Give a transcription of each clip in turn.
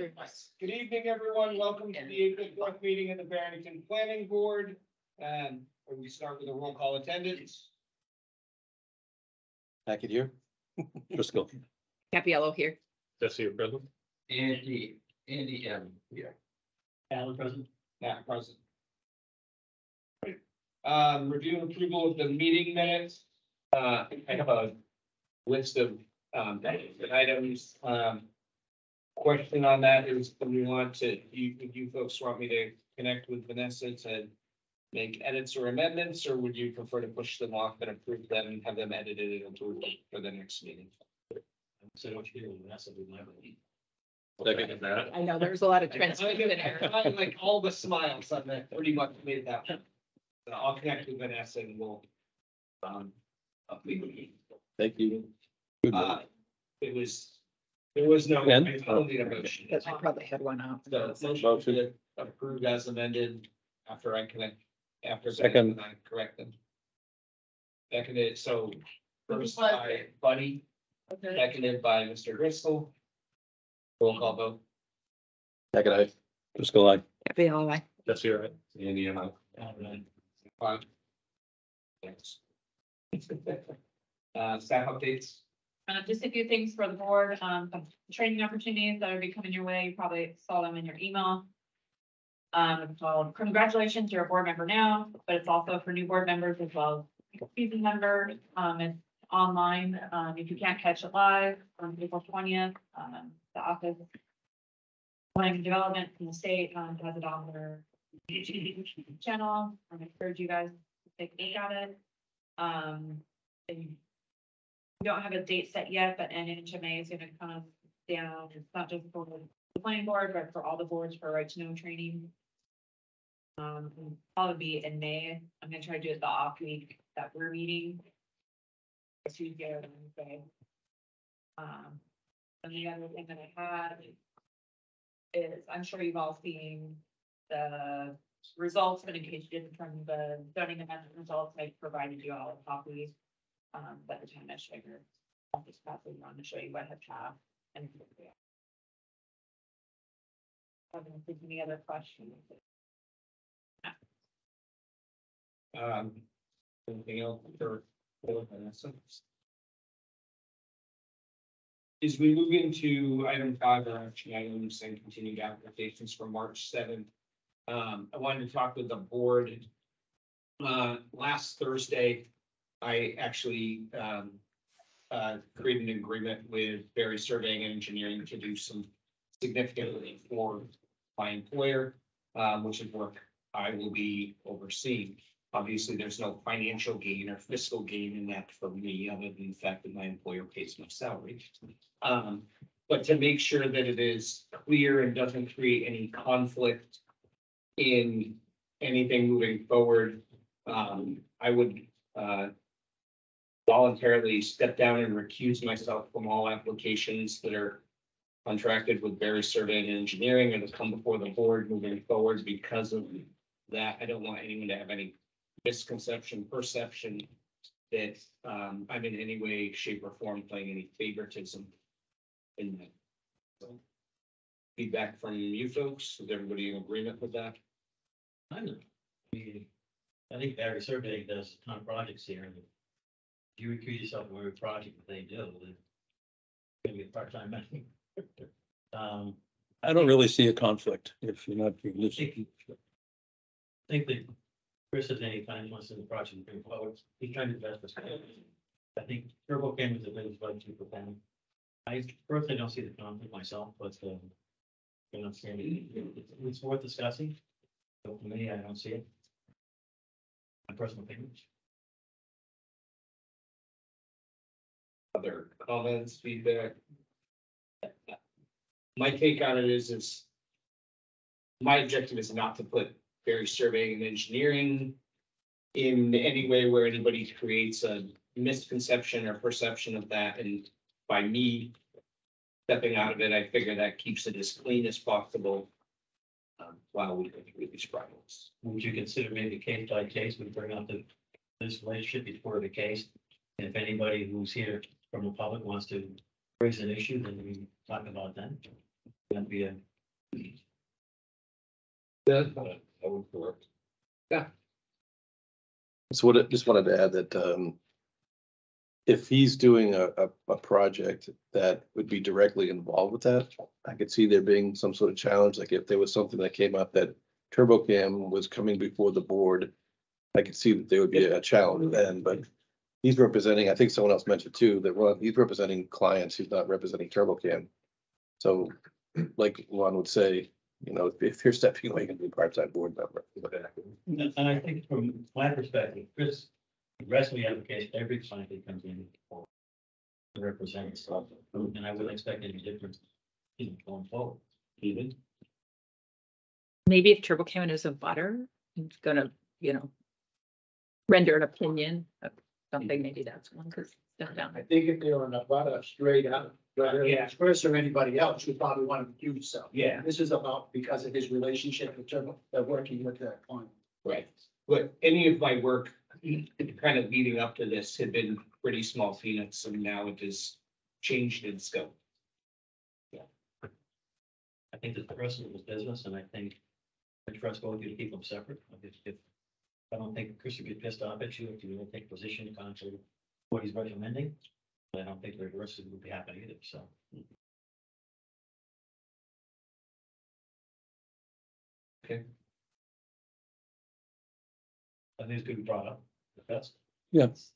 very much. Good evening, everyone. Welcome to the 8th Block meeting of the Barrington Planning Board. We start with a roll call attendance. Hackett here. Driscoll. Capiello here. Jesse, your present. Andy M. here. Alan present. Matt present. Review and approval of the meeting minutes. I have a list of items. Question on that is, do we want to, would you folks want me to connect with Vanessa to make edits or amendments, or would you prefer to push them off and approve them and have them edited and approved for the next meeting? So what you do with Vanessa, we might. Second that. I know there's a lot of transcription error. I like all the smiles on that, pretty much made that one. So I'll connect with Vanessa and we'll. Thank you. There was no. And? I don't need a motion. Because I probably had one out. The motion to approve as amended after I connect, after. Second. Vanessa and I correct them. Seconded, so first by Buddy, seconded by Mr. Driscoll. Roll call vote. Hackett, aye. Driscoll, aye. Capiello, aye. Jesse, all right. Andy M. Fine. Thanks. Staff updates. Just a few things for the board, some training opportunities that will be coming your way. You probably saw them in your email. It's called Congratulations, you're a board member now, but it's also for new board members as well as seasoned members. It's online. If you can't catch it live on April 20th, the office planning and development from the state has it on their YouTube channel. I encourage you guys to take a look at it. We don't have a date set yet, but NHMA is gonna come down. It's not just for the planning board, but for all the boards for right to know training. Probably be in May. I'm gonna try to do it the off week that we're meeting. Tuesday or Wednesday. And the other thing that I had is, I'm sure you've all seen the results, but in case you didn't, from the zoning amendment results, I provided you all a copy. By the time I share, I'll just pass it on to show you what I have and. Any other questions? Anything else for Vanessa? As we move into item 5, or action items and continued applications for March 7th. I wanted to talk with the board. Last Thursday, I actually created an agreement with Berry Surveying and Engineering to do some significant relief for my employer, which is work I will be overseeing. Obviously, there's no financial gain or fiscal gain in that for me, other than the fact that my employer pays my salary. But to make sure that it is clear and doesn't create any conflict in anything moving forward, I would voluntarily step down and recuse myself from all applications that are contracted with Berry Surveying and Engineering and to come before the board moving forward. Because of that, I don't want anyone to have any misconception, perception that I'm in any way, shape, or form playing any favoritism in that. So, feedback from you folks, is everybody in agreement with that? I think Barry Surveying does a ton of projects here, and if you recuse yourself from every project that they do, then it's gonna be a part-time man. I don't really see a conflict if you're not. I think that Chris at any time wants to the project moving forward, he's trying to invest this. I think Turbo came with the biggest budget for them. I personally don't see the conflict myself, but you know, it's worth discussing. So for me, I don't see it. My personal opinion. Other comments, feedback? My take on it is my objective is not to put Berry Surveying and Engineering in any way where anybody creates a misconception or perception of that. And by me stepping out of it, I figure that keeps it as clean as possible while we go through these problems. Would you consider maybe case by case, we bring up this relationship before the case? And if anybody who's here from the public wants to raise an issue, then we talk about that. That'd be a That would work. So just wanted to add that, if he's doing a project that would be directly involved with that, I could see there being some sort of challenge, like if there was something that came up that TurboCam was coming before the board, I could see that there would be a challenge then, but he's representing, I think someone else mentioned too, that he's representing clients, he's not representing TurboCam. So like Ron would say, you know, if you're stepping away, you can be a part-time board member. And I think from my perspective, Chris, the rest of the application, every client that comes in to represent stuff, and I wouldn't expect any difference, you know, going forward. Even. Maybe if TurboCam is a butter, it's gonna, render an opinion of something, maybe that's one, because step down. I think if they're on a butter straight up, whether it's Chris or anybody else, you probably want to do so. Yeah. This is about because of his relationship with Turbo, working with that client. Right, but any of my work kind of leading up to this had been pretty small peanuts, and now it is changed in scope. I think it's the rest of his business, and I think I trust both of you to keep them separate. I don't think Chris would get pissed off at you if you don't take a position contrary to what he's recommending. But I don't think the rest of it would be happy either, so. Okay. I think it's good we brought up. That's, Yeah. It's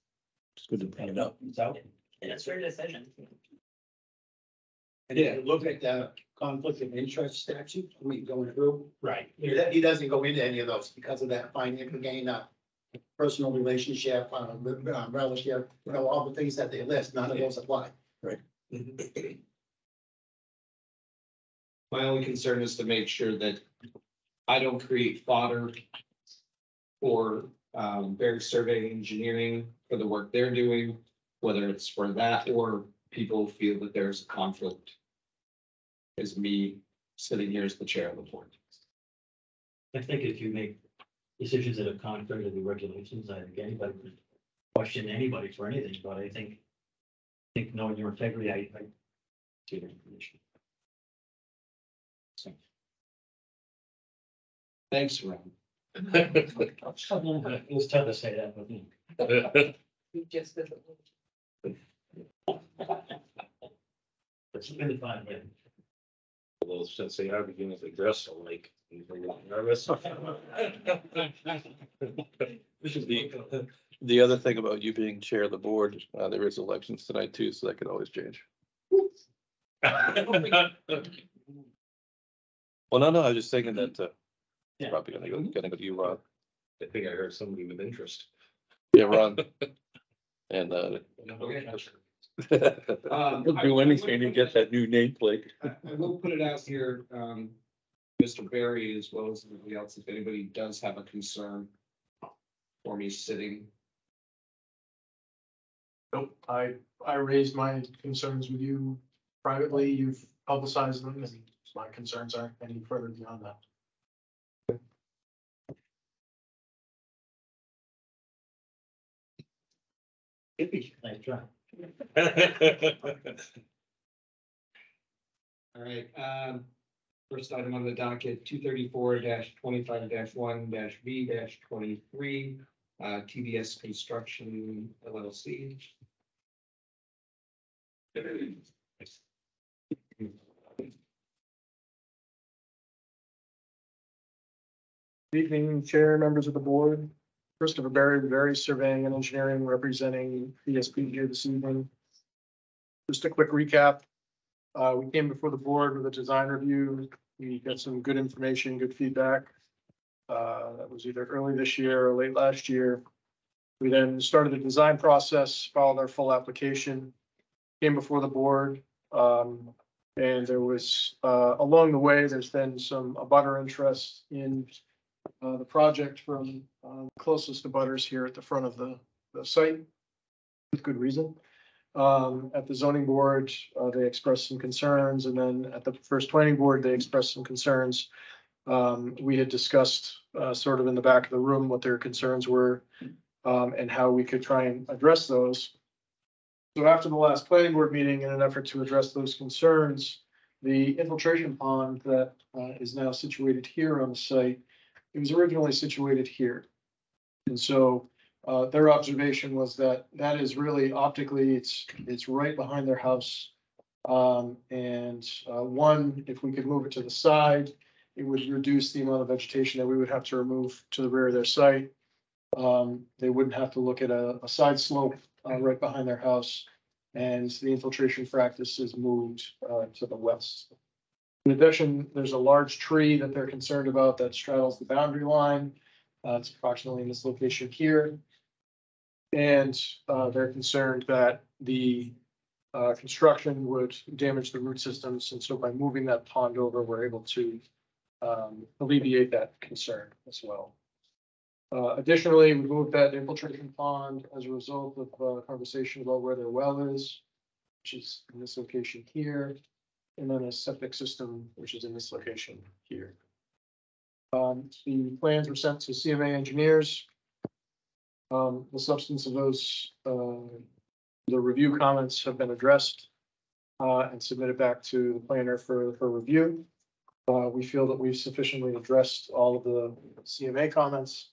good to bring it up. it's out. And it's your decision. And if you look at the conflict of interest statute, we going through, Right. he doesn't go into any of those because of that financial gain, personal relationship, relative, all the things that they list, none of those apply. My only concern is to make sure that I don't create fodder for Berry Survey Engineering for the work they're doing, whether it's for that or people feel that there's a conflict. As me sitting here as the chair of the board. I think if you make decisions that are contrary to the regulations, I think anybody could question anybody for anything, but I think knowing your integrity, I see your information. So. Thanks, Ron. It was tough to say that, but You just. it's been fun, yeah. Well, since they are beginning to dress alike, I'm a little nervous. The other thing about you being chair of the board, there is elections tonight too, so that could always change. Well, no, I was just thinking that, Yeah. probably gonna go to you, Ron. I think I heard somebody with interest. Yeah, Ron. And, he'll do anything to get that new nameplate. I will put it out here, Mr. Barry, as well as anybody else, if anybody does have a concern for me sitting. Nope, I raised my concerns with you privately, you've publicized them, and my concerns aren't any further beyond that. Nice try. All right, first item on the docket, 234-25-1-B-23, TDS Construction LLC. Good evening, Chair, members of the board. Christopher Berry Surveying and Engineering, representing PSP here this evening. Just a quick recap. We came before the board with a design review. We got some good information, good feedback. That was either early this year or late last year. We then started the design process, filed our full application, came before the board. And there was, along the way, there's been some abutter interest in the project from closest abutters here at the front of the site, with good reason. At the zoning board, they expressed some concerns, and then at the first planning board, they expressed some concerns. We had discussed sort of in the back of the room what their concerns were, and how we could try and address those. So after the last planning board meeting, in an effort to address those concerns, the infiltration pond that is now situated here on the site, it was originally situated here. And so their observation was that that is really optically, it's right behind their house. One, if we could move it to the side, it would reduce the amount of vegetation that we would have to remove to the rear of their site. They wouldn't have to look at a side slope right behind their house. And the infiltration practice is moved to the west. In addition, there's a large tree that they're concerned about that straddles the boundary line. It's approximately in this location here. And they're concerned that the construction would damage the root systems. And so by moving that pond over, we're able to alleviate that concern as well. Additionally, we moved that infiltration pond as a result of a conversation about where their well is, which is in this location here, and then a septic system, which is in this location here. The plans were sent to CMA engineers. The substance of those, the review comments have been addressed and submitted back to the planner for review. We feel that we've sufficiently addressed all of the CMA comments.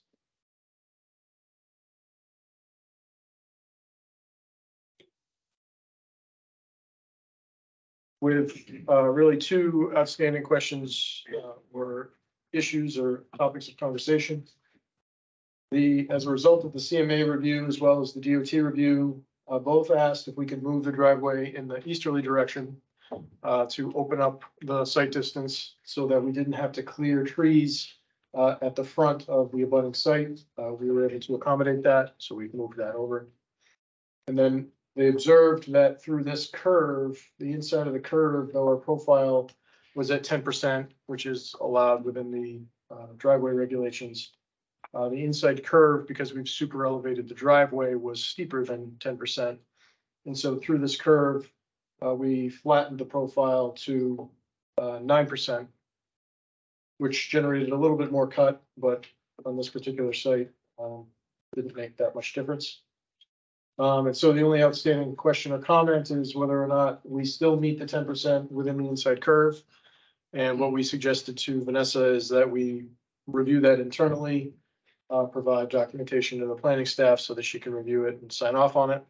With really two outstanding questions or issues or topics of conversation. As a result of the CMA review as well as the DOT review, both asked if we could move the driveway in the easterly direction to open up the site distance so that we didn't have to clear trees at the front of the abutting site. We were able to accommodate that, so we moved that over. And then they observed that through this curve, the inside of the curve, though our profile was at 10%, which is allowed within the driveway regulations. The inside curve, because we've super elevated the driveway, was steeper than 10%. And so through this curve, we flattened the profile to 9%, which generated a little bit more cut, but on this particular site, didn't make that much difference. And so the only outstanding question or comment is whether or not we still meet the 10% within the inside curve. And what we suggested to Vanessa is that we review that internally, provide documentation to the planning staff so that she can review it and sign off on it.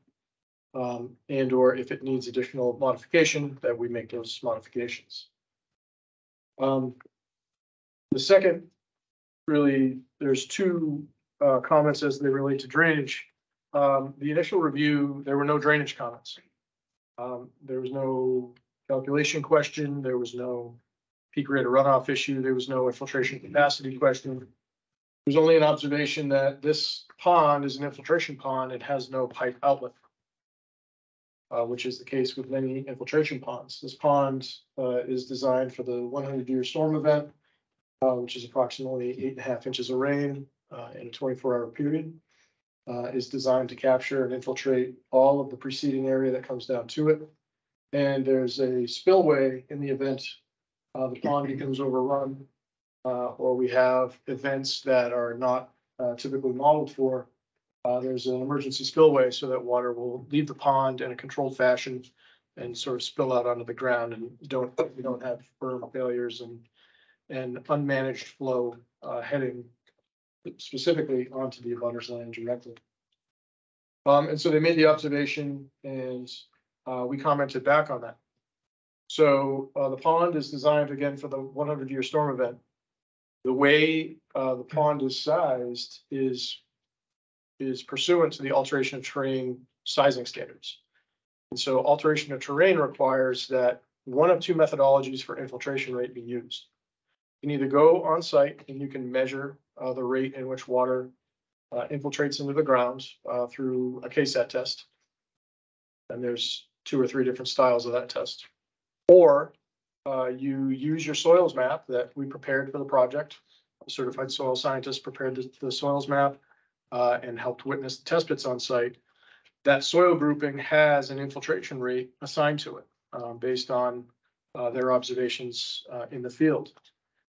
And or if it needs additional modification, that we make those modifications. The second, really, there's two comments as they relate to drainage. The initial review, there were no drainage comments. There was no calculation question. There was no peak rate of runoff issue. There was no infiltration capacity question. There's only an observation that this pond is an infiltration pond. It has no pipe outlet, which is the case with many infiltration ponds. This pond is designed for the 100-year storm event, which is approximately 8.5 inches of rain in a 24-hour period. Is designed to capture and infiltrate all of the preceding area that comes down to it. And there's a spillway in the event the pond becomes overrun, or we have events that are not typically modeled for. There's an emergency spillway so that water will leave the pond in a controlled fashion and sort of spill out onto the ground, and we don't have berm failures and unmanaged flow heading specifically onto the abutters land directly. And so they made the observation, and we commented back on that. So the pond is designed again for the 100-year storm event. The way the pond is sized is pursuant to the alteration of terrain sizing standards. And so alteration of terrain requires that one of two methodologies for infiltration rate be used. You can either go on site and you can measure the rate in which water infiltrates into the ground through a KSAT test. And there's 2 or 3 different styles of that test. Or you use your soils map that we prepared for the project. A certified soil scientist prepared the soils map and helped witness the test pits on site. That soil grouping has an infiltration rate assigned to it based on their observations in the field.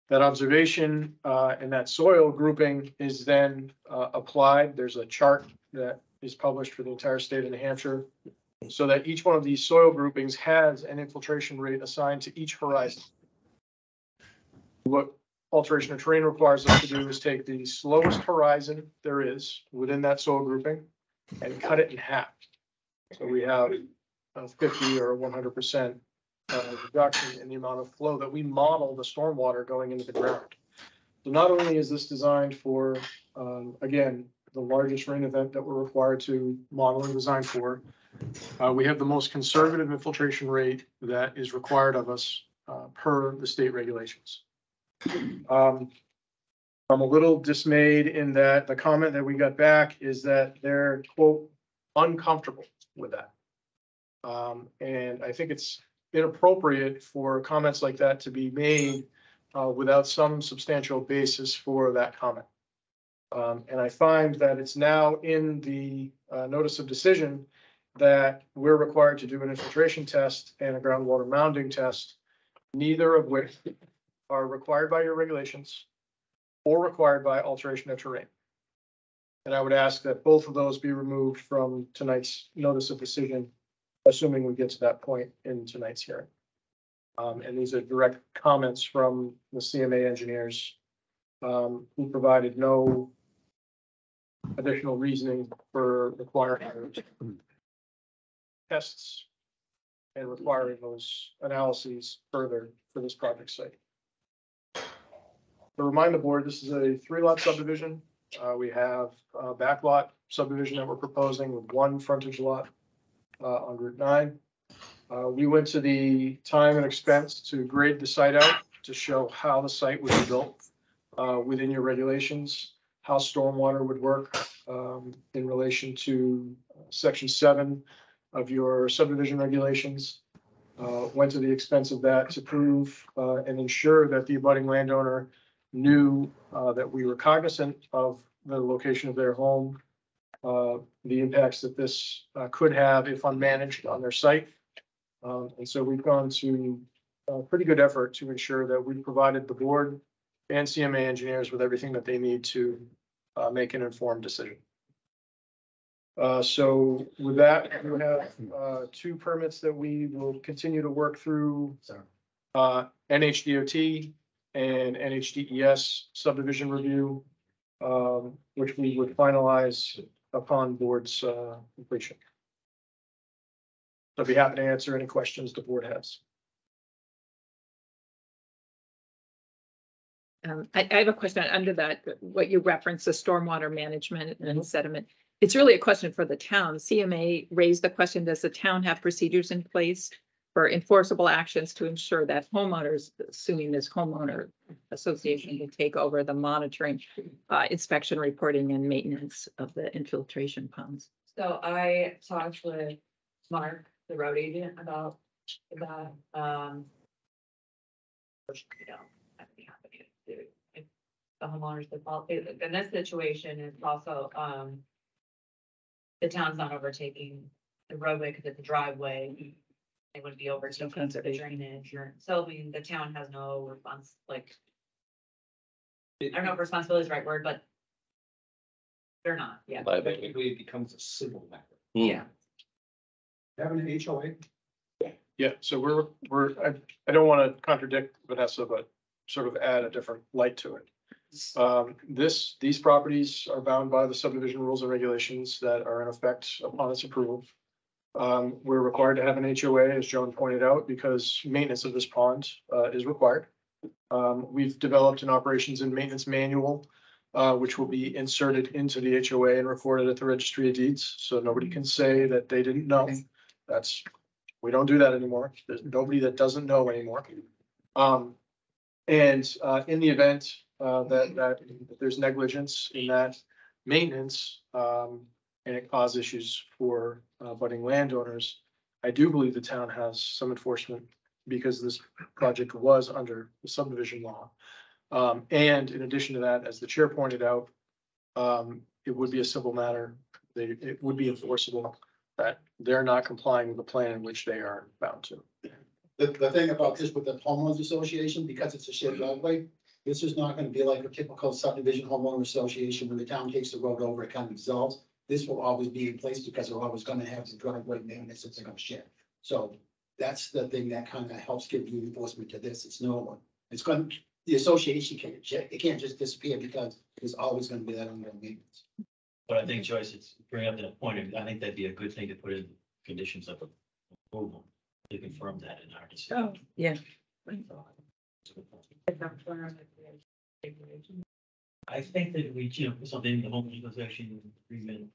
That observation and that soil grouping is then applied. There's a chart that is published for the entire state of New Hampshire so that each one of these soil groupings has an infiltration rate assigned to each horizon. What alteration of terrain requires us to do is take the slowest horizon there is within that soil grouping and cut it in half. So we have a 50 or 100% reduction in the amount of flow that we model the stormwater going into the ground. So not only is this designed for, again, the largest rain event that we're required to model and design for, we have the most conservative infiltration rate that is required of us per the state regulations. I'm a little dismayed in that the comment that we got back is that they're, quote, uncomfortable with that. And I think it's inappropriate for comments like that to be made without some substantial basis for that comment. And I find that it's now in the notice of decision that we're required to do an infiltration test and a groundwater mounding test, neither of which are required by your regulations or required by alteration of terrain. And I would ask that both of those be removed from tonight's notice of decision, assuming we get to that point in tonight's hearing. And these are direct comments from the CMA engineers who provided no additional reasoning for requiring tests and requiring those analyses further for this project site. To remind the board, this is a 3-lot subdivision. We have a backlot subdivision that we're proposing with 1 frontage lot on Route 9. We went to the time and expense to grade the site out to show how the site would be built within your regulations, how stormwater would work in relation to Section 7 of your subdivision regulations. Went to the expense of that to prove and ensure that the abutting landowner knew that we were cognizant of the location of their home, the impacts that this could have if unmanaged on their site. And so we've gone to a pretty good effort to ensure that we provided the board and CMA engineers with everything that they need to make an informed decision. So with that, we have 2 permits that we will continue to work through, NHDOT and NHDES subdivision review, which we would finalize upon board's completion. I'd be happy to answer any questions the board has. I have a question under that, what you referenced, the stormwater management and sediment. It's really a question for the town. CMA raised the question, does the town have procedures in place for enforceable actions to ensure that homeowners, assuming this homeowner association can take over the monitoring, inspection, reporting and maintenance of the infiltration ponds? So I talked with Mark, the road agent, about that. You know, I'd be happy to do if the homeowners default. In this situation, it's also, the town's not overtaking the roadway because it's a driveway. They would be overtaking the drainage, so I mean, the town has no response, like, I don't know if responsibility is the right word, but they're not, yeah. Technically, it becomes a civil matter. Yeah. Having an HOA? Yeah, so I don't want to contradict Vanessa, but sort of add a different light to it. These properties are bound by the subdivision rules and regulations that are in effect upon its approval. We're required to have an HOA, as Joan pointed out, because maintenance of this pond is required. We've developed an operations and maintenance manual, which will be inserted into the HOA and recorded at the Registry of Deeds. So nobody can say that they didn't know. We don't do that anymore. There's nobody that doesn't know anymore. And in the event that there's negligence in that maintenance, and it causes issues for budding landowners, I do believe the town has some enforcement because this project was under the subdivision law. And in addition to that, as the chair pointed out, it would be a civil matter. It would be enforceable that they're not complying with the plan in which they are bound to. The thing about this with the homeowners association, because it's a shared driveway, this is not gonna be like a typical subdivision homeowner association when the town takes the road over, it kind of dissolves. this will always be in place because they're always gonna have the driveway maintenance that they're gonna share. So that's the thing that kind of helps give you enforcement to this. It's no, it's going, the association can't, it can't just disappear because there's always gonna be that ongoing maintenance. But I think Joyce, it's bring up that point, I think that'd be a good thing to put in conditions of approval to confirm that in our decision. Oh, yeah. I think that we, put something in the home legalization agreement,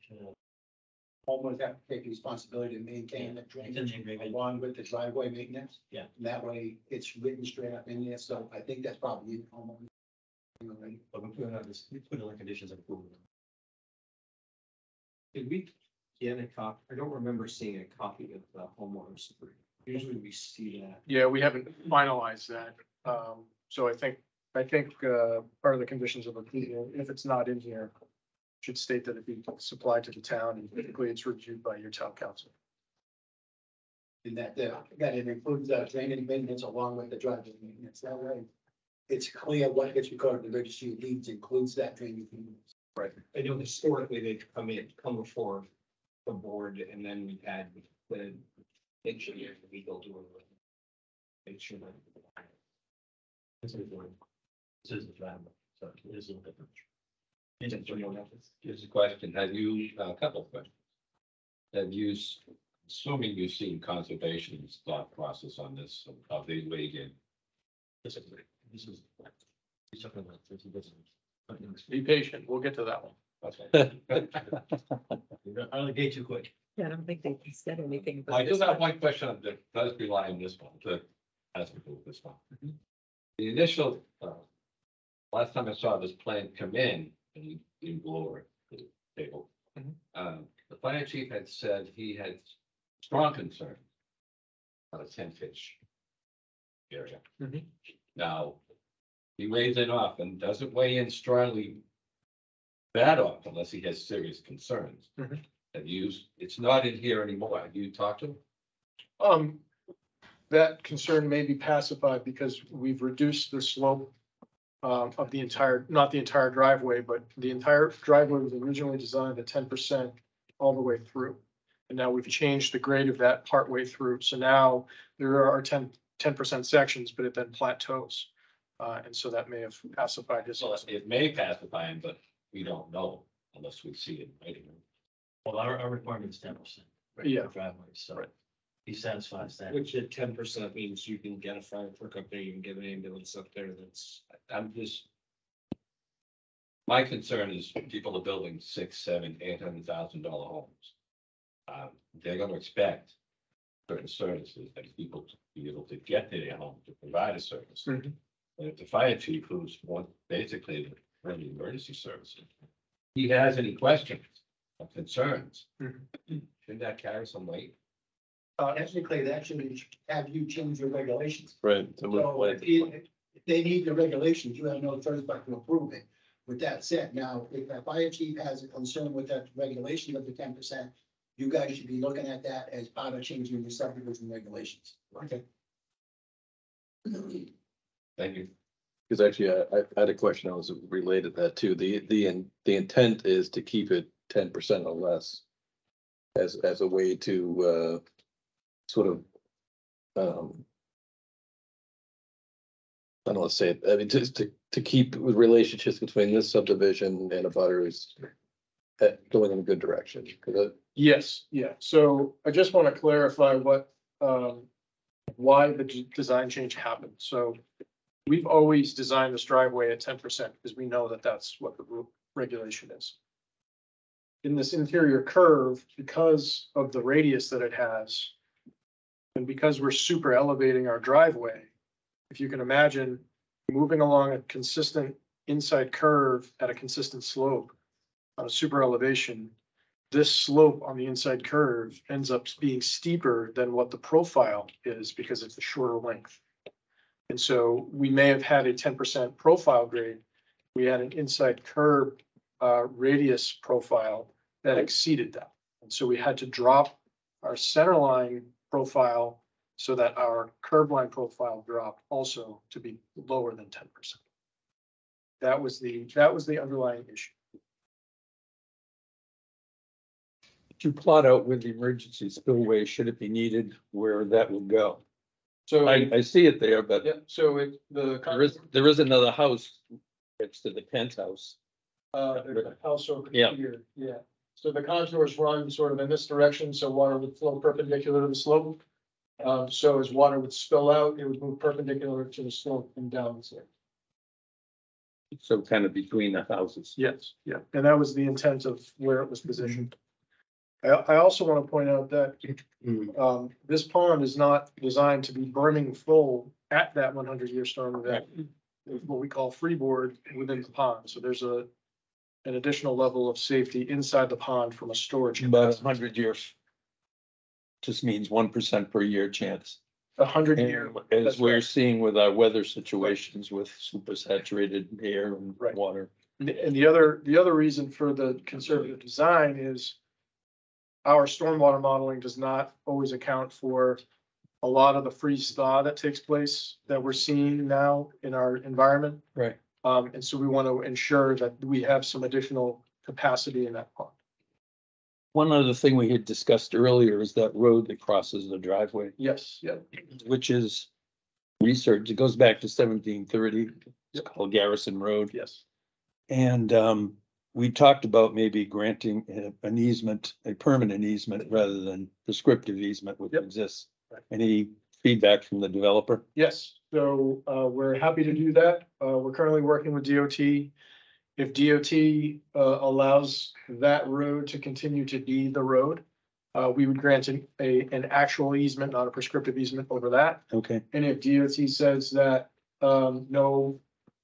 Homeowners have to take responsibility to maintain the drainage along with the driveway maintenance. Yeah. And that way it's written straight up in there, so I think that's probably in homeowners. but we put it on this, we put it on conditions of approval. Did we get a copy? I don't remember seeing a copy of the homeowners. Usually we see that. Yeah, we haven't finalized that. So I think, part of the conditions of approval, if it's not in here, should state that it be supplied to the town and typically it's reviewed by your town council. And that it includes drainage maintenance along with the driveway maintenance. That way it's clear what gets recorded in the registry of deeds includes that drainage maintenance. I know historically they've come before the board and then we've had the engineer, the legal doing it. Make sure that. This is the driveway, so it is a little different. Here's a question. Have you, a couple of questions. Have you, assuming you've seen conservation's thought process on this, how they weighed in? This is something like this. Be patient, we'll get to that one. Okay. Out of the gate too quick. Yeah, I don't think they said anything. I do have one question that does rely on this one, that has to do with this one. The initial, last time I saw this plan come in, and you didn't go over the table. The fire chief had said he had strong concern on a 10-pitch area. Mhm. Now, he weighs in off and doesn't weigh in strongly that off unless he has serious concerns. Mhm. Have you, it's not in here anymore. Have you talked to him? That concern may be pacified because we've reduced the slope of the entire, not the entire driveway, but the entire driveway was originally designed at 10% all the way through. And now we've changed the grade of that part way through. So now there are 10% sections, but it then plateaus. And so that may have pacified his. So it may pacify him, but we don't know unless we see it. Right? Well, our requirement is 10%. Yeah. Driveway, so Right. he satisfies that. Which at 10% means you can get a fire truck up there, you can get an ambulance up there. That's. I'm just. My concern is people are building $600,000, $700,000, $800,000 homes. They're gonna expect certain services that people to be able to get to their home to provide a service. Mhm. And if the fire chief, who's one, basically the emergency services, he has any questions or concerns, shouldn't that carry some weight? Technically, that should have you change your regulations. Right. So if they need the regulations, you have no choice but to approve it. With that said, now, if the fire chief has a concern with that regulation of the 10%, you guys should be looking at that as part of changing your subdivision regulations. Okay. Thank you. Because actually, I had a question that was related to that too. The intent is to keep it 10% or less as a way to sort of I don't want to say it, I mean, just to keep relationships between this subdivision and a butter is going in a good direction. 'Cause Yes, yeah. So I just want to clarify why the design change happened. So we've always designed this driveway at 10% because we know that that's what the regulation is. In this interior curve, because of the radius that it has, and because we're super elevating our driveway, if you can imagine moving along a consistent inside curve at a consistent slope on a super elevation, this slope on the inside curve ends up being steeper than what the profile is because it's a shorter length. And so we may have had a 10% profile grade. We had an inside curb radius profile that exceeded that. And so we had to drop our center line profile so that our curb line profile dropped also to be lower than 10%. That was the underlying issue. you plot out where the emergency spillway, should it be needed, where that would go? So, I see it there, but yeah, so there is another house next to the penthouse. the house over Yeah. here, yeah. So the contours run sort of in this direction, so water would flow perpendicular to the slope. So as water would spill out, it would move perpendicular to the slope and down the slope. So kind of between the houses. Yes, yeah, and that was the intent of where it was positioned. I also want to point out that, this pond is not designed to be burning full at that 100-year storm event. It's what we call freeboard within the pond, so there's an additional level of safety inside the pond from a storage. About 100 years. Just means 1% per year chance. 100-year. And as that's we're right. seeing with our weather situations with supersaturated air and Right. water. And the other reason for the conservative design is our stormwater modeling does not always account for a lot of the freeze thaw that takes place that we're seeing now in our environment. Right. And so we want to ensure that we have some additional capacity in that pond. One other thing we had discussed earlier is that road that crosses the driveway, Yes, yeah, which is research. It goes back to 1730. It's called Garrison Road. yes. And we talked about maybe granting an easement, a permanent easement rather than prescriptive easement which Yep. exists. Any feedback from the developer? Yes, so we're happy to do that. We're currently working with DOT. If DOT allows that road to continue to be the road, we would grant an actual easement, not a prescriptive easement over that. Okay, And if DOT says that, no,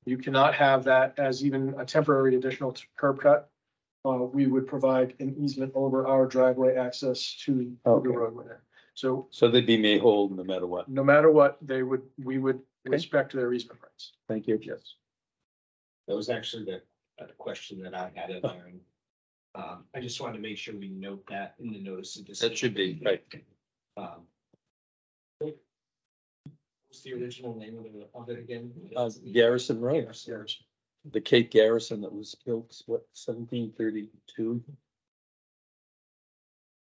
you cannot have that as even a temporary additional curb cut, we would provide an easement over our driveway access to the Okay. roadway there. So so they'd be made whole no matter what. no matter what, we would respect their easement rights. Thank you. Yes. That was actually the question that I had in there. And, I just wanted to make sure we note that in the notice of decision. That should be, right. What's the original name of it again? Garrison Road, Yes. the Cape Garrison that was built, what, 1732?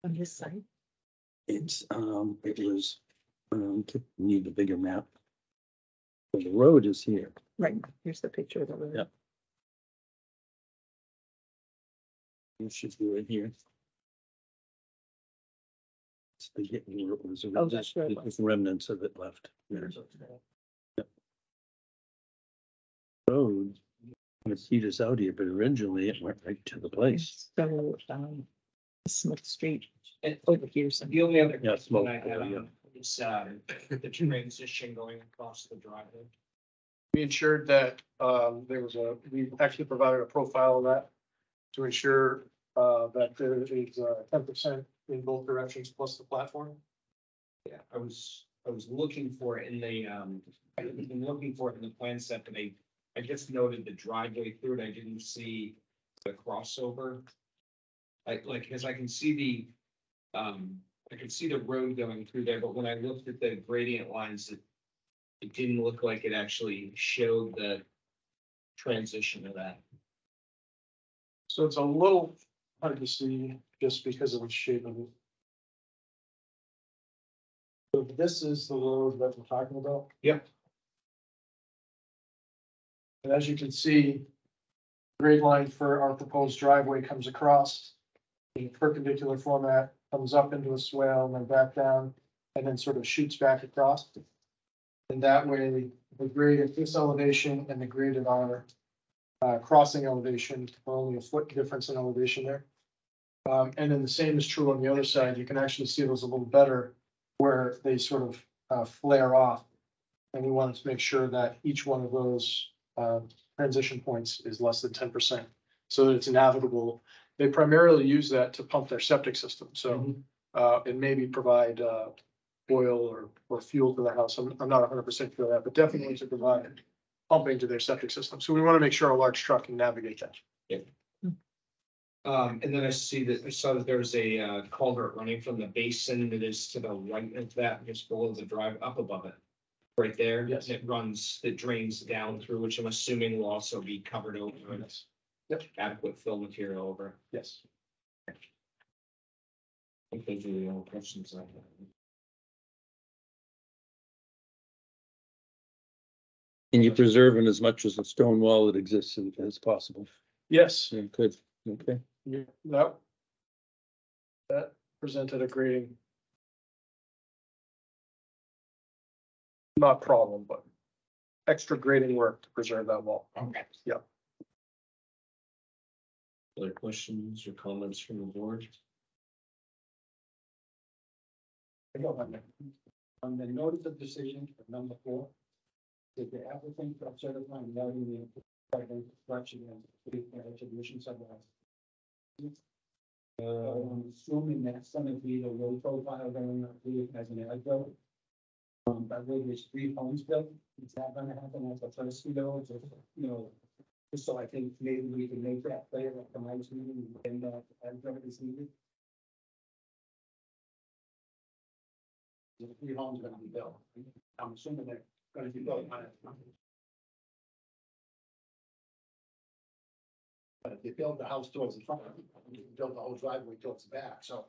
On this side. It's, it was, need a bigger map. But the road is here. Right, here's the picture of the road. Yeah. It should be right here. It's the, it was, Oh, that's right. there's remnants of it left. There. Road, when it peters out here, but originally it went right to the place. So, Smith Street And over here. So the only other Yeah, question smoke, I had yeah. is, the transition going across the driveway. We ensured that we actually provided a profile of that to ensure that there is 10% in both directions plus the platform. Yeah, I was looking for it in the, I've been looking for it in the plan set, but I just noted the driveway through it. I didn't see the crossover. Cause I can see I could see the road going through there, but when I looked at the gradient lines, it didn't look like it actually showed the transition of that. So it's a little hard to see just because of the shape of it. So this is the road that we're talking about. Yep. And as you can see, grade line for our proposed driveway comes across in perpendicular format, comes up into a swale and then back down, and then sort of shoots back across. And that way, the grade at this elevation and the grade at our crossing elevation are only a foot difference in elevation there. And then the same is true on the other side. You can actually see those a little better where they sort of flare off. And we wanted to make sure that each one of those transition points is less than 10%, so that it's navigable. They primarily use that to pump their septic system, so and maybe provide oil or fuel to the house. I'm not 100% sure of that, but definitely to provide pumping to their septic system. So we want to make sure a large truck can navigate that. And then I saw that there's a culvert running from the basin that is to the right of that, just below the drive, up above it. Right there. Yes. It drains down through, which I'm assuming will also be covered over with Yep. adequate fill material over. Yes. If there's any other questions, I have. Can you preserve in as much as the stone wall that exists as possible? Yes, Yeah, good, okay. yeah, that presented a grading. Not problem, but extra grading work to preserve that wall. Yeah. Other questions or comments from the board? I go on the notice of decision for number 4. Did the applicant for certifying value the construction and attribution subdivision? I'm assuming that's gonna be the road profile going up here as an as built. I believe there's 3 homes built. Is that gonna happen as a first go, just, just so I think maybe we can make that clear at the next meeting and as built is needed. The 3 homes are gonna be built. I'm assuming they're gonna be built on it. But if you build the house towards the front, you can build the whole driveway towards the back, so.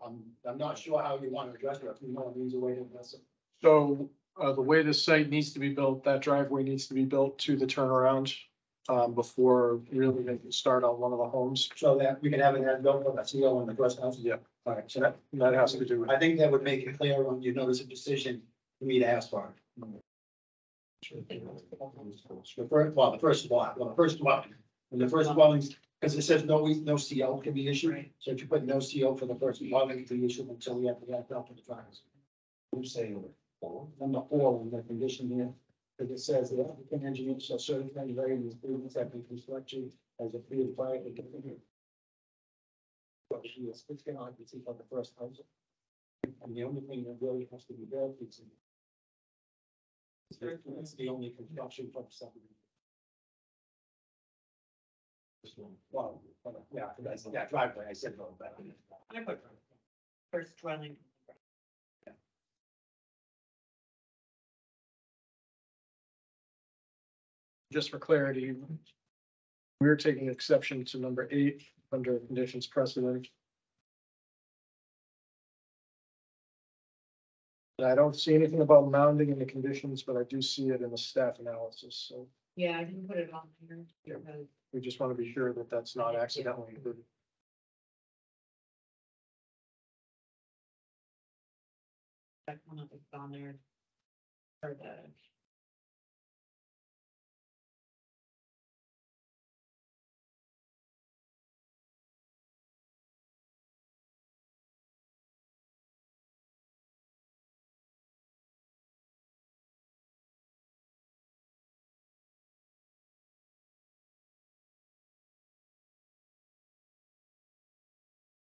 I'm not sure how you want to address it, if you know, there's a way to address it. So, the way this site needs to be built, that driveway needs to be built to the turnaround. Before really they can start on one of the homes. So that we can have it as built with a CO on the first house. Yeah. All right, so that, That has to do with. I think that would make it clear on your notice of decision for me to ask for it. The first dwelling, and the first dwellings, because it says no CO can be issued, so if you put no CO for the first dwelling, it can be issued until we have to get up to the trials. Who's saying Number 4, on the condition here, because it says the applicant engineer shall certify the various improvements have been constructed as a free and prior to continue. But it's gonna have to see for the first house. And the only thing that really has to be built is. That's the only construction from something. Well, yeah, that's, yeah, driveway, I said, no, but. I put first dwelling. Just for clarity, we're taking exception to number 8 under conditions precedent. And I don't see anything about mounding in the conditions, but I do see it in the staff analysis, so Yeah, I didn't put it on here. Yeah. because we just want to be sure that that's not accidentally included. That one of it's on there. For the.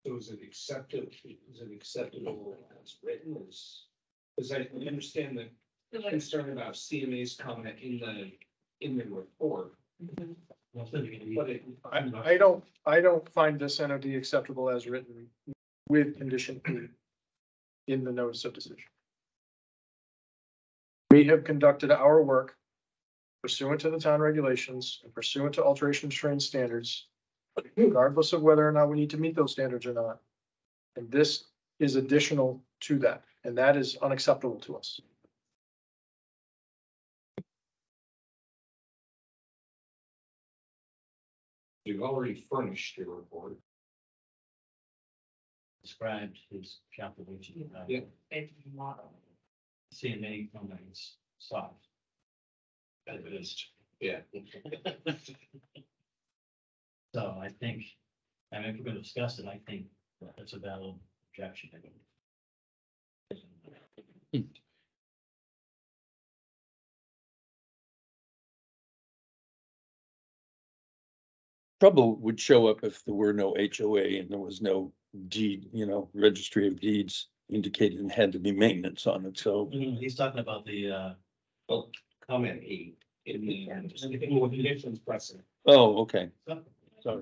So is it acceptable as written because I understand the concern about CMA's comment in the report, but it. I don't find this NOD acceptable as written with condition 8 in the notice of decision. We have conducted our work pursuant to the town regulations and pursuant to alteration train standards, regardless of whether or not we need to meet those standards or not. And this is additional to that, and that is unacceptable to us. You've already furnished your report. Described his calculation. Yeah. Basically model. CMA companies soft. At least. Yeah. So I think, I mean, if we're gonna discuss it, I think that's a valid objection. Trouble would show up if there were no HOA and there was no deed, registry of deeds indicating it had to be maintenance on it, so. He's talking about the, Well, comment 8 in the conditions precedent. Oh, okay, So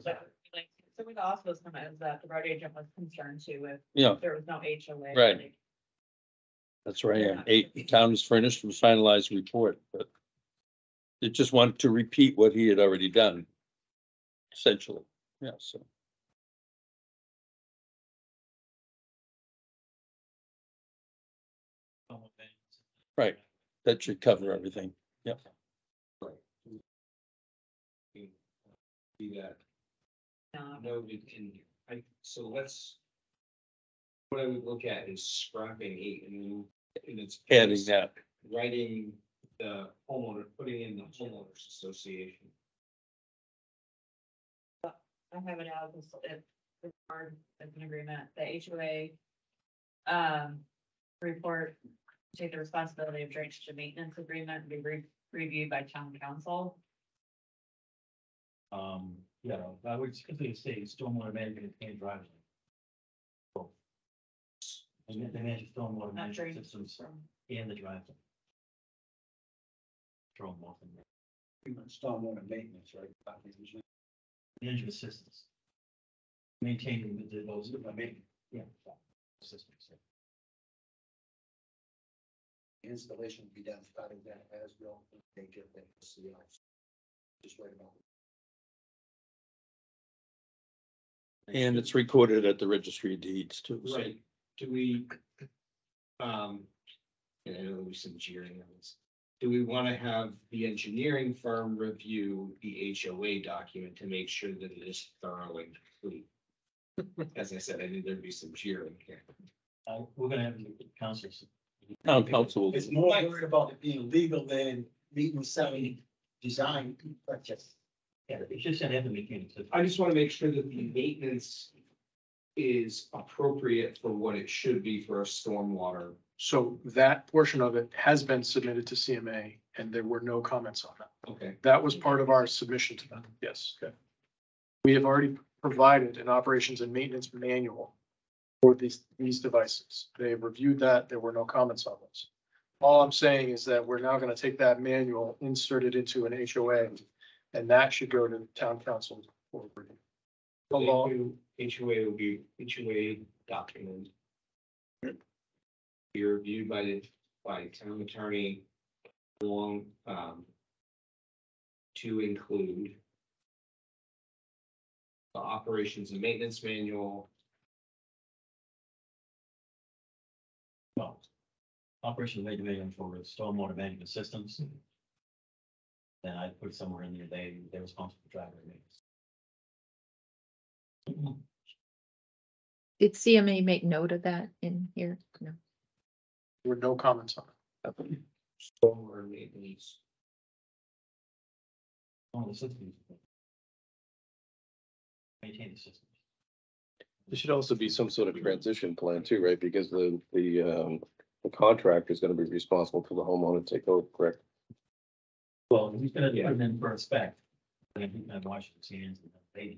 with the hospital's comment is that the road agent was concerned too if yeah, there was no HOA. Right. like, that's right, yeah. 8, the town is furnished with finalized report, but it just wanted to repeat what he had already done. Essentially, yeah, so. Right, that should cover everything. Yep. Be that No, noted in here. So let's. What I would look at is scrapping 8 and it's. Adding that. Writing the homeowner, putting in the homeowners association. I have it out as an agreement, the HOA. Report, take the responsibility of drainage and maintenance agreement, be reviewed by town council. Yeah, I would simply say stormwater management and driveway. Both. And then they manage stormwater Not management drainage. systems and the driveway. Throw them off in there. Pretty much stormwater maintenance, right? Management systems. Maintaining those, maintenance, yeah. Systems. Installation will be done starting that as well. They get the COs. Just wait about. And it's recorded at the registry of deeds too. so- Right, do we? And I know there'll be some jeering on this. Do we want to have the engineering firm review the HOA document to make sure that it is thoroughly complete? As I said, I knew there'd be some jeering here. We're gonna have the councils. Town council, It's more worried about it being legal than meeting selling design purchase. Yeah, it's just an effort mechanics. I just want to make sure that the maintenance is appropriate for what it should be for a stormwater. So that portion of it has been submitted to CMA and there were no comments on that. Okay. That was part of our submission to them. Yes. Okay. We have already provided an operations and maintenance manual for these devices. They have reviewed that. There were no comments on those. All I'm saying is that we're now going to take that manual, insert it into an HOA, and that should go to the town council for review. HOA will be HOA document. Be reviewed by town attorney along, to include the operations and maintenance manual. Well, operation maintenance for stormwater management systems. Then I put somewhere in there, they're responsible for driveway maintenance. Did CMA make note of that in here? No. There were no comments on it. Stormwater maintenance. All the systems. Maintain the systems. There should also be some sort of transition plan too, right? Because the contractor is gonna be responsible for the homeowner to take over, correct? Well, he's gonna put them in for a spec. And he's gonna wash his hands and they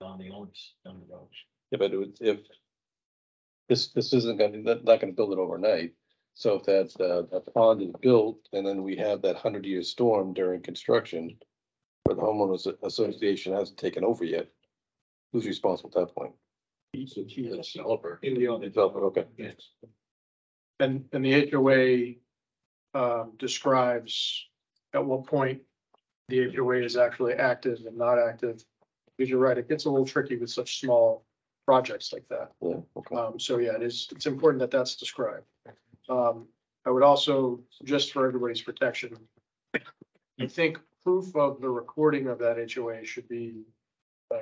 on the owners down the road. Yeah, but if this isn't gonna, not gonna build it overnight. So if that pond is built and then we have that 100-year storm during construction, where the homeowners association hasn't taken over yet, who's responsible at that point? The developer. Developer, okay. Yes. And the HOA describes at what point the HOA is actually active and not active. Because you're right, it gets a little tricky with such small projects like that. Yeah, okay. So yeah, it's important that that's described. I would also, just for everybody's protection, I think proof of the recording of that HOA should be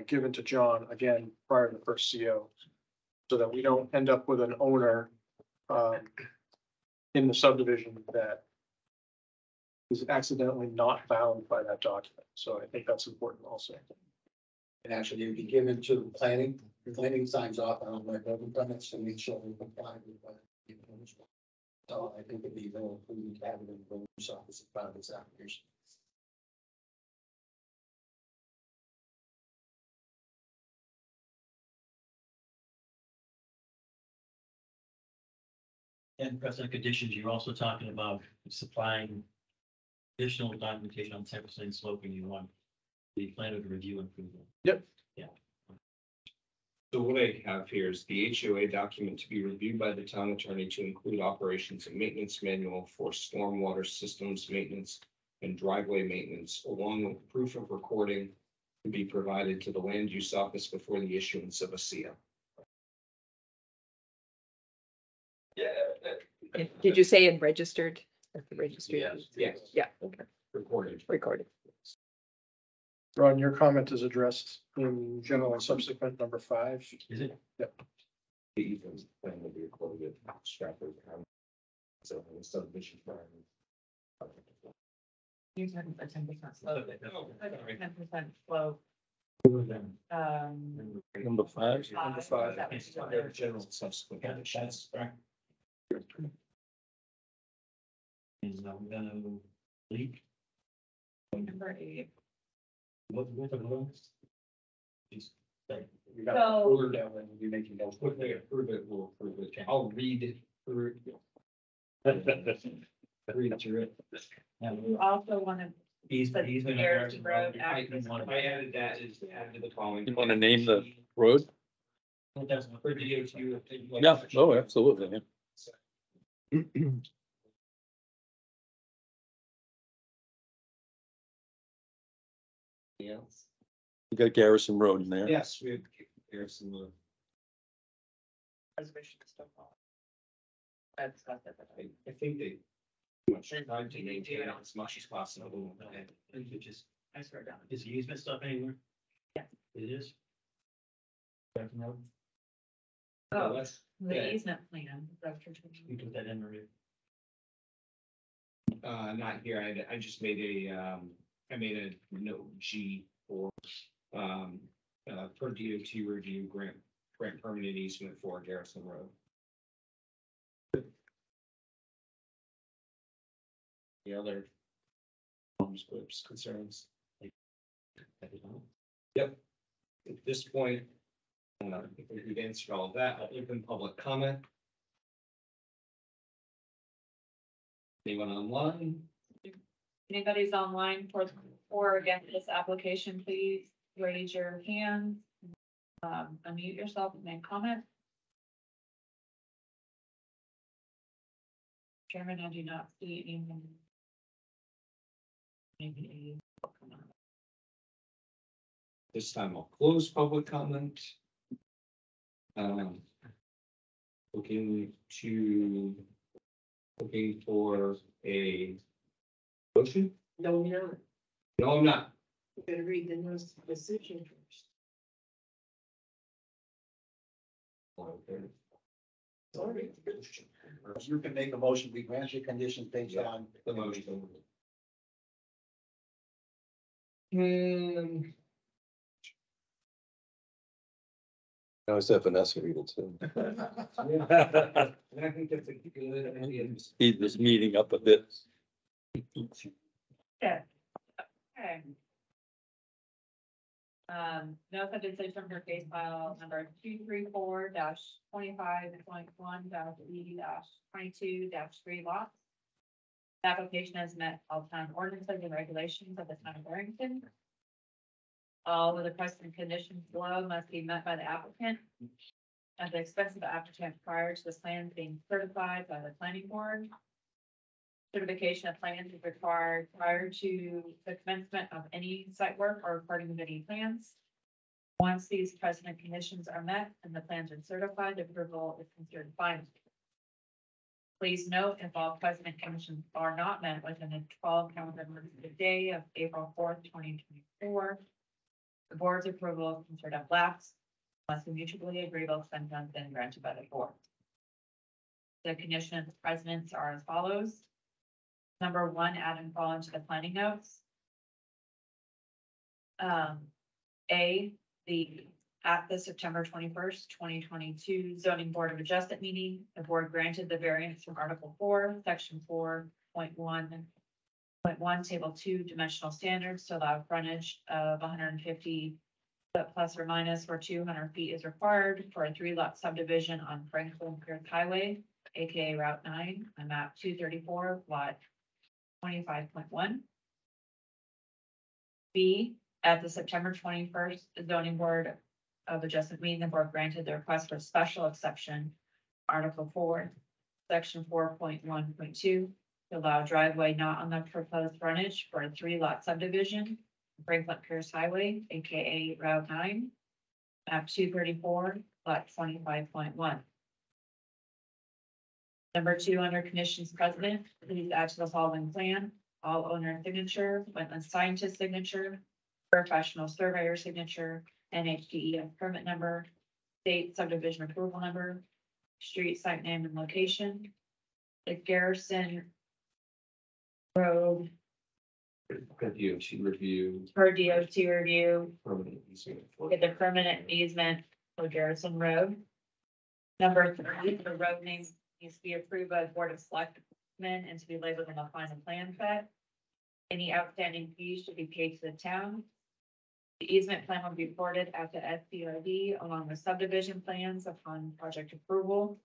given to John again prior to the first CO. So that we don't end up with an owner in the subdivision that is accidentally not bound by that document. So I think that's important also. And actually, it'd be given to planning, planning signs off on my building permits to make sure we comply with what. So I think it'd be very important to have it in the building office as part of this application. And precedent conditions, you're also talking about supplying additional documentation on 10% sloping you want the planner to review and approve. Yep. Yeah. So what I have here is the HOA document to be reviewed by the town attorney to include operations and maintenance manual for stormwater systems maintenance and driveway maintenance, along with proof of recording to be provided to the land use office before the issuance of a CO. Did you say in registered? At the registry? Yes. Yes, Yeah, okay, recorded. recorded. Ron, your comment is addressed in general and subsequent number 5. Is it? The easements plan will be recorded at Stratford County. So the subdivision plan. You're talking about 10% slope. Oh, sorry. 10% slope. Number 5. Number 5. That was Their general subsequent conditions. Is we're gonna leak. Number 8. What the lowest? Is like, You got So- further down and we'll be making those. Quickly approve it, we'll approve it. I'll read it through. Read through it. You also want to Easement, easement. on Harrison Harrison Road, I access want I added that as added to the following. You wanna name the road? That's For DOT. Yeah, oh, absolutely. Yeah. Else? You got Garrison Road in there. Yes, we have Garrison Road. preservation stuff. That's got that. I think they. Much time to maintain it as much as possible. I think it just, I swear down. is the easement stuff anywhere? Yeah. It is? Harrison Road? Oh, Let's- the yeah. easement plan. That's what you're- You put that in, Maria. Not here, I just made I made a note G for, per DOT review grant permanent easement for Garrison Road. The other scripts concerns? Yep. At this point, if we've answered all of that, I'll open public comment. Anyone online? Anybody's online for or against this application, please raise your hand. Unmute yourself and make comment. Chairman, I do not see anyone. Maybe. This time I'll close public comment. Looking for a motion? No, you're not. No, I'm not. You better read the notice of decision first. Sorry. You can make a motion, we grant your condition based on. The motion. I always have Vanessa read it too. I think that's a good idea. Speed this meeting up a bit. Okay. No offended decision for case file number 234-25.1-E-22-3 lots. The application has met all town ordinances and regulations of the town of Barrington. All of the precedent conditions below must be met by the applicant at the expense of the applicant prior to the plans being certified by the planning board. Certification of plans is required prior to the commencement of any site work or recording of any plans. Once these precedent conditions are met and the plans are certified, approval is considered final. Please note, if all precedent conditions are not met within the 12 calendar months of the day of April 4th, 2024, the board's approval is considered a lapse unless a mutually agreeable consent has been granted by the board. The conditions precedents are as follows. Number 1, add and fall into the planning notes. At the September 21st, 2022 zoning board of adjustment meeting, the board granted the variance from Article 4, Section 4.1.1, Table 2, dimensional standards to allow frontage of 150 foot plus or minus where 200 feet is required for a 3-lot subdivision on Franklin Pierce Highway, aka Route 9, on map 234, lot 25.1. B, at the September 21st zoning board of adjustment meeting, the board granted the request for special exception, Article 4, Section 4.1.2, to allow driveway not on the proposed frontage for a 3-lot subdivision, Franklin Pierce Highway, aka Route 9, map 234, lot 25.1. Number 2, under conditions precedent, please add to the following plan, all owner signature, wetland scientist signature, professional surveyor signature, NHDEF permit number, state subdivision approval number, street site name and location, the Garrison Road DOT review. per DOT review, Permanent easement. get the permanent easement for Garrison Road. Number 3, the road name needs to be approved by the Board of Selectmen and to be labeled in the final plan set. Any outstanding fees should be paid to the town. The easement plan will be reported at the SCRD along with subdivision plans upon project approval.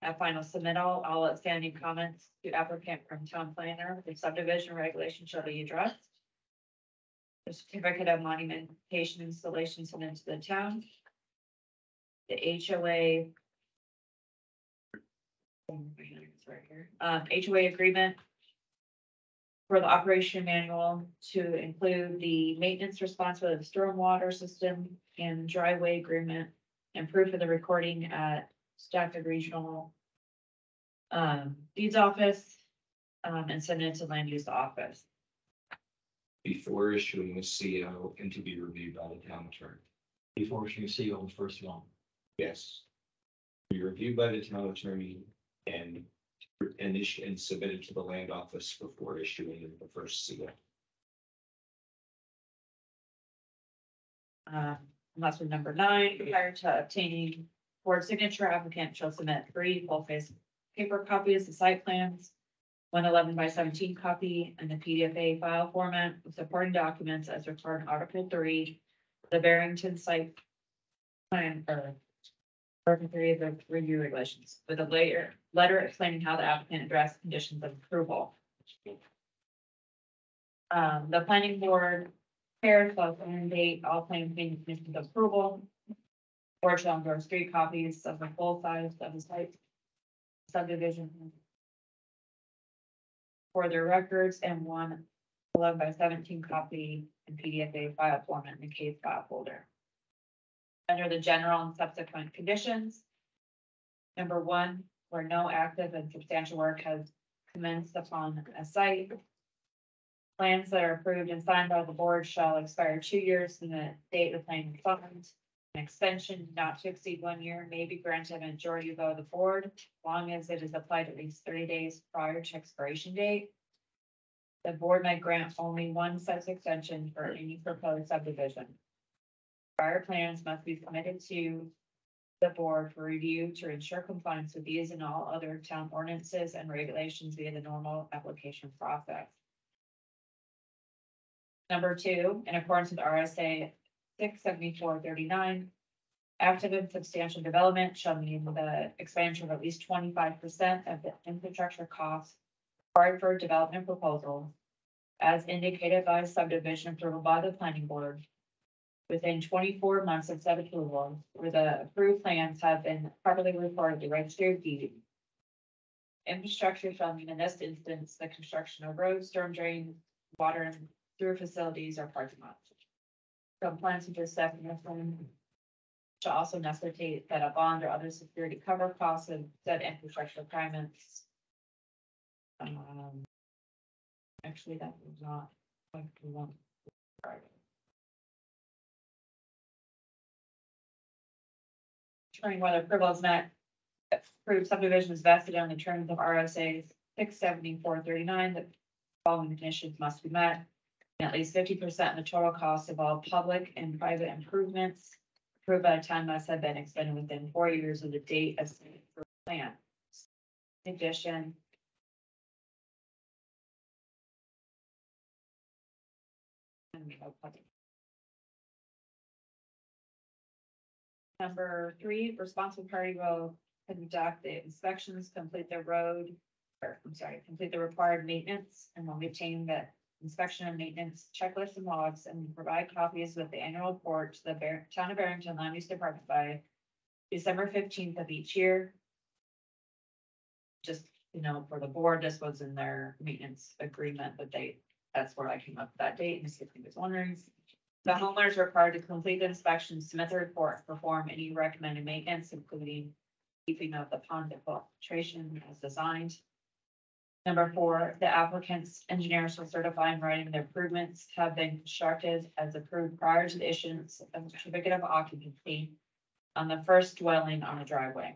At final submittal, all outstanding comments to applicant from town planner, the subdivision regulation shall be addressed. The certificate of monumentation installation submitted to the town. The HOA. It's right here. HOA agreement. For the operation manual to include the maintenance responsibility of the stormwater system and driveway agreement. And proof of the recording at Stafford Regional. Deeds office. And send it to land use office. Before issuing the CO and to be reviewed by the town attorney. Before we see on the first one. Yes. Be reviewed by the town attorney and issue and submitted to the land office before issuing the first CO. Unless with number 9, prior to obtaining board signature, applicant shall submit 3 full-face paper copies of site plans, 111 by 17 copy, and the PDFA file format with supporting documents as required in Article 3, the Barrington site plan or Article 3 of the review regulations, with a letter explaining how the applicant addressed conditions of approval. The planning board prepared and date all plans being conditions of approval. Board shall endorse 3 copies of the full size of the site subdivision for their records and 1 11 by 17 copy in PDFA file format in the case file folder. Under the general and subsequent conditions. Number 1, where no active and substantial work has commenced upon a site. Plans that are approved and signed by the board shall expire 2 years from the date of planning funds. An extension not to exceed 1 year may be granted a majority vote of the board, as long as it is applied at least 30 days prior to expiration date. The board may grant only 1 such extension for any proposed subdivision. Prior plans must be submitted to the board for review to ensure compliance with these and all other town ordinances and regulations via the normal application process. Number 2, in accordance with RSA 674-39, active and substantial development shall mean the expansion of at least 25% of the infrastructure costs required for a development proposal, as indicated by subdivision approval by the planning board, within 24 months of said approval, where the approved plans have been properly recorded at the registry of deeds. Infrastructure shall mean in this instance, the construction of roads, storm drain, water and sewer facilities or parking lots. Compliance with this definition shall also necessitate that a bond or other security cover costs of said infrastructure requirements. Actually, that was not what we want. Determining whether approval is met, approved subdivision is vested on the terms of RSA 674-39, the following conditions must be met. And at least 50% of the total cost of all public and private improvements approved by the town must have been expended within 4 years of the date of the plan. In addition, number 3, responsible party will conduct the inspections, complete the complete the required maintenance, and will maintain the inspection and maintenance checklists and logs, and provide copies with the annual report to the Town of Barrington Land Use Department by December 15th of each year. Just, for the board, this was in their maintenance agreement, but that's where I came up with that date, and if you was wondering. The homeowner is required to complete the inspection, submit the report, perform any recommended maintenance, including keeping of the pond infiltration as designed. Number 4, the applicant's engineers will certify in writing the improvements have been constructed as approved prior to the issuance of a certificate of occupancy on the first dwelling on a driveway.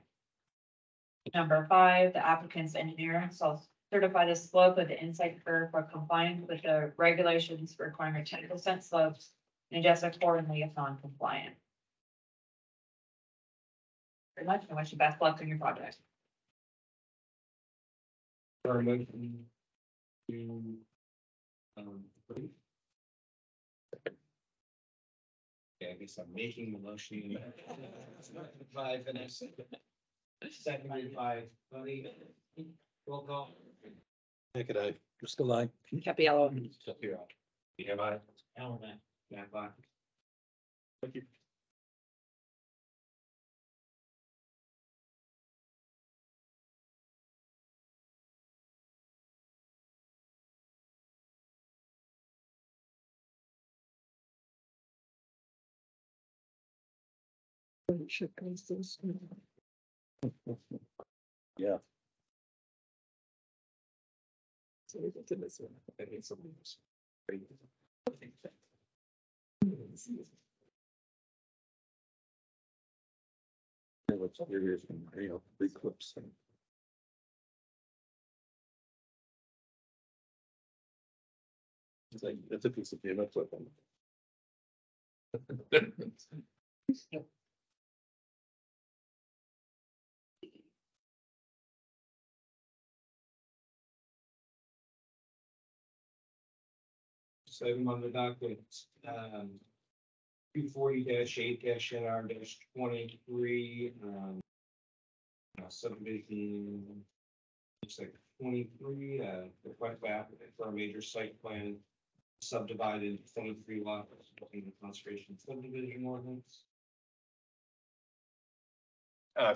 Number 5, the applicant's engineer shall certify the slope of the inside curve for compliance with the regulations requiring a 10% slopes and adjust accordingly if non-compliant. Very much, I wish you best luck on your project. Approve. Approve. Okay, I guess I'm making the motion. By Vanessa. Seconded by Buddy. Roll call. Nick and I. Just like. Capiello. Shapiro. Yeah, bye. Alan, man. Yeah, bye. Thank you. Yeah. What's serious, you know, big clips. It's like, that's a piece of paper clip. Item on the docket, 240-8-NR-23, subdivision. Looks like 23, request by applicant for a major site plan subdivided 23 lots in the conservation subdivision ordinance.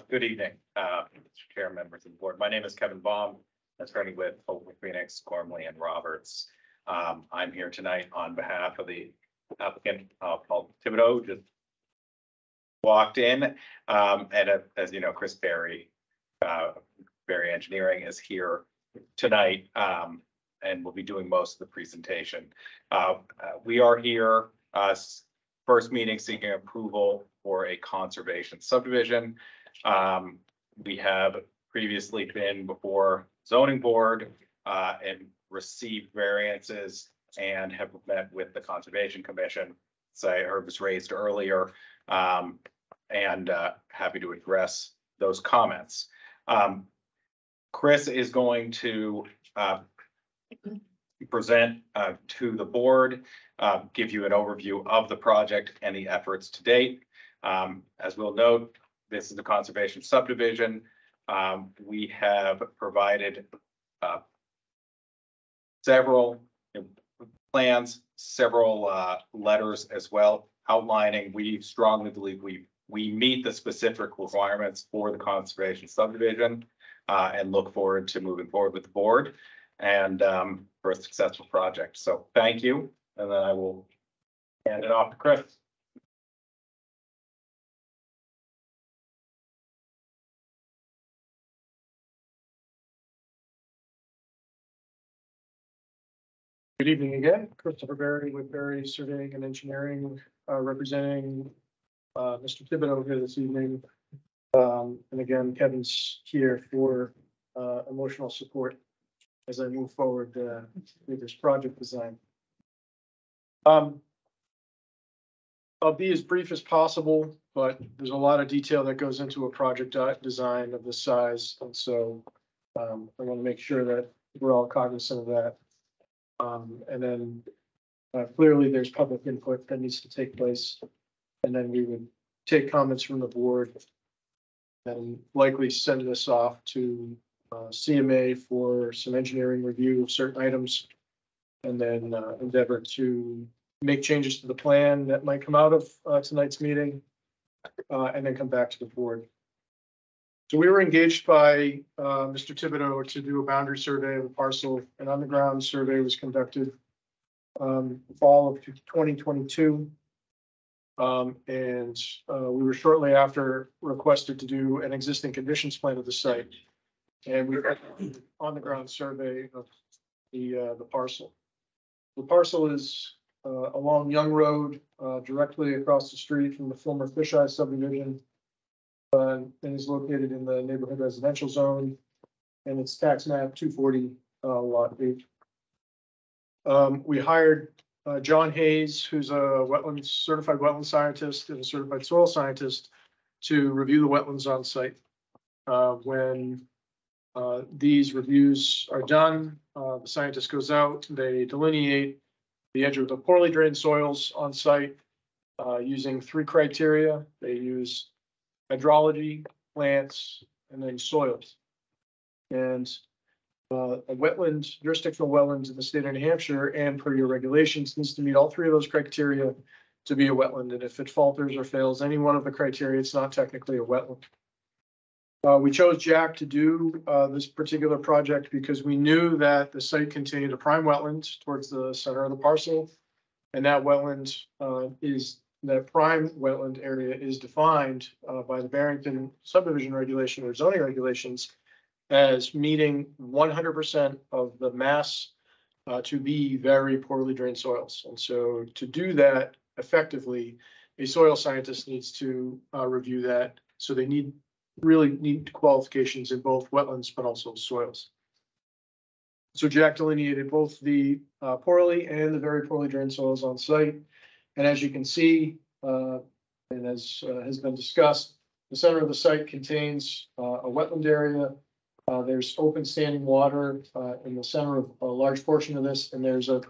Good evening, Mr. Chair, members of the board. My name is Kevin Baum, attorney with Hope Phoenix, Gormley and Roberts. I'm here tonight on behalf of the applicant, Paul Thibodeau, just walked in. As you know, Chris Berry, Berry Engineering is here tonight and will be doing most of the presentation. We are here, first meeting seeking approval for a conservation subdivision. We have previously been before zoning board and received variances and have met with the Conservation Commission. So I heard was raised earlier and happy to address those comments. Chris is going to present to the board, give you an overview of the project and the efforts to date. As we'll note, this is the conservation subdivision. We have provided several plans, several letters as well, outlining we strongly believe we meet the specific requirements for the conservation subdivision and look forward to moving forward with the board and for a successful project. So thank you. And then I will hand it off to Chris. Good evening again, Christopher Berry with Berry Surveying and Engineering, representing Mr. Thibodeau here this evening. And again, Kevin's here for emotional support as I move forward with this project design. I'll be as brief as possible, but there's a lot of detail that goes into a project design of this size, and so I want to make sure that we're all cognizant of that. And then clearly there's public input that needs to take place. And then we would take comments from the board and likely send this off to CMA for some engineering review of certain items. And then endeavor to make changes to the plan that might come out of tonight's meeting and then come back to the board. So we were engaged by Mr. Thibodeau to do a boundary survey of the parcel. An on-the-ground survey was conducted fall of 2022. And we were shortly after requested to do an existing conditions plan of the site. And we on the ground survey of the parcel. The parcel is along Young Road, directly across the street from the former Fisheye subdivision. And is located in the neighborhood residential zone. And it's tax map 240 lot 8. We hired John Hayes, who's a certified wetland scientist and a certified soil scientist, to review the wetlands on site. When these reviews are done, the scientist goes out, they delineate the edge of the poorly drained soils on site using 3 criteria. They use hydrology, plants, and then soils. And a wetland, jurisdictional wetlands in the state of New Hampshire and per your regulations needs to meet all 3 of those criteria to be a wetland. And if it falters or fails any one of the criteria, it's not technically a wetland. We chose Jack to do this particular project because we knew that the site contained a prime wetland towards the center of the parcel. And that wetland that prime wetland area is defined by the Barrington subdivision regulation or zoning regulations as meeting 100% of the mass to be very poorly drained soils. And so to do that effectively, a soil scientist needs to review that. So they really need qualifications in both wetlands, but also soils. So Jack delineated both the poorly and the very poorly drained soils on site. And as you can see, and as has been discussed, the center of the site contains a wetland area. There's open standing water in the center of a large portion of this, and there's an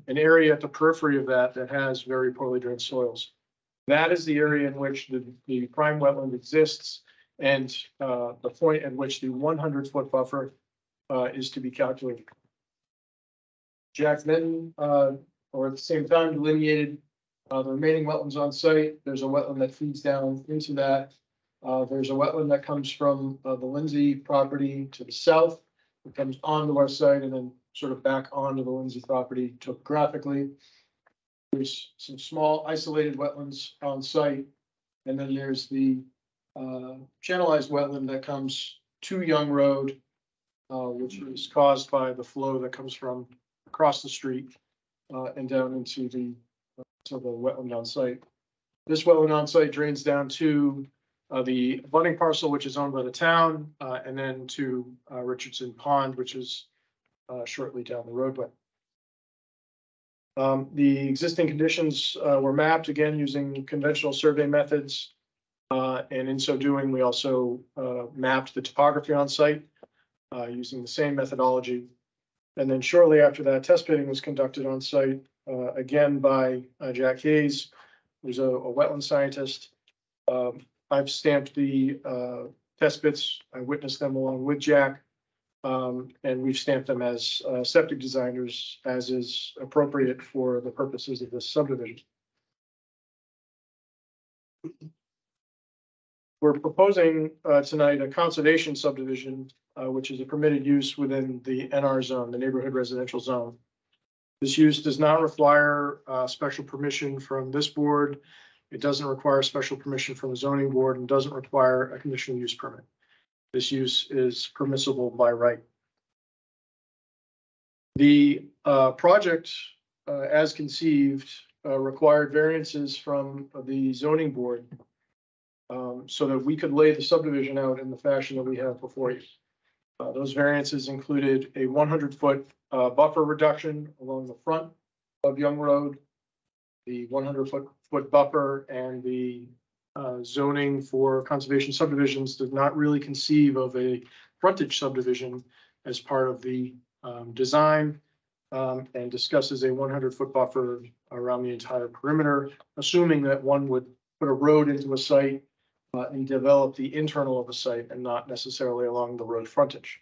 area at the periphery of that has very poorly drained soils. That is the area in which the prime wetland exists, and the point at which the 100-foot buffer is to be calculated. Jack then, or at the same time, delineated the remaining wetlands on site. There's a wetland that feeds down into that. There's a wetland that comes from the Lindsay property to the south. It comes onto our site and then sort of back onto the Lindsay property topographically. There's some small isolated wetlands on site. And then there's the channelized wetland that comes to Young Road, which is caused by the flow that comes from across the street and down into the wetland on site. This wetland on site drains down to the abutting parcel, which is owned by the town, and then to Richardson Pond, which is shortly down the roadway. The existing conditions were mapped again using conventional survey methods. And in so doing, we also mapped the topography on site using the same methodology. And then shortly after that, test pitting was conducted on site again by Jack Hayes, who's a wetland scientist. I've stamped the test bits. I witnessed them along with Jack, and we've stamped them as septic designers, as is appropriate for the purposes of this subdivision. We're proposing tonight a conservation subdivision, which is a permitted use within the NR zone, the neighborhood residential zone. This use does not require special permission from this board. It doesn't require special permission from the zoning board and doesn't require a conditional use permit. This use is permissible by right. The project, as conceived, required variances from the zoning board so that we could lay the subdivision out in the fashion that we have before you. Those variances included a 100-foot buffer reduction along the front of Young Road, the 100-foot buffer, and the zoning for conservation subdivisions did not really conceive of a frontage subdivision as part of the design, and discusses a 100-foot buffer around the entire perimeter, assuming that one would put a road into a site and develop the internal of a site and not necessarily along the road frontage.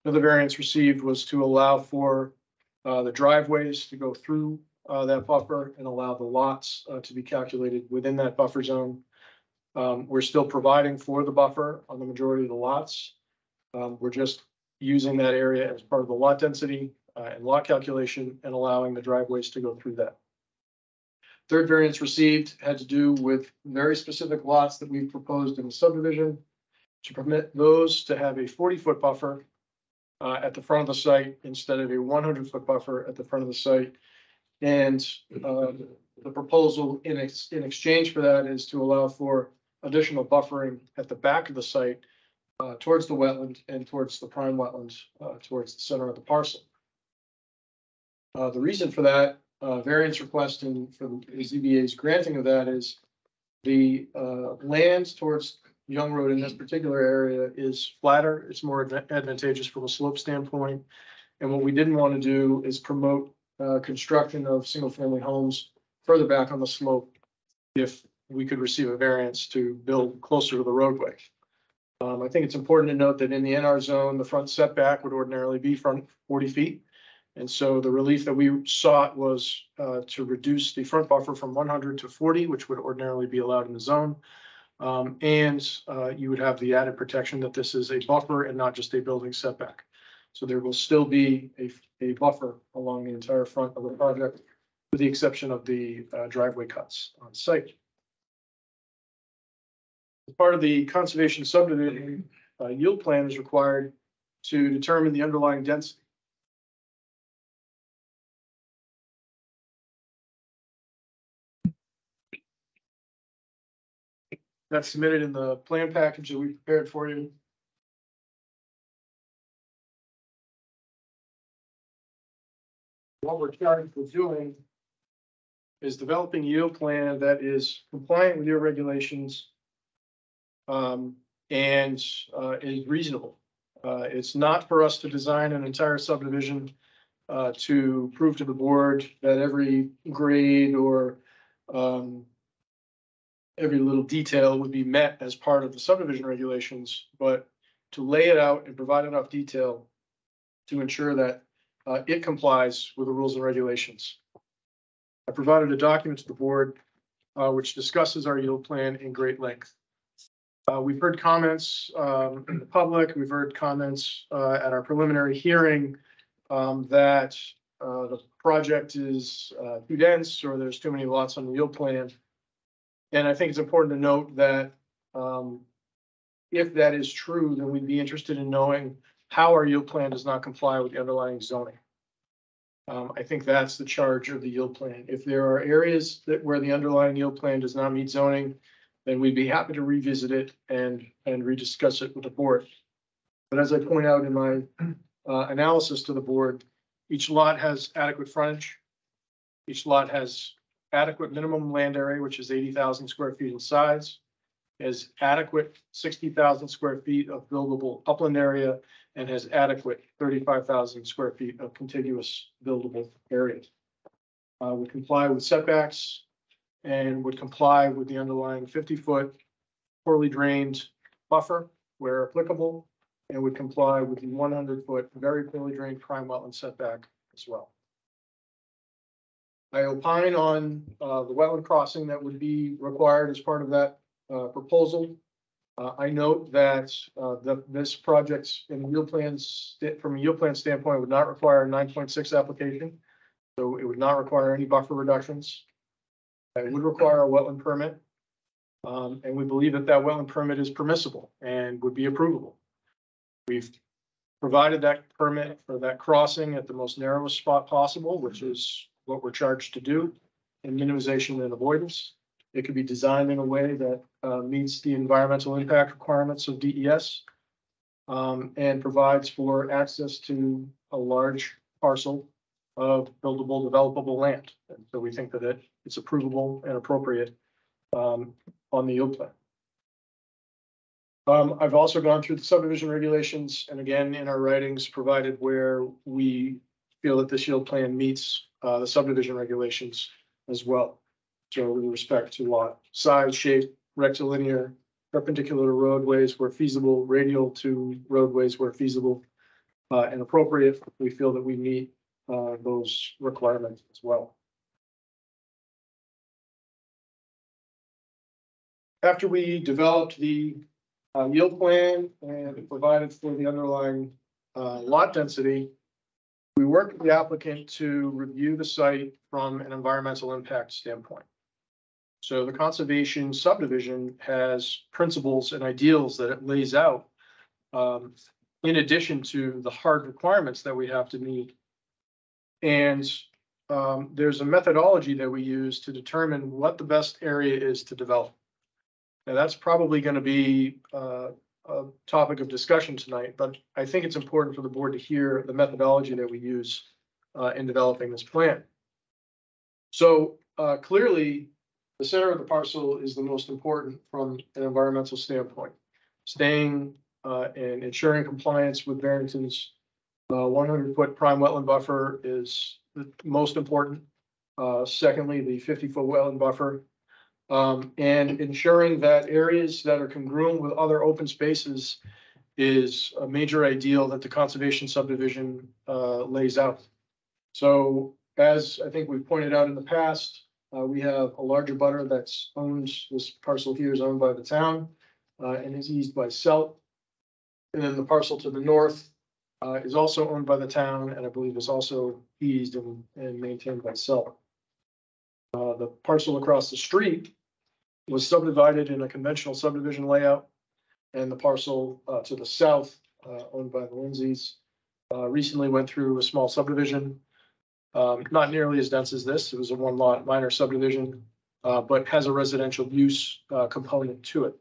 Another variance received was to allow for the driveways to go through that buffer and allow the lots to be calculated within that buffer zone. We're still providing for the buffer on the majority of the lots. We're just using that area as part of the lot density and lot calculation and allowing the driveways to go through that. Third variance received had to do with very specific lots that we've proposed in the subdivision to permit those to have a 40-foot buffer at the front of the site instead of a 100-foot buffer at the front of the site. And the proposal in exchange for that is to allow for additional buffering at the back of the site towards the wetland and towards the prime wetlands, towards the center of the parcel. The reason for that variance request and for the ZBA's granting of that is the land towards Young Road in this particular area is flatter. It's more advantageous from a slope standpoint. And what we didn't want to do is promote construction of single-family homes further back on the slope if we could receive a variance to build closer to the roadway. I think it's important to note that in the NR zone, the front setback would ordinarily be front 40 feet. And so the relief that we sought was to reduce the front buffer from 100 to 40, which would ordinarily be allowed in the zone. And you would have the added protection that this is a buffer and not just a building setback. So there will still be a buffer along the entire front of the project, with the exception of the driveway cuts on site. As part of the conservation subdivision, yield plan is required to determine the underlying density. That's submitted in the plan package that we prepared for you. What we're charged with doing is developing a yield plan that is compliant with your regulations and is reasonable. It's not for us to design an entire subdivision to prove to the board that every grade or every little detail would be met as part of the subdivision regulations, but to lay it out and provide enough detail to ensure that it complies with the rules and regulations. I provided a document to the board which discusses our yield plan in great length. We've heard comments in the public. We've heard comments at our preliminary hearing that the project is too dense or there's too many lots on the yield plan. And I think it's important to note that if that is true, then we'd be interested in knowing how our yield plan does not comply with the underlying zoning. I think that's the charge of the yield plan. If there are areas where the underlying yield plan does not meet zoning, then we'd be happy to revisit it and rediscuss it with the board. But as I point out in my analysis to the board, each lot has adequate frontage. Each lot has adequate minimum land area, which is 80,000 square feet in size, has adequate 60,000 square feet of buildable upland area, and has adequate 35,000 square feet of contiguous buildable area. Would comply with setbacks and would comply with the underlying 50-foot poorly drained buffer where applicable, and would comply with the 100-foot very poorly drained prime wetland setback as well. I opine on the wetland crossing that would be required as part of that proposal. I note that this project in yield plans, from a yield plan standpoint, would not require a 9.6 application. So it would not require any buffer reductions. It would require a wetland permit. And we believe that that wetland permit is permissible and would be approvable. We've provided that permit for that crossing at the most narrowest spot possible, which is what we're charged to do in minimization and avoidance. It could be designed in a way that meets the environmental impact requirements of DES and provides for access to a large parcel of buildable, developable land. And so we think that it's approvable and appropriate on the yield plan. I've also gone through the subdivision regulations and again, in our writings provided where we feel that this yield plan meets the subdivision regulations as well. So with respect to lot size, shape, rectilinear, perpendicular to roadways where feasible, radial to roadways where feasible and appropriate, we feel that we meet those requirements as well. After we developed the yield plan and provided for the underlying lot density, we worked with the applicant to review the site from an environmental impact standpoint. So the conservation subdivision has principles and ideals that it lays out. In addition to the hard requirements that we have to meet. And there's a methodology that we use to determine what the best area is to develop. Now, that's probably going to be a topic of discussion tonight, but I think it's important for the board to hear the methodology that we use in developing this plan. So clearly, the center of the parcel is the most important from an environmental standpoint. Staying and ensuring compliance with Barrington's 100-foot prime wetland buffer is the most important. Secondly, the 50-foot wetland buffer. And ensuring that areas that are congruent with other open spaces is a major ideal that the conservation subdivision lays out. So as I think we've pointed out in the past, we have a larger butter that's owns, this parcel here is owned by the town and is eased by SELT. And then the parcel to the north is also owned by the town and I believe is also eased and maintained by SELT. The parcel across the street was subdivided in a conventional subdivision layout. And the parcel to the south, owned by the Lindsays, recently went through a small subdivision. Not nearly as dense as this. It was a one lot minor subdivision, but has a residential use component to it.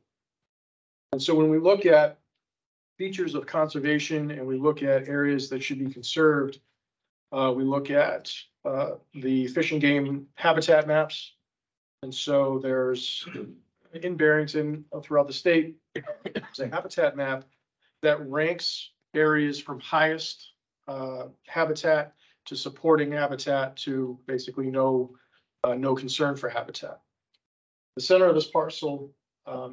And so when we look at features of conservation and we look at areas that should be conserved, we look at the fish and game habitat maps. And so there's in Barrington throughout the state, there's a habitat map that ranks areas from highest habitat to supporting habitat to basically no concern for habitat. The center of this parcel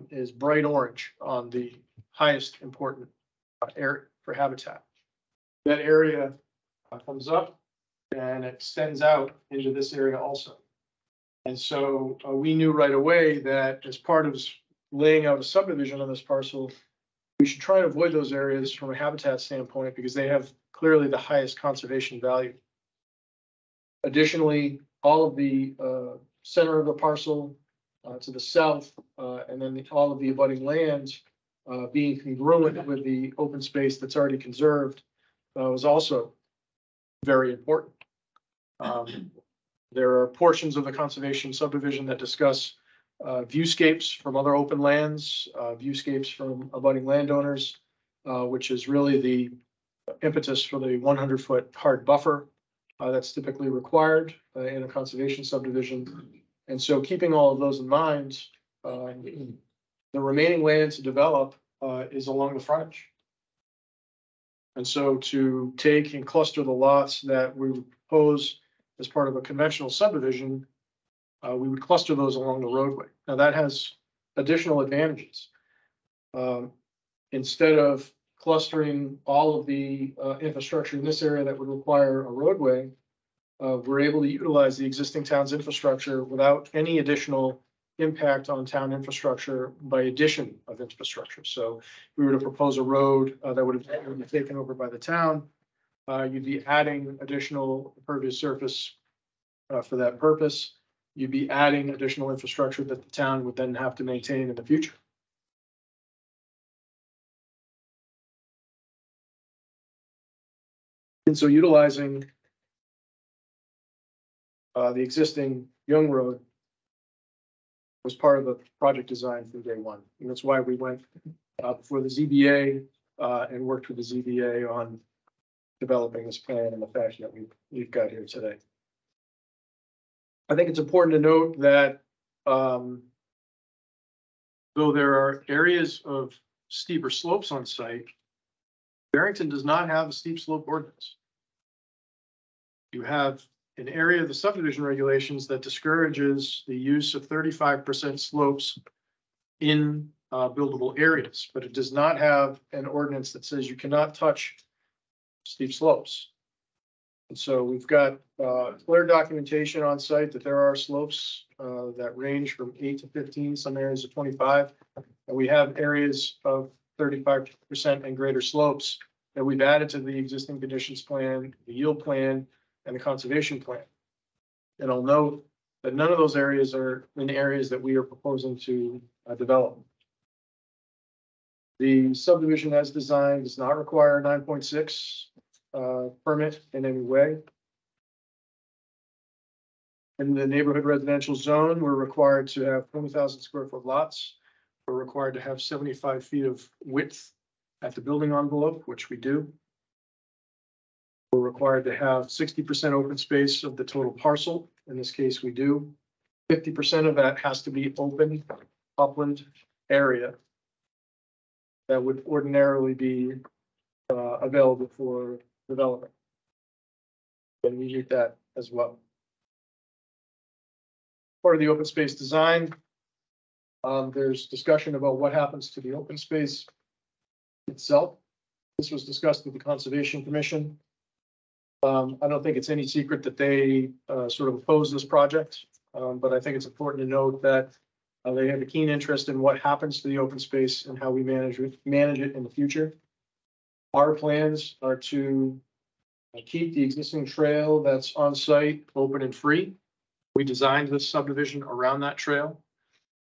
is bright orange on the highest important area for habitat. That area comes up and extends out into this area also. And so we knew right away that as part of laying out a subdivision on this parcel, we should try and avoid those areas from a habitat standpoint because they have clearly the highest conservation value. Additionally, all of the center of the parcel to the south and then all of the abutting lands being congruent with the open space that's already conserved was also very important. There are portions of the conservation subdivision that discuss viewscapes from other open lands, viewscapes from abutting landowners, which is really the impetus for the 100-foot hard buffer that's typically required in a conservation subdivision. And so keeping all of those in mind, the remaining land to develop is along the frontage. And so to take and cluster the lots that we propose as part of a conventional subdivision, we would cluster those along the roadway. Now that has additional advantages. Instead of clustering all of the infrastructure in this area that would require a roadway, we're able to utilize the existing town's infrastructure without any additional impact on town infrastructure by addition of infrastructure. So if we were to propose a road that would have been taken over by the town, you'd be adding additional impervious surface for that purpose. You'd be adding additional infrastructure that the town would then have to maintain in the future. And so utilizing the existing Young Road was part of the project design from day one. And that's why we went before the ZBA and worked with the ZBA on developing this plan in the fashion that we've got here today. I think it's important to note that though there are areas of steeper slopes on site, Barrington does not have a steep slope ordinance. You have an area of the subdivision regulations that discourages the use of 35% slopes in buildable areas, but it does not have an ordinance that says you cannot touch steep slopes. And so we've got clear documentation on site that there are slopes that range from 8 to 15, some areas of 25. And we have areas of 35% and greater slopes that we've added to the existing conditions plan, the yield plan, and the conservation plan. And I'll note But none of those areas are in areas that we are proposing to develop. The subdivision as designed does not require a 9.6 permit in any way. In the neighborhood residential zone, we're required to have 20,000 square foot lots. We're required to have 75 feet of width at the building envelope, which we do. We're required to have 60% open space of the total parcel. In this case, we do. 50% of that has to be open upland area that would ordinarily be available for development. And we need that as well. Part of the open space design, there's discussion about what happens to the open space itself. This was discussed with the Conservation Commission. I don't think it's any secret that they sort of oppose this project, but I think it's important to note that they have a keen interest in what happens to the open space and how we manage it in the future. Our plans are to keep the existing trail that's on site open and free. We designed this subdivision around that trail.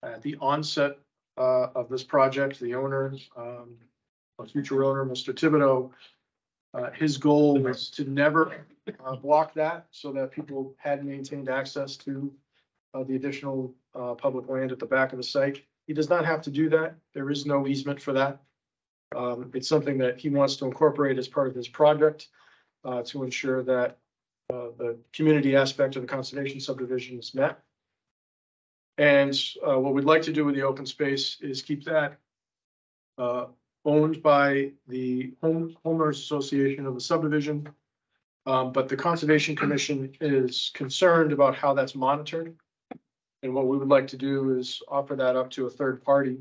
At the onset of this project, the owner, a future owner, Mr. Thibodeau, his goal was to never block that so that people had maintained access to the additional public land at the back of the site. He does not have to do that. There is no easement for that. It's something that he wants to incorporate as part of his project to ensure that the community aspect of the conservation subdivision is met. And what we'd like to do with the open space is keep that owned by the homeowners association of the subdivision. But the Conservation Commission is concerned about how that's monitored. And what we would like to do is offer that up to a third party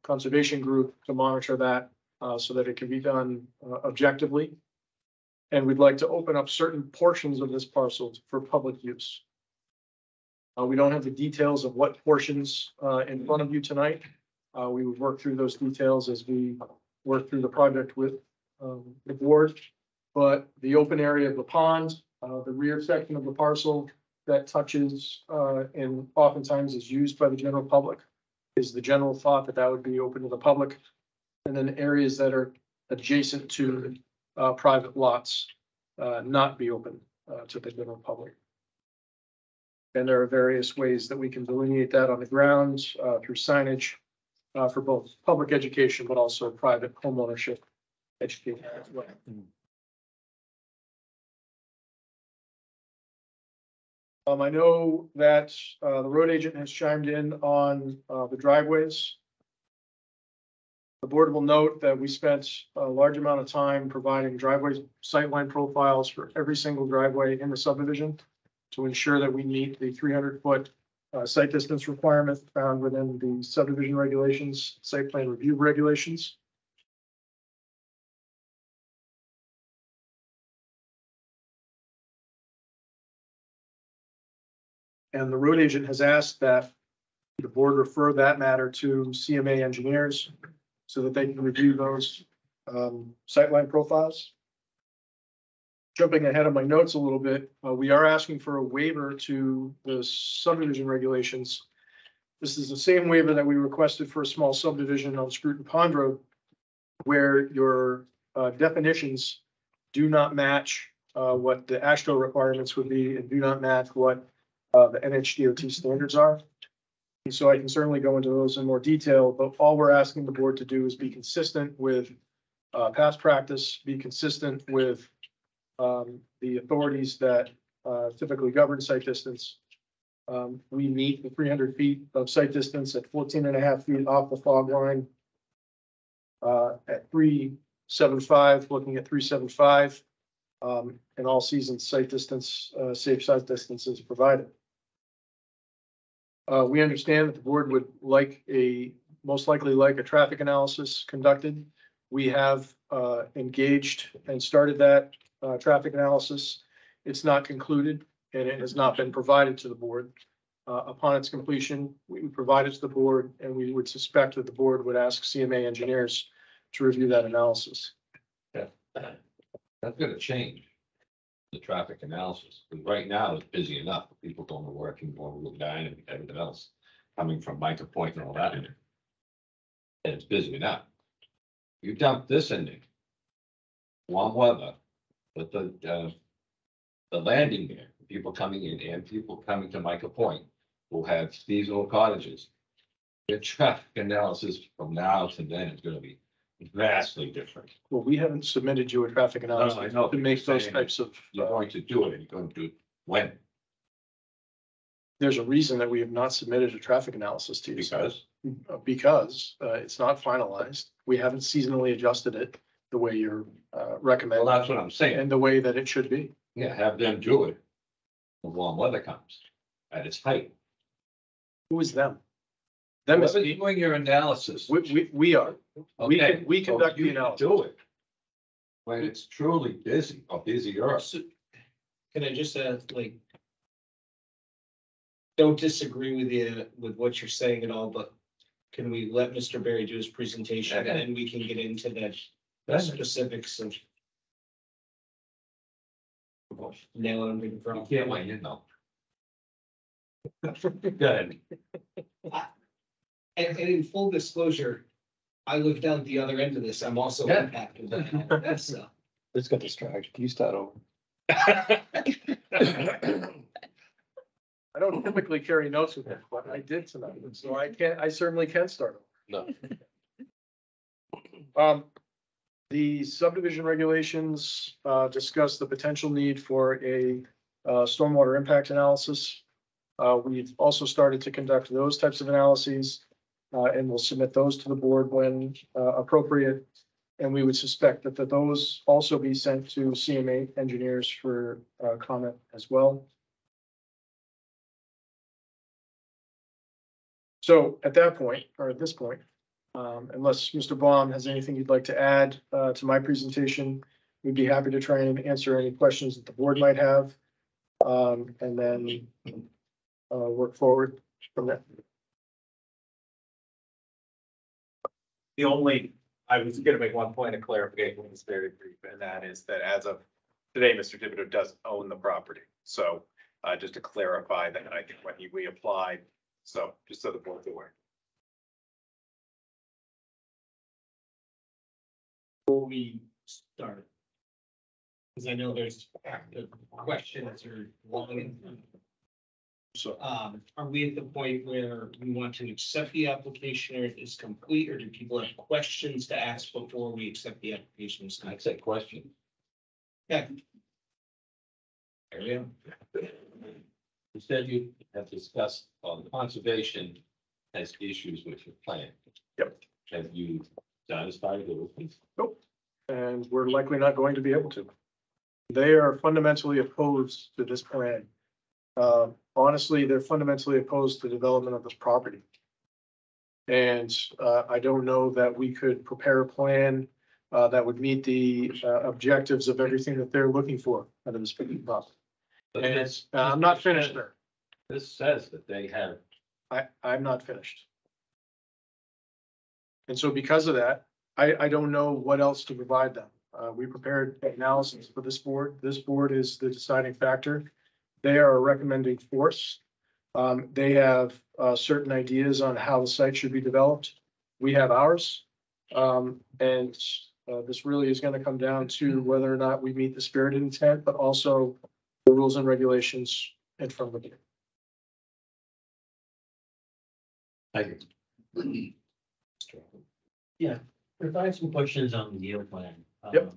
conservation group to monitor that so that it can be done objectively. And we'd like to open up certain portions of this parcel for public use. We don't have the details of what portions in front of you tonight. We would work through those details as we work through the project with the board. But the open area of the pond, the rear section of the parcel that touches and oftentimes is used by the general public is the general thought that that would be open to the public. And then areas that are adjacent to private lots not be open to the general public. And there are various ways that we can delineate that on the ground through signage for both public education, but also private homeownership education as well. I know that the road agent has chimed in on the driveways. The board will note that we spent a large amount of time providing driveway sightline profiles for every single driveway in the subdivision to ensure that we meet the 300-foot site distance requirement found within the subdivision regulations, site plan review regulations. And the road agent has asked that the board refer that matter to CMA engineers so that they can review those sightline profiles. Jumping ahead of my notes a little bit, we are asking for a waiver to the subdivision regulations. This is the same waiver that we requested for a small subdivision on Scruton Pond Road, where your definitions do not match what the AASHTO requirements would be and do not match what the NHDOT standards are. And so I can certainly go into those in more detail, but all we're asking the board to do is be consistent with past practice, be consistent with the authorities that typically govern site distance. We meet the 300 feet of site distance at 14.5 feet off the fog line. At 375, looking at 375, and all season site distance, safe site distance is provided. We understand that the board would most likely like a traffic analysis conducted. We have engaged and started that traffic analysis. It's not concluded and it has not been provided to the board. Upon its completion, we would provide it to the board, and we would suspect that the board would ask CMA engineers to review that analysis. Yeah, that's gonna change. the traffic analysis, because right now it's busy enough, for people going to work and going to Route 9 and everything else, coming from Micah Point and all that in there. And it's busy enough. You dump this in there. Warm weather, but the landing there, people coming in and people coming to Micah Point will have seasonal cottages. The traffic analysis from now to then is gonna be vastly different. Well, we haven't submitted you a traffic I analysis know, to make those saying types of, You're going to do it, and you're going to do it when? there's a reason that we have not submitted a traffic analysis to you. sir. Because, It's not finalized. We haven't seasonally adjusted it the way you're well, recommending that's what I'm saying. and the way that it should be. Yeah, have them do it. When warm weather comes at its height. Who is them? Them is, Whoever's doing your analysis. we are. We Okay, can, we so conduct you the can analysis. Do it. When it's truly busy or busier. Can I just like? Don't disagree with you with what you're saying at all, but can we let Mr. Barry do his presentation and then we can get into the specifics of. Nailing them in You front. can't wait, you know. Go ahead. And in full disclosure, I live down the other end of this. I'm also Yeah. impacted by all of that stuff. It's got distracted. You start over. I don't typically carry notes with me, but I did tonight, so I certainly can start. No. The subdivision regulations, discuss the potential need for a, stormwater impact analysis. We've also started to conduct those types of analyses, and we'll submit those to the board when, appropriate. And we would suspect that those also be sent to CMA engineers for, comment as well. So at that point, or at this point, unless Mr. Baum has anything you'd like to add to my presentation, we'd be happy to try and answer any questions that the board might have. And then work forward from there. I was gonna make one point of clarification, it's very brief, and that is that as of today, Mr. Thibodeau does own the property. So, just to clarify that, I think when we applied, so just so the board's aware. Before we start. Because I know there's active questions or long. So Are we at the point where we want to accept the application or it is complete, or do people have questions to ask before we accept the application? I'd say question. Yeah. There we go. You said you have discussed on conservation has issues with your plan. Yep. Have you satisfied those? and we're likely not going to be able to. They are fundamentally opposed to this plan. Honestly, they're fundamentally opposed to development of this property. And I don't know that we could prepare a plan that would meet the objectives of everything that they're looking for out of this property. And I'm not finished there. This says that they have. I'm not finished. And so because of that, I don't know what else to provide them. We prepared analysis for this board. This board is the deciding factor. They are a recommending force. They have certain ideas on how the site should be developed. We have ours. And this really is going to come down to whether or not we meet the spirit and intent, but also the rules and regulations in front of the board. Thank you. Yeah, provide some questions on the yield plan. Yep.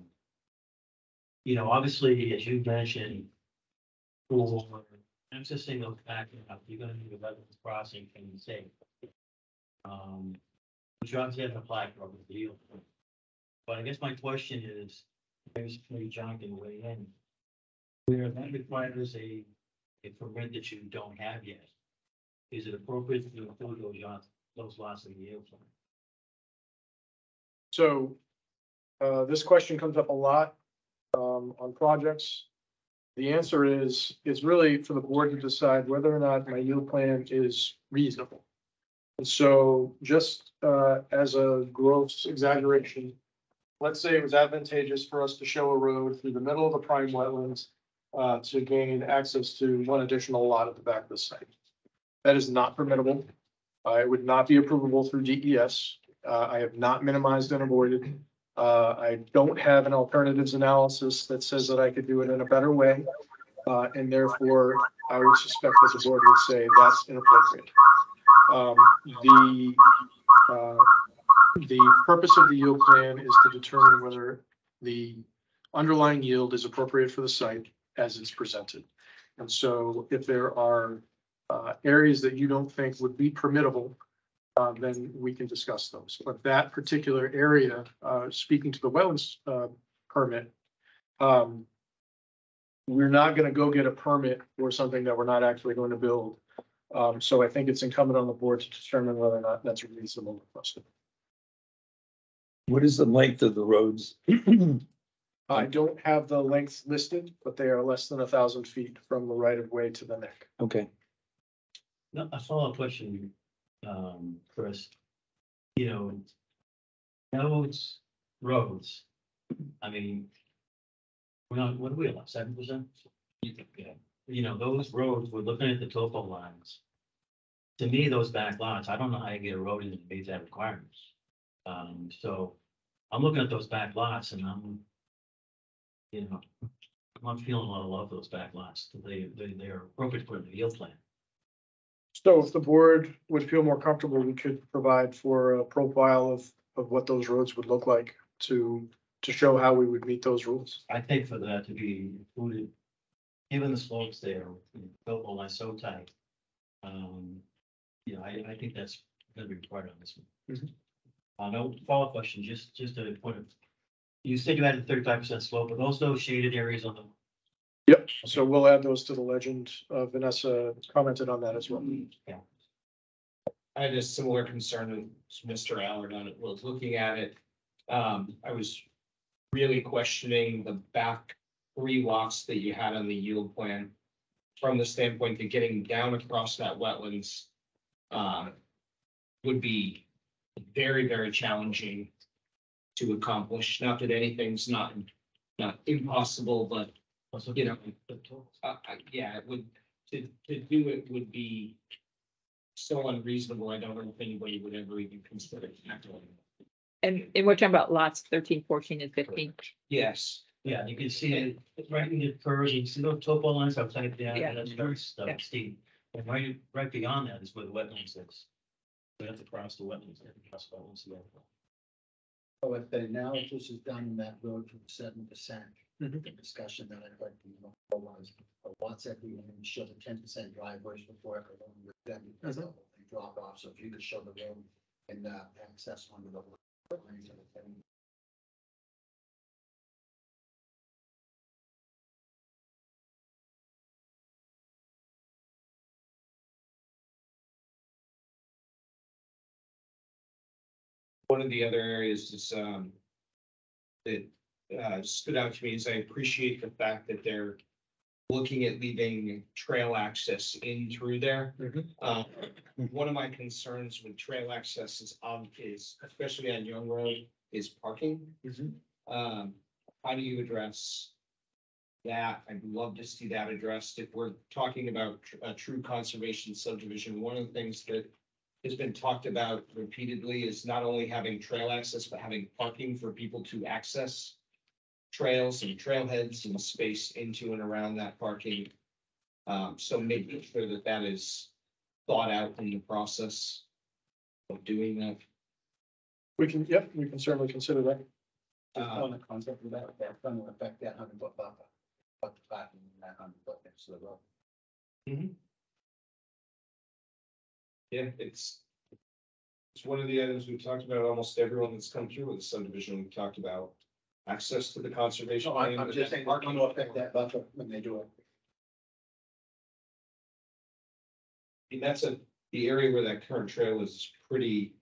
You know, obviously, as you mentioned, for accessing those backing up, you're gonna need a wetlands crossing from the state. Which obviously hasn't applied for the yield. But I guess my question is, maybe John can weigh in. Where that requires a permit that you don't have yet, is it appropriate to include those lots in the yield plan? So this question comes up a lot on projects. The answer is, it's really for the board to decide whether or not my yield plan is reasonable. And so just as a gross exaggeration, let's say it was advantageous for us to show a road through the middle of the prime wetlands to gain access to one additional lot at the back of the site. That is not permittable. It would not be approvable through DES. I have not minimized and avoided. I don't have an alternatives analysis that says that I could do it in a better way. And therefore, I would suspect that the board would say that's inappropriate. The purpose of the yield plan is to determine whether the underlying yield is appropriate for the site as it's presented. And so if there are areas that you don't think would be permittable, then we can discuss those. But that particular area, speaking to the wetlands permit, we're not going to go get a permit for something that we're not actually going to build. So I think it's incumbent on the board to determine whether or not that's a reasonable request. What is the length of the roads? I don't have the lengths listed, but they are less than 1,000 feet from the right of way to the neck. Okay. No, a follow-up question, Chris. You know, those roads, I mean, we're not, what do we allow, 7%? Yeah. You know, those roads, we're looking at the topo lines. To me, those back lots, I don't know how you get a road in that meets that requirements. So I'm looking at those back lots and I'm not feeling a lot of love for those back lots. They're appropriate for the yield plan. So if the board would feel more comfortable, we could provide for a profile of what those roads would look like to show how we would meet those rules. I think for that to be included, given the slopes there, topo line so tight. I think that's gonna be required on this one. No follow-up question, just a point of, you said you had a 35% slope, but those shaded areas on the. Yep, so we'll add those to the legend. Vanessa commented on that as well. Yeah. I had a similar concern with Mr. Allard on it, was looking at it. I was really questioning the back 3 lots that you had on the yield plan. From the standpoint that getting down across that wetlands would be very, very challenging to accomplish. Not that anything's not impossible, but yeah, it would, to do it would be so unreasonable. I don't know if anybody would ever even consider tackling it. And we're talking about lots 13, 14, and 15. Yes. Yeah, you can see it right in the curve, you see those topo lines outside there, Yeah. that's very Yeah. steep. And right beyond that is where the wetlands is. We have to cross the wetlands, cross the wetlands there. So if the analysis is done in that road from 7%, the discussion that I'd like to know was, what's at the end, show the 10% driveways before it along with them, because they'll drop off, so if you could show the road and access onto the. One of the other areas is that stood out to me is I appreciate the fact that they're looking at leaving trail access in through there. One of my concerns with trail access is especially on Young Road, is parking. How do you address that? I'd love to see that addressed. If we're talking about a true conservation subdivision, one of the things that has been talked about repeatedly is not only having trail access, but having parking for people to access trails and trailheads and space into and around that parking. So making sure that that is thought out in the process of doing that. We can certainly consider that. On the concept of that, that's going to affect that 100-foot buffer, but the parking in that 100-foot next to the road. Yeah, it's one of the items we've talked about. Almost everyone that's come through with the subdivision, we've talked about access to the conservation. No, I'm just saying, it's going to affect that buffer when they do it. And that's the area where that current trail is pretty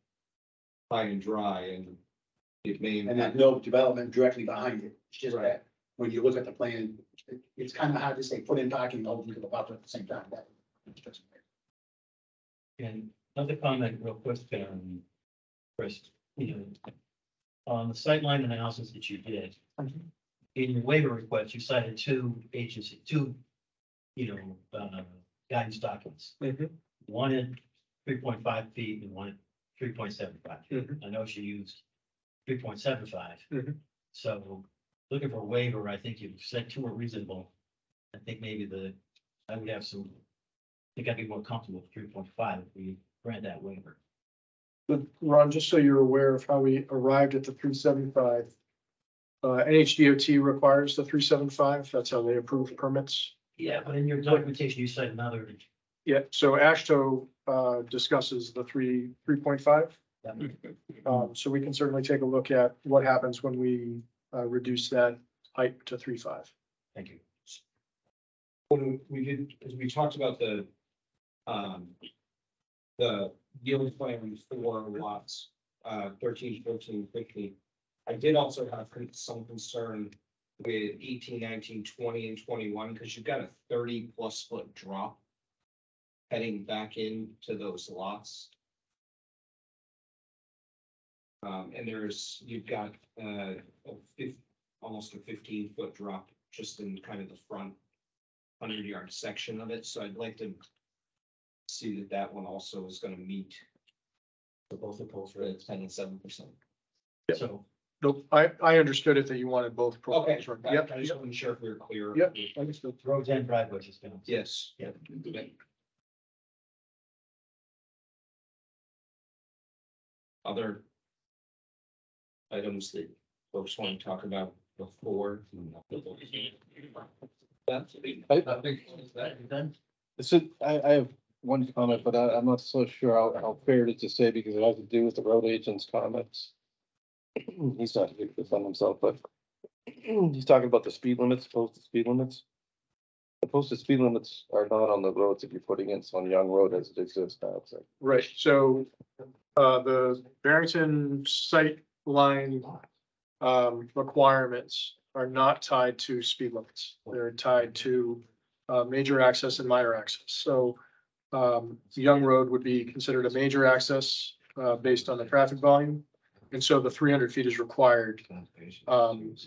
high and dry, and it may. And that no development directly behind it. It's just Right. that when you look at the plan, it's kind of hard to say, put in parking and open to the buffer at the same time. That doesn't make. And another comment real quick, Chris, on the sightline analysis that you did, in your waiver request, you cited two agency, guidance documents. One at 3.5 feet and one at 3.75 feet. I know she used 3.75. So looking for a waiver, I think you've said two are reasonable. I think maybe I would have some, I think I'd be more comfortable with 3.5 if we grant that waiver. But Ron, just so you're aware of how we arrived at the 375. NHDOT requires the 375. That's how they approve permits. Yeah, but in your documentation, you said another. Yeah, so ASHTO discusses the 3.5. So we can certainly take a look at what happens when we reduce that height to 3.5. Thank you. When we did, as we talked about the yield plan for lots, 13, 14, 15. I did also have some concern with 18, 19, 20, and 21, because you've got a 30+ foot drop heading back into those lots. And you've got almost a 15-foot drop just in kind of the front 100-yard section of it. So I'd like to see that one also is going to meet for both the poles for 10 and 7%. So Nope, I understood it that you wanted both. Okay, proposals. I Yep, just wasn't sure if we were clear. yep, understood. roads and driveways is going. Yes. Yep. Other items that folks want to talk about before. That's I think Done? I have one comment, but I'm not so sure how fair it is to say because it has to do with the road agent's comments. He's not here to defend himself, but he's talking about the speed limits, posted speed limits. The posted speed limits are not on the roads that you're putting in, it's on Young Road as it exists now, so. Right, so the Barrington sight line requirements are not tied to speed limits. They're tied to major access and minor access. So Young Road would be considered a major access based on the traffic volume. And so the 300 feet is required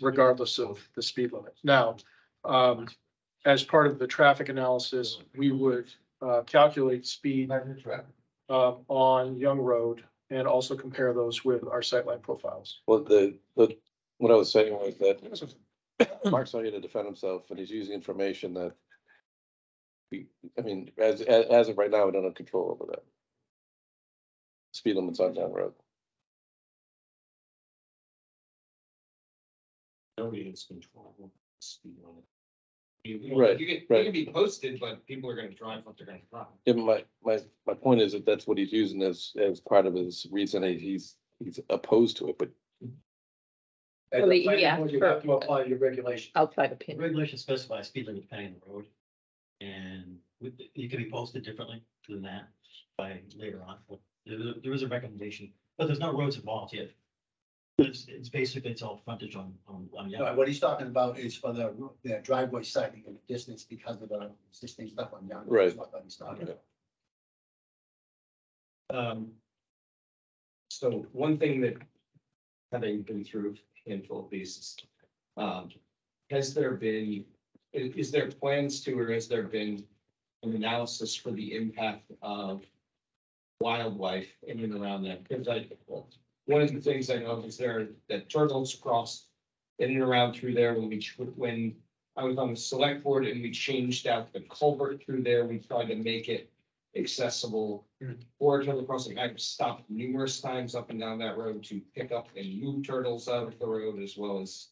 regardless of the speed limit. Now, as part of the traffic analysis, we would calculate speed on Young Road and also compare those with our sightline profiles. Well, what I was saying was that Mark's not here to defend himself and he's using information that as of right now, we don't have control over that. Speed limits on Young Road. Nobody has control of the speed limit. Right, You right. can be posted, but people are going to drive what they're going to drive. Yeah, my point is that that's what he's using as part of his reason he's opposed to it, but As Well, a he planning asked board, you for- have to apply your regulations. outside The opinion. regulations specify speed limit depending on the road. And it can be posted differently than that by later on. There is a recommendation, but there's no roads involved yet. It's basically, it's all frontage on No, what he's talking about is for the driveway sighting and the distance because of the existing stuff on Young. Right. That's what he's talking about. So one thing that, having been through a handful of these, has there been, is there plans to, or has there been an analysis for the impact of wildlife in and around that? Because one of the things I know is that turtles cross in and around through there when I was on the select board and we changed out the culvert through there, we tried to make it accessible for turtle crossing. I've stopped numerous times up and down that road to pick up and move turtles out of the road, as well as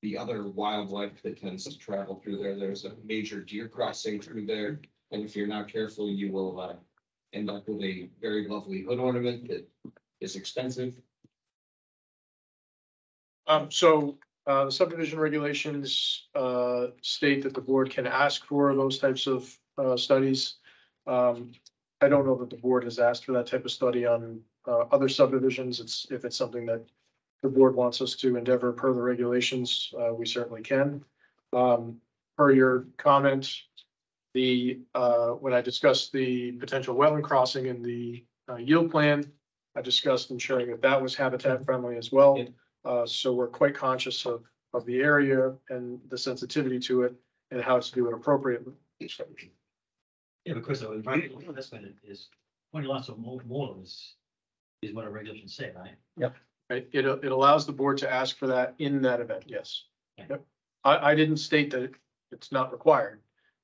the other wildlife that tends to travel through there. There's a major deer crossing through there, and if you're not careful, you will end up with a very lovely hood ornament that is expensive. So the subdivision regulations state that the board can ask for those types of studies. I don't know that the board has asked for that type of study on other subdivisions. If it's something that the board wants us to endeavor per the regulations, we certainly can. Per your comment, when I discussed the potential wetland crossing in the yield plan, I discussed ensuring that was habitat friendly as well. So we're quite conscious of of the area and the sensitivity to it and how to do it appropriately. Yeah, because the environmental investment is 20 lots or more is what our regulations say, right? Right? It allows the board to ask for that in that event, yes. Okay. Yep. I didn't state that it's not required.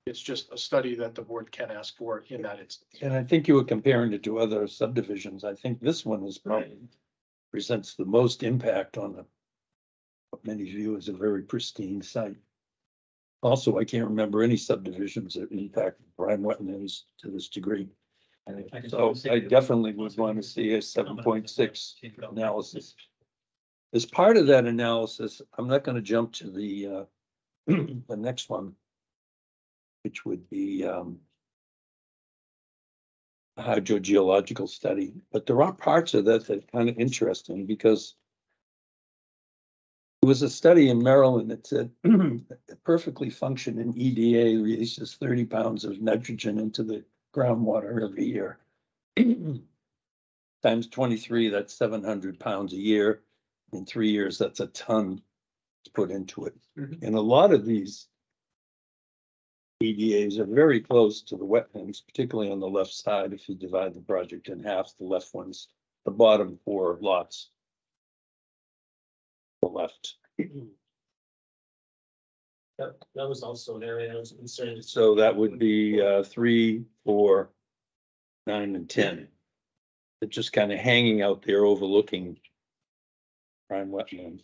It's just a study that the board can ask for in that instance. And I think you were comparing it to other subdivisions. I think this one is probably presents the most impact on the what many view as a very pristine site. Also, I can't remember any subdivisions that impact prime wetlands to this degree. So I definitely would want to see a 7.6 analysis. As part of that analysis, I'm not going to jump to the the next one, which would be a hydrogeological study, but there are parts of that that are kind of interesting because there was a study in Maryland that said a perfectly functioning EDA releases 30 pounds of nitrogen into the groundwater every year. Times 23, that's 700 pounds a year. In 3 years, that's a ton to put into it. Mhm. And a lot of these EDAs are very close to the wetlands, particularly on the left side. If you divide the project in half, the left ones, the bottom 4 lots. The left. That was also an area I was concerned. So that would be 3, 4, 9, and 10. It's just kind of hanging out there overlooking prime wetland.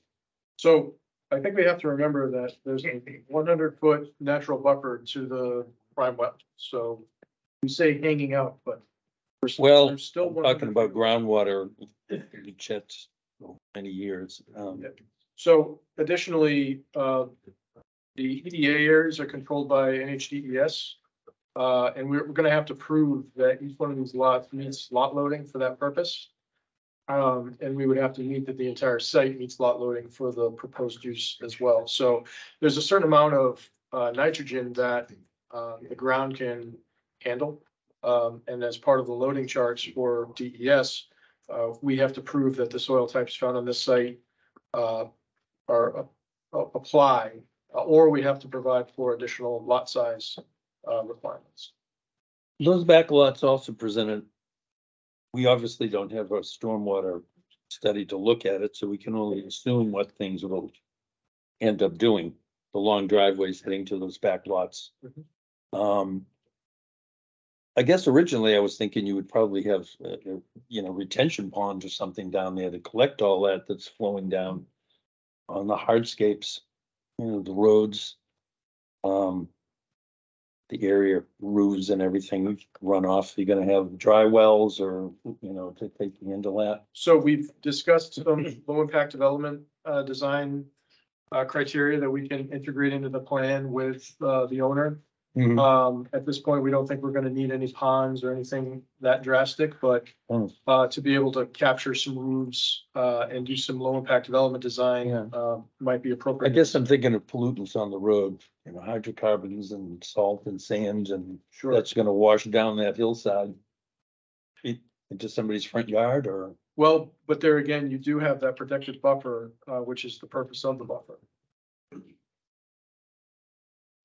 So I think we have to remember that there's a 100-foot natural buffer to the prime wetland. So we say hanging out, but Well, there's still I'm talking 100 about feet. groundwater, checks many years. So additionally, the EDA areas are controlled by NHDES. And we're gonna have to prove that each one of these lots meets lot loading for that purpose. And we would have to meet that the entire site meets lot loading for the proposed use as well. So there's a certain amount of nitrogen that the ground can handle. And as part of the loading charts for DES, we have to prove that the soil types found on this site are apply, or we have to provide for additional lot size requirements. Those back lots also presented, we obviously don't have a stormwater study to look at it, so we can only assume what things will end up doing. The long driveways heading to those back lots. I guess originally I was thinking you would probably have, retention ponds or something down there to collect all that that's flowing down on the hardscapes, the roads, the area roofs and everything run off. You're gonna have dry wells or, to take into that. So we've discussed some low impact development design criteria that we can integrate into the plan with the owner. At this point, we don't think we're gonna need any ponds or anything that drastic, but to be able to capture some roofs and do some low impact development design might be I appropriate. guess I'm thinking of pollutants on the road, hydrocarbons and salt and sand, and Sure. that's gonna wash down that hillside into somebody's front yard or. Well, but there again, you do have that protected buffer, which is the purpose of the buffer.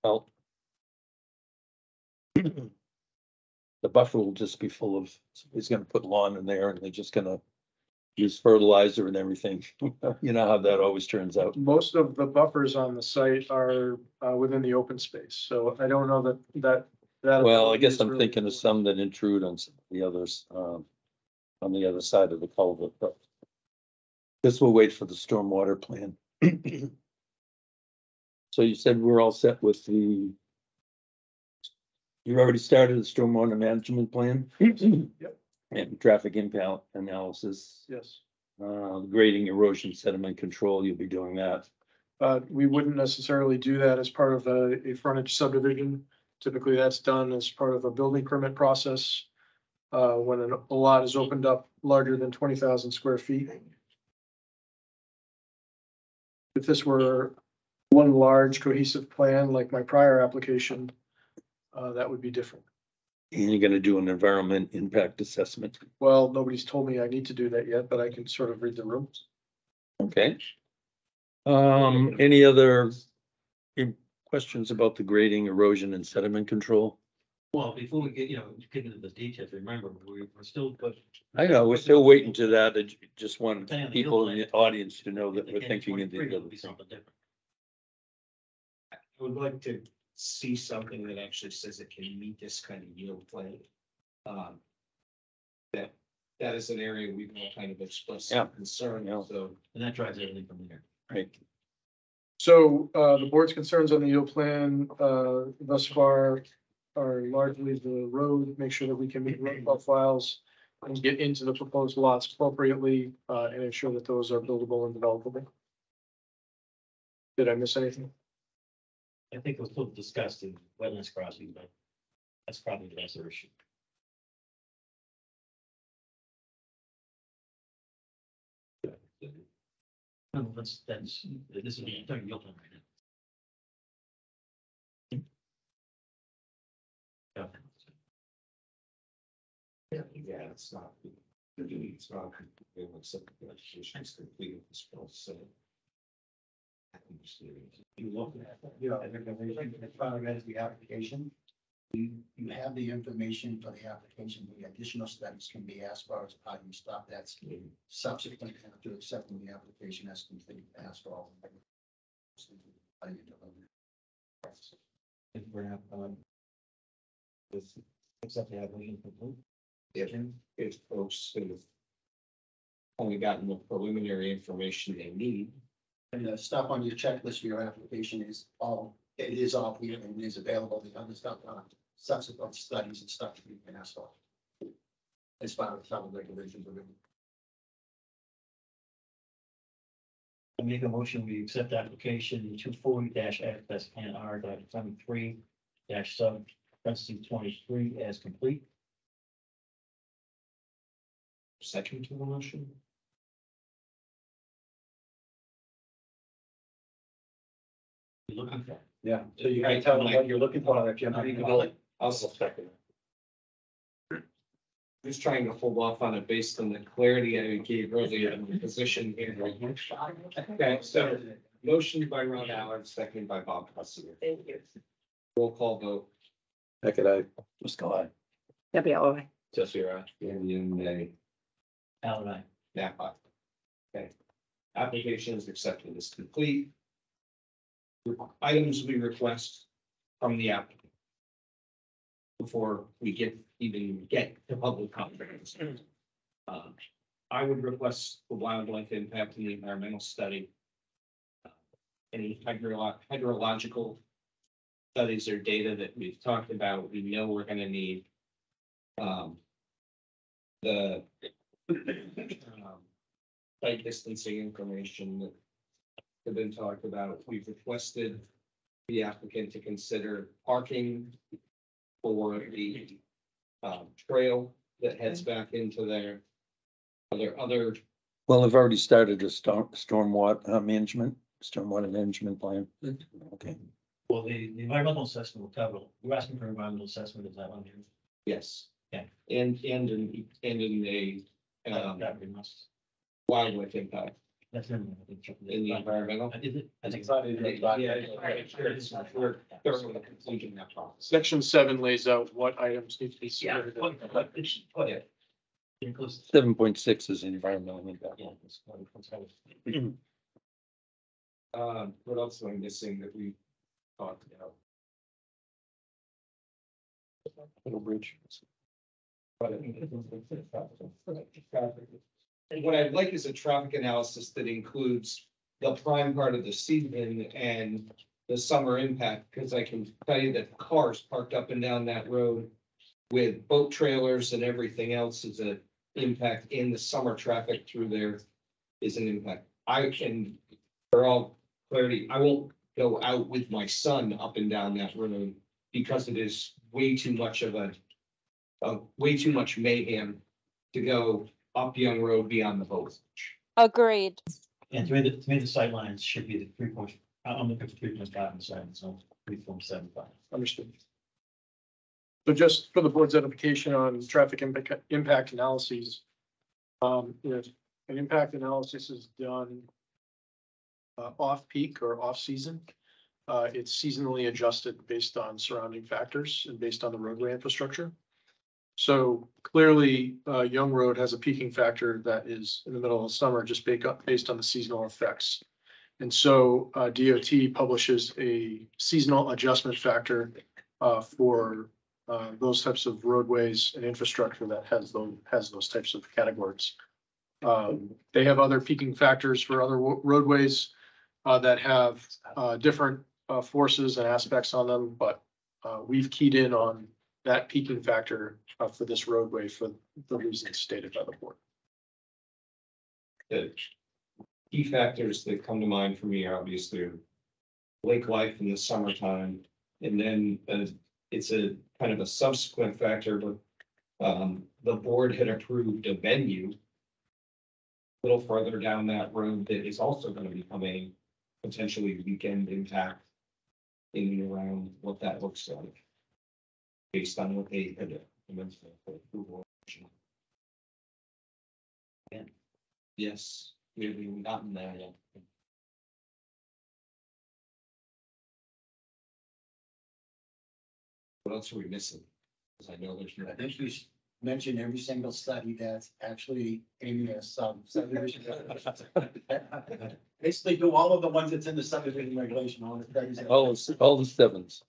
Well. The buffer will just be full of, somebody's gonna put lawn in there and they're just gonna use fertilizer and everything. You know how that always turns out. Most of the buffers on the site are within the open space, so I don't know that. Well, I guess is I'm really- thinking of some that intrude on some of the others, on the other side of the culvert, but. This will wait for the stormwater plan. So you said we're all set with the. You already started the stormwater management plan? Yep. And traffic impact analysis, Yes, grading, erosion, sediment control, you'll be doing that. we wouldn't necessarily do that as part of a frontage subdivision. Typically, that's done as part of a building permit process. When a lot is opened up larger than 20,000 square feet. If this were one large cohesive plan like my prior application, that would be different. And you're gonna do an environment impact assessment, Well, nobody's told me I need to do that yet, but I can sort of read the rooms. okay? Any other questions about the grading, erosion and sediment control? Well, before we get, get into the details, remember, we're still. I know, we're still waiting to that. I just want Depending on the people in yield the audience to know that If we're they thinking came of 23, these it'll other be things. something different. I would like to see something that actually says it can meet this kind of yield plan. That is an area we've all kind of expressed some concern, Yeah. so. And that drives everything from there. Right. So, the board's concerns on the yield plan, thus far are largely the road, make sure that we can meet road profiles and get into the proposed lots appropriately, and ensure that those are buildable and developable. Did I miss anything? I think we'll still discuss the wetlands crossing, but that's probably the lesser issue. No, this is the entire yield plan right now. Yeah, it's not. It's not. It's completed this process. You look at, as far as the application, you have the information for the application, the additional studies can be asked for as part of your stuff that's subsequent to accepting the application as complete, ask for all. Except the application complete. If folks have only gotten the preliminary information they need. And the stuff on your checklist for your application is all here and is available, the other stuff, subsequent studies and stuff that you can ask for. As far as some regulations are written. I make a motion, we accept application 240-F-NR-23-sub 23 Second to the motion. You're looking for. Yeah, so you gotta tell them what you're looking for, if you're not even willing. I'll second. Just trying to hold off on it based on the clarity I gave earlier in the position here. Okay, so motion by Ron Allard, second by Bob Hussey. Thank you. Roll call vote. Heck, I, Just go ahead. WLI. Jesse, right? And a Alan, I. Napa. Okay. Application is accepted as complete. Items we request from the applicant. Before we even get to public comments. I would request the wildlife impact and the environmental study. Any hydrological studies or data that we've talked about, we know we're gonna need. The site distancing information that have been talked about. We've requested the applicant to consider parking for the trail that heads back into there. Are there other? Well, I've already started a stormwater management plan. Okay. Well, the environmental assessment will cover, you're asking for environmental assessment, is that on here? Yes. Yeah. And in a That we must, wildlife impact that's in. in the environmental. Is it? I think. We're thoroughly completing that process. Section 7 lays out what items need to be submitted. Yeah. Includes. 7.6 is environmental impact. Yeah, it's- What else am I missing that we talked about? Little bridge. And what I'd like is a traffic analysis that includes the prime part of the season and the summer impact, because I can tell you that cars parked up and down that road with boat trailers and everything else is an impact in the summer traffic through there is an impact. I can, for all clarity, I won't go out with my son up and down that road because it is way too much of way too much mayhem to go up Young Road beyond the boat. Agreed. And to me, the sightlines should be the 3 point, I'm looking for 3.5 on the side, so 3.75. Understood. So just for the board's edification on traffic impact analyses. An impact analysis is done off-peak or off-season. It's seasonally adjusted based on surrounding factors and based on the roadway infrastructure. So clearly, Young Road has a peaking factor that is in the middle of the summer, just based on the seasonal effects. And so DOT publishes a seasonal adjustment factor for those types of roadways and infrastructure that has those types of categories. They have other peaking factors for other roadways that have different forces and aspects on them, but we've keyed in on that peaking factor for this roadway for the reasons stated by the board. The key factors that come to mind for me are obviously lake life in the summertime. And then it's a kind of a subsequent factor, but the board had approved a venue a little further down that road that is also going to become a potentially weekend impact in and around what that looks like based on what they had approval. Yes, we haven't gotten there yet. What else are we missing? Because I know there's no. I think you should mention every single study that's actually in some subdivision. Basically do all of the ones that's in the subdivision regulation, all the studies. All the sevens.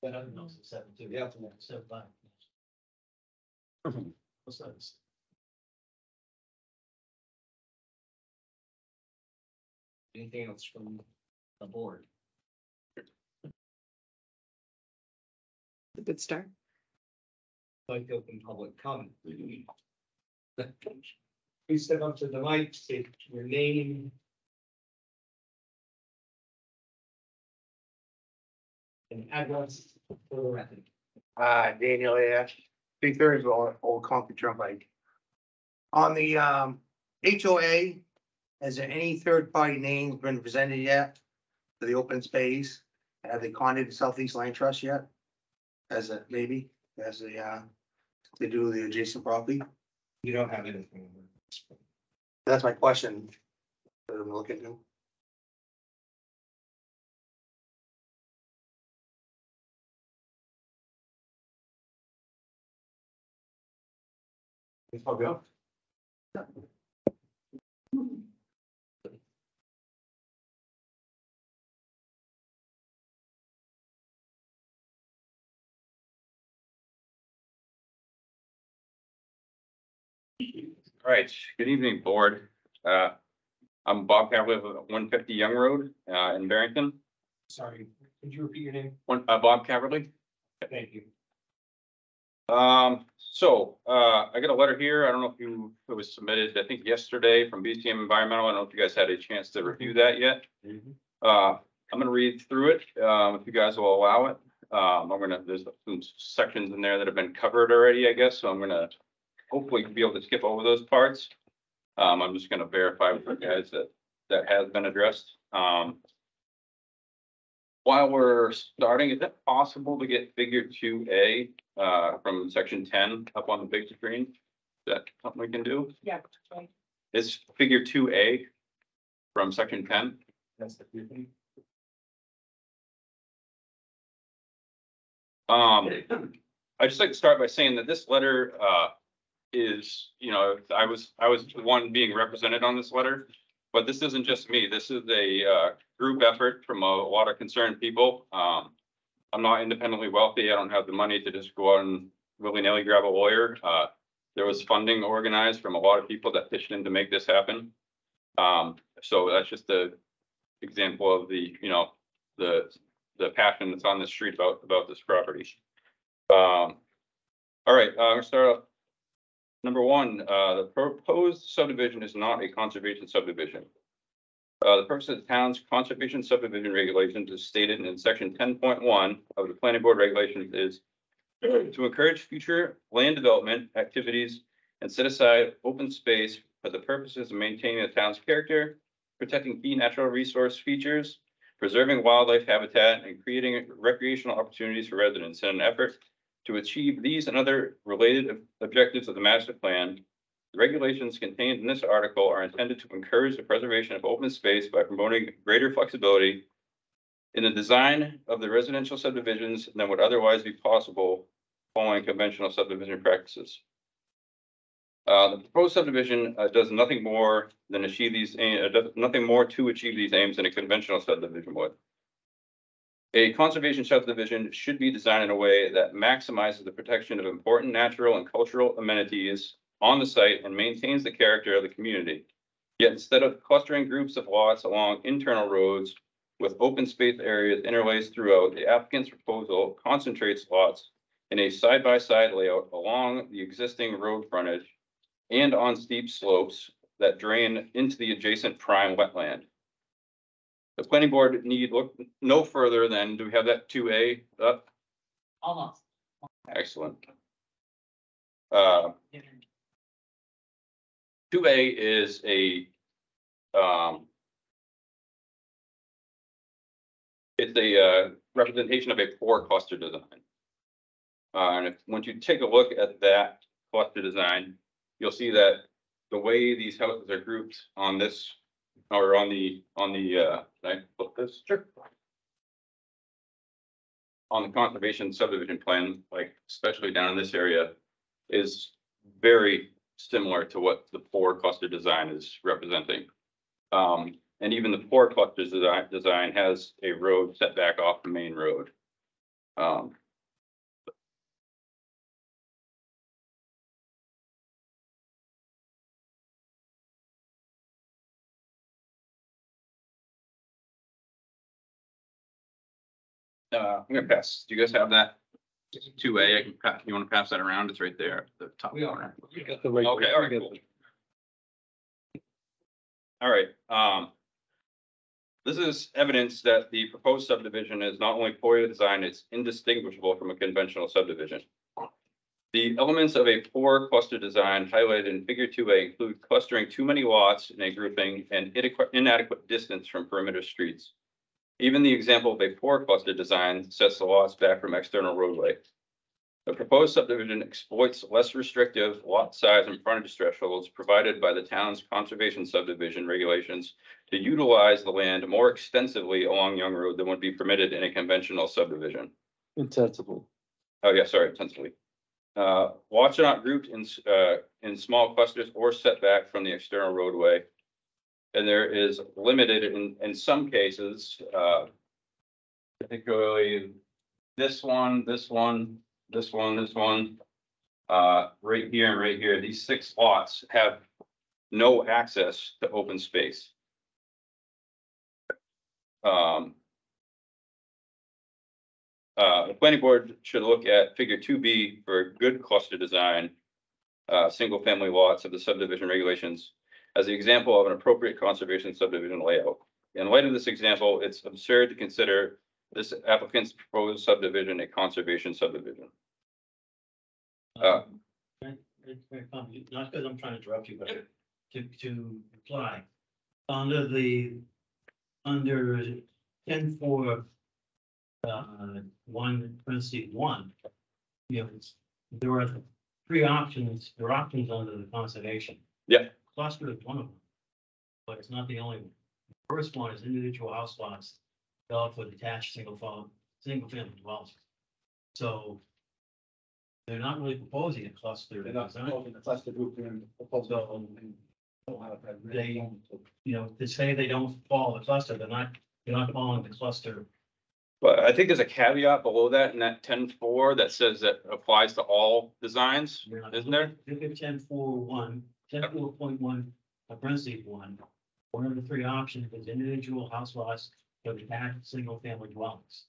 But I don't know, it's 7 2. Yeah. 7 5. What's that? Anything else from the board? A good start. Like to open public comment. Please step up to the mic, state your name. And address for the record. Daniel Ash, 330 Old Concord Turnpike. On the HOA, has there any third-party names been presented yet for the open space? Have they contacted Southeast Land Trust yet? As a maybe, as a they do the adjacent property? You don't have anything. That's my question that I'm looking to. I'll go. All right, good evening, board. I'm Bob Cavalier with 150 Young Road in Barrington. Sorry, could you repeat your name? Bob Caverly. Thank you. So I got a letter here. I don't know if it was submitted, I think yesterday from BCM Environmental. I don't know if you guys had a chance to review that yet. I'm gonna read through it, if you guys will allow it. There's some sections in there that have been covered already, I guess, so I'm gonna hopefully be able to skip over those parts. I'm just gonna verify with you guys that has been addressed. While we're starting, is it possible to get figure 2A from section 10 up on the big screen? Is that something we can do? Yeah. Right. It's figure 2A from section 10. That's the briefing. I'd just like to start by saying that this letter is, I was the one being represented on this letter, but this isn't just me. This is a group effort from a lot of concerned people. I'm not independently wealthy. I don't have the money to just go out and willy-nilly grab a lawyer. There was funding organized from a lot of people that pitched in to make this happen. So that's just an example of the passion that's on the street about this property. All right, I'm gonna start off. Number one, the proposed subdivision is not a conservation subdivision. The purpose of the town's conservation subdivision regulations is stated in section 10.1 of the planning board regulations is to encourage future land development activities and set aside open space for the purposes of maintaining the town's character, protecting key natural resource features, preserving wildlife habitat, and creating recreational opportunities for residents in an effort to achieve these and other related objectives of the master plan. The regulations contained in this article are intended to encourage the preservation of open space by promoting greater flexibility in the design of the residential subdivisions than would otherwise be possible following conventional subdivision practices. The proposed subdivision does nothing more than achieve these, does nothing more to achieve these aims than a conventional subdivision would. A conservation subdivision should be designed in a way that maximizes the protection of important natural and cultural amenities on the site and maintains the character of the community. Yet instead of clustering groups of lots along internal roads with open space areas interlaced throughout, the applicant's proposal concentrates lots in a side-by-side layout along the existing road frontage and on steep slopes that drain into the adjacent prime wetland. The planning board need look no further than, do we have that 2A up? Almost. Excellent. 2A is a, it's a representation of a four cluster design. And if, once you take a look at that cluster design, you'll see that the way these houses are grouped on this, or on the, can I flip this? Sure. On the conservation subdivision plan, like especially down in this area, is very similar to what the four cluster design is representing. And even the four clusters design has a road set back off the main road. I'm gonna pass. Do you guys have that? 2A, I can pass, you wanna pass that around? It's right there, at the top corner. Okay, all right, cool. All right, this is evidence that the proposed subdivision is not only poorly designed, it's indistinguishable from a conventional subdivision. The elements of a four cluster design highlighted in figure 2A include clustering too many lots in a grouping and inadequate distance from perimeter streets. Even the example of a four cluster design sets the lots back from external roadway. The proposed subdivision exploits less restrictive lot size and frontage thresholds provided by the town's conservation subdivision regulations to utilize the land more extensively along Young Road than would be permitted in a conventional subdivision. Intensively. Oh, yeah, sorry, intensively. Lots are not grouped in small clusters or set back from the external roadway. And there is limited in some cases, particularly this one, right here and right here, these 6 lots have no access to open space. The planning board should look at figure 2B for good cluster design, single family lots of the subdivision regulations as the example of an appropriate conservation subdivision layout. In light of this example, it's absurd to consider this applicant's proposed subdivision a conservation subdivision. Not because I'm trying to interrupt you, but to reply. Under 10.4, 1, parentheses 1, you know, there are 3 options, there are options under the conservation. Yeah. Cluster is one of them, but it's not the only one. The first one is individual house lots developed with attached single family dwellings. So they're not really proposing a cluster. They're not proposing the cluster group, they're proposing. They, you know, to say they don't follow the cluster, they're not following the cluster. But I think there's a caveat below that in that 10.4 that says that applies to all designs, isn't there? Look at 10.4.1, 10.4.1, parentheses 1. One of the 3 options is individual house lots with attached single family dwellings.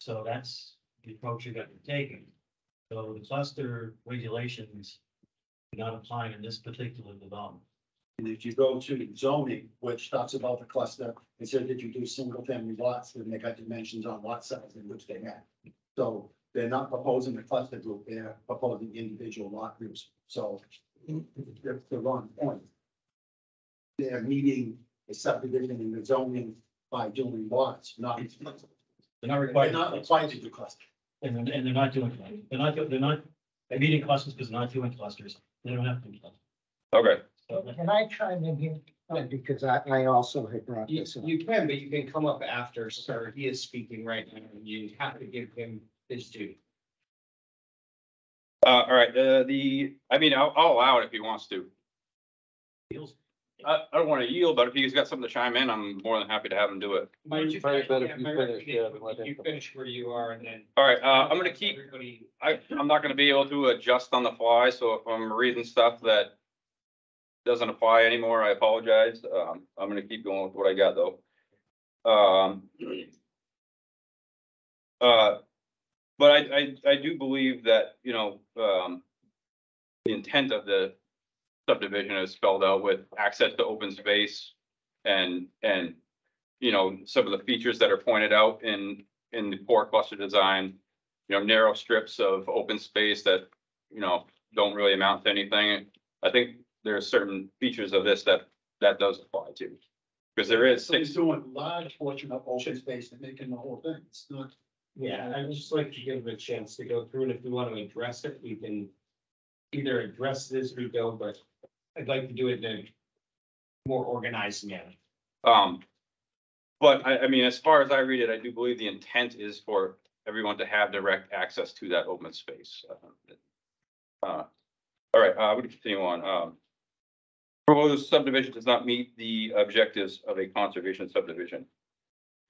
So that's the approach you got to take. So the cluster regulations are not applying in this particular development. And if you go to zoning, which talks about the cluster, it said that you do single family lots, then they got dimensions on lot size in which they have. So they're not proposing a cluster group, they're proposing individual lot groups. So that's the wrong point. They're meeting the subdivision and the zoning by doing lots, not. They're not required. They're not required to do cluster. And they're not doing that. They're meeting clusters because they're not doing clusters. They don't have to do clusters. Okay, Can I chime in here? Because I also had brought You, this up. you can, but you can come up after, sir. He is speaking right now, and you have to give him his due. all right, I mean, I'll allow it if he wants to. I don't want to yield, but if he's got something to chime in, I'm more than happy to have him do it. Why don't you Probably finish? better Yeah, if you my finish, recommendation yeah, would let be him You go. finish where you are and then. All right, I'm gonna keep, Everybody. I'm not gonna be able to adjust on the fly, so if I'm reading stuff that doesn't apply anymore, I apologize. I'm gonna keep going with what I got though. But I do believe that, you know, the intent of the subdivision is spelled out with access to open space and, you know, some of the features that are pointed out in the core cluster design, you know, narrow strips of open space that, you know, don't really amount to anything. I think there are certain features of this that does apply to. Because there is So he's 6, doing a large portion of open space and making the whole thing. It's not. Yeah, I'd just like to give him a chance to go through, and if we want to address it, we can either address this or go, but I'd like to do it in a more organized manner. but I mean, as far as I read it, I do believe the intent is for everyone to have direct access to that open space. All right, we're gonna continue on. Proposed subdivision does not meet the objectives of a conservation subdivision.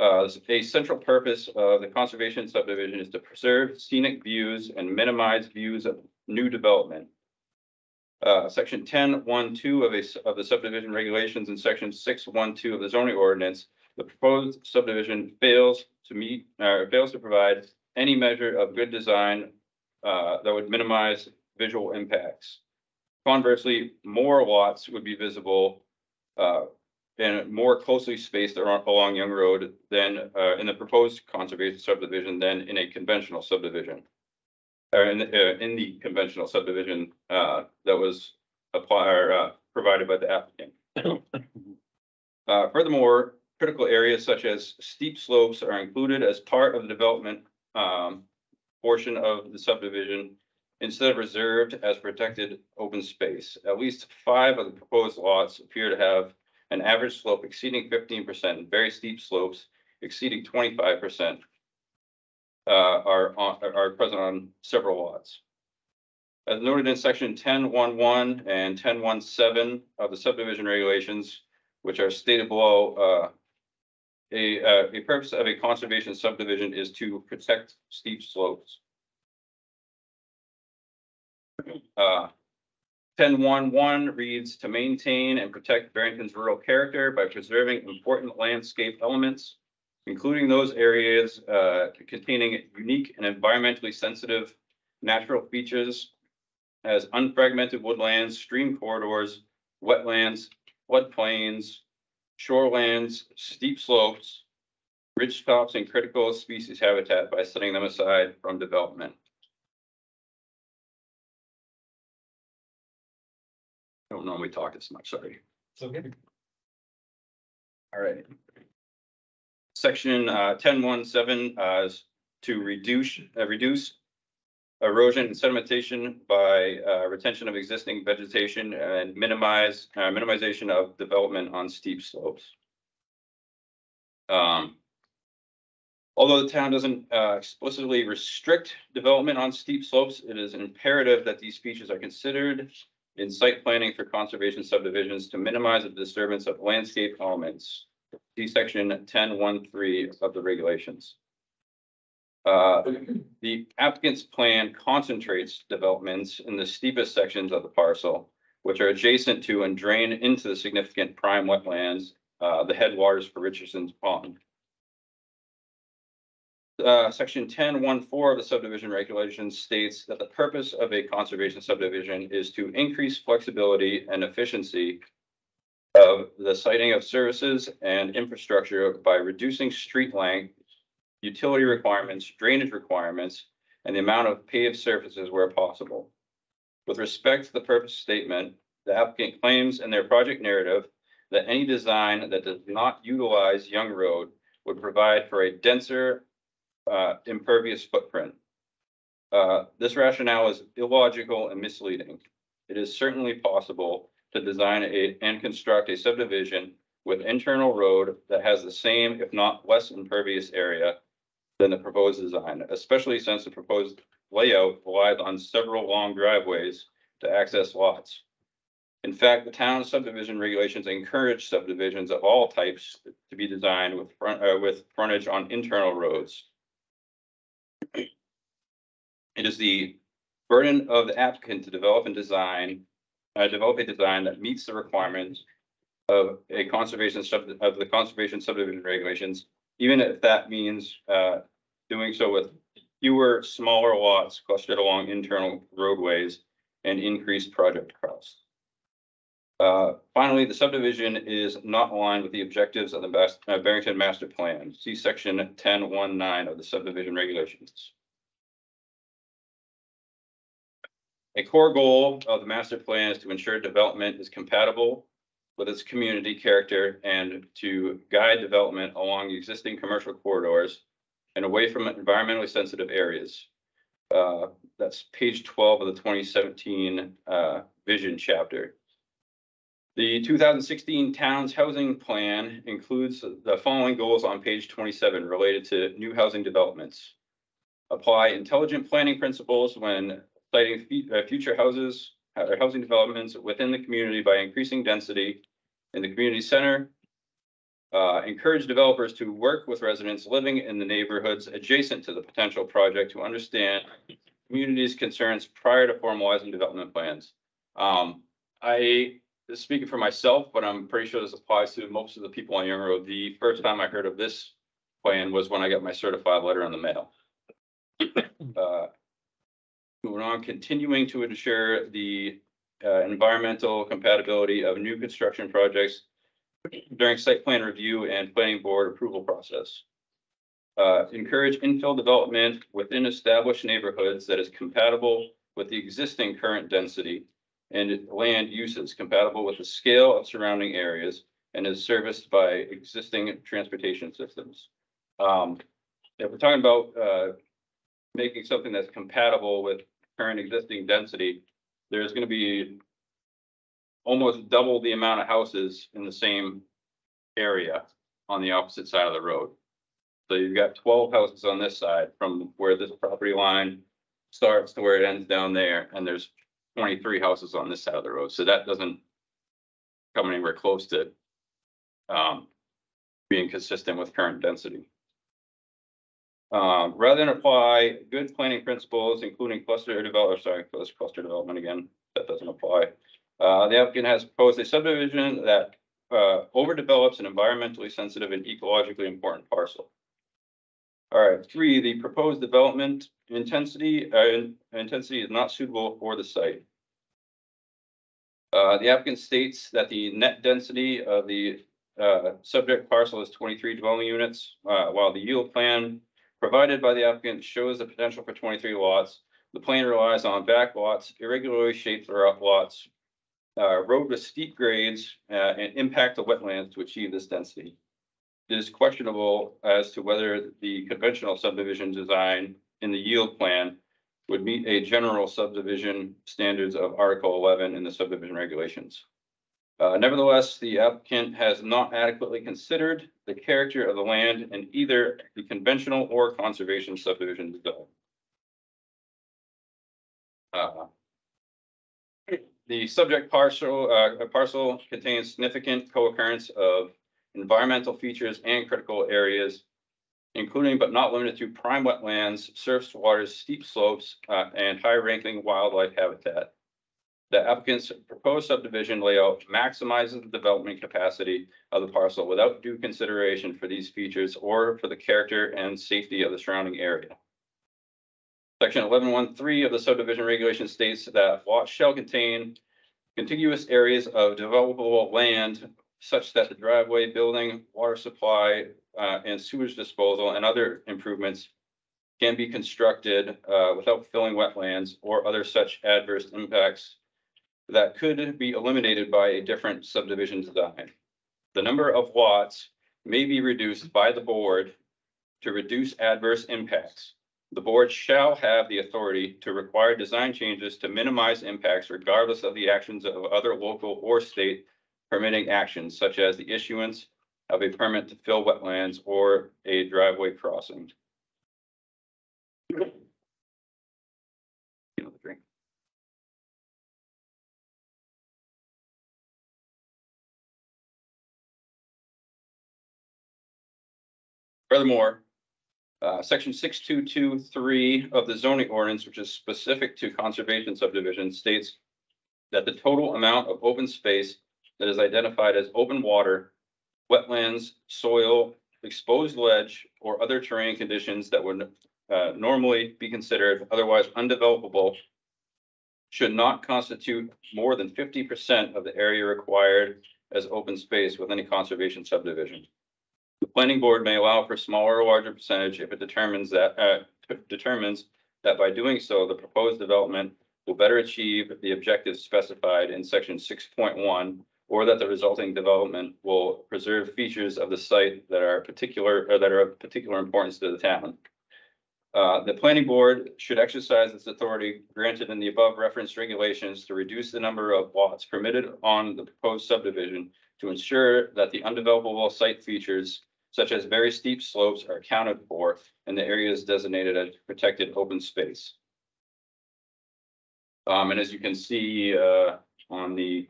A central purpose of the conservation subdivision is to preserve scenic views and minimize views of new development. Section 10.1.2 of the subdivision regulations and section 6.1.2 of the zoning ordinance, the proposed subdivision fails to provide any measure of good design that would minimize visual impacts. Conversely, more lots would be visible and more closely spaced along Young Road than in the proposed conservation subdivision than in a conventional subdivision. Or in the conventional subdivision that was provided by the applicant. Furthermore, critical areas such as steep slopes are included as part of the development portion of the subdivision instead of reserved as protected open space. At least 5 of the proposed lots appear to have an average slope exceeding 15%, and very steep slopes exceeding 25%. Are present on several lots. As noted in section 10.1.1 and 10.1.7 of the subdivision regulations, which are stated below, a purpose of a conservation subdivision is to protect steep slopes. 10.1.1 reads to maintain and protect Barrington's rural character by preserving important landscape elements, including those areas containing unique and environmentally sensitive natural features as unfragmented woodlands, stream corridors, wetlands, floodplains, shorelands, steep slopes, ridge tops, and critical species habitat by setting them aside from development. I don't normally talk this much, sorry. Okay. All right. Section 10.1.7 is to reduce erosion and sedimentation by retention of existing vegetation and minimization of development on steep slopes. Although the town doesn't explicitly restrict development on steep slopes, it is imperative that these features are considered in site planning for conservation subdivisions to minimize the disturbance of landscape elements. See section 10.1.3 of the regulations. The applicant's plan concentrates developments in the steepest sections of the parcel, which are adjacent to and drain into the significant prime wetlands, the headwaters for Richardson's Pond. Section 10.1.4 of the subdivision regulations states that the purpose of a conservation subdivision is to increase flexibility and efficiency of the siting of services and infrastructure by reducing street length, utility requirements, drainage requirements, and the amount of paved surfaces where possible. With respect to the purpose statement, the applicant claims in their project narrative that any design that does not utilize Young Road would provide for a denser impervious footprint. This rationale is illogical and misleading. It is certainly possible to design and construct a subdivision with internal road that has the same, if not less impervious area than the proposed design, especially since the proposed layout relies on several long driveways to access lots. In fact, the town subdivision regulations encourage subdivisions of all types to be designed with frontage on internal roads. It is the burden of the applicant to develop a design that meets the requirements of the conservation subdivision regulations, even if that means doing so with fewer smaller lots clustered along internal roadways and increased project costs. Finally, the subdivision is not aligned with the objectives of the Barrington Master Plan. See section 10.19 of the subdivision regulations. A core goal of the master plan is to ensure development is compatible with its community character and to guide development along existing commercial corridors and away from environmentally sensitive areas. That's page 12 of the 2017 vision chapter. The 2016 Towns Housing Plan includes the following goals on page 27 related to new housing developments. Apply intelligent planning principles when citing future housing developments within the community by increasing density in the community center. Encourage developers to work with residents living in the neighborhoods adjacent to the potential project to understand community's concerns prior to formalizing development plans. Speaking for myself, but I'm pretty sure this applies to most of the people on Young Road. The first time I heard of this plan was when I got my certified letter in the mail. Moving on, continuing to ensure the environmental compatibility of new construction projects during site plan review and planning board approval process. Encourage infill development within established neighborhoods that is compatible with the existing current density and land uses compatible with the scale of surrounding areas and is serviced by existing transportation systems. If we're talking about making something that's compatible with current existing density, there's going to be almost double the amount of houses in the same area on the opposite side of the road. So you've got 12 houses on this side from where this property line starts to where it ends down there, and there's 23 houses on this side of the road. So that doesn't come anywhere close to being consistent with current density. Rather than apply good planning principles, including cluster development again, that doesn't apply. The applicant has proposed a subdivision that overdevelops an environmentally sensitive and ecologically important parcel. All right, 3, the proposed development intensity is not suitable for the site. The applicant states that the net density of the subject parcel is 23 dwelling units, while the yield plan provided by the applicant shows the potential for 23 lots. The plan relies on back lots, irregularly shaped lots, road with steep grades, and impact the wetlands to achieve this density. It is questionable as to whether the conventional subdivision design in the yield plan would meet a general subdivision standards of Article 11 in the subdivision regulations. Nevertheless, the applicant has not adequately considered the character of the land in either the conventional or conservation subdivision design. The subject parcel contains significant co-occurrence of environmental features and critical areas, including but not limited to prime wetlands, surface waters, steep slopes, and high-ranking wildlife habitat. The applicant's proposed subdivision layout maximizes the development capacity of the parcel without due consideration for these features or for the character and safety of the surrounding area. Section 11.1.3 of the subdivision regulation states that lots shall contain contiguous areas of developable land such that the driveway, building, water supply, and sewage disposal and other improvements can be constructed without filling wetlands or other such adverse impacts that could be eliminated by a different subdivision design. The number of lots may be reduced by the board to reduce adverse impacts. The board shall have the authority to require design changes to minimize impacts regardless of the actions of other local or state permitting actions, such as the issuance of a permit to fill wetlands or a driveway crossing. Drink. Furthermore, section 6223 of the zoning ordinance, which is specific to conservation subdivision, states that the total amount of open space that is identified as open water, wetlands, soil, exposed ledge, or other terrain conditions that would normally be considered otherwise undevelopable should not constitute more than 50% of the area required as open space within a conservation subdivision. The planning board may allow for a smaller or larger percentage if it determines that by doing so, the proposed development will better achieve the objectives specified in section 6.1, or that the resulting development will preserve features of the site that are of particular importance to the town. The planning board should exercise its authority granted in the above referenced regulations to reduce the number of lots permitted on the proposed subdivision to ensure that the undevelopable site features such as very steep slopes are accounted for in the areas designated as protected open space. And as you can see on the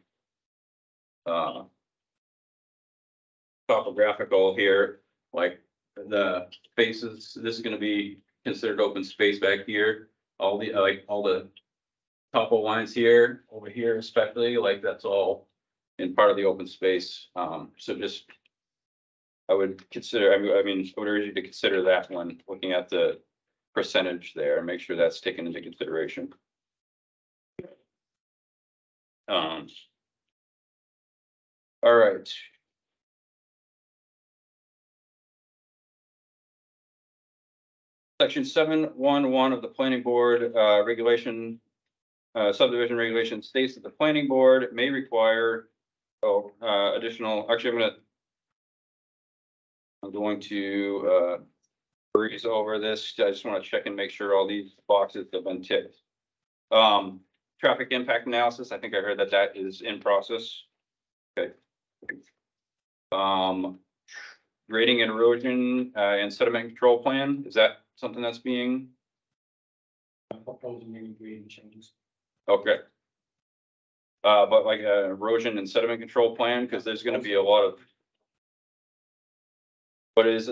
topographical here, like the faces, this is going to be considered open space back here. All the topo lines here, over here especially, like that's all in part of the open space. So just, I would consider, I mean, I would urge you to consider that when looking at the percentage there, and make sure that's taken into consideration. All right. Section 711 of the planning board subdivision regulation states that the planning board may require additional, actually I'm going to breeze over this. I just want to check and make sure all these boxes have been ticked. Traffic impact analysis, I think I heard that that is in process. Okay. Grading and erosion and sediment control plan, is that something that's being? I'm proposing any grading changes. Okay. But like erosion and sediment control plan, because there's going to be a lot of. What is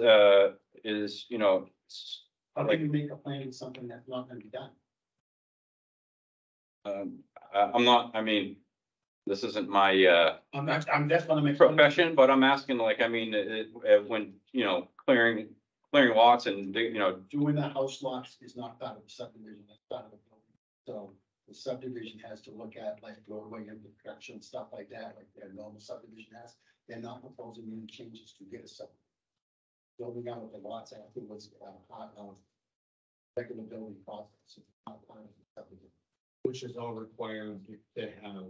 you know. How can you make a plan with something that's not going to be done? I'm not, I mean, this isn't my I'm that's what I'm profession, but I'm asking, like, I mean, when, you know, clearing lots and, you know. Doing the house lots is not part of the subdivision, that's part of the building. So the subdivision has to look at like roadway infrastructure and stuff like that, like their normal subdivision has. They're not proposing any changes to get a subdivision. Building out the lots afterwards, part of regular building process, not part of the subdivision. Which is all required to have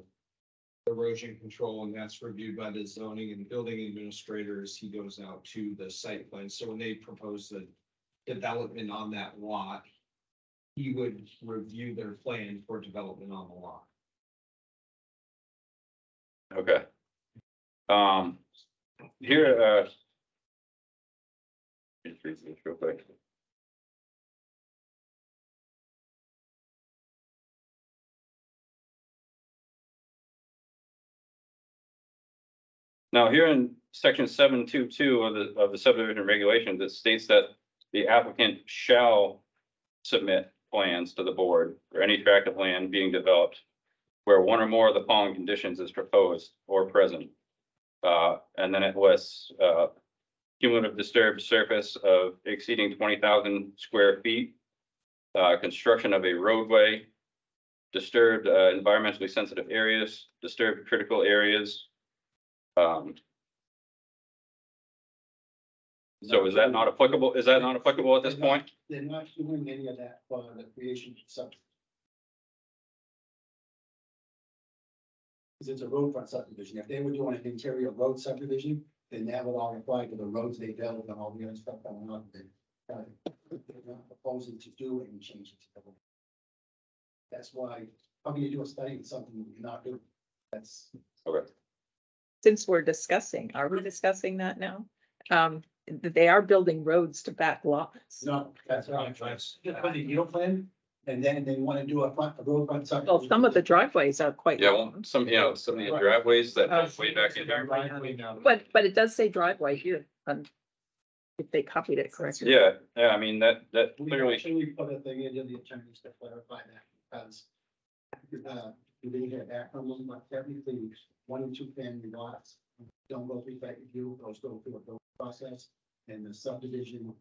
erosion control, and that's reviewed by the zoning and building administrators. He goes out to the site plan. So when they propose the development on that lot, he would review their plan for development on the lot. Okay. Here, just read this real quick. Now, here in section 722 of the subdivision regulations, it states that the applicant shall submit plans to the board for any tract of land being developed where one or more of the following conditions is proposed or present. And then it lists cumulative disturbed surface of exceeding 20,000 square feet, construction of a roadway, disturbed environmentally sensitive areas, disturbed critical areas. So is that not applicable? Is that not applicable at this point? They're not doing any of that for the creation of subdivision. Because it's a road front subdivision. If they were doing an interior road subdivision, then that would all apply to the roads they build and all the other stuff going on. They're not proposing to do any changes to the law. That's why, how can you do a study on something you're not doing? That's, Since we're discussing, are we discussing that now? They are building roads to back lots. no, that's not. Just put the yield plan, and then they want to do a road front. side. Well, some of the driveways are quite Yeah, well, long, some, some of the driveways that Oh. way back in there. but it does say driveway here. If they copied it correctly. Yeah, I mean, that We clearly, actually put a thing into the attorneys to clarify that, because you didn't hear back from them, but technically, 1 and 2 family lots don't go through site review, those go through a building process, and the subdivision.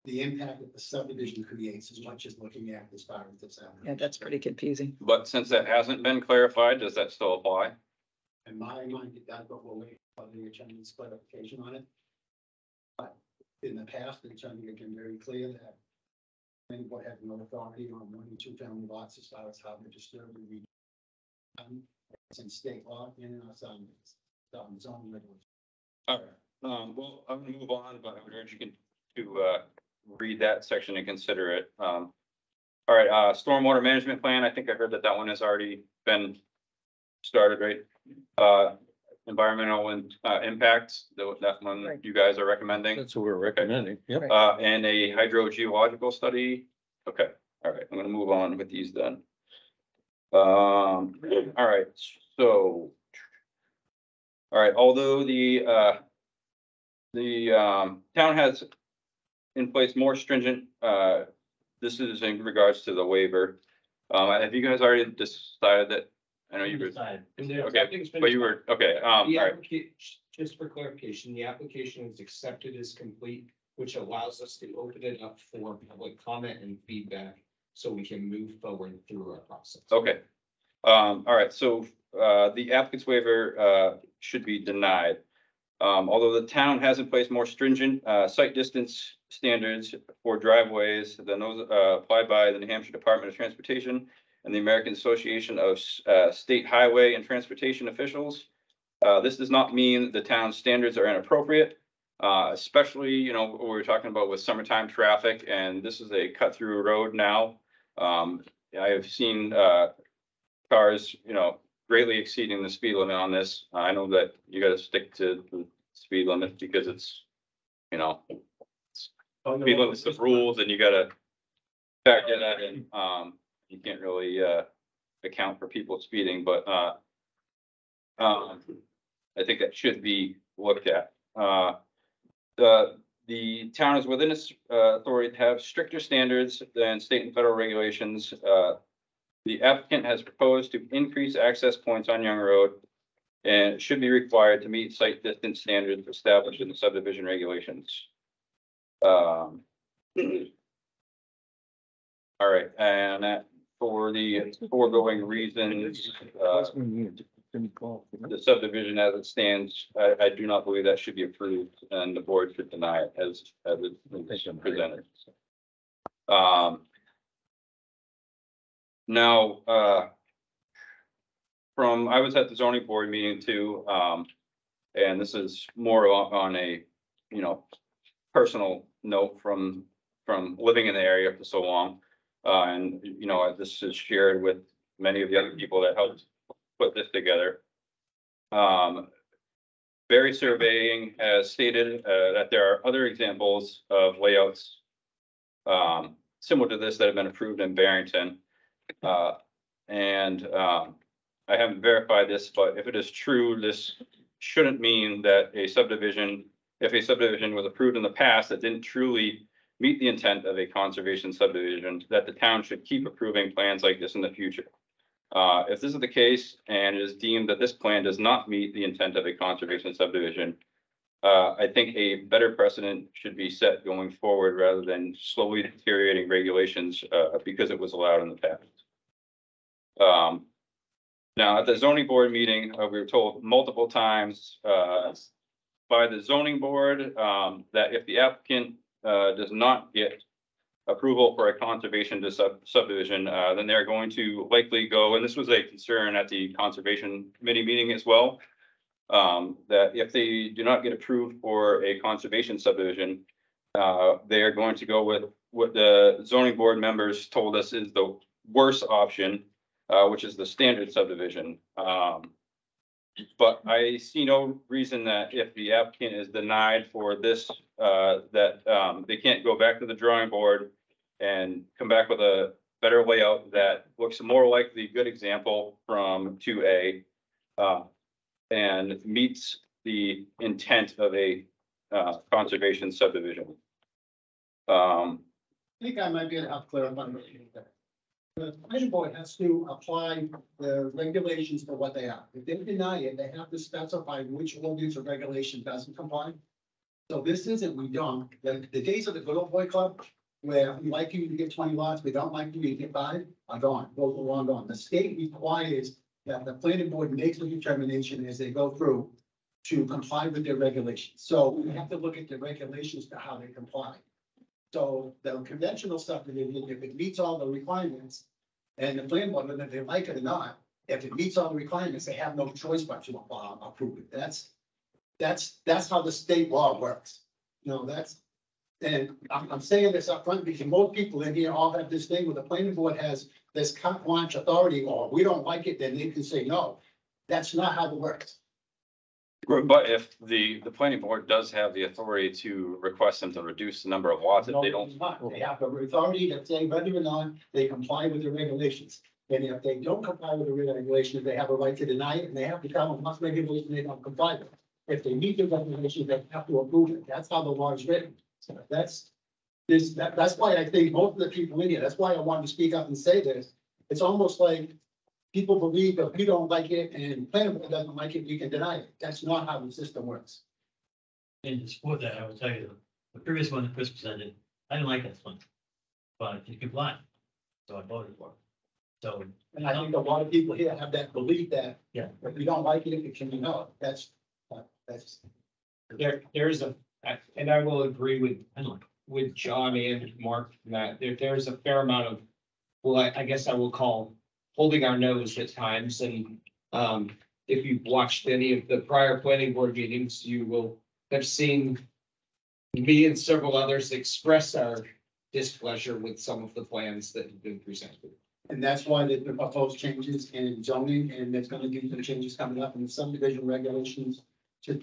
The impact that the subdivision creates as much as looking at as far as this. Yeah, that's pretty confusing. but since that hasn't been clarified, does that still apply? In my mind, it does, but we'll wait for the attorney's clarification on it. But in the past, the attorney had been very clear that anyone had no authority on 1 and 2 family lots as far as how they're disturbed. It's in state law and in our zoning regulations. All right, well, I'm gonna move on, but I would urge you to read that section and consider it. All right, stormwater management plan, I think I heard that one has already been started, right? Environmental and impacts, that one Right. you guys are recommending. That's what we're recommending. Yep. And a hydrogeological study. Okay, all right, I'm gonna move on with these then. All right, so. All right, although the town has in place more stringent, this is in regards to the waiver. Have you guys already decided that? I know you were, Decide. okay, but you were, okay, all The right, just for clarification, the application is accepted as complete, which allows us to open it up for public comment and feedback. So we can move forward through our process. okay. All right, so the applicant's waiver should be denied. Although the town has in place more stringent site distance standards for driveways than those applied by the New Hampshire Department of Transportation and the American Association of State Highway and Transportation Officials. This does not mean the town's standards are inappropriate, especially, what we're talking about with summertime traffic, and this is a cut-through road now. I have seen cars, greatly exceeding the speed limit on this. I know that you gotta stick to the speed limit because it's, speed limit's the rules and you gotta factor that in. You can't really account for people speeding, but I think that should be looked at. The town is within its authority to have stricter standards than state and federal regulations. The applicant has proposed to increase access points on Young Road and should be required to meet site distance standards established in the subdivision regulations. All right, and that for the foregoing reasons, the subdivision as it stands, I do not believe that should be approved and the board should deny it as it's presented. Now, I was at the zoning board meeting too, and this is more on a, personal note from living in the area for so long. And, this is shared with many of the other people that helped put this together. Berry Surveying has stated that there are other examples of layouts similar to this that have been approved in Barrington. I haven't verified this, but if it is true, this shouldn't mean that if a subdivision was approved in the past that didn't truly meet the intent of a conservation subdivision, that the town should keep approving plans like this in the future. If this is the case and it is deemed that this plan does not meet the intent of a conservation subdivision, I think a better precedent should be set going forward rather than slowly deteriorating regulations because it was allowed in the past. Now, at the zoning board meeting, we were told multiple times by the zoning board that if the applicant does not get approval for a conservation subdivision, then they're going to likely go, and this was a concern at the conservation committee meeting as well, that if they do not get approved for a conservation subdivision, They are going to go with what the zoning board members told us is the worst option, which is the standard subdivision. But I see no reason that if the applicant is denied for this, that they can't go back to the drawing board and come back with a better layout that looks more like the good example from 2A and meets the intent of a conservation subdivision. I think I might be able to help clarify. The planning board has to apply the regulations for what they are. If they deny it, they have to specify which ordinance or regulation doesn't comply. So this isn't, we don't, the days of the good old boy club, where we like you to get 20 lots, we don't like you to get 5, are gone, those are long gone. The state requires that the planning board makes a determination as they go through to comply with their regulations. So we have to look at the regulations to how they comply. So the conventional subdivision, if it meets all the requirements, and the plan board, whether they like it or not, if it meets all the requirements, they have no choice but to approve it. That's how the state law works. You know, and I'm saying this up front because most people in here all have this thing where the planning board has this carte blanche authority, or we don't like it, then they can say no. That's not how it works. But if the planning board does have the authority to request them to reduce the number of lots, if they don't. They have the authority to say whether or not they comply with the regulations. And if they don't comply with the regulations, they have a right to deny it, and they have to tell them what regulation they don't comply with. If they meet the regulations, they have to approve it. That's how the law is written. So that's why I think most of the people in here, that's why I wanted to speak up and say this. It's almost like people believe if we don't like it and planning board doesn't like it, we can deny it. That's not how the system works. And to support that, I will tell you, the previous one that Chris presented, I didn't like that one. But it complied, so I voted for it. So. And I think a lot of people here have that belief that. Yeah. If we don't like it, it can be no. That's. There's and I will agree with John and Mark that there's a fair amount of, well, I guess I will call holding our nose at times. And if you've watched any of the prior planning board meetings, you will have seen me and several others express our displeasure with some of the plans that have been presented. And that's why there's been proposed changes in zoning, and there's gonna be some changes coming up in the subdivision regulations to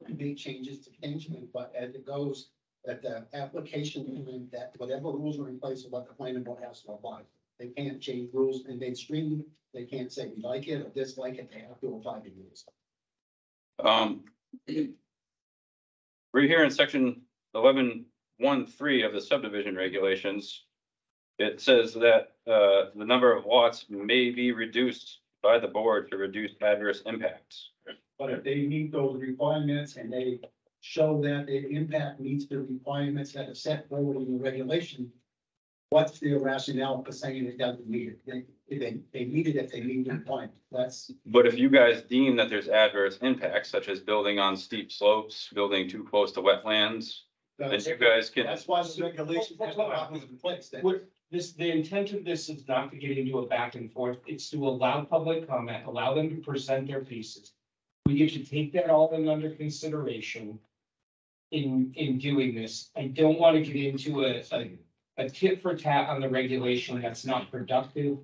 make changes to change, but as it goes, that the application, that whatever rules are in place of what the planning board has to apply. They can't change rules in midstream. They can't say we like it or dislike it. They have to apply the rules. Right here in section 11.1.3 of the subdivision regulations, it says that the number of lots may be reduced by the board to reduce adverse impacts. But if they meet those requirements and they show that the impact meets the requirements that are set forward in the regulation, what's their rationale for saying it doesn't meet it? They meet it if they meet the point. But if you guys deem that there's adverse impacts, such as building on steep slopes, building too close to wetlands, then you guys can. That's why the regulation has to be in place. The intent of this is not to get into a back and forth. It's to allow public comment, allow them to present their pieces. We get to take that all under consideration in doing this. I don't want to get into a tit for tat on the regulation that's not productive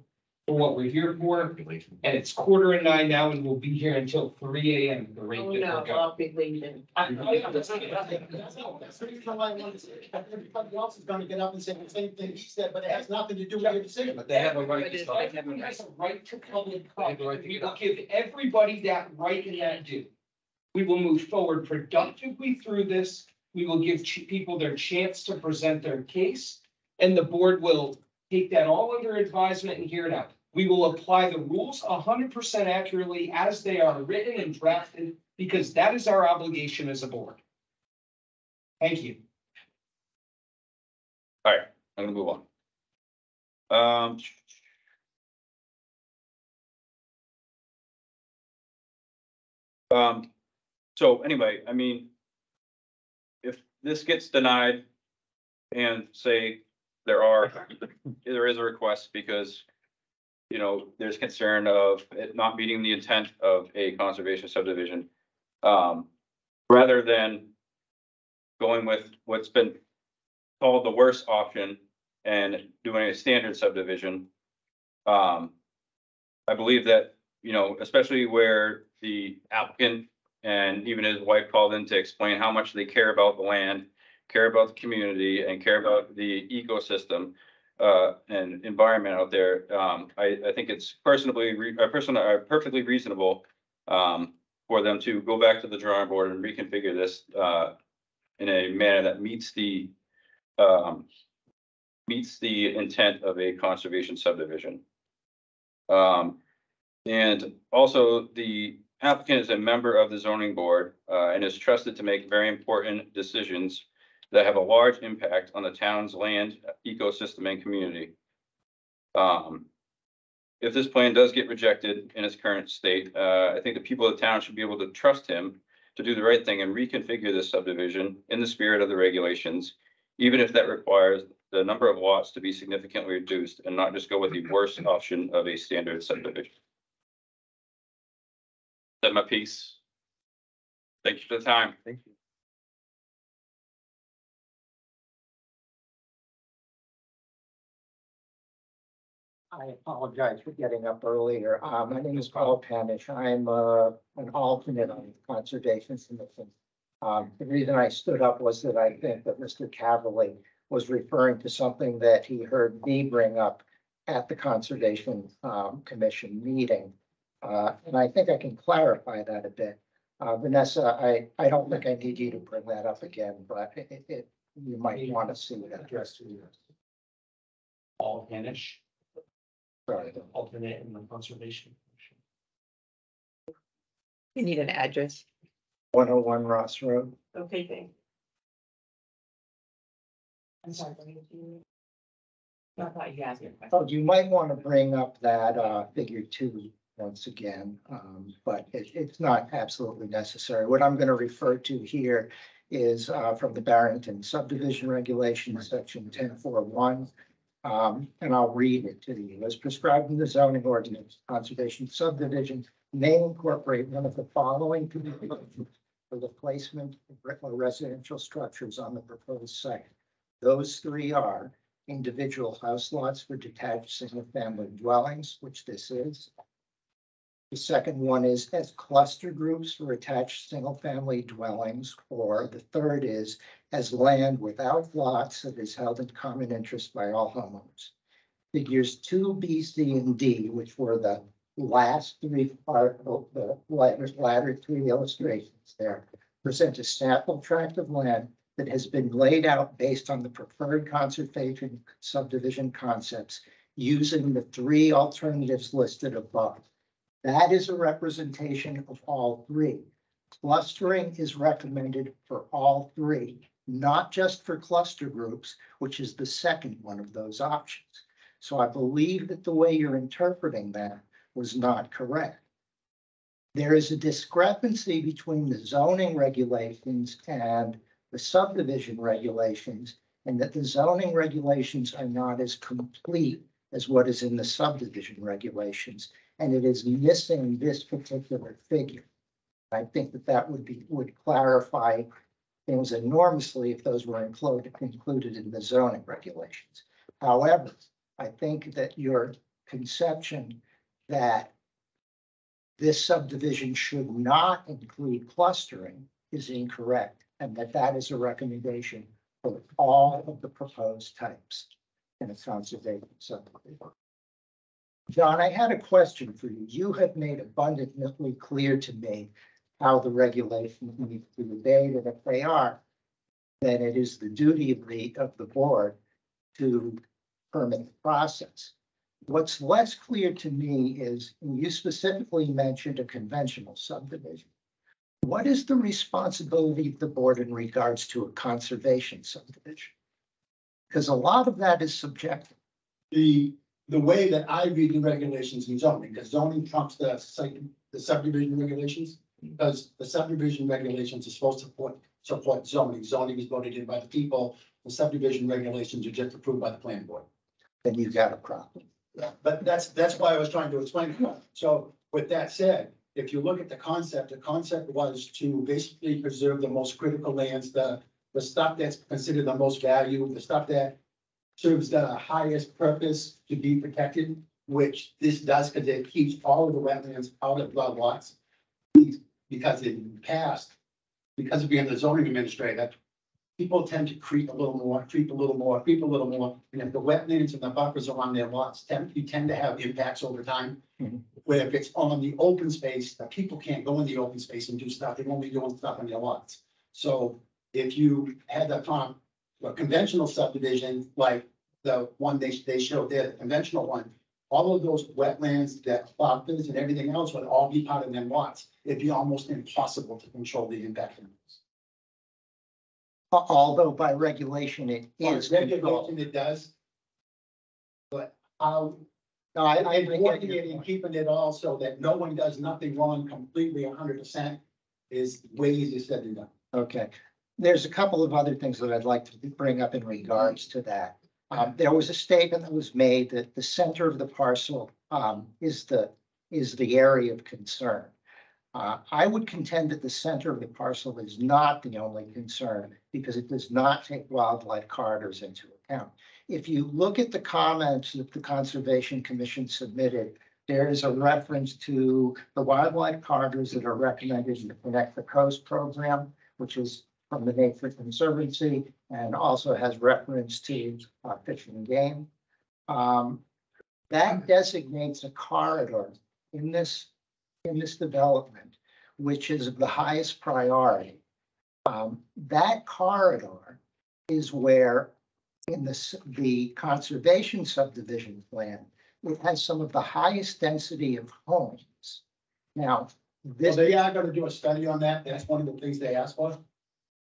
for what we're here for. And it's 8:45 now, and we'll be here until 3 a.m. the rate that Oh, we're no, going. I'll be leaving. That's the reason why I wanted to say, everybody else is gonna get up and say the same thing he said, but it has nothing to do with your decision. But they have a right to stop. Everyone has a right to public comment. We will give everybody that right and that due. We will move forward productively through this. We will give people their chance to present their case. And the board will take that all under advisement and hear it out. We will apply the rules 100% accurately as they are written and drafted, because that is our obligation as a board. Thank you. All right, I'm gonna move on. So anyway, I mean, if this gets denied and say there is a request because, you know, there's concern of it not meeting the intent of a conservation subdivision, rather than going with what's been called the worst option and doing a standard subdivision. I believe that, you know, especially where the applicant and even his wife called in to explain how much they care about the land, care about the community, and care about the ecosystem and environment out there. I think it's perfectly reasonable for them to go back to the drawing board and reconfigure this in a manner that meets the intent of a conservation subdivision. And also the applicant is a member of the zoning board and is trusted to make very important decisions that have a large impact on the town's land, ecosystem, and community. If this plan does get rejected in its current state, I think the people of the town should be able to trust him to do the right thing and reconfigure this subdivision in the spirit of the regulations, even if that requires the number of lots to be significantly reduced and not just go with the worst option of a standard subdivision. That's my piece. Thank you for the time. Thank you. I apologize for getting up earlier. My name is Paul Panish. I'm an alternate on the Conservation Commission. The reason I stood up was that I think that Mr. Cavalier was referring to something that he heard me bring up at the Conservation Commission meeting. And I think I can clarify that a bit. Vanessa, I don't think I need you to bring that up again, but you might want to see that. Address to you. Paul Hanish, Sorry. the alternate in the conservation. You need an address. 101 Ross Road. Okay, thanks. I'm sorry. I thought you asked your question. Oh, you might want to bring up that figure 2 once again, but it's not absolutely necessary. What I'm going to refer to here is from the Barrington subdivision regulation, section 10.4.1. And I'll read it to you. As prescribed in the zoning ordinance, conservation subdivision may incorporate one of the following conditions for the placement of residential structures on the proposed site. Those 3 are individual house lots for detached single-family dwellings, which this is. The second one is as cluster groups for attached single-family dwellings, or the third is as land without lots that is held in common interest by all homeowners. Figures 2B, C, and D, which were the last 3 part of the latter 3 illustrations there, present a sample tract of land that has been laid out based on the preferred conservation subdivision concepts using the 3 alternatives listed above. That is a representation of all 3. Clustering is recommended for all 3, not just for cluster groups, which is the second one of those options. So I believe that the way you're interpreting that was not correct. There is a discrepancy between the zoning regulations and the subdivision regulations, and that the zoning regulations are not as complete as what is in the subdivision regulations, and it is missing this particular figure. I think that would clarify things enormously if those were included in the zoning regulations. However, I think that your conception that this subdivision should not include clustering is incorrect, and that is a recommendation for all of the proposed types in a conservation subdivision. John, I had a question for you. You have made abundantly clear to me how the regulations need to be obeyed, and if they are, then it is the duty of the board to permit the process. What's less clear to me is you specifically mentioned a conventional subdivision. What is the responsibility of the board in regards to a conservation subdivision? Because a lot of that is subjective. The way that I read the regulations in zoning, because zoning trumps the subdivision regulations, because the subdivision regulations are supposed to support zoning. Zoning is voted in by the people. The subdivision regulations are just approved by the planning board. Then you've got a problem. Yeah, but that's why I was trying to explain it. So with that said, if you look at the concept was to basically preserve the most critical lands, the the stuff that's considered the most value, the stuff that serves the highest purpose to be protected, which this does, because it keeps all of the wetlands out of blood lots. Because in the past, because of being the zoning administrator, people tend to creep a little more, creep a little more, creep a little more. And if the wetlands and the buffers around their lots you tend to have impacts over time. Mhm. Where if it's on the open space, the people can't go in the open space and do stuff, they won't be doing stuff on their lots. So if you had a conventional subdivision, like the one they showed there, the conventional one, all of those wetlands, that buffers and everything else would all be part of them lots. It'd be almost impossible to control the impact. Although by regulation it is controlled. Regulation it does. But how, No, I and get working your it and point. keeping it all so that no one does nothing wrong completely 100% is way easier said than done. Okay, there's a couple of other things that I'd like to bring up in regards to that. There was a statement that was made that the center of the parcel is the area of concern. I would contend that the center of the parcel is not the only concern because it does not take wildlife corridors into account. If you look at the comments that the Conservation Commission submitted, there is a reference to the wildlife corridors that are recommended in the Connect the Coast program, which is from the Nature Conservancy, and also has reference to Fish and Game. That designates a corridor in this development, which is of the highest priority. That corridor is where in the conservation subdivision plan, it has some of the highest density of homes. Now, Well, they are gonna do a study on that. That's one of the things they asked for.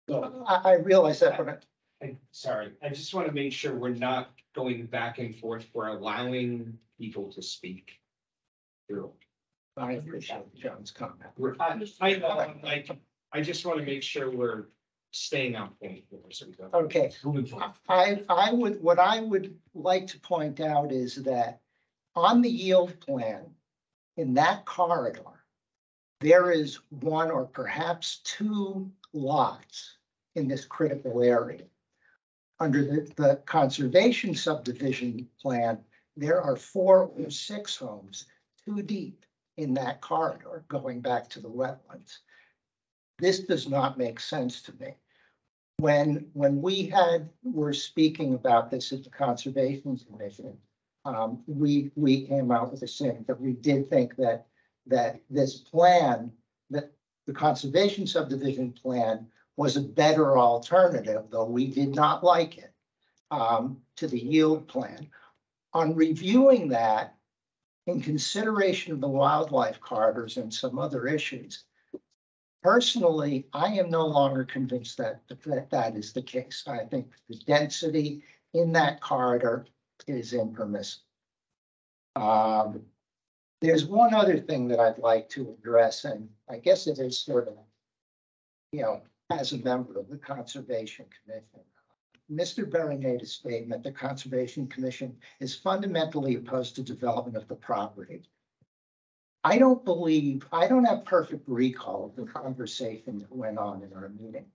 So, I realize that, but Sorry, I just want to make sure we're not going back and forth. We're allowing people to speak. I appreciate John's comment. I just want to make sure we're staying on point. here, so we don't- Okay, what I would like to point out is that on the yield plan, in that corridor, there is one or perhaps two lots in this critical area. Under the conservation subdivision plan, there are 4 or 6 homes too deep in that corridor going back to the wetlands. This does not make sense to me. When we were speaking about this at the Conservation Commission, we came out with a saying that we did think that this plan, that the conservation subdivision plan was a better alternative, though we did not like it, to the yield plan. On reviewing that, in consideration of the wildlife corridors and some other issues, personally, I am no longer convinced that is the case. I think the density in that corridor is impermissible. There's one other thing that I'd like to address, and I guess it is sort of, as a member of the Conservation Commission. Mr. Berry made a statement, the Conservation Commission is fundamentally opposed to development of the property. I don't have perfect recall of the conversation that went on in our meeting.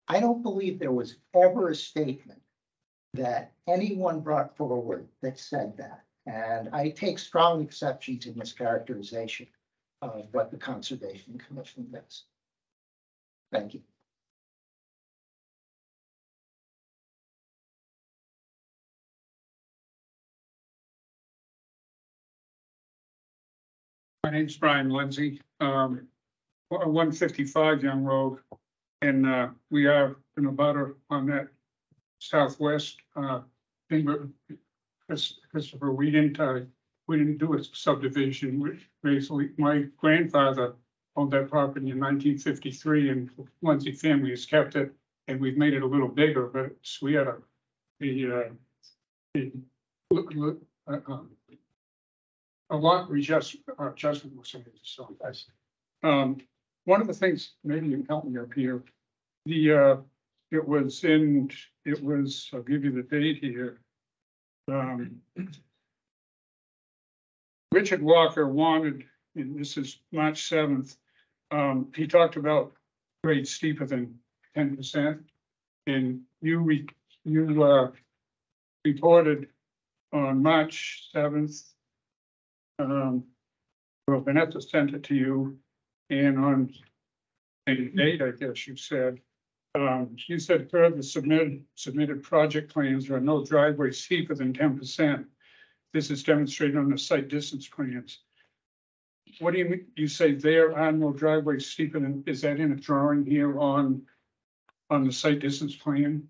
I don't believe there was ever a statement that anyone brought forward that said that. And I take strong exception to mischaracterization of what the Conservation Commission does. Thank you. My name's Brian Lindsay, 155 Young Road. And we are in a butter on that southwest thing, but Christopher, we didn't do a subdivision. Basically, my grandfather owned that property in 1953, and Lindsay family has kept it, and we've made it a little bigger, but we had a lot adjustment was made. So that's one of the things. Maybe you can help me up here. It was I'll give you the date here. Richard Walker wanted, and this is March 7th. He talked about grades steeper than 10%. And you reported on March 7th. Well, Vanessa sent it to you, and on a date, I guess you said, further submitted project plans, there are no driveways steeper than 10%. This is demonstrated on the site distance plans. What do you mean? You say there are no driveways steeper than, is that in a drawing here on the site distance plan?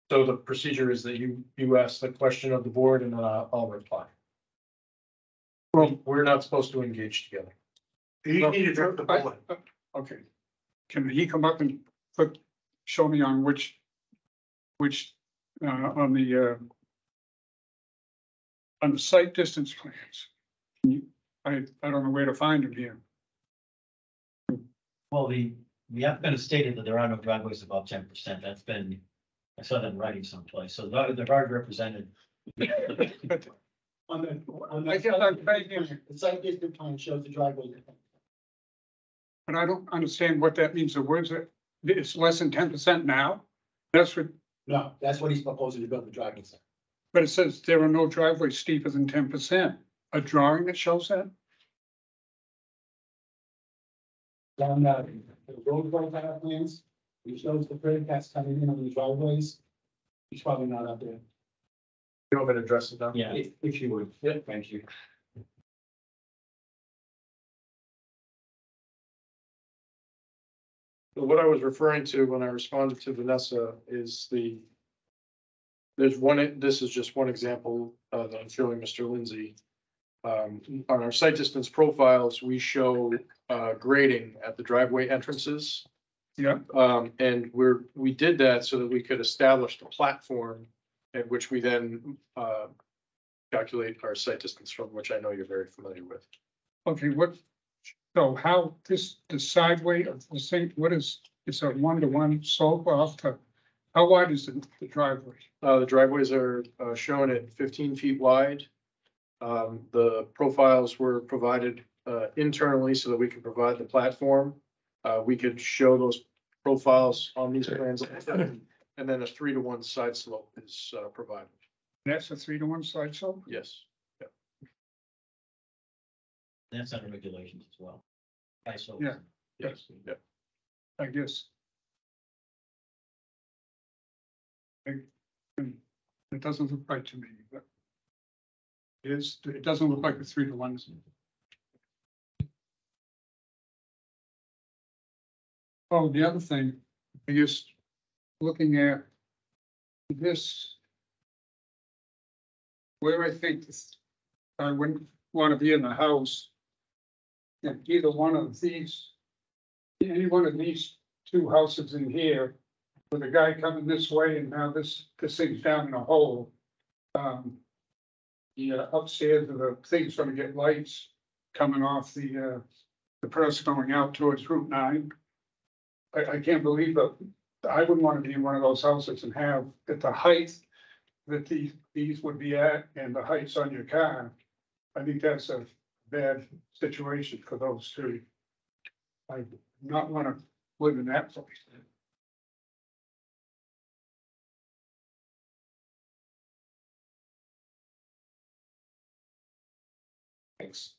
So the procedure is that you ask the question of the board and then I'll reply. Well, We're not supposed to engage together. You need to drop the bullet. Okay. Can he come up and show me on which, on the site distance plans? I don't know where to find him here. Well, the applicant has stated that there are no driveways above 10%. That's been, I saw that in writing someplace. So they're already represented. On the I guess I'm thinking, the site distance plan shows the driveway. but I don't understand what that means. The words that it's less than 10% now. That's what, No, that's what he's proposing to build the driveway. but it says there are no driveways steeper than 10%. A drawing that shows that? On the road profile plans, he shows the curb cuts coming in on the driveways. He's probably not up there. You want me to address it now? Yeah. If you would. Yeah, thank you. What I was referring to when I responded to Vanessa is this is just one example that I'm showing Mr. Lindsay. On our site distance profiles, we show grading at the driveway entrances. Yeah. And we did that so that we could establish the platform at which we then calculate our site distance from, which I know you're very familiar with. Okay, so how the sideway of the same, it's a 1-to-1 slope off to, how wide is the driveway? The driveways are shown at 15 feet wide. The profiles were provided internally so that we could provide the platform. We could show those profiles on these plans, and then a 3-to-1 side slope is provided. That's a 3-to-1 side slope? Yes. That's under regulations as well. So Yeah. Yes. Yeah. I guess. It doesn't look right to me, but it doesn't look like a 3-to-1. Oh, the other thing, I guess, looking at this, where I think I wouldn't want to be in the house. And either one of these, any one of these two houses in here, with a guy coming this way and now this thing's down in a hole. The upstairs of the thing's gonna get lights coming off the person going out towards Route 9. I can't believe that I wouldn't want to be in one of those houses and have at the height that these would be at and the heights on your car. I think that's a bad situation for those two. I do not want to live in that place. Thanks.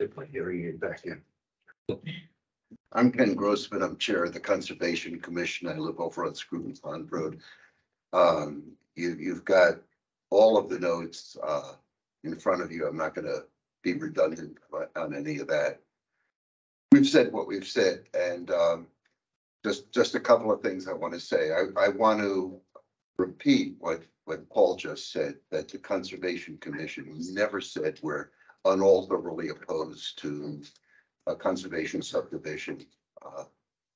If my hearing aid back in. I'm Ken Grossman. I'm Chair of the Conservation Commission. I live over on Scruton Pond Road. You've got all of the notes in front of you. I'm not going to be redundant on any of that. We've said what we've said, and just a couple of things I want to say. I want to repeat what Paul just said, that the Conservation Commission never said we're unalterably opposed to a conservation subdivision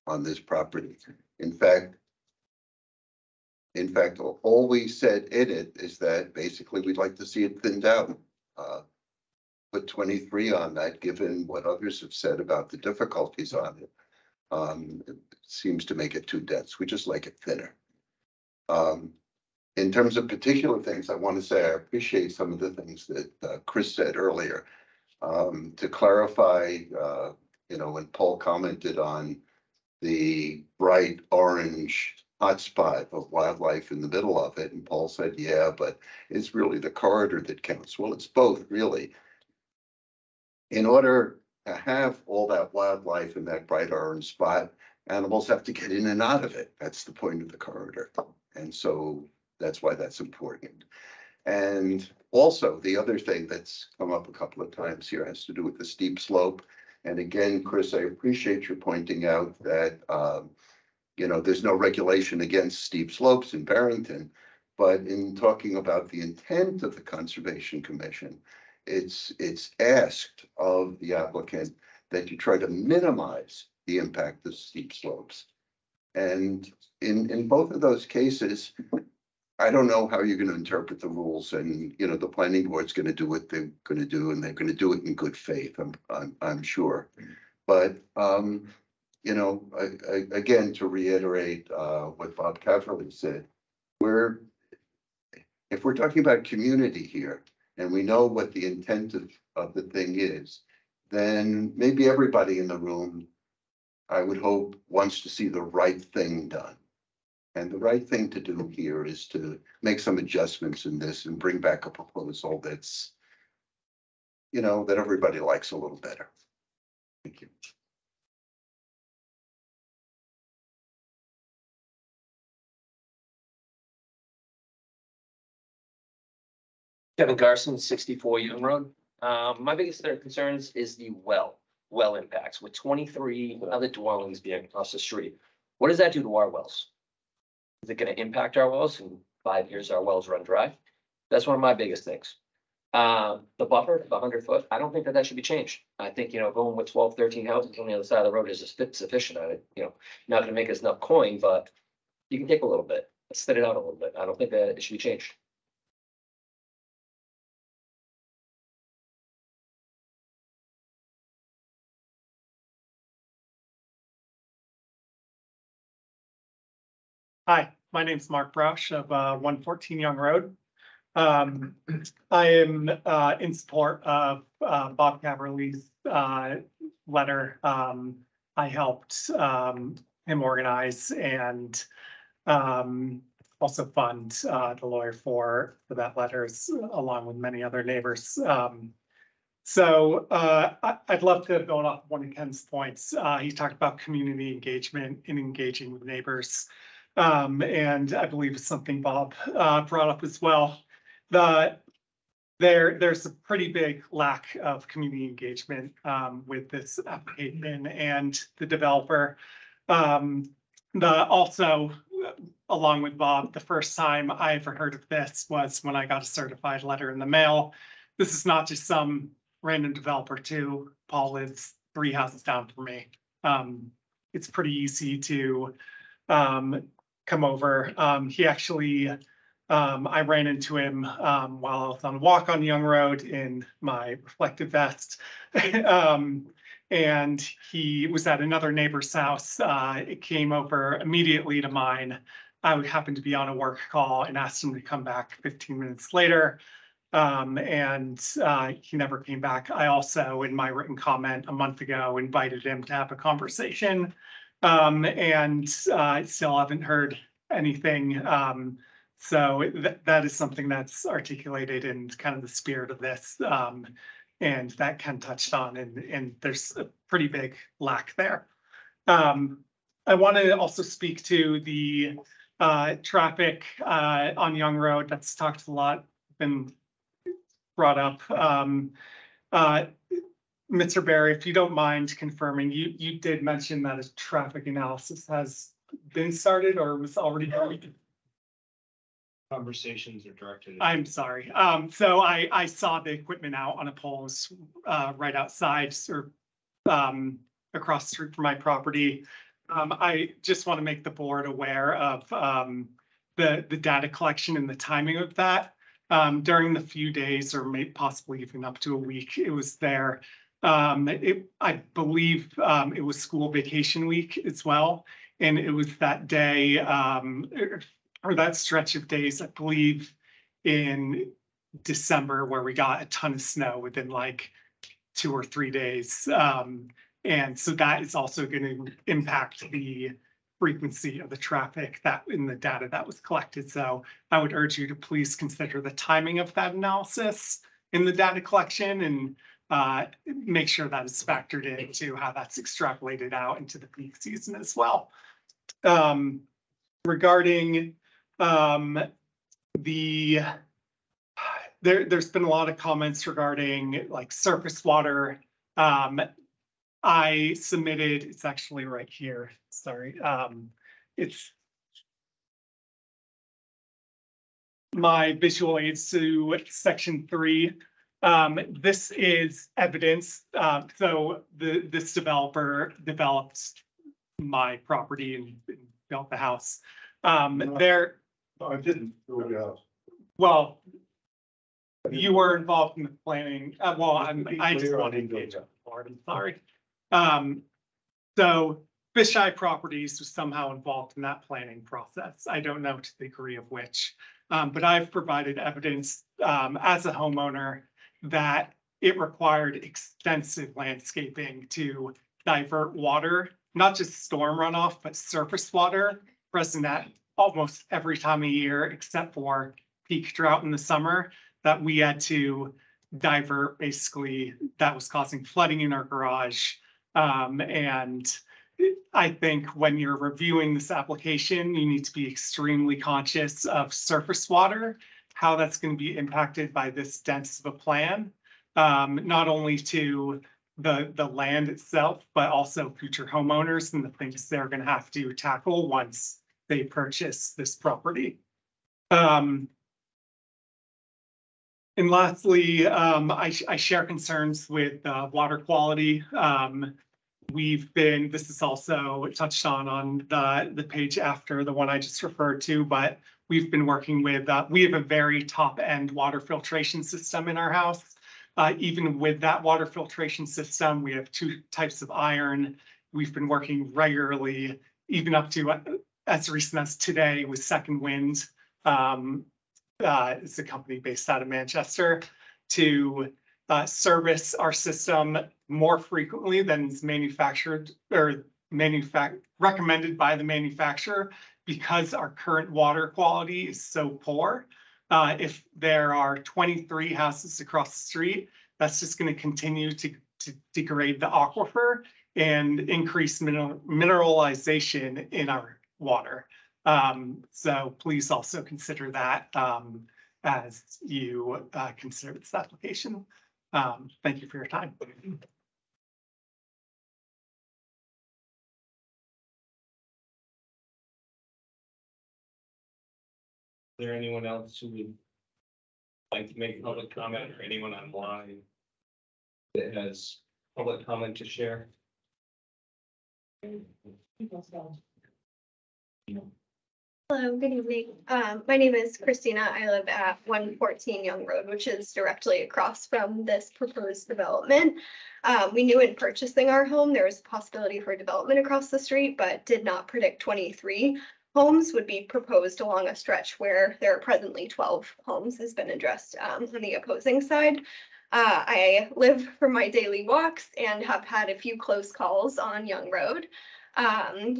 on this property. In fact, all we said in it is that basically we'd like to see it thinned out. Put 23 on that, given what others have said about the difficulties on it. It seems to make it too dense. We just like it thinner. in terms of particular things, I want to say I appreciate some of the things that Chris said earlier. To clarify, when Paul commented on the bright orange hotspot of wildlife in the middle of it, and Paul said, yeah, but it's really the corridor that counts. Well, it's both, really. In order to have all that wildlife in that bright orange spot, animals have to get in and out of it. That's the point of the corridor. And so that's why that's important. And also, the other thing that's come up a couple of times here has to do with the steep slope. And again, Chris, I appreciate your pointing out that, there's no regulation against steep slopes in Barrington. But in talking about the intent of the Conservation Commission, it's asked of the applicant that you try to minimize the impact of steep slopes. And in both of those cases, I don't know how you're going to interpret the rules, and the planning board's going to do what they're going to do, and they're going to do it in good faith. I'm sure, but again, to reiterate what Bob Caverly said, if we're talking about community here, and we know what the intent of the thing is, then maybe everybody in the room, I would hope, wants to see the right thing done. And the right thing to do here is to make some adjustments in this and bring back a proposal that's, that everybody likes a little better. Thank you. Kevin Garson, 64 Young Road. My biggest concerns is the well impacts with 23 other dwellings being across the street. What does that do to our wells? Is it going to impact our wells? In 5 years, our wells run dry. That's one of my biggest things. The buffer, the 100 foot, I don't think that should be changed. I think, going with 12, 13 houses on the other side of the road is sufficient. Not going to make us enough coin, but you can take a little bit, spit it out a little bit. I don't think that it should be changed. Hi, my name's Mark Broush of 114 Young Road. I am in support of Bob Caverly's letter. I helped him organize and also fund the lawyer for that letter, along with many other neighbors. So I'd love to build off one of Ken's points. He talked about community engagement and engaging with neighbors. And I believe it's something Bob brought up as well. There's a pretty big lack of community engagement with this application and the developer. Also, along with Bob, the first time I ever heard of this was when I got a certified letter in the mail. This is not just some random developer too. Paul lives 3 houses down from me. It's pretty easy to come over. He actually, I ran into him while I was on a walk on Young Road in my reflective vest. And he was at another neighbor's house. It came over immediately to mine. I would happen to be on a work call and asked him to come back 15 minutes later. And he never came back. I also, in my written comment a month ago, invited him to have a conversation. And I still haven't heard anything. So that is something that's articulated in kind of the spirit of this, and that Ken touched on, and there's a pretty big lack there. I want to also speak to the traffic on Young Road. That's talked a lot, been brought up. Mr. Barry, if you don't mind confirming, you did mention that a traffic analysis has been started or was already done. Conversations are directed. I'm sorry. So I saw the equipment out on a pole right outside or across the street from my property. I just want to make the board aware of the data collection and the timing of that. During the few days or maybe possibly even up to a week it was there. I believe it was school vacation week as well. And it was that day, or that stretch of days, I believe in December, where we got a ton of snow within like 2 or 3 days. And so that is also going to impact the frequency of the traffic that in the data that was collected. So I would urge you to please consider the timing of that analysis in the data collection and make sure that is factored into how that's extrapolated out into the peak season as well. Regarding there's been a lot of comments regarding like surface water. I submitted, it's actually right here, sorry. It's my visual aids to section 3. This is evidence. So this developer developed my property and built the house. I didn't. Well, you were involved in the planning. I just want to engage on the board. I'm sorry. So Fisheye Properties was somehow involved in that planning process. I don't know to the degree of which, but I've provided evidence as a homeowner that it required extensive landscaping to divert water, not just storm runoff, but surface water present at almost every time of year, except for peak drought in the summer, that we had to divert. Basically, that was causing flooding in our garage. And I think when you're reviewing this application, you need to be extremely conscious of surface water, how that's going to be impacted by this dense of a plan, not only to the land itself, but also future homeowners and the things they're going to have to tackle once they purchase this property. And lastly, I share concerns with water quality. This is also touched on the page after the one I just referred to, but we've been working with, we have a very top end water filtration system in our house. Even with that water filtration system, we have 2 types of iron. We've been working regularly, even up to as recent as today with Second Wind. It's a company based out of Manchester, to service our system more frequently than is manufactured or recommended by the manufacturer, because our current water quality is so poor. If there are 23 houses across the street, that's just going to continue to degrade the aquifer and increase mineralization in our water. So please also consider that as you consider this application. Thank you for your time. Is there anyone else who would like to make public comment, or anyone online that has public comment to share? Hello, good evening. My name is Christina. I live at 114 Young Road, which is directly across from this proposed development. We knew in purchasing our home, there was a possibility for development across the street, but did not predict 23 homes would be proposed along a stretch where there are presently 12 homes has been addressed on the opposing side. I live for my daily walks and have had a few close calls on Young Road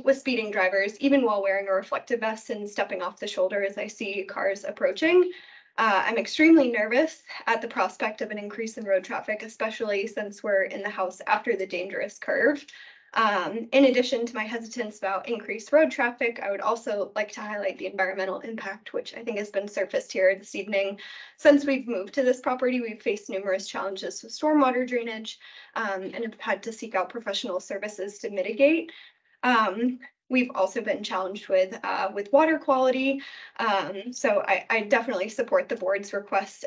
with speeding drivers, even while wearing a reflective vest and stepping off the shoulder as I see cars approaching. I'm extremely nervous at the prospect of an increase in road traffic, especially since we're in the house after the dangerous curve. In addition to my hesitance about increased road traffic, I would also like to highlight the environmental impact, which I think has been surfaced here this evening. Since we've moved to this property, we've faced numerous challenges with stormwater drainage and have had to seek out professional services to mitigate. We've also been challenged with water quality. So I definitely support the board's request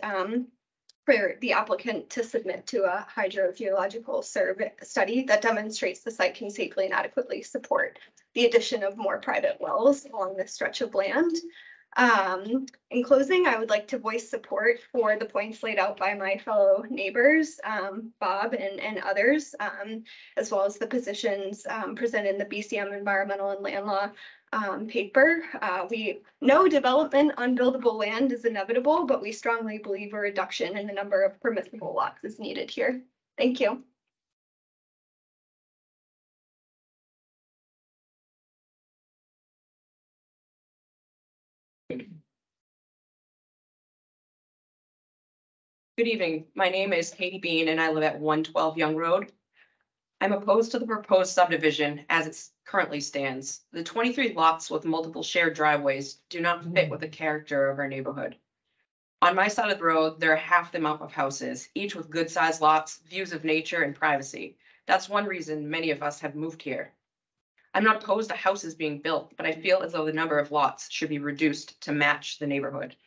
for the applicant to submit to a hydrogeological survey study that demonstrates the site can safely and adequately support the addition of more private wells along this stretch of land. In closing, I would like to voice support for the points laid out by my fellow neighbors, Bob and others, as well as the positions presented in the BCM Environmental and Land Law paper. We know development on buildable land is inevitable, but we strongly believe a reduction in the number of permissible lots is needed here. Thank you. Good evening. My name is Katie Bean and I live at 112 Young Road. I'm opposed to the proposed subdivision as it currently stands. The 23 lots with multiple shared driveways do not fit with the character of our neighborhood. On my side of the road, there are half the amount of houses, each with good sized lots, views of nature and privacy. That's one reason many of us have moved here. I'm not opposed to houses being built, but I feel as though the number of lots should be reduced to match the neighborhood.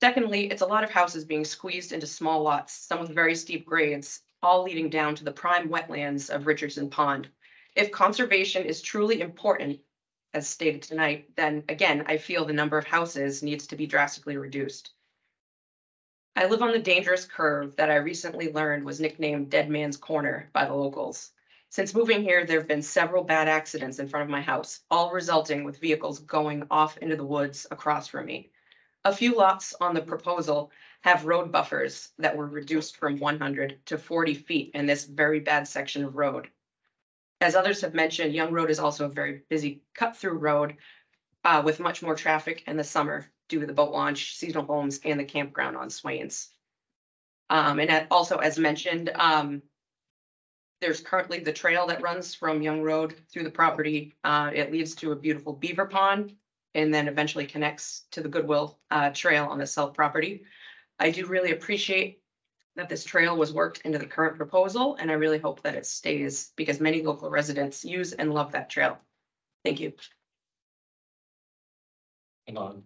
Secondly, it's a lot of houses being squeezed into small lots, some with very steep grades, all leading down to the prime wetlands of Richardson Pond. If conservation is truly important, as stated tonight, then again, I feel the number of houses needs to be drastically reduced. I live on the dangerous curve that I recently learned was nicknamed Dead Man's Corner by the locals. Since moving here, there have been several bad accidents in front of my house, all resulting with vehicles going off into the woods across from me. A few lots on the proposal have road buffers that were reduced from 100 to 40 feet in this very bad section of road. As others have mentioned, Young Road is also a very busy cut-through road with much more traffic in the summer due to the boat launch, seasonal homes, and the campground on Swains. Also, as mentioned, there's currently the trail that runs from Young Road through the property. It leads to a beautiful beaver pond and then eventually connects to the Goodwill Trail on the south property. I do really appreciate that this trail was worked into the current proposal, and I really hope that it stays because many local residents use and love that trail. Thank you. Hang on. Is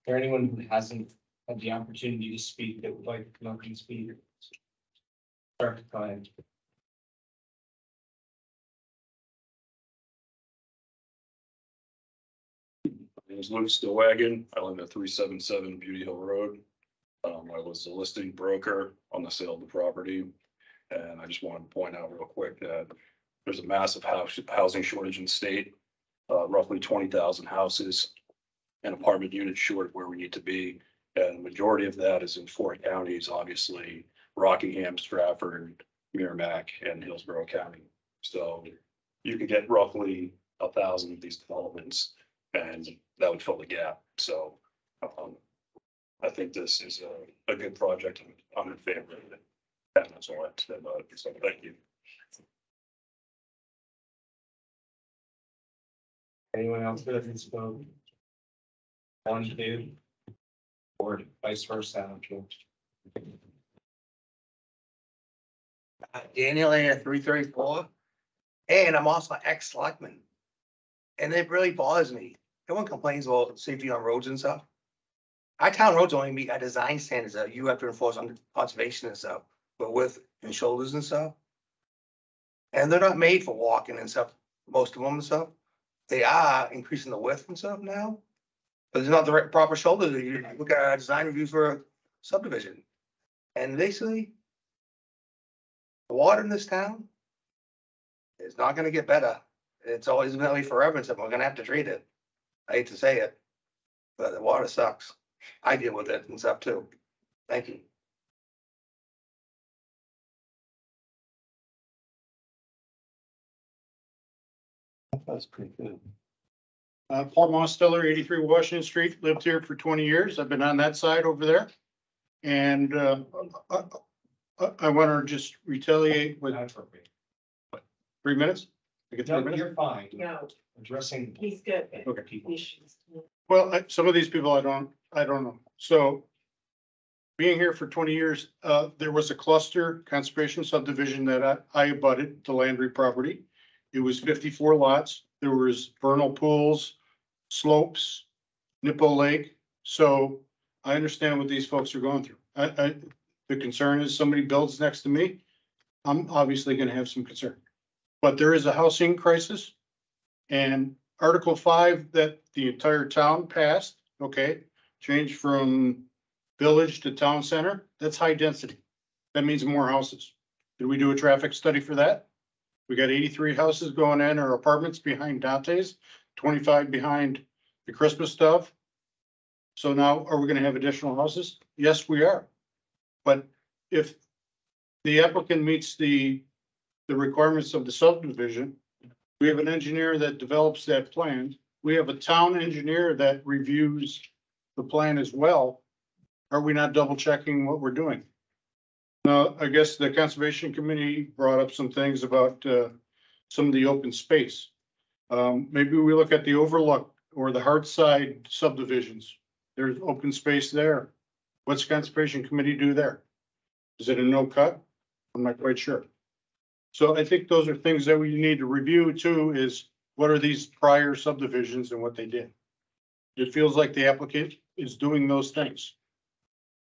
there anyone who hasn't had the opportunity to speak that would like to come up and speak? Start, go ahead. My name is Luke Stillwagon. I live at 377 Beauty Hill Road. I was a listing broker on the sale of the property. And I just wanted to point out real quick that there's a massive housing shortage in the state. Roughly 20,000 houses and apartment units short of where we need to be. And the majority of that is in 4 counties, obviously, Rockingham, Stratford, Merrimack, and Hillsborough County. So you can get roughly 1,000 of these developments and that would fill the gap. So I think this is a good project. I'm in favor of it. And that's all I have to say about it. So thank you. Anyone else that hasn't spoken? One, two, or vice versa. Daniel A. at 334. And I'm also ex-selectman. And it really bothers me. Everyone complains about safety on roads and stuff. Our town roads only meet our design standards that you have to enforce on conservation and stuff, but width and shoulders and stuff. And they're not made for walking and stuff, most of them and stuff. They are increasing the width and stuff now. But there's not the right proper shoulders. You look at our design reviews for a subdivision. And basically, the water in this town is not gonna get better. It's always been that way forever, and so we're gonna have to treat it. I hate to say it, but the water sucks. I deal with it and stuff too. Thank you. That's pretty good. Paul Mosteller, 83 Washington Street, lived here for 20 years. I've been on that side over there. And I want to just retaliate with 3 minutes. I get 3 No, minutes? you're fine. No, Addressing. he's got Okay. People. issues. Well, some of these people I don't know. So being here for 20 years, there was a cluster conservation subdivision that I abutted the Landry property. It was 54 lots. There was vernal pools, slopes, Nippo Lake. So I understand what these folks are going through. The concern is somebody builds next to me, I'm obviously going to have some concern. But there is a housing crisis. And Article 5 that the entire town passed okay? Change from village to town center, that's high density. That means more houses. Did we do a traffic study for that? We got 83 houses going in or apartments behind Dante's, 25 behind the Christmas stuff. So now are we gonna have additional houses? Yes, we are. But if the applicant meets the requirements of the subdivision, we have an engineer that develops that plan. We have a town engineer that reviews the plan as well. Are we not double checking what we're doing? Now, I guess the Conservation Committee brought up some things about some of the open space. Maybe we look at the Overlook or the Hartside subdivisions. There's open space there. What's Conservation Committee do there? Is it a no cut? I'm not quite sure. So I think those are things that we need to review too, is what are these prior subdivisions and what they did? It feels like the applicant is doing those things.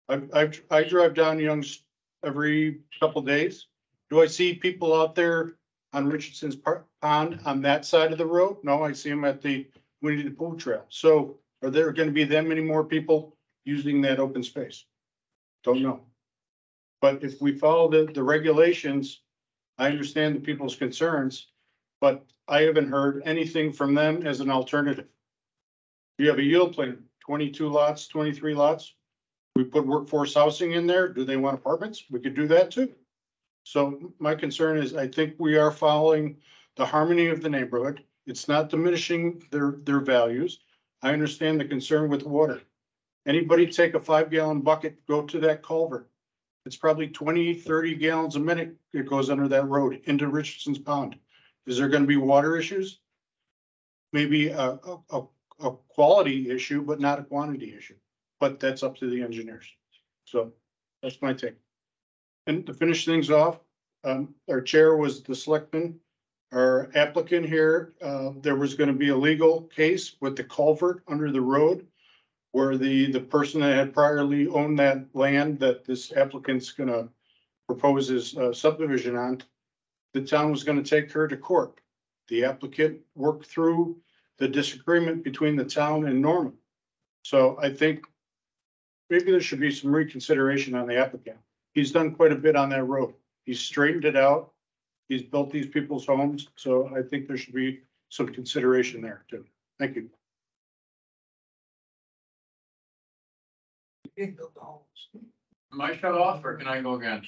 I drive down Young's every couple days. Do I see people out there on Richardson's Pond on that side of the road? No, I see them at the Winnie the Pooh Trail. So are there going to be that many more people using that open space? Don't know. But if we follow the regulations, I understand the people's concerns, but I haven't heard anything from them as an alternative. You have a yield plan, 22 lots, 23 lots. We put workforce housing in there. Do they want apartments? We could do that too. So my concern is I think we are following the harmony of the neighborhood. It's not diminishing their values. I understand the concern with water. Anybody take a 5-gallon bucket, go to that culvert. It's probably 20, 30 gallons a minute. It goes under that road into Richardson's Pond. Is there going to be water issues? Maybe a quality issue, but not a quantity issue. But that's up to the engineers. So that's my take. And to finish things off, our chair was the selectman. Our applicant here, there was going to be a legal case with the culvert under the road where the person that had priorly owned that land that this applicant's going to propose his subdivision on, the town was going to take her to court. The applicant worked through the disagreement between the town and Norman. So I think maybe there should be some reconsideration on the applicant. He's done quite a bit on that road. He's straightened it out. He's built these people's homes. So I think there should be some consideration there too. Thank you. Am I shut off or can I go again?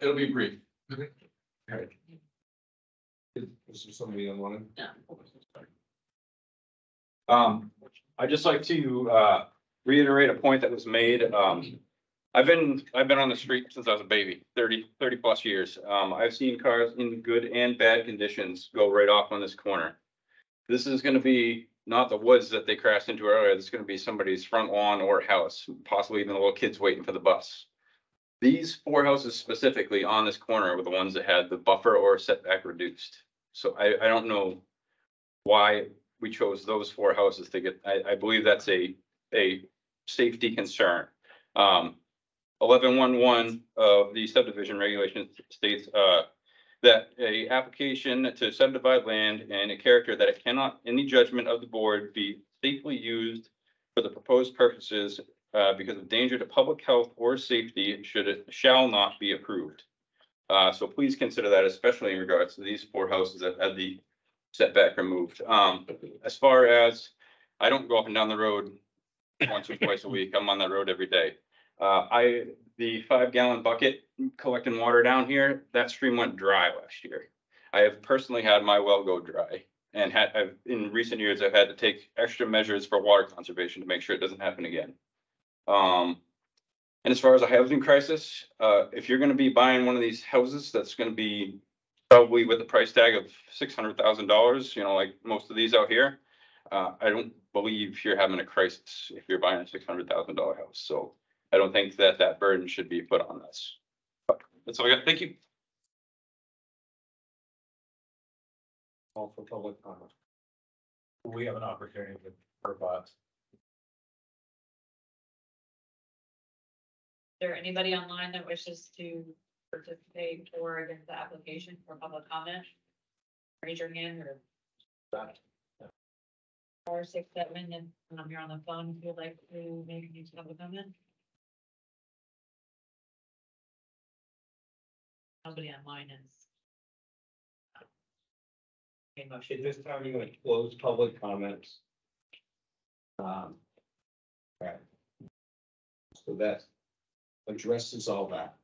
It'll be brief. Is there somebody on one? I'd just like to reiterate a point that was made. I've been on the street since I was a baby, 30 plus years. I've seen cars in good and bad conditions go right off on this corner. This is going to be not the woods that they crashed into earlier. This is going to be somebody's front lawn or house, possibly even the little kids waiting for the bus. These 4 houses specifically on this corner were the ones that had the buffer or setback reduced. So I don't know why we chose those 4 houses to get. I believe that's a safety concern. 11.11 of the subdivision regulation states that a application to subdivide land in a character that it cannot, in the judgment of the board, be safely used for the proposed purposes because of danger to public health or safety shall not be approved. So please consider that, especially in regards to these 4 houses that had the setback removed. As far as, I don't go up and down the road once or twice a week. I'm on that road every day. The 5-gallon bucket collecting water down here, that stream went dry last year. I have personally had my well go dry, and in recent years I've had to take extra measures for water conservation to make sure it doesn't happen again. And as far as a housing crisis, if you're going to be buying one of these houses that's going to be probably with a price tag of $600,000, you know, like most of these out here, I don't believe you're having a crisis if you're buying a $600,000 house. So I don't think that burden should be put on us. That's all I got. Thank you. All for public comment. We have an opportunity for bots. Is there anybody online that wishes to participate or against the application for public comment? Raise your hand or. Or 6-7, and you're on the phone, if you'd like to maybe use public comment. Nobody online is. Okay, motion, this time you're going to close public comments. Right. So that addresses all that.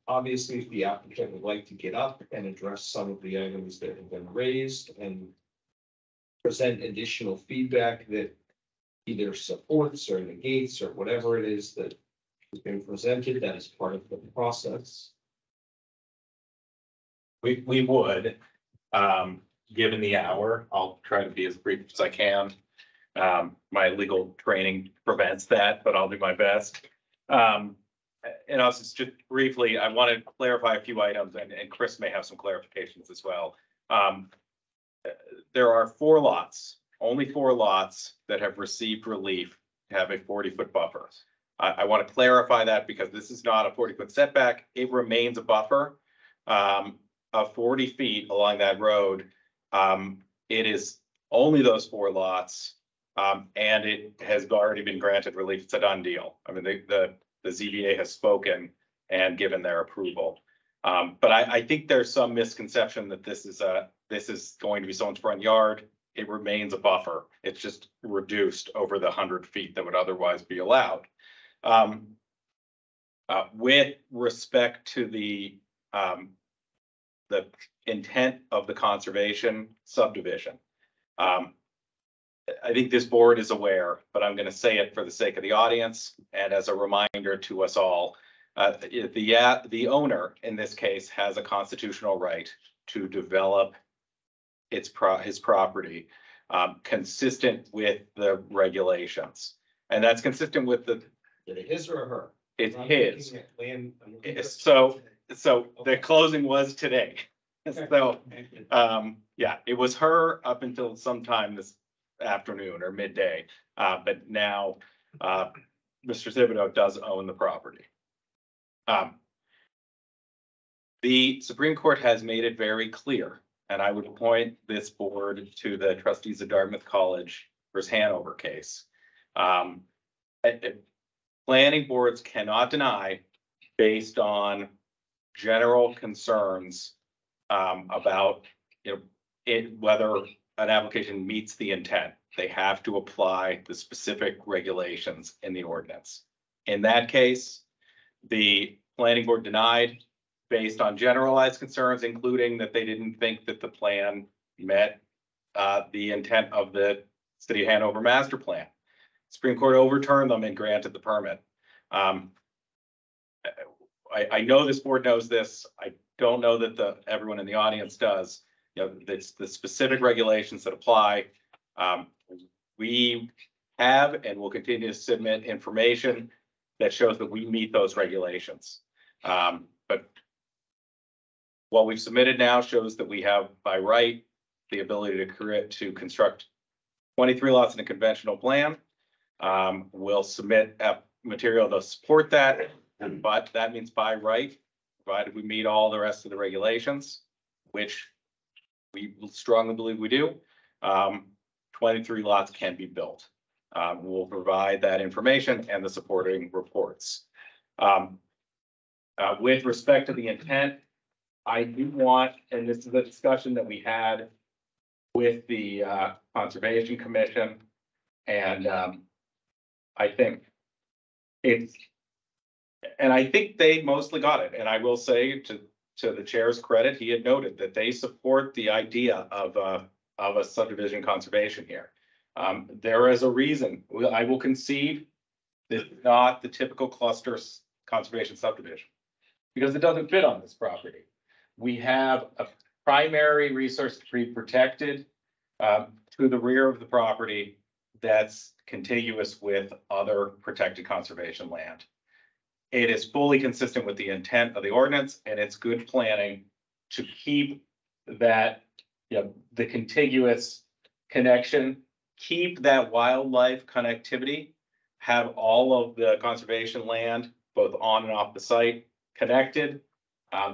Obviously, if the applicant would like to get up and address some of the items that have been raised and present additional feedback that either supports or negates or whatever it is that has been presented, that is part of the process. We would, given the hour, I'll try to be as brief as I can. My legal training prevents that, but I'll do my best. And also just briefly, I want to clarify a few items, and Chris may have some clarifications as well. There are 4 lots, only 4 lots that have received relief to have a 40-foot buffer. I want to clarify that because this is not a 40-foot setback. It remains a buffer of 40 feet along that road. It is only those 4 lots, and it has already been granted relief. It's a done deal. I mean, the ZBA has spoken and given their approval. But I think there's some misconception that this is going to be someone's front yard. It remains a buffer. It's just reduced over the 100 feet that would otherwise be allowed. With respect to the intent of the conservation subdivision, I think this board is aware, but I'm going to say it for the sake of the audience and as a reminder to us all. The owner in this case has a constitutional right to develop his property consistent with the regulations, and that's consistent with the. Is it his or her? It's his. So the closing was today. So yeah, it was her up until sometime this afternoon or midday, but now Mr. Thibodeau does own the property. The Supreme Court has made it very clear, and I would point this board to the trustees of Dartmouth College versus Hanover case. Planning boards cannot deny based on general concerns about whether an application meets the intent. They have to apply the specific regulations in the ordinance. In that case, the planning board denied based on generalized concerns, including that they didn't think that the plan met the intent of the City of Hanover master plan. Supreme Court overturned them and granted the permit. I know this board knows this. I don't know that everyone in the audience does. It's the specific regulations that apply. We have and will continue to submit information that shows that we meet those regulations. But what we've submitted now shows that we have by right the ability to construct 23 lots in a conventional plan. We'll submit material to support that, but that means by right, provided we meet all the rest of the regulations, which we strongly believe we do. 23 lots can be built. We'll provide that information and the supporting reports. With respect to the intent, I do want, and this is a discussion that we had with the Conservation Commission, and I think I think they mostly got it. And I will say to the chair's credit, he had noted that they support the idea of a subdivision conservation here. There is a reason. I will concede this is not the typical cluster conservation subdivision because it doesn't fit on this property. We have a primary resource to be protected to the rear of the property that's contiguous with other protected conservation land. It is fully consistent with the intent of the ordinance, and it's good planning to keep that, the contiguous connection, keep that wildlife connectivity, have all of the conservation land, both on and off the site, connected.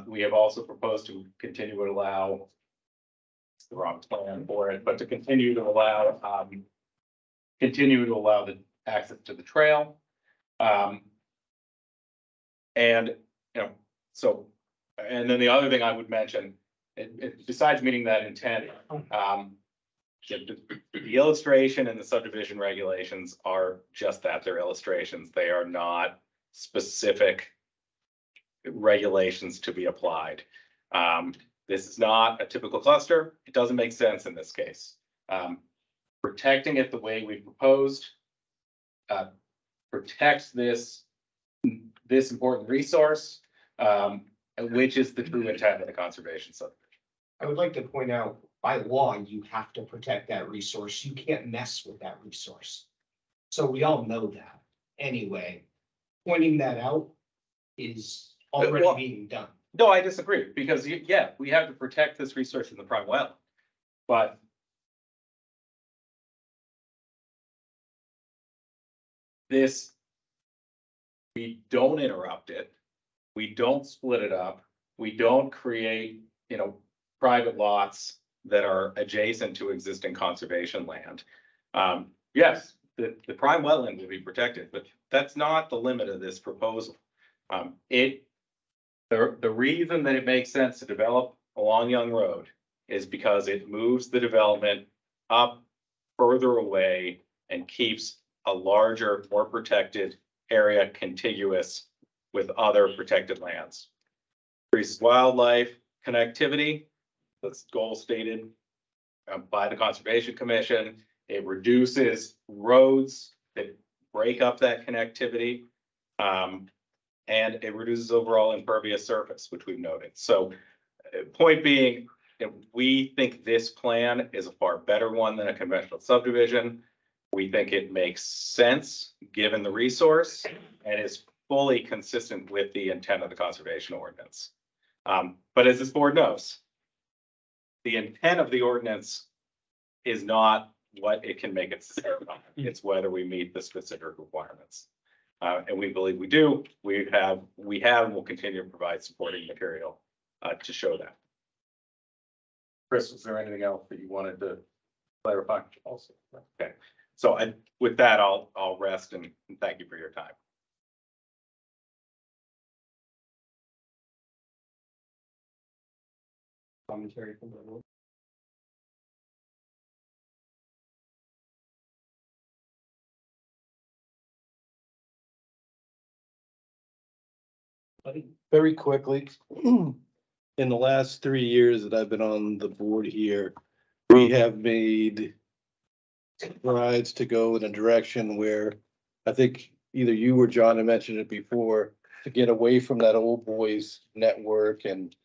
We have also proposed to continue to allow it's the wrong plan for it, but to continue to allow the access to the trail. And, you know, so, and then the other thing I would mention, besides meeting that intent, the illustration and the subdivision regulations are just that, they're illustrations. They are not specific regulations to be applied. This is not a typical cluster. It doesn't make sense in this case. Protecting it the way we proposed protects this important resource, which is the true intent of the conservation subdivision. I would like to point out, by law, you have to protect that resource. You can't mess with that resource. So we all know that. Anyway, pointing that out is already being done. No, I disagree, because yeah, we have to protect this resource in the prime well, but this, we don't interrupt it. We don't split it up. We don't create, you know, private lots that are adjacent to existing conservation land. Yes, the prime wetland will be protected, but that's not the limit of this proposal. The reason that it makes sense to develop along Young Road is because it moves the development up further away and keeps a larger, more protected area contiguous with other protected lands. Increases wildlife connectivity, that's goal stated by the Conservation Commission. It reduces roads that break up that connectivity. And it reduces overall impervious surface, which we've noted. So point being, we think this plan is a far better one than a conventional subdivision. We think it makes sense given the resource and is fully consistent with the intent of the conservation ordinance. But as this board knows, the intent of the ordinance is not what it can make it say. It's whether we meet the specific requirements. And we believe we do. We have and will continue to provide supporting material to show that. Chris, was there anything else that you wanted to clarify? Also, okay. So with that, I'll rest and thank you for your time. Commentary from the board. Very quickly, in the last 3 years that I've been on the board here, we have made strides to go in a direction where I think either you or John had mentioned it before, to get away from that old boys network and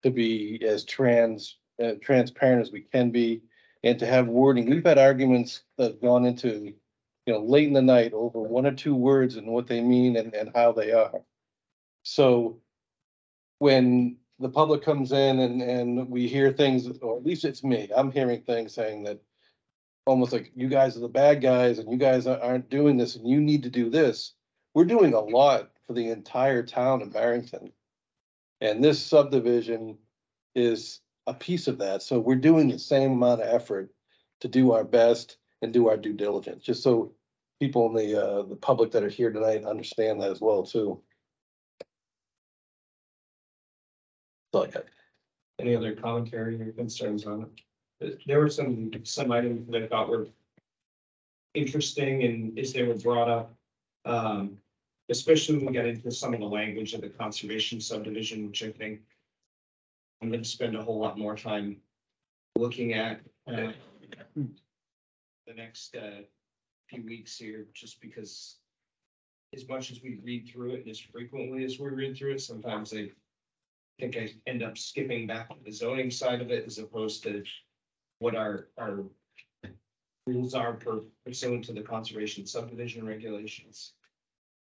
to be as transparent as we can be, and to have wording. We've had arguments that have gone into, late in the night over 1 or 2 words and what they mean and how they are. So when the public comes in and we hear things, or at least it's me, I'm hearing things saying that almost like you guys are the bad guys and you guys aren't doing this and you need to do this. We're doing a lot for the entire town of Barrington. And this subdivision is a piece of that. So we're doing the same amount of effort to do our best and do our due diligence, just so people in the public that are here tonight understand that as well too. So I got. Any other commentary or concerns on it? There were some items that I thought were interesting and as they were brought up, especially when we got into some of the language of the conservation subdivision, which I think I'm going to spend a whole lot more time looking at the next few weeks here, just because as much as we read through it and as frequently as we read through it, sometimes I think I end up skipping back to the zoning side of it as opposed to what our rules are pursuant to the conservation subdivision regulations.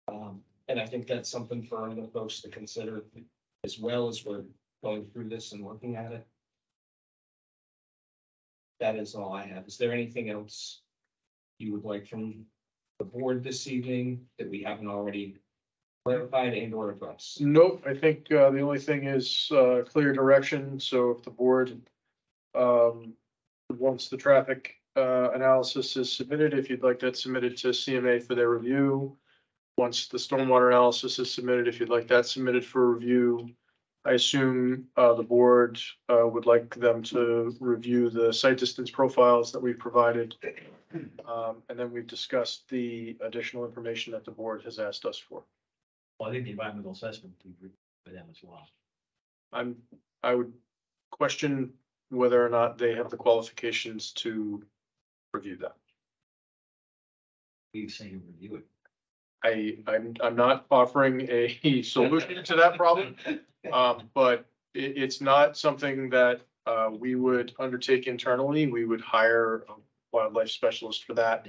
And I think that's something for other folks to consider as well as we're going through this and looking at it. That is all I have. Is there anything else you would like from the board this evening that we haven't already clarified and or addressed? Nope, I think the only thing is clear direction. So if the board once the traffic, analysis is submitted, if you'd like that submitted to CMA for their review. Once the stormwater analysis is submitted, if you'd like that submitted for review. I assume, the board, would like them to review the site distance profiles that we've provided. And then we've discussed the additional information that the board has asked us for. Well, I think the environmental assessment would be for them as well. I would question whether or not they have the qualifications to review that. We've seen review it. I'm not offering a solution to that problem. But it's not something that, we would undertake internally. We would hire a wildlife specialist for that.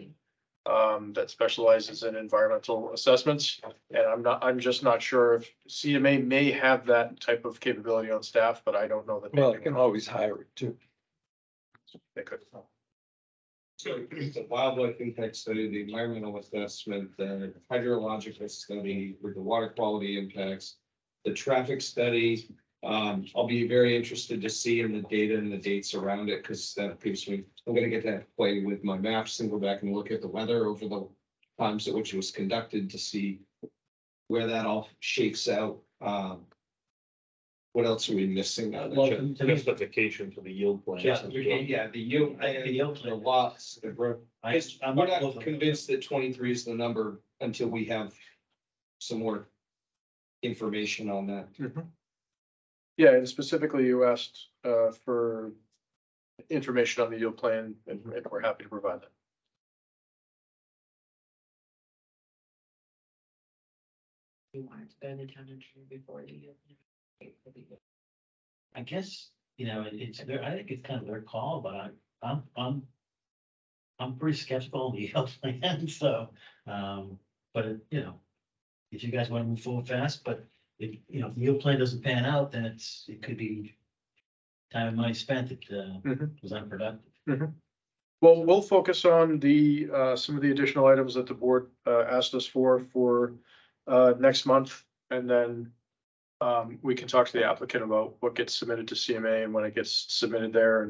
That specializes in environmental assessments. And I'm just not sure if CMA may have that type of capability on staff, but I don't know that. Well, you can always hire it too. They could. So the wildlife impact study, the environmental assessment, the hydrological study with the water quality impacts, the traffic study. I'll be very interested to see in the data and the dates around it, because that gives me, I'm gonna get that play with my maps and go back and look at the weather over the times at which it was conducted to see where that all shakes out. What else are we missing? Justification for the yield plan. Yeah, the yield, the lots, the growth. I'm We're not not convinced that 23 is the number until we have some more information on that. Yeah, and specifically you asked, for information on the yield plan, and we're happy to provide that. You wanted to go to the town engineer before the. I guess, it's their, I think it's kind of their call, but I'm pretty skeptical of the yield plan, so, but if you guys want to move forward fast, but if, if the yield plan doesn't pan out, then it could be time and money spent that was unproductive. Well, we'll focus on the, some of the additional items that the board, asked us for, next month. And then, we can talk to the applicant about what gets submitted to CMA and when it gets submitted there,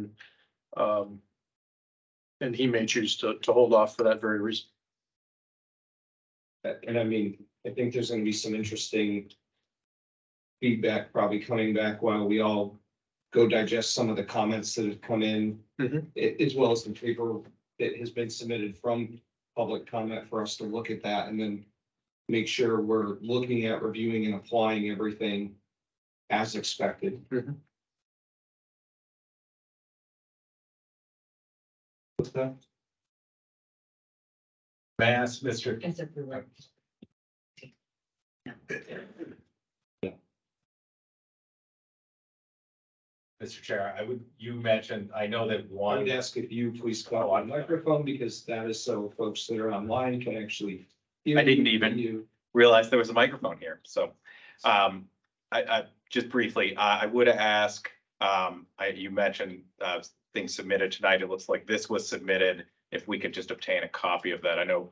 and he may choose to hold off for that very reason. And I mean, I think there's gonna be some interesting feedback probably coming back while we all go digest some of the comments that have come in, as well as the paper that has been submitted from public comment for us to look at that and then make sure we're looking at reviewing and applying everything as expected. What's that? Mass, Mr. Mr. Chair, you mentioned, I know that I would ask if you please call on microphone, because that is so folks that are online can actually. I didn't even realize there was a microphone here, so, I just briefly, I would ask, you mentioned, things submitted tonight, it looks like this was submitted, if we could just obtain a copy of that, I know,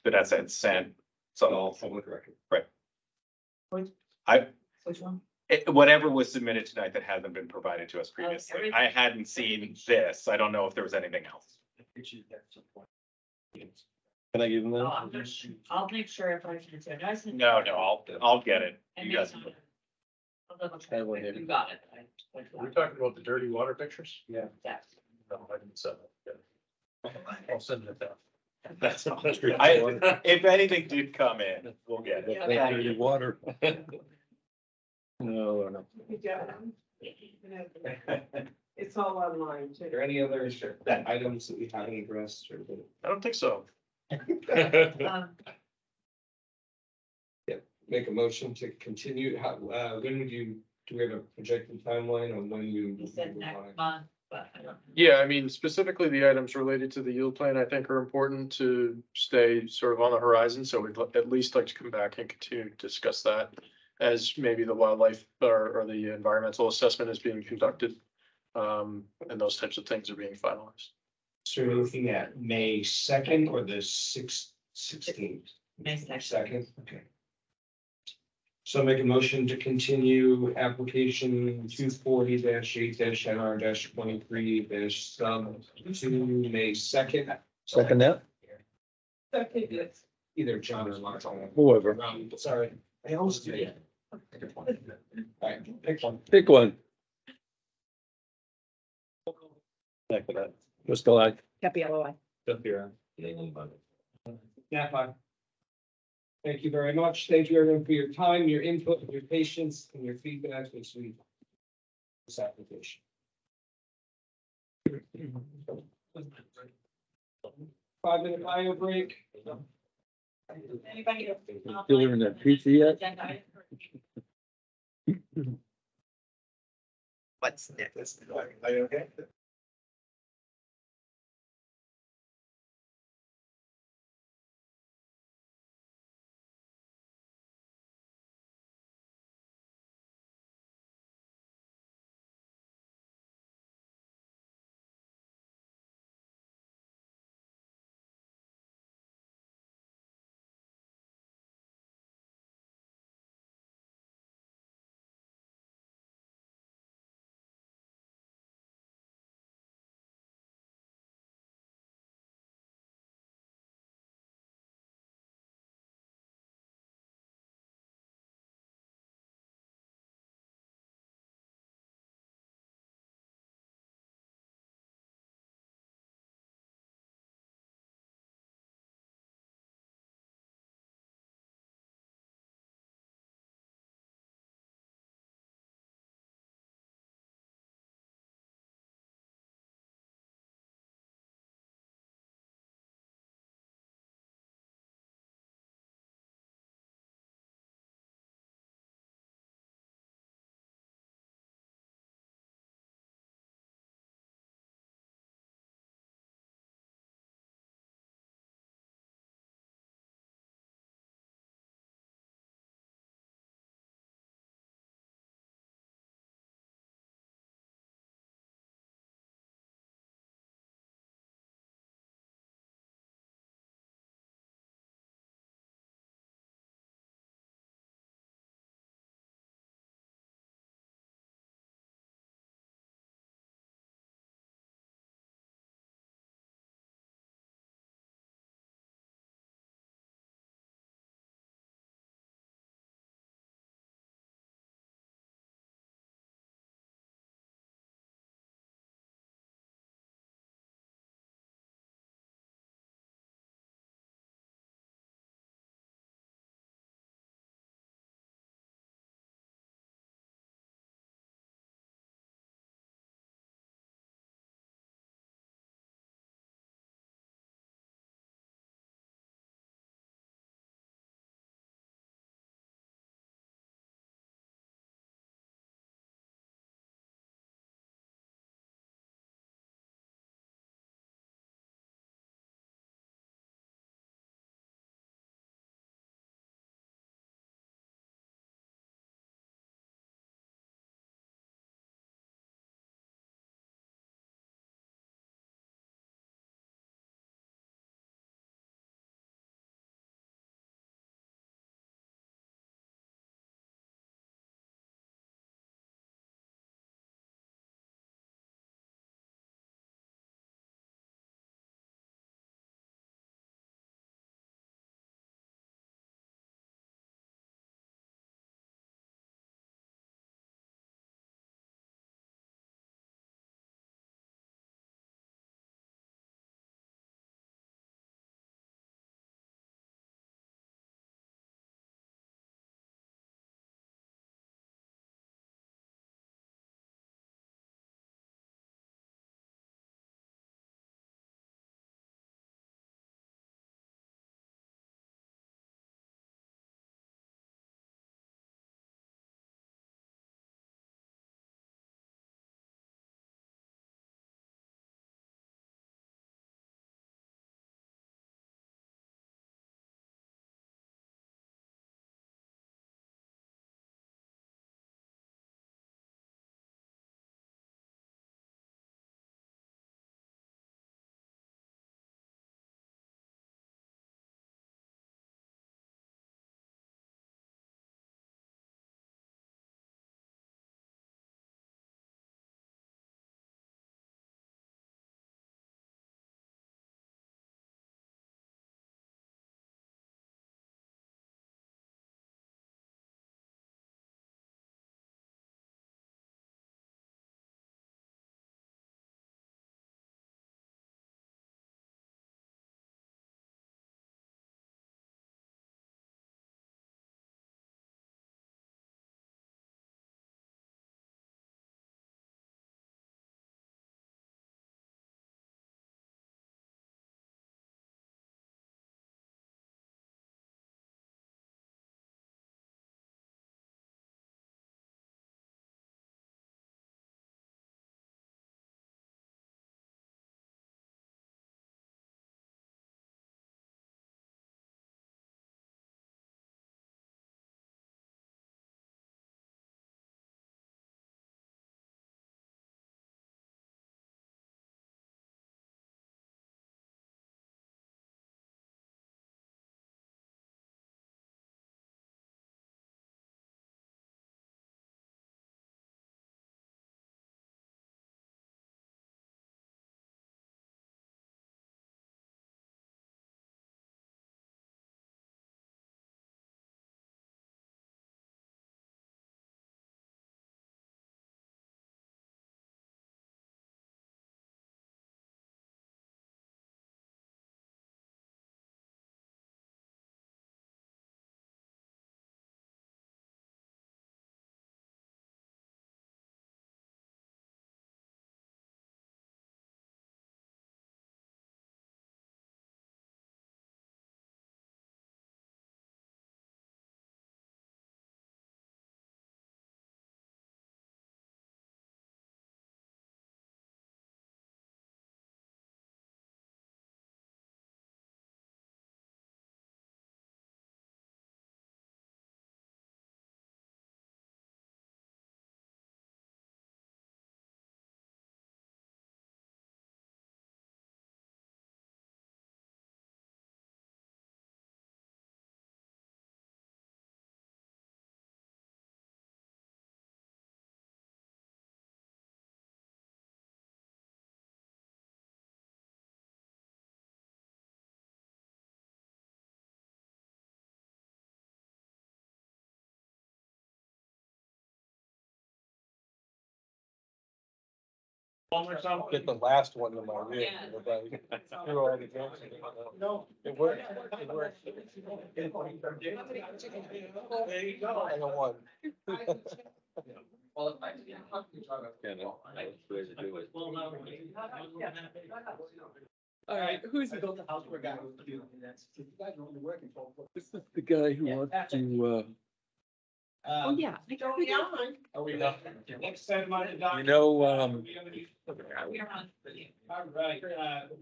Vanessa had sent. All public record. Right. Which one? Whatever was submitted tonight that hasn't been provided to us previously, I hadn't seen this, I don't know if there was anything else. Can I give them that? I'll make sure if I can. No, I'll get it, you guys. I'll double check. You got it. We're talking about the dirty water pictures? Yeah. Yes. No, I didn't send it. I'll send it down. That's all. If anything did come in, we'll get it. Like dirty water. No. It's all online Are too. there any other items that we haven't addressed or? I don't think so. Make a motion to continue, how, when would you, do we have a projected timeline on when you? He said next month, but I don't. Yeah, I mean, specifically the items related to the yield plan, I think are important to stay sort of on the horizon. So we'd at least like to come back and continue to discuss that as maybe the wildlife or the environmental assessment is being conducted. And those types of things are being finalized. So we're looking at May 2nd or the 16th? May 2nd. Second, okay. So I make a motion to continue application 240-8-NR-23- to May 2nd. Second that, Either John or Mark. whoever, Sorry, I always do that. All right, pick one. pick one. Second that, Driscoll, aye. Happy LOI. Yeah, fine. Thank you very much. Thank you everyone for your time, your input, your patience, and your feedback this week. This application. 5-minute bio break. Anybody? Delivering that pizza yet? What's next? Are you okay? Get the last one in my rear. Do all the dancing. No. It worked. It worked. There you go. I got one. You know, that's the way to do it. All right, who's the built a house for a guy who's doing that. You guys are only working for. This is the guy who wants to, Oh, yeah. Are we done? Next time on the document. you know, All right,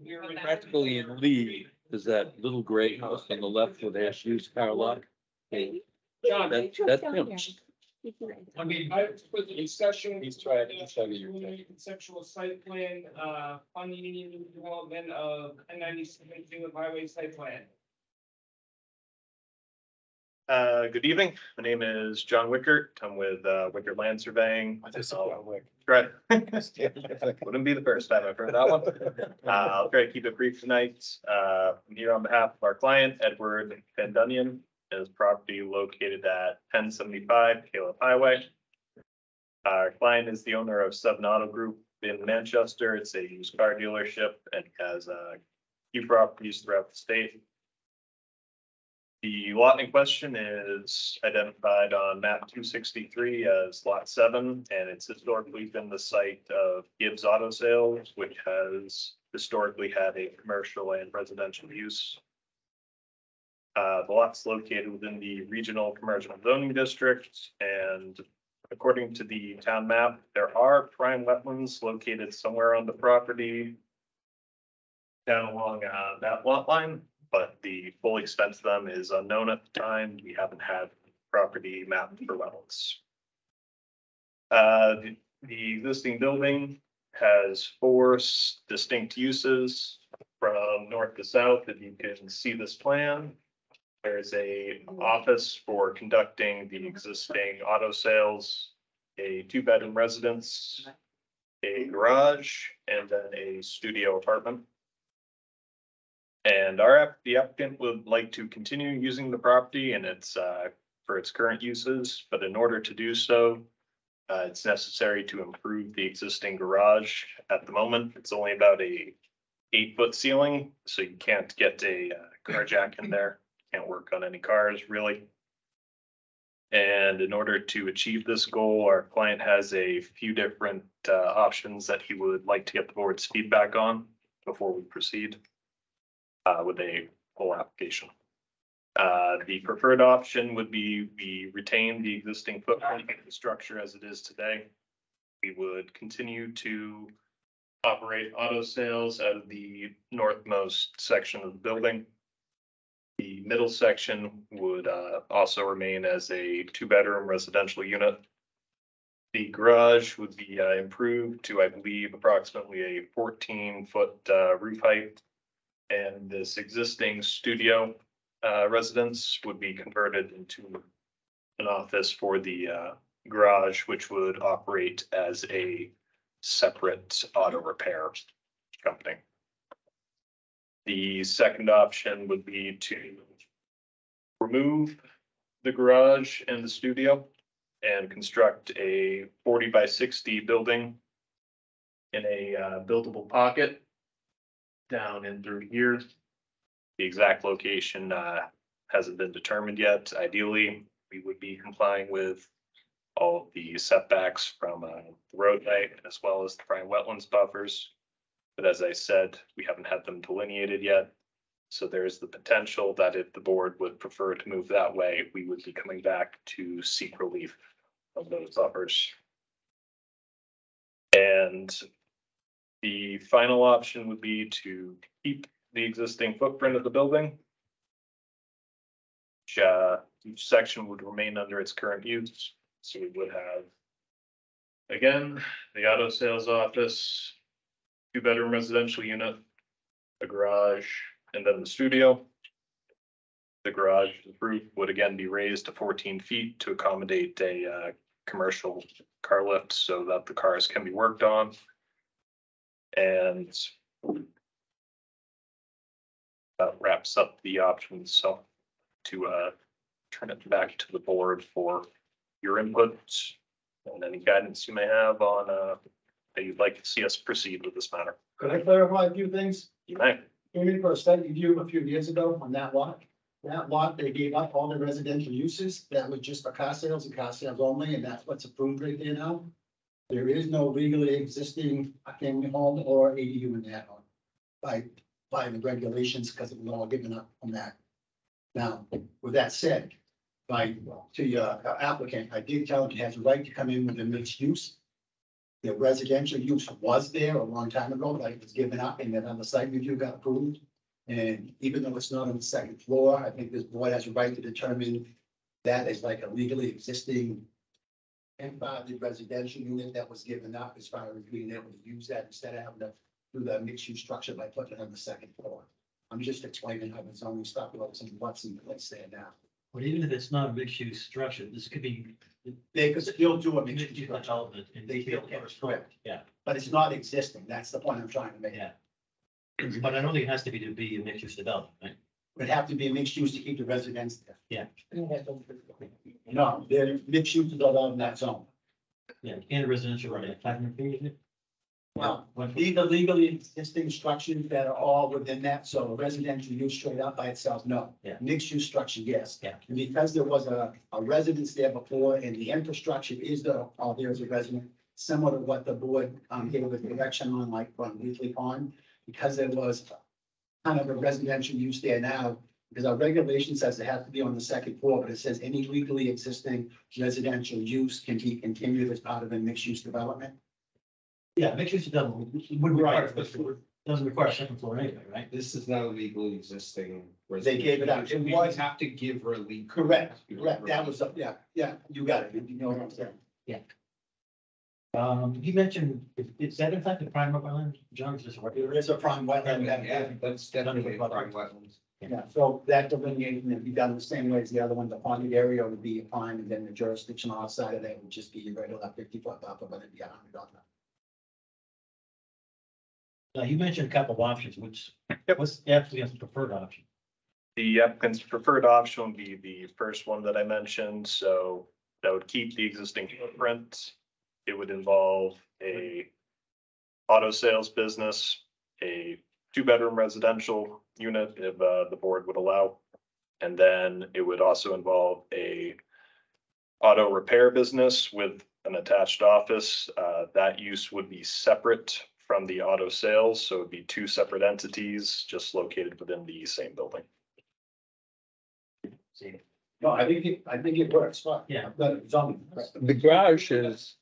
we're. practically in Lee, is that little gray house on the left where they have used car lot. John, That's him. I mean, I put the discussion. He's trying to show you. Conceptual site plan, funding development of 1097 with highway site plan. Good evening. My name is John Wickert. I'm with Wickert Land Surveying. This is I'll John Wick. try- Wouldn't be the first time I've heard that one. I'll try to keep it brief tonight. I'm here on behalf of our client, Edward Van Dunyan, his property located at 1075 Caleb Highway. Our client is the owner of Southern Auto Group in Manchester. It's a used car dealership and has a few properties throughout the state. The lot in question is identified on map 263 as lot 7, and it's historically been the site of Gibbs Auto Sales, which has historically had a commercial and residential use. The lot's located within the regional commercial zoning district, and according to the town map, there are prime wetlands located somewhere on the property down along that lot line, but the full extent of them is unknown at the time. We haven't had property mapped for wetlands. The existing building has 4 distinct uses from north to south. If you can see this plan, there's a office for conducting the existing auto sales, a 2-bedroom residence, a garage, and then a studio apartment. And the applicant would like to continue using the property and its for its current uses, but in order to do so, it's necessary to improve the existing garage. At the moment, it's only about a 8-foot ceiling, so you can't get a car jack in there. Can't work on any cars really. And in order to achieve this goal, our client has a few different options that he would like to get the board's feedback on before we proceed with a full application. The preferred option would be we retain the existing footprint of the structure as it is today. We would continue to operate auto sales out of the northmost section of the building. The middle section would also remain as a 2-bedroom residential unit. The garage would be improved to, I believe, approximately a 14-foot roof height. And this existing studio residence would be converted into an office for the garage, which would operate as a separate auto repair company. The second option would be to remove the garage and the studio and construct a 40 by 60 building in a buildable pocket down in through here. The exact location hasn't been determined yet. Ideally, we would be complying with all of the setbacks from the roadway as well as the prime wetlands buffers. But as I said, we haven't had them delineated yet. So there's the potential that if the board would prefer to move that way, we would be coming back to seek relief of those buffers. And the final option would be to keep the existing footprint of the building. Each section would remain under its current use. So we would have, again, the auto sales office, 2-bedroom residential unit, a garage, and then the studio. The garage roof would again be raised to 14 feet to accommodate a commercial car lift so that the cars can be worked on. And that wraps up the options. So to turn it back to the board for your input and any guidance you may have on that you'd like to see us proceed with this matter. Could I clarify a few things? You may. Came in for a study review a few years ago on that lot. That lot, they gave up all the residential uses. That was just for car sales and car sales only, and that's what's approved right there now. There is no legally existing family home or ADU in that home by the regulations, because it was all given up on that. Now, with that said, to your applicant, I did tell him he has a right to come in with a mixed use. The residential use was there a long time ago, like it was given up and then on the site review got approved. And even though it's not on the second floor, I think this board has a right to determine that as like a legally existing and the residential unit that was given up as far as being able to use that instead of having to do the mixed use structure by putting it on the second floor. I'm just explaining how the zoning stuff works and what's in place there now. But even if it's not a mixed use structure, this could be. They could still do a mixed use Mixed-use structure. development and They feel still can, first, correct. yeah. But it's not existing. That's the point I'm trying to make. Yeah. But I don't think it has to be a mixed use development, right? Would have to be a mixed use to keep the residents there. Yeah. No, they're mixed use is allowed in that zone. Yeah, and residential, right, 500 feet, isn't it? Well, these are legally existing structures that are all within that, so residential use straight up by itself, no. Yeah. Mixed use structure, yes. Yeah. And because there was a residence there before and the infrastructure is there's a resident, similar to what the board, gave the direction on like on Weekly Pond, because there was kind of a residential use there now, because our regulation says it has to be on the second floor, but it says any legally existing residential use can be continued as part of a mixed use development. Yeah, mixed use development would require, doesn't require a second floor anyway, right? This is not a legally existing. They gave it up. It We was- have to give relief. Correct, that was, yeah, you got it, you know what I'm saying. He mentioned, is that in fact the prime wetland, John, is this right? There is a prime wetland. Yeah, that's definitely a prime wetlands. Yeah, so that delineation would be done the same way as the other one, the ponded area would be a prime, and then the jurisdiction outside of that would just be your regular 50-foot buffer, but it'd be 100 on that. Now, you mentioned a couple of options, which, what's the applicant's preferred option? The applicant's preferred option would be the first one that I mentioned, so that would keep the existing footprint. It would involve a auto sales business, a 2-bedroom residential unit if the board would allow. And then it would also involve a auto repair business with an attached office. That use would be separate from the auto sales, so it'd be 2 separate entities just located within the same building. No, I think it works, fine. Yeah. But zoning. The garage is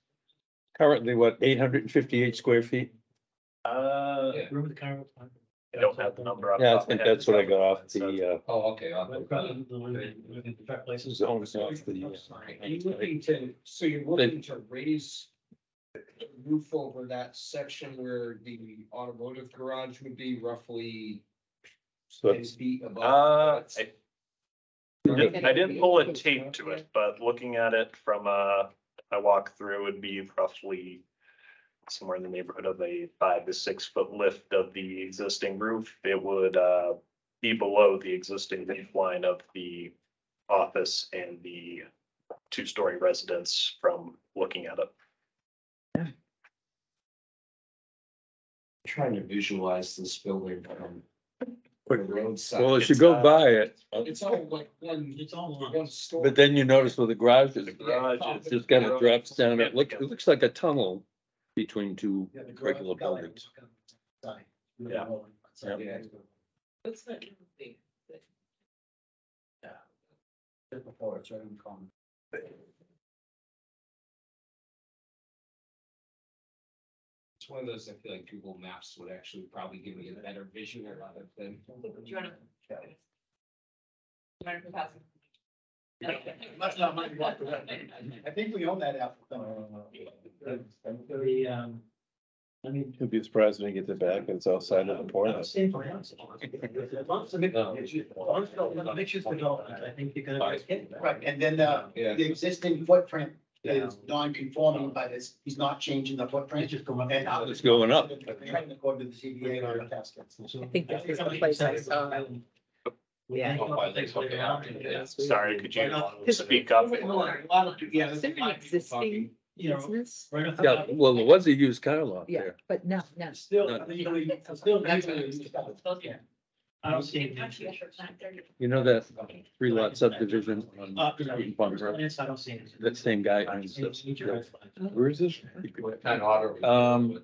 currently what, 858 square feet? Remember the car? I don't have the number. off the Yeah, I top of my think head. that's what I got off the, Oh, okay. The truck places. zones off Are you the. looking to, so you're looking to raise the roof over that section where the automotive garage would be roughly So 10 feet above? I didn't pull a tape to it, but looking at it from I walk through, it'd be roughly somewhere in the neighborhood of a 5 to 6 foot lift of the existing roof. It would be below the existing roof line of the office and the 2-story residence from looking at it. Trying to visualize this building from the roadside. Well, as you go by it, It's all like It's all on. one story. but then you notice where the garage is, garage it just kind of drops down. It looks like a tunnel between two Yeah, the garage- regular buildings. Sorry. Yeah. Yeah. What's that? Thing? Before, it's right in the corner. It's one of those, I feel like Google Maps would actually probably give me a better vision of it than. Do you wanna? You wanna pass it? Much not money walked away. I think we own that apple. I mean. He'll be surprised when he gets it back and it's outside of the port. Same for us. As long as the mixed use development, I think you're gonna get it. Right, and then the existing footprint is non-conforming, but he's not changing the footprint. It's just going And up. It's going up. According to the CBA or the task. I think this is the place I saw. Yeah. Sorry, could you speak up? Is there an existing you know, Business? right off the Yeah, top. well, there was a used car lot Yeah, there. but no. Still Not- legally, That's yeah. I don't see it. You know that 3 lot subdivision on Farm Road? I don't see it. That same guy owns this. Where is this? Kind of auto.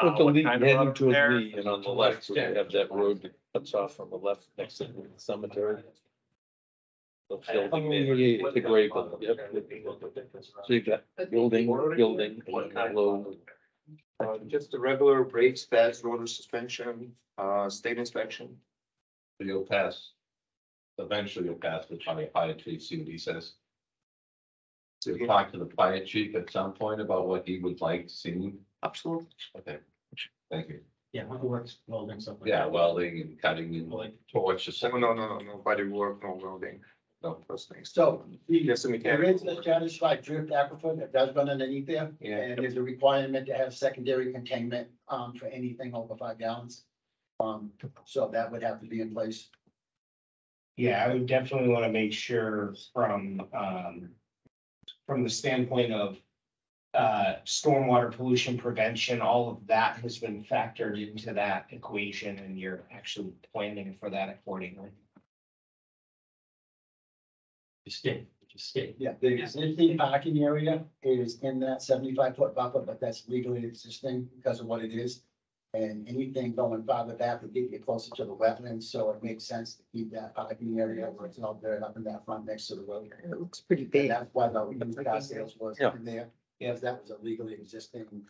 With the what lead kind of heading road towards there? me, and on the left, we have that road that cuts off on the left next to the cemetery. The building, it's a grave, yep. So you've got building, low. Just a regular brakes, pads, rotor suspension, state inspection. You'll pass. Eventually you'll pass the fire chief, see what he says. So you talk to the fire chief at some point about what he would like to see. Absolutely. Okay, thank you. Yeah, what works, welding, stuff like that. Yeah, welding and cutting and like torch. No, body work, no welding. No. Those things. So Yes, there is a satisfied drift aquifer that does run underneath there. Yeah. And there's a requirement to have secondary containment, for anything over 5 gallons. So that would have to be in place. Yeah, I would definitely want to make sure from the standpoint of stormwater pollution prevention, all of that has been factored into that equation and you're actually planning for that accordingly. Just stay. Yeah, the existing parking area is in that 75-foot buffer, but that's legally existing because of what it is. And anything going farther back would get you closer to the wetlands, so it makes sense to keep that parking area where it's all dirt up in that front next to the road. It looks pretty And big. that's why the used car sales was Yeah. in there, if that was a legally existing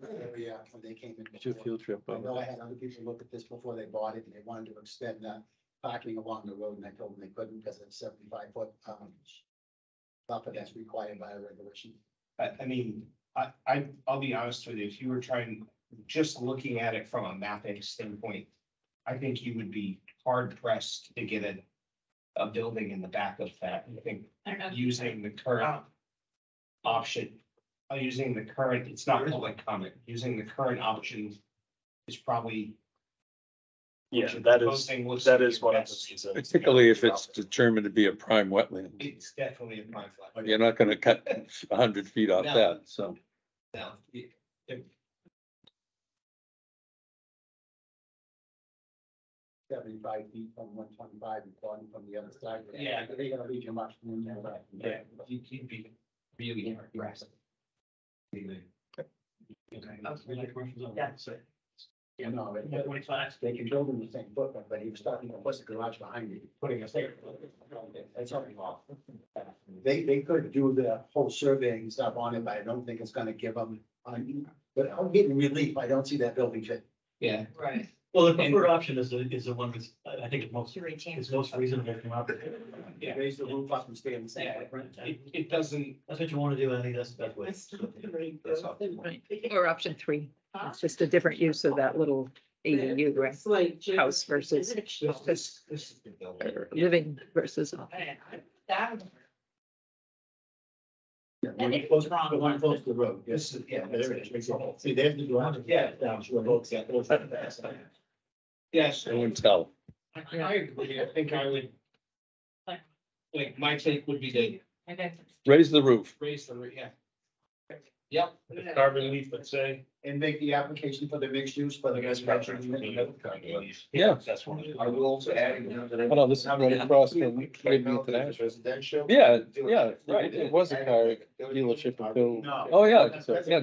area when they came in. It's your field trip. I know I had other people look at this before they bought it, and they wanted to extend that parking along the road, and I told them they couldn't because it's 75-foot buffer that's required by a regulation. I mean, I'll be honest with you, if you were just looking at it from a mapping standpoint, I think you would be hard pressed to get a building in the back of that. I think using the current option, it's not public comment, using the current option is probably. Yeah, what that you're is, proposing looks that like is your one of best. the reasons. Particularly if it's determined to be a prime wetland. It's definitely a prime flag. You're not gonna cut 100 feet off No. that, so. No, it- 75 feet from 125 and 40 from the other side. Yeah. They're gonna leave you much room there, right? Yeah, you'd be really aggressive. You know, Yeah, 25. they can build in the same footprint, but he was talking about what's the garage behind you, putting a stair. That's something off. They could do the whole surveying and stuff on it, but I don't think it's gonna give them, but I'm getting relief. I don't see that building fit. Yeah. Right. Well, the preferred option is the one that's, I think it's most reasonable to come up. Yeah. Raise the roof up and stay in the same. Yeah, footprint. it doesn't, That's what you want to do, I think that's the best way. Or option 3. It's just a different use of that little ADU, right? House versus office, this is the building. or living versus office. Yeah, the one close- the one close to the road. This is, yeah. There it is. See, there's the garage. Yeah. Down, sure, looks at those. Yes. No one tell. I agree. I think I would. Like, my take would be to Raise the roof. raise the, yeah. Yep. Carbon leaf, let's say. And make the application for the mixed use for the residential. Yeah. That's one. I will also add. Hold on, this is right across from Maybe International. Residential. Yeah, right. It was a car dealership until, No. oh, yeah, so, yeah,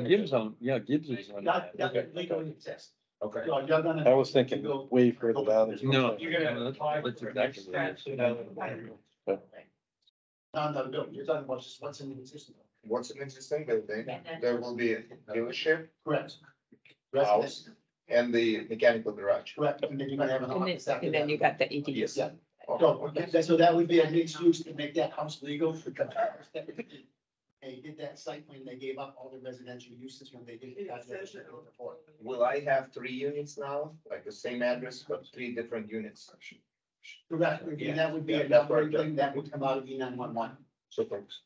Gibbs is on That that. Okay. legally exists. Okay. So you're gonna. I was thinking way further down. No. You're gonna apply That's for exactly right. No, no, you're talking about just what's in the existing. What's an existing building? There will be a dealership, Correct. house, Residence, and the mechanical garage. correct, and then you're gonna have an office after And then that. you got the ADU. Yeah. So that would be a mixed use to make that house legal because they did that site when they gave up all the residential uses when they did. Before. Will I have 3 units now, like the same address, but 3 different units? Correct, and that would be a number thing that would come out of E911. So thanks.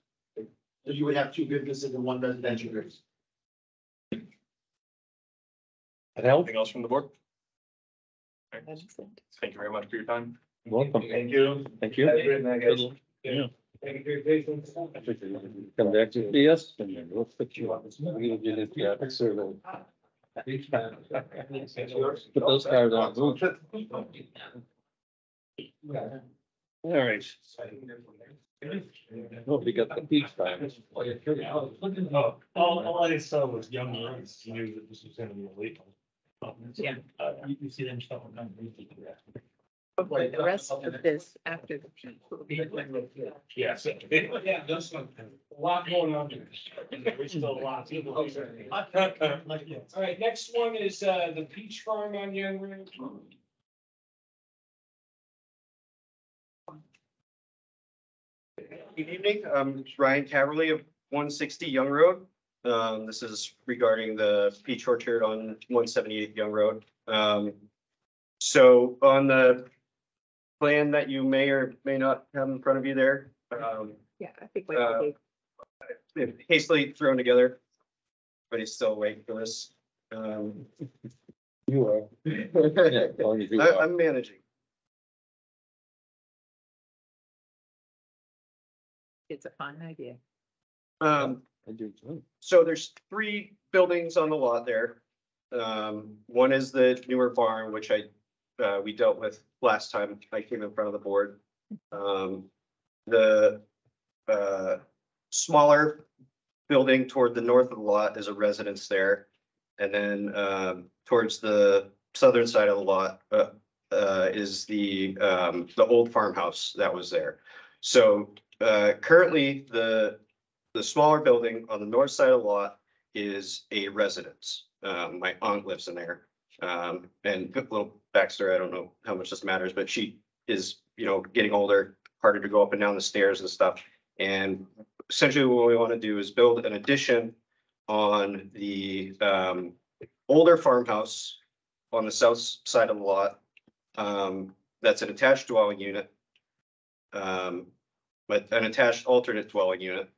So you would have 2 businesses and 1 residential use. Anything else from the board? That's it. Thank you very much for your time. Welcome. Thank you. Thank you. Have a great night, guys. Yeah. Come back to BS and then we'll put you on this. We'll give you the traffic survey. Put those cars on. Move. All right. Hope you got the beach time. All I saw was young runs, knew that this was gonna be illegal. Yeah. You see them stuff on. The rest of this after the peak will be. Yes. Yeah, there's a lot going on there. There's still a lot of people. All right, next one is, the Peach Farm on Young Road. Good evening, I'm Ryan Caverly of 160 Young Road. This is regarding the peach orchard on 178 Young Road. So on the plan that you may or may not have in front of you there, Yeah, I think. they've hastily thrown together. But he's still waiting for this. You are. Yeah, as long as you are. I'm managing. It's a fun idea. I do too. So there's 3 buildings on the lot there. One is the newer barn, which we dealt with last time I came in front of the board. The smaller building toward the north of the lot is a residence there. And then towards the southern side of the lot is the old farmhouse that was there. So currently the smaller building on the north side of the lot is a residence. My aunt lives in there. And a little backstory, I don't know how much this matters, but she is, getting older, harder to go up and down the stairs and stuff. And essentially what we want to do is build an addition on the older farmhouse on the south side of the lot. That's an attached dwelling unit. But an attached alternate dwelling unit.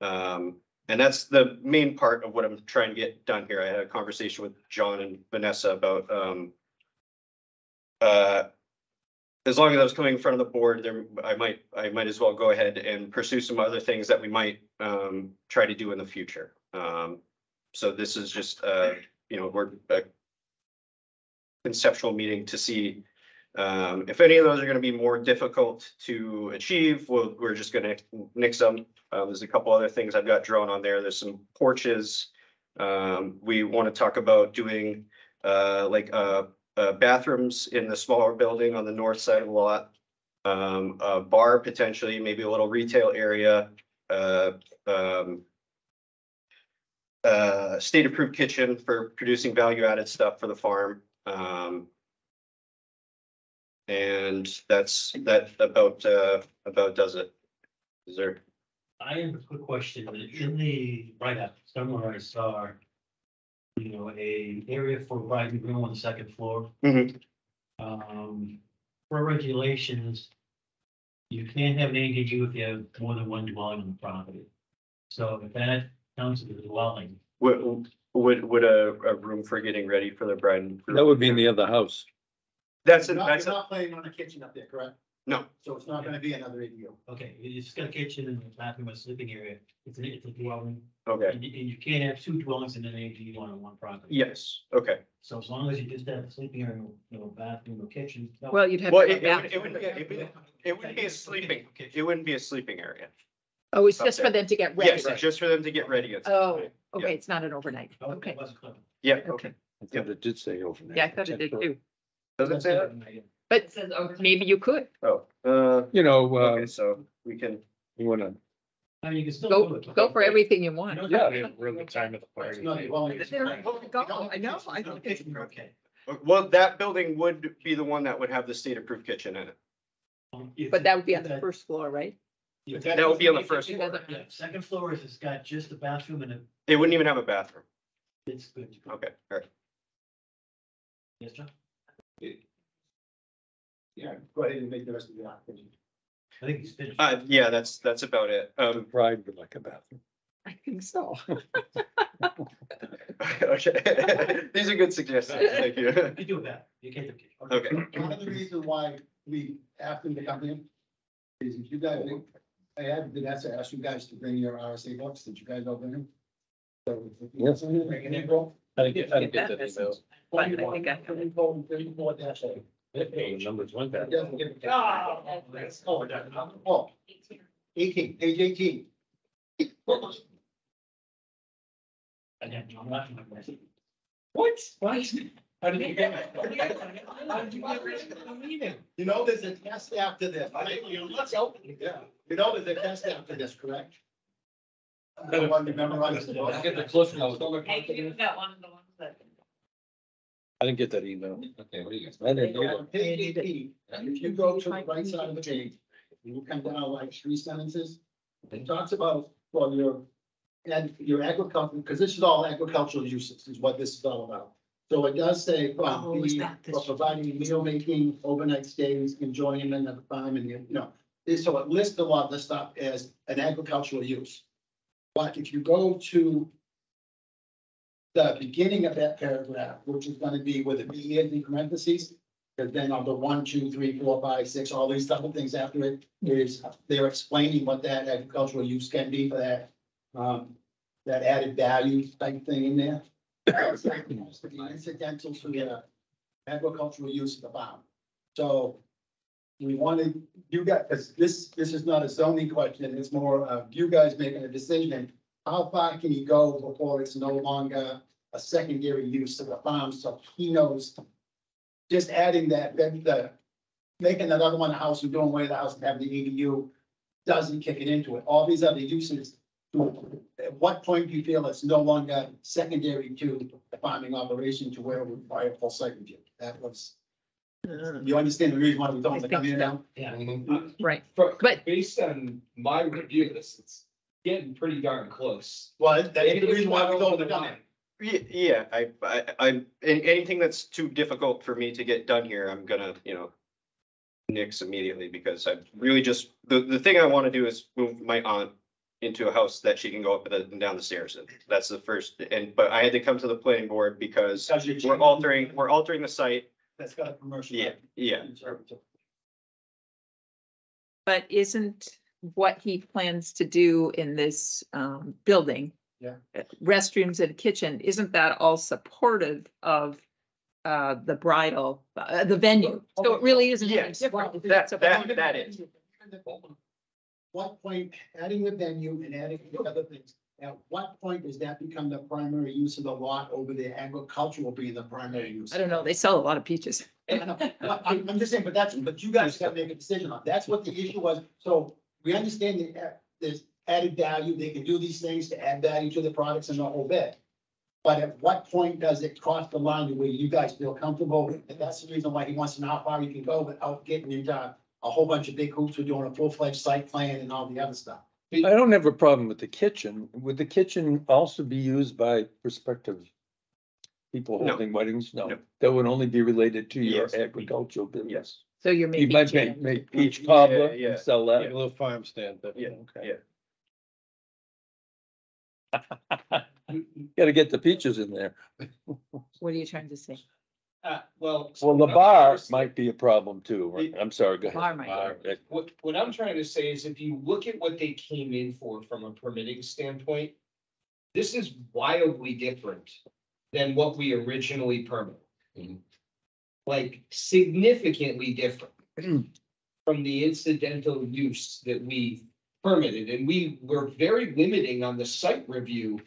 And that's the main part of what I'm trying to get done here. I had a conversation with John and Vanessa about as long as I was coming in front of the board, I might as well go ahead and pursue some other things that we might try to do in the future. So this is just we're a conceptual meeting to see if any of those are going to be more difficult to achieve. We're just going to nix them. There's a couple other things I've got drawn on there. There's some porches. We want to talk about doing bathrooms in the smaller building on the north side of the lot. A bar potentially, maybe a little retail area. State approved kitchen for producing value added stuff for the farm. And that about does it. Is there? I have a quick question. In the write-up, somewhere I saw, a area for riding room on the second floor. Mhm. For regulations, you can't have an ADU if you have more than one dwelling on the property. So if that counts as a dwelling. Would a room for getting ready for the bride and groom? That would be in the other house. You're You're not planning on a kitchen up there, correct? No. So it's not gonna be another ADU. Okay, it's got a kitchen and a bathroom and sleeping area. It's a dwelling. Okay. And you can't have 2 dwellings and an ADU on one property. Yes, okay. So as long as you just have a sleeping area, no bathroom, no kitchen. no- Well, you'd have. Well, to it have wouldn't be a sleeping, it wouldn't be a sleeping area. Oh, it's just for them to get ready. Yes, it's just for them to get ready. and stuff. Oh, okay, it's not an overnight. Okay. Yeah, Okay. okay. I thought it did say overnight. Yeah, I thought it did too. Does it say that? But maybe you could. Oh, okay, so we can. You wanna, I mean, you can still do Go, it. go for everything you want. yeah. We're at the time of the party. I know, I think it's. Okay. Well, that building would be the one that would have the state approved kitchen in it. But that would be on the first floor, right? That would be on the first Yeah, floor. second floor is, it's got just a bathroom and It wouldn't even have a bathroom. it's good. Okay, all right. Yes, John? Yeah, go ahead and make the rest of the application. I think he's finished. Yeah, that's about it. Pride would like a bathroom. I think so. Okay, these are good suggestions. Thank you. You do that. You can't do kitchen. Okay. One of the reasons why we asked them to come in is if you guys I had Vanessa ask you guys to bring your RSA books. Did you guys all bring them? So, Yes. bring in April. I didn't get that email. But I think I have. 34-8. The numbers went back. It doesn't give it- Oh, 18, page 18. What? How did you get it? You know, there's a test after this. Yeah. You know, there's a test after this, correct? The one you memorize the book. Get the cliff notes. Hey, you got one of the ones that. I didn't get that email. Okay, what do you guys? I didn't get On page 18, if you go to the right side of the page, you come down like 3 sentences. It talks about, well, your agriculture, because this is all agricultural uses is what this is all about. So it does say, Oh, is that this? for providing meal making, overnight stays, enjoyment of the farm and, you know. So it lists a lot of this stuff as an agricultural use. But if you go to the beginning of that paragraph, which is gonna be with the B in parentheses, because then on the 1, 2, 3, 4, 5, 6, all these other things after it is, they're explaining what that agricultural use can be for that, that added value type thing in there. It's like, you know, it's the incidental to the agricultural use of the farm. So we wanted you guys, because this is not a zoning question, it's more of you guys making a decision. How far can you go before it's no longer a secondary use of the farm? So he knows, just adding that, making another one a house and doing away with the house and having the ADU doesn't kick it into it. All these other uses, at what point do you feel it's no longer secondary to the farming operation to where it would require full site review? That was, you understand the reason why we don't come in now? Yeah. Right, But but based on my review of this, it's getting pretty darn close. Well, that's the reason why we don't come in. Yeah, anything that's too difficult for me to get done here, I'm gonna, nix immediately because I really just, the thing I want to do is move my aunt into a house that she can go up and down the stairs in. That's the first, but I had to come to the planning board because we're altering the site. That's got a commercial. Yeah. But isn't what he plans to do in this building? Yeah. Restrooms and kitchen, isn't that all supportive of the bridal, the venue? So it really isn't any Yes, different. that is. What point, adding the venue and adding the other things, at what point does that become the primary use of the lot over the agricultural being the primary use? I don't know, they sell a lot of peaches. I'm just saying, but you guys gotta make a decision on, that's what the issue was, so we understand that there's added value, they can do these things to add value to the products and the whole bit. But at what point does it cross the line to where you guys feel comfortable, and that's the reason why he wants to know how far you can go without getting into a whole bunch of big hoops for doing a full-fledged site plan and all the other stuff. I don't have a problem with the kitchen. Would the kitchen also be used by prospective people No. holding weddings? No, No. that would only be related to your Yes. agricultural business. Yes. So you're You making. might make peach cobbler Yeah, and sell that. A little farm stand, but. Yeah, okay. Gotta get the peaches in there. What are you trying to say? Well. Well, the bar might be a problem too. Right? I'm sorry, go ahead. Bar might be. What I'm trying to say is if you look at what they came in for from a permitting standpoint, this is wildly different than what we originally permitted. Like significantly different from the incidental use that we permitted. And we were very limiting on the site review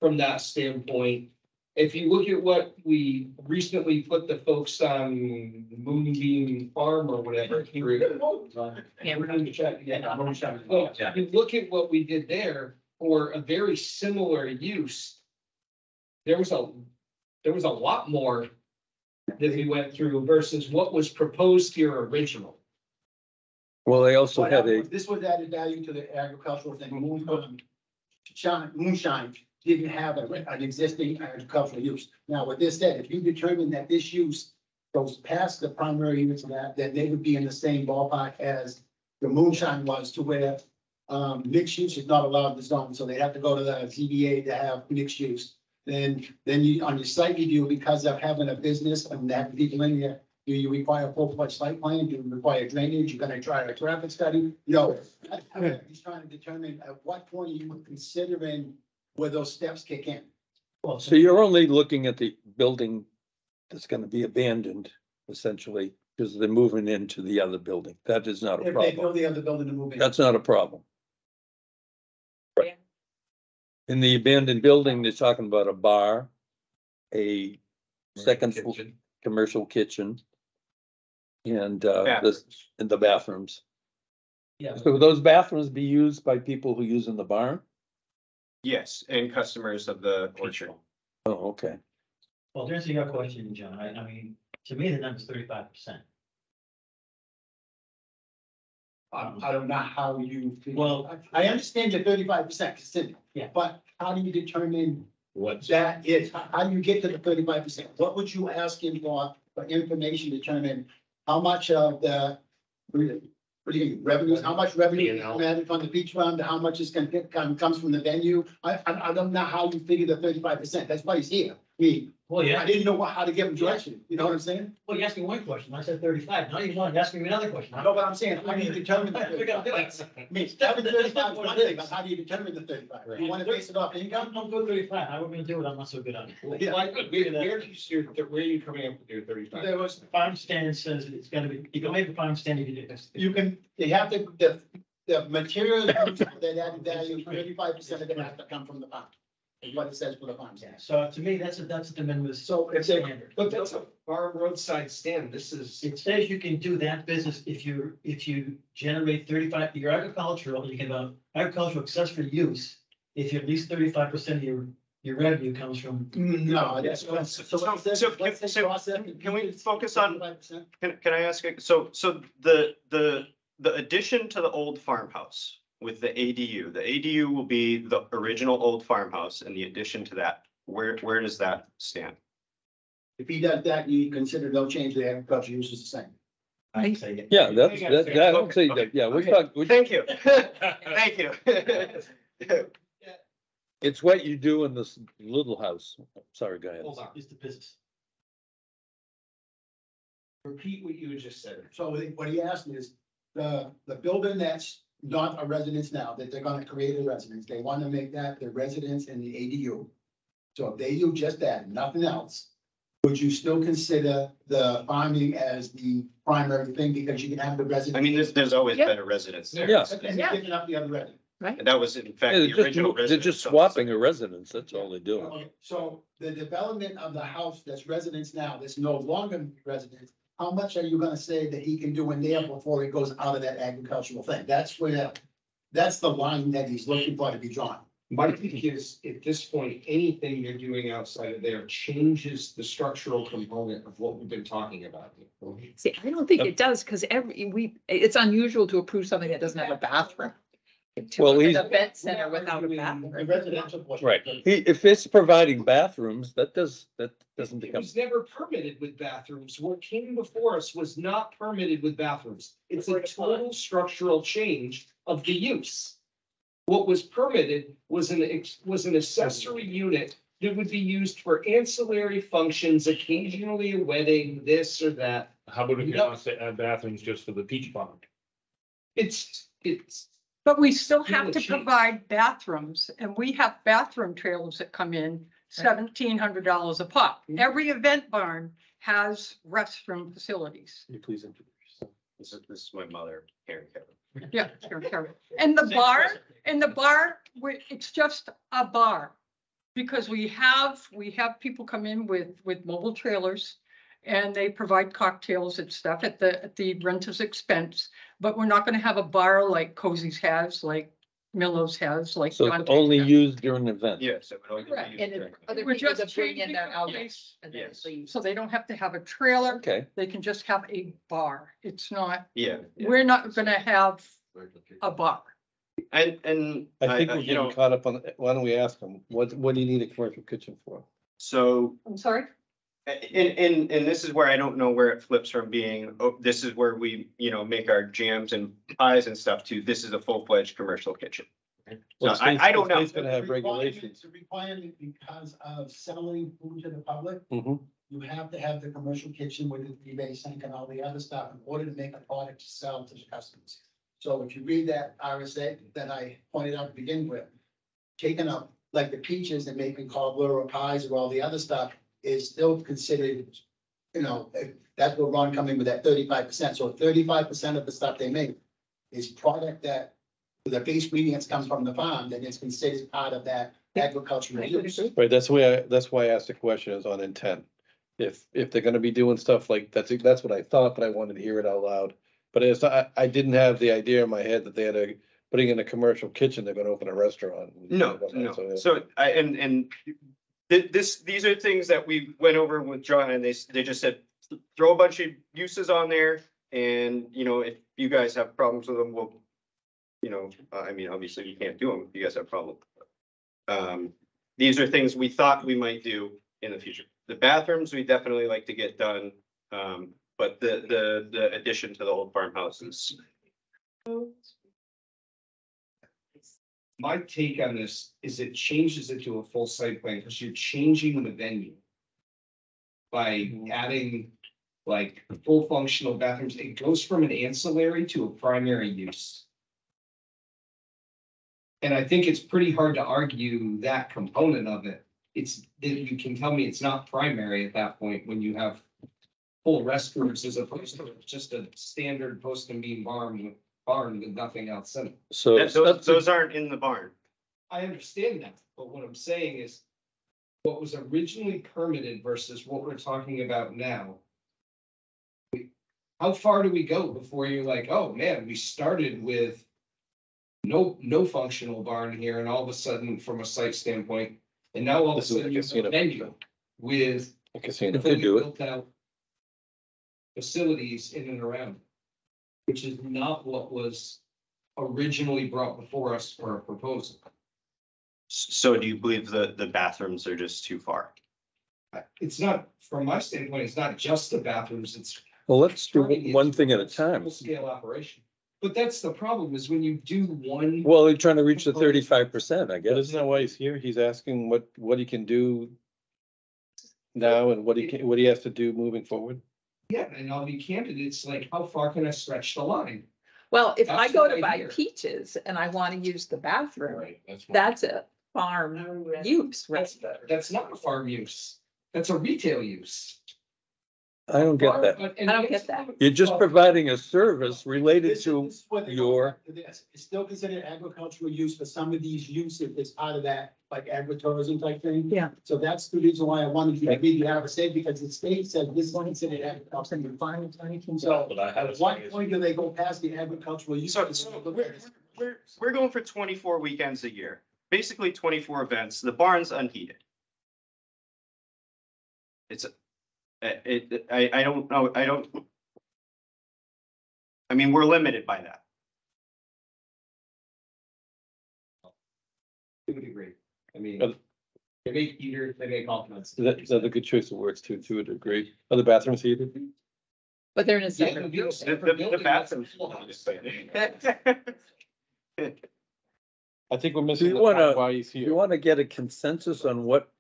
from that standpoint. If you look at what we recently put the folks on Moonbeam Farm or whatever through. Yeah. Well, you look at what we did there for a very similar use. There was a lot more that we went through versus what was proposed here original. Well, they also But had a, this was added value to the agricultural thing. Moonshine didn't have an existing agricultural use. Now, with this said, if you determine that this use goes past the primary use of that, then they would be in the same ballpark as the moonshine was, to where mixed use is not allowed in the zone, so they have to go to the ZBA to have mixed use. Then you, on your site review, because of having a business and having people in here, Do you require a full-fledged site plan? Do you require drainage? You're gonna try a traffic study? No. He's trying to determine at what point are you considering where those steps kick in. Well, So you're only looking at the building that's gonna be abandoned essentially, because they're moving into the other building. That is not a If they problem. build the other building to move in. That's not a problem. Right. In the abandoned building, they're talking about a bar, a second floor Kitchen. commercial kitchen. And Bathrooms. and the bathrooms. Yeah, So would those bathrooms be used by people who use in the barn? Yes, and customers of the orchard. Oh, okay. well, to answer your question, John, I mean, to me, the number's 35%. I don't know how you. Well- I understand your 35%, Cindy. Yeah. But how do you determine What's, that is, how do you get to the 35%? What would you ask him for information to determine how much of the, what do you, revenues, how much revenue is added from the beach fund, how much is gonna get, comes from the venue? I don't know how you figure the 35%. That's why he's here. Well, I yeah, didn't know how to give him direction. You know what I'm saying? well, you asked me one question, I said 35, now you want to ask me another question. I know what I'm saying. How do you determine the We gotta do 35? it. I mean, having 35 is one thing, but how do you determine the 35? You want to base it off income? I'm good 35, I wouldn't do it, I'm not so good on it. Yeah. Where do you see, where are you coming up with your 35? There was, The farm stand says it's gotta be, you can make a farm stand if you do this. they have to, the materials that add value, 35% of it has to come from the farm. Is what it says for the farm stand. So to me, that's a de minimis So if they, standard. But that's a farm roadside stand. This is. It says you can do that business if you generate 35, your agricultural, you can have agricultural accessory use. If you're at least 35% of your revenue comes from. no, that's. Can we focus on, can I ask, so the addition to the old farmhouse with the ADU will be the original old farmhouse, and the addition to that, where does that stand? If he does that, you consider no change, the agriculture use is the same. I say. Yeah, I don't say that, yeah, we're Okay. talking, Thank you. Thank you. it's what you do in this little house. Sorry, go ahead. Hold on. It's the business. Repeat what you just said. So what he asked me is, the building that's not a residence now, that they're gonna create a residence, they wanna make that their residence in the ADU. So if they do just that, nothing else, would you still consider the farming as the primary thing, because you can have the residence? I mean, there's always Yeah. been a residence there. Yeah. And you're picking up the other residence. And that was in fact Yeah, the original they're residence. just of the swapping a residence, that's all they're doing. Okay, so the development of the house that's residence now, that's no longer residence, how much are you gonna say that he can do in there before he goes out of that agricultural thing? That's where, that's the line that he's looking for to be drawn. My think is, at this point, anything you're doing outside of there changes the structural component of what we've been talking about. See, I don't think it does, because it's unusual to approve something that doesn't have a bathroom. Well, An he's, event center without a The bathroom. residential portion. right, if it's providing bathrooms, that doesn't It become, was never permitted with bathrooms. What came before us was not permitted with bathrooms. It's a total structural change of the use. What was permitted was an accessory unit that would be used for ancillary functions, occasionally a wedding, this or that. How about if you want to add bathrooms just for the peach pond? It's. But we still have to Change. provide bathrooms, and we have bathroom trailers that come in $1,700 a pop. Every event barn has restroom facilities. you please introduce yourself. This is my mother, Karen Kevin. Yeah, sure. And the bar, it's just a bar. Because we have people come in with mobile trailers, and they provide cocktails and stuff at the renter's expense. But we're not gonna have a bar like Cozy's has, like Millows has, like. So it's Dante's only has. used during an event. Yes, it would only Correct, be and used if during. other We're people just that bring in changing their the outlets. place. And then Yes. leave. So they don't have to have a trailer, Okay, they can just have a bar. It's not, Yeah. we're not gonna have a bar. And I think we're you know, Getting caught up on, why don't we ask him, what do you need a commercial kitchen for? so I'm sorry? and this is where I don't know where it flips from being, oh, this is where we, make our jams and pies and stuff to, this is a full-fledged commercial kitchen. Well, the I don't know. State's gonna have regulations. It's a requirement because of selling food to the public. Mhm. You have to have the commercial kitchen with the debate sink and all the other stuff in order to make a product to sell to the customers. So if you read that RSA that I pointed out to begin with, taking up like the peaches and making cobbler or pies or all the other stuff is still considered, you know, that's what Ron coming with that 35%. So 35% of the stuff they make is product that the base ingredients come from the farm, then it's considered part of that agricultural use. Right, that's why I asked the question is on intent. If they're gonna be doing stuff like, that's what I thought, but I wanted to hear it out loud. But I didn't have the idea in my head that they had putting in a commercial kitchen, they're gonna open a restaurant. No, so these are things that we went over with John and they just said, throw a bunch of uses on there. And, you know, if you guys have problems with them, we'll, you know, I mean, obviously you can't do them if you guys have problems. These are things we thought we might do in the future. The bathrooms, we definitely like to get done. But the addition to the old farmhouses. My take on this is it changes it to a full site plan because you're changing the venue. By adding like full functional bathrooms, it goes from an ancillary to a primary use. And I think it's pretty hard to argue that component of it. It's, you can tell me it's not primary at that point when you have full restrooms as opposed to just a standard post and beam barn with nothing else in it. So Those aren't in the barn. I understand that, but what I'm saying is what was originally permitted versus what we're talking about now. How far do we go before you're like, oh man, we started with no functional barn here and all of a sudden from a site standpoint, and now all of a This is a sudden you have a casino. venue with A casino fully could do it. built out facilities in and around, which is not what was originally brought before us for a proposal. So do you believe the bathrooms are just too far? It's not, from my standpoint, it's not just the bathrooms, it's Well, let's do turning it one into thing at a a time. full-scale operation. But that's the problem is when you do one. Well, they're trying to reach the 35%, I But guess. isn't that why he's here? He's asking what he can do now and what he has to do moving forward. Yeah, and I'll be candid, it's like, how far can I stretch the line? Well, if I That's go what to I buy hear. peaches and I want to use the bathroom, Right, that's. that's a farm use, right? That's not a farm use, that's a retail use. I don't get that. I don't get that. You're just providing a service related to This is where they go your, back to this. It's still considered agricultural use for some of these uses as part of that, like agritourism type thing. Yeah. So that's the reason why I wanted you to read the RSA, because the state said this is considered agricultural. So But I had a. at what point do they go past the agricultural use? So we're going for 24 weekends a year, basically 24 events. The barn's unheated. It's I don't know. I mean, we're limited by that. To a degree, I mean, But- they make heaters, they make all kinds. That's a good choice of words too, to a degree. Are the bathrooms heated? But they're in a Yeah, separate. The bathrooms. I think we're Do missing you the part wanna, why he's you here. want to get a consensus on what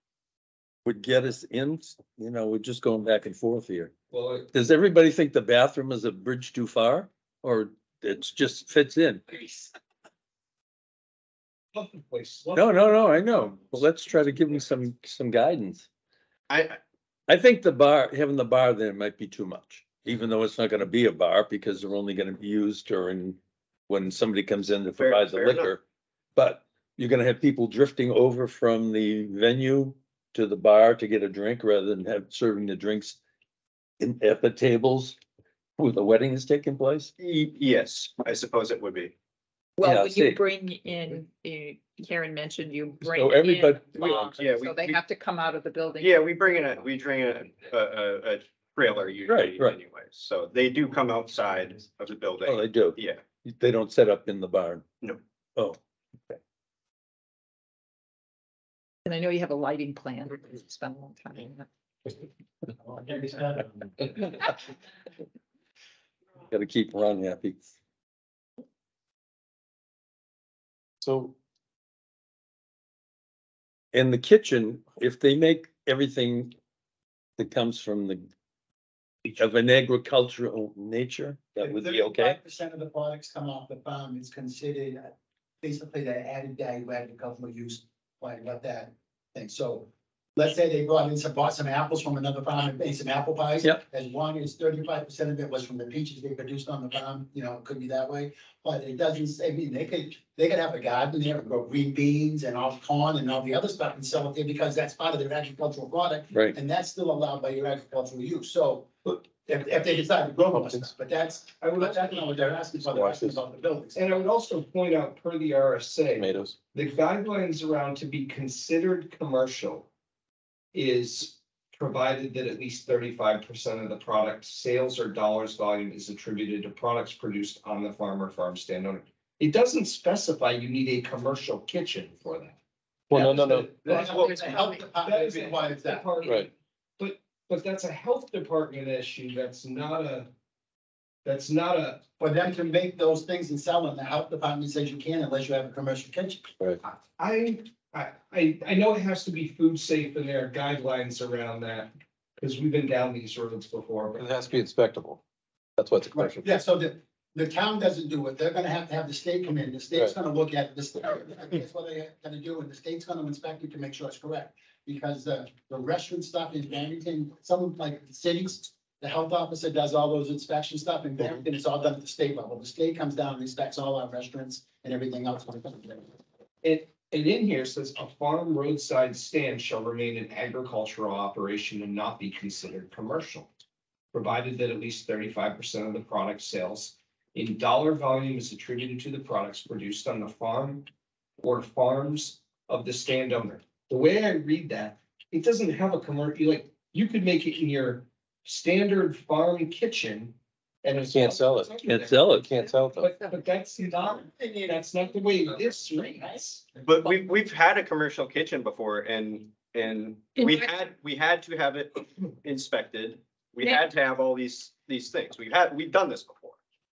would get us in? You know, we're just going back and forth here. Well, Does everybody think the bathroom is a bridge too far or it's just fits in? place. No, I know. Well, let's try to give them some guidance. I I think having the bar there might be too much, even though it's not gonna be a bar because they're only gonna be used during when somebody comes in to Fair- provide the fair enough. liquor. But you're gonna have people drifting over from the venue to the bar to get a drink rather than serving the drinks at the tables where the wedding is taking place. yes, I suppose it would be. Well, Yeah, when see. you bring in, Karen mentioned you bring So everybody- in bombs, yeah, so they have to come out of the building. Yeah, we bring in a trailer usually Right. anyway. So they do come outside of the Oh, building. they do. Yeah. They don't set up in the barn. No. Oh, And I know you have a lighting plan. Spend a long time on that. gotta keep Ron happy. So And the kitchen, if they make everything that comes from the of an agricultural nature, that would be okay? 35% of the products come off the farm is considered basically the added value agricultural use, like what that thing. So let's say they bought some apples from another farm and made some apple pies. Yep. As long as 35% of it was from the peaches they produced on the farm, you know, it could be that way. But it doesn't say, I mean, they could have a garden, they could grow green beans and all corn and all the other stuff and sell it there because that's part of their agricultural product. Right. And that's still allowed by your agricultural use. So if they decide to grow more stuff, but that's, that's not what they're asking for, they're asking about the buildings. And I would also point out per the RSA, Tomatoes. the guidelines around to be considered commercial is provided that at least 35% of the product sales or dollars volume is attributed to products produced on the farm or farm stand owner. It doesn't specify you need a commercial kitchen for that. Well, no. That's what the health department requires that. Right. But that's a health department issue. That's not a. For them to make those things and sell them, the health department says you can't unless you have a commercial kitchen. Right. I know it has to be food safe and there are guidelines around that. Because we've been down these roads before. It has to be inspectable. That's what's a commercial. Yeah, so the town doesn't do it. They're gonna have to have the state come in. The state's gonna look at this. That's what they're gonna do, and the state's gonna inspect it to make sure it's correct. Because the restaurant stuff in Barrington, some like cities, the health officer does all those inspection stuff, and Barrington, it's all done at the state level. The state comes down and inspects all our restaurants and everything else. It in here says a farm roadside stand shall remain an agricultural operation and not be considered commercial. Provided that at least 35% of the product sales in dollar volume is attributed to the products produced on the farm or farms of the stand owner. The way I read that, it doesn't have a commercial, like, you could make it in your standard farm kitchen. And You can't sell it. Can't sell it. Can't sell it though. But that's not the way this reads. But we've had a commercial kitchen before and we had to have it inspected. We had to have all these things. We've done this before.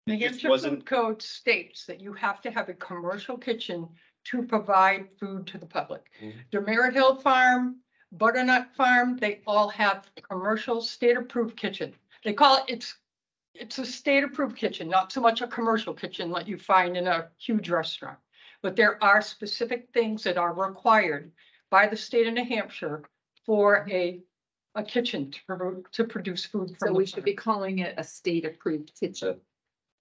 The It just Hampshire wasn't- Food Code states that you have to have a commercial kitchen to provide food to the public. Demerit Hill Farm, Butternut Farm, they all have commercial state-approved kitchen. They call it, it's a state-approved kitchen, not so much a commercial kitchen like you find in a huge restaurant. But there are specific things that are required by the state of New Hampshire for a kitchen to produce food. So we should be calling it a state-approved kitchen.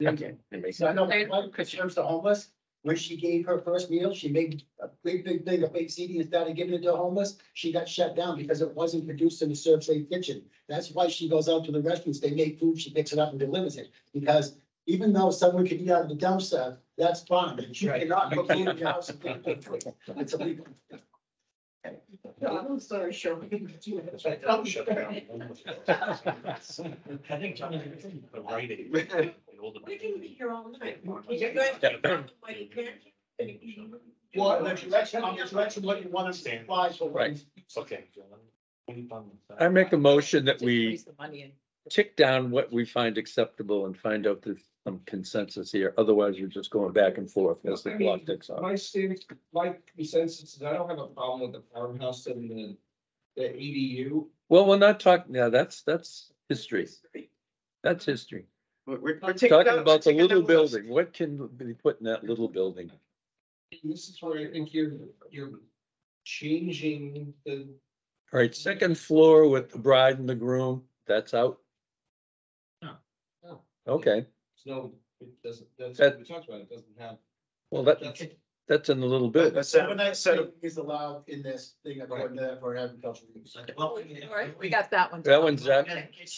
Okay. So I know my wife serves the homeless. When she gave her first meal, she made a big CD and started giving it to the homeless. She got shut down because it wasn't produced in the Serve Safe kitchen. That's why she goes out to the restaurants. They make food, she picks it up and delivers it. Because even though someone could eat out of the dumpster, that's fine. But you cannot cook food in your house and take it to it. It's illegal. I'm sorry, sure. I think Johnny, the right age. We can be here all night. Well, the direction, what you want to apply for. Right. Okay. I make a motion that we Raise the money in. tick down what we find acceptable and find out there's some consensus here. Otherwise, you're just going back and forth as the clock ticks off. My consensus is I don't have a problem with the farmhouse and the ADU. Well, we're not talking, yeah, that's history. That's history. We're Talking about the little building. What can be put in that little building? This is where I think you're changing the. All right, second floor with the bride and the groom, that's out. No. Okay, No, it doesn't, that's That- what we talked about, it doesn't have. well, that's in the little building. Overnight stay is allowed in this thing according to that for agricultural use. All right, we got that one. That one's that.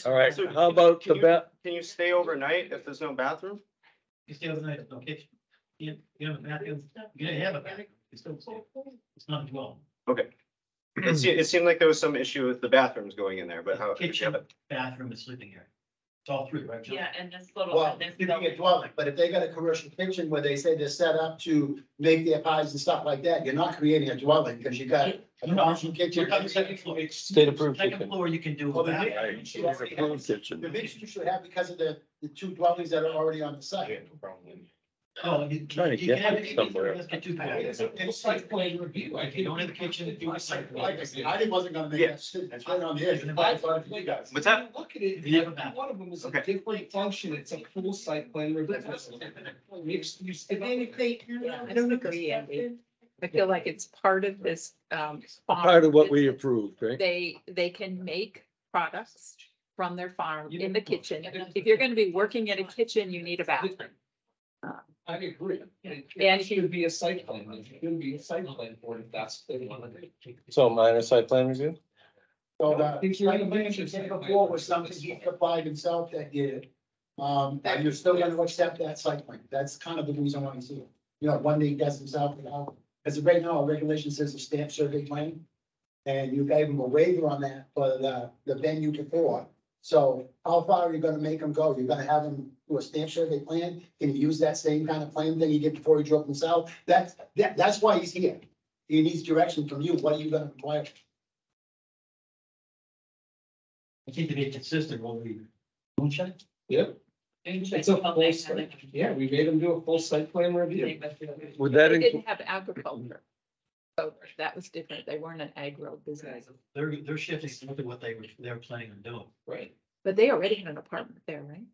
All right, how about the Can you stay overnight if there's no bathroom? You stay overnight, no kitchen. You have a bathroom, you have a bathroom, it's still, it's not well. Okay. It seemed like there was some issue with the bathrooms going in there, but how? Kitchen, bathroom, and sleeping area. It's all three, right, John? Yeah, and this little, Well, and this you can get dwelling, but if they got a commercial kitchen where they say they're set up to make their pies and stuff like that, you're not creating a dwelling because you got a commercial kitchen. We're talking second floor. State approved Second kitchen. floor, you can do. Well, the bathroom. mix- the mix you should have because of the two dwellings that are already on the site. Oh, you Trying to you get can have it it somewhere. let's get too far. It's a site plan review. I You don't have the kitchen, do a site. Like I said, I wasn't gonna make that decision. It's right on the edge. What's that? Look at it, Yeah. every one of them is a Okay. different function. It's a full site plan review. Mixed use. I don't agree, Andy. I feel like it's part of this, Part of what we farm. approved, right? They can make products from their farm in the kitchen. If you're gonna be working in a kitchen, you need a bathroom. I agree. And It should be a site plan. It should be a site plan for it if that's what they want to do. So minor site plan review? So If you're like in I the mentioned mansion, before, was something he applied himself that did. And you're still gonna accept that site plan. That's kind of the reason why he's here. You know, one day he does himself, as of right now, our regulation says a stamp survey plan. And you gave him a waiver on that for the venue before. So how far are you gonna make him go? You're gonna have him do a stamp survey plan? Can you use that same kind of plan that he did before he drove himself? That's why he's here. He needs direction from you. What are you gonna require? I think to be consistent, what we, moonshine? Yep. It's a full site. Yeah, we made them do a full site plan review. Would that They include, didn't have agriculture. So that was different. They weren't an agro business, They're shifting to look at what they were planning on doing. Right. but they already had an apartment there, right?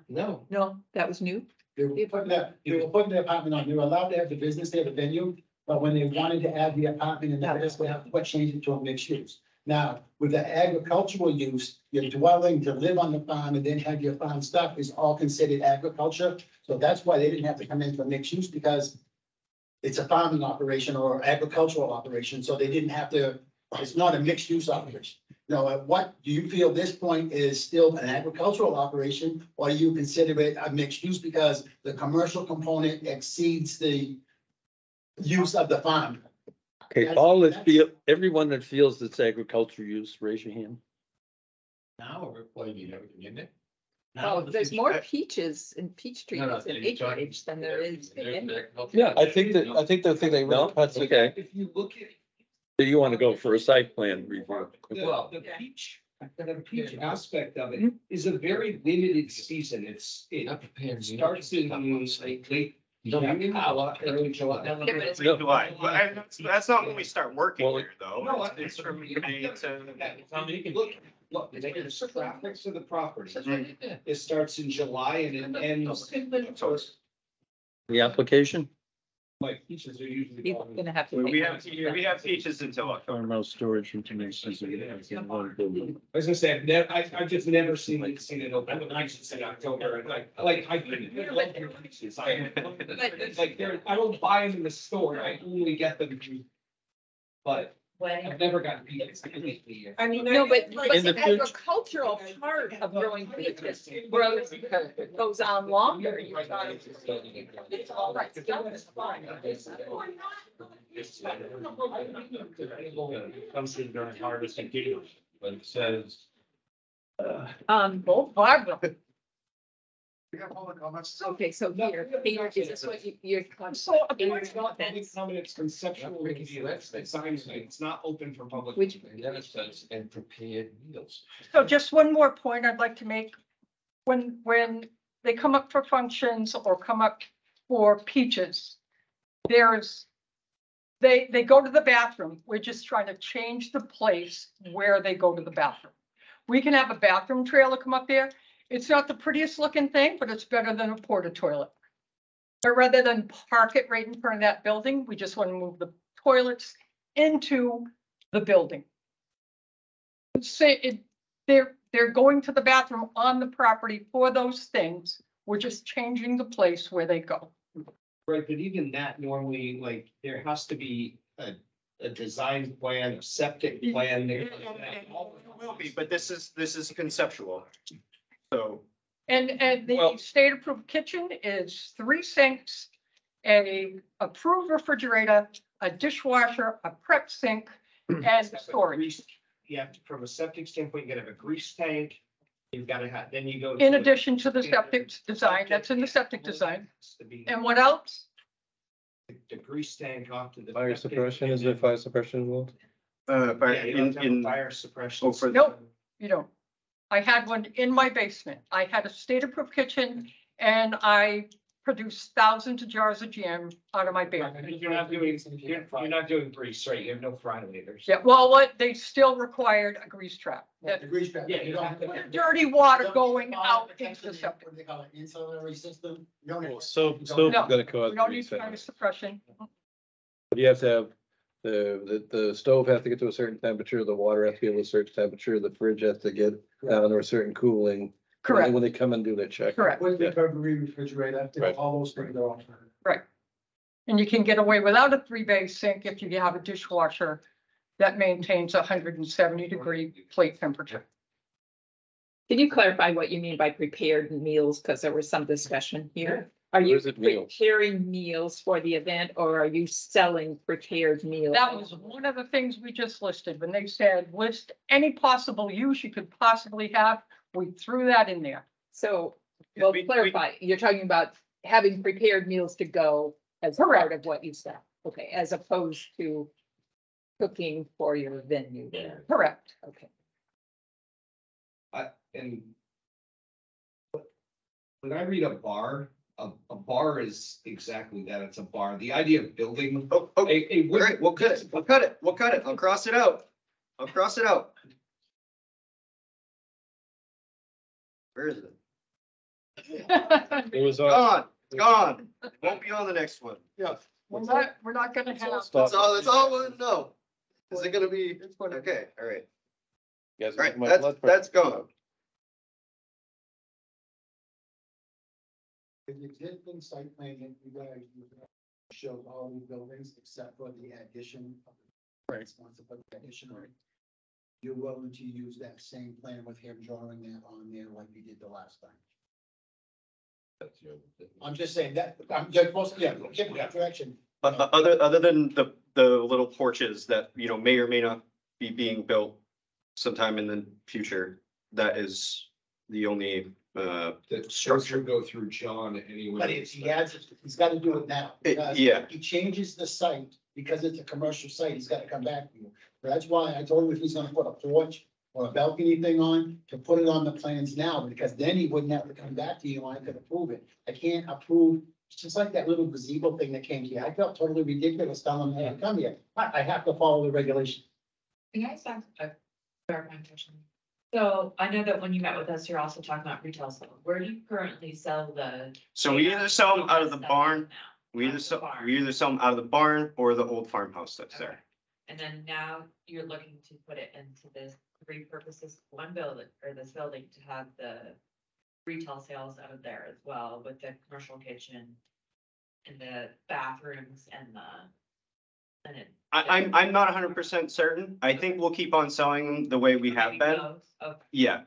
No. No, that was new. They were putting the apartment on. They were allowed to have the business there, the venue, but when they wanted to add the apartment in the business, they have to change it to a mixed use. Now, with the agricultural use, your dwelling to live on the farm and then have your farm stuff is all considered agriculture. So that's why they didn't have to come in for mixed use, because it's a farming operation or agricultural operation, so they didn't have to, it's not a mixed use operation. Now, at what, do you feel this point is still an agricultural operation, or do you consider it a mixed use because the commercial component exceeds the use of the farm? okay, all that feel, everyone that feels it's agriculture use, raise your hand. Now we're Flagging everything in there. Oh, there's more peaches and peach trees No, no, and you're talking- acreage than there is. in- Yeah, I think the thing they. No, that's okay. If you look at So you want to go for a site plan review? the peach, the peach aspect of it is a very limited season. It starts in like late June, early July. July, but that's not when we start working Well, here, though. No, It's from May to. Look, there's traffic to the property. Mm. It starts in July and it ends. The application? Like peaches are usually. He's gonna have to. We take- have peaches until October. Farmhouse storage information. I was gonna say, I've just never seen it open. I should say October, and like, I love your peaches. Like, I don't buy them in the store, I only get them. But I've never gotten peaches. I mean, no, but In the the future- agricultural part of growing peaches grows, goes on longer. You thought it's all right stuff is fine. Comes in during harvest and gathering. But it says, Both Barbara. We have public comments. Okay, so here, Peter, is this what you're? So It's not public comment, it's conceptual review, it's design, it's not open for public. Which- and then it says, and prepared meals. So just one more point I'd like to make. When they come up for functions or come up for peaches, they go to the bathroom. We're just trying to change the place where they go to the bathroom. We can have a bathroom trailer come up there. It's not the prettiest looking thing, but it's better than a porta toilet. But rather than park it right in front of that building, we just want to move the toilets into the building. Say they're going to the bathroom on the property for those things. We're just changing the place where they go. Right, but even that normally, like, there has to be a design plan, a septic plan. It will be, but this is conceptual. So. And the state approved kitchen is 3 sinks, a approved refrigerator, a dishwasher, a prep sink, and storage. Yeah, from a septic standpoint, you gotta have a grease tank. You've gotta have, then you go. In addition to the septic design, that's in the septic design. And what else? The grease tank off to the. Fire suppression, is there fire suppression involved? Yeah, you don't have fire suppression. Nope, you don't. I had one in my basement. I had a state approved kitchen and I produce thousands of jars of jam out of my basement. You're not doing grease, right? You have no frottometers. Yeah, well, they still required a grease trap. Yeah, the grease trap. Yeah, you don't have to- Dirty water you don't going have out protection, into the septic. What do they call it, insulatory system? You don't have- So, you so don't No, have- gonna cause. We don't need grease fire anyway. suppression. But you have to have, the stove has to get to a certain temperature, the water has to be at a certain temperature, the fridge has to get down to a certain cooling. Correct. When they come and do their check. Correct. With the recovery refrigerator, Right. all those things are all. Right. And you can get away without a 3-bay sink if you have a dishwasher that maintains 170-degree plate temperature. Can you clarify what you mean by prepared meals? Because there was some discussion here. Are What you is it, meals? preparing meals for the event or are you selling prepared meals? That was one of the things we just listed. When they said list any possible use you could possibly have, we threw that in there. So, well, clarify, you're talking about having prepared meals to go as part of what you said. Okay, as opposed to cooking for your venue there. Correct. Okay. And when I read a bar is exactly that. It's a bar. The idea of building Oh, a all right, we'll cut it. We'll cut it. We'll cut it. I'll cross it out. I'll cross it out. Where is it? It was, Gone. It's gone. Won't be on the next one. Yeah. We're not gonna have. That's all I want to know. Is it gonna be? Okay, all right. Guys, All right, let's- that's gone. The existing site plan that you guys shows all the buildings except for the addition. Right. Wants to put the addition on. You're willing to use that same plan with him drawing that on there like you did the last time. I'm just saying that, I'm just mostly, yeah, give that direction. Other than the little porches that, you know, may or may not be being built sometime in the future, that is the only, the structure go through John anyway. But if he adds, he's gotta do it now. because yeah. if he changes the site, because it's a commercial site, he's gotta come back to you. That's why I told him if he's gonna put a porch or a balcony thing on, to put it on the plans now, because then he wouldn't have to come back to you and I could approve it. I can't approve, it's just like that little gazebo thing that came to you. I felt totally ridiculous telling him, hey, come here. I have to follow the regulations. Can I ask a clarifying question? So I know that when you met with us, you're also talking about retail sales. Where do you currently sell the? So we either sell them out of the barn, we either sell them out of the barn or the old farmhouse that's there. And then now you're looking to put it into this, repurpose this one building or this building to have the retail sales out of there as well with the commercial kitchen and the bathrooms and the, and it. I'm not 100% certain. I think we'll keep on selling them the way we have been. Okay. Yeah.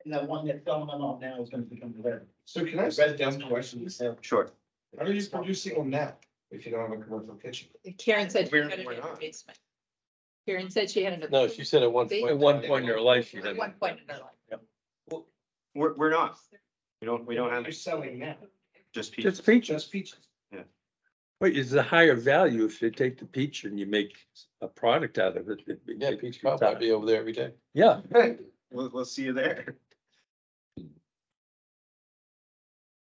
And that one that's selling them out now is gonna become the. So can I ask a dumb question? Sure. How are you producing them now if you don't have a commercial kitchen? Karen said she We're- had it we're in her not. basement. Karen said she had it. No, she said at one point. At one point in her life, she had. At one point in her life. We're not. We don't have You're selling now. just peaches. Just peaches. Just peaches. But it's a higher value if you take the peach and you make a product out of it. Yeah, Peach Pop might be over there every day. Yeah. We'll see you there.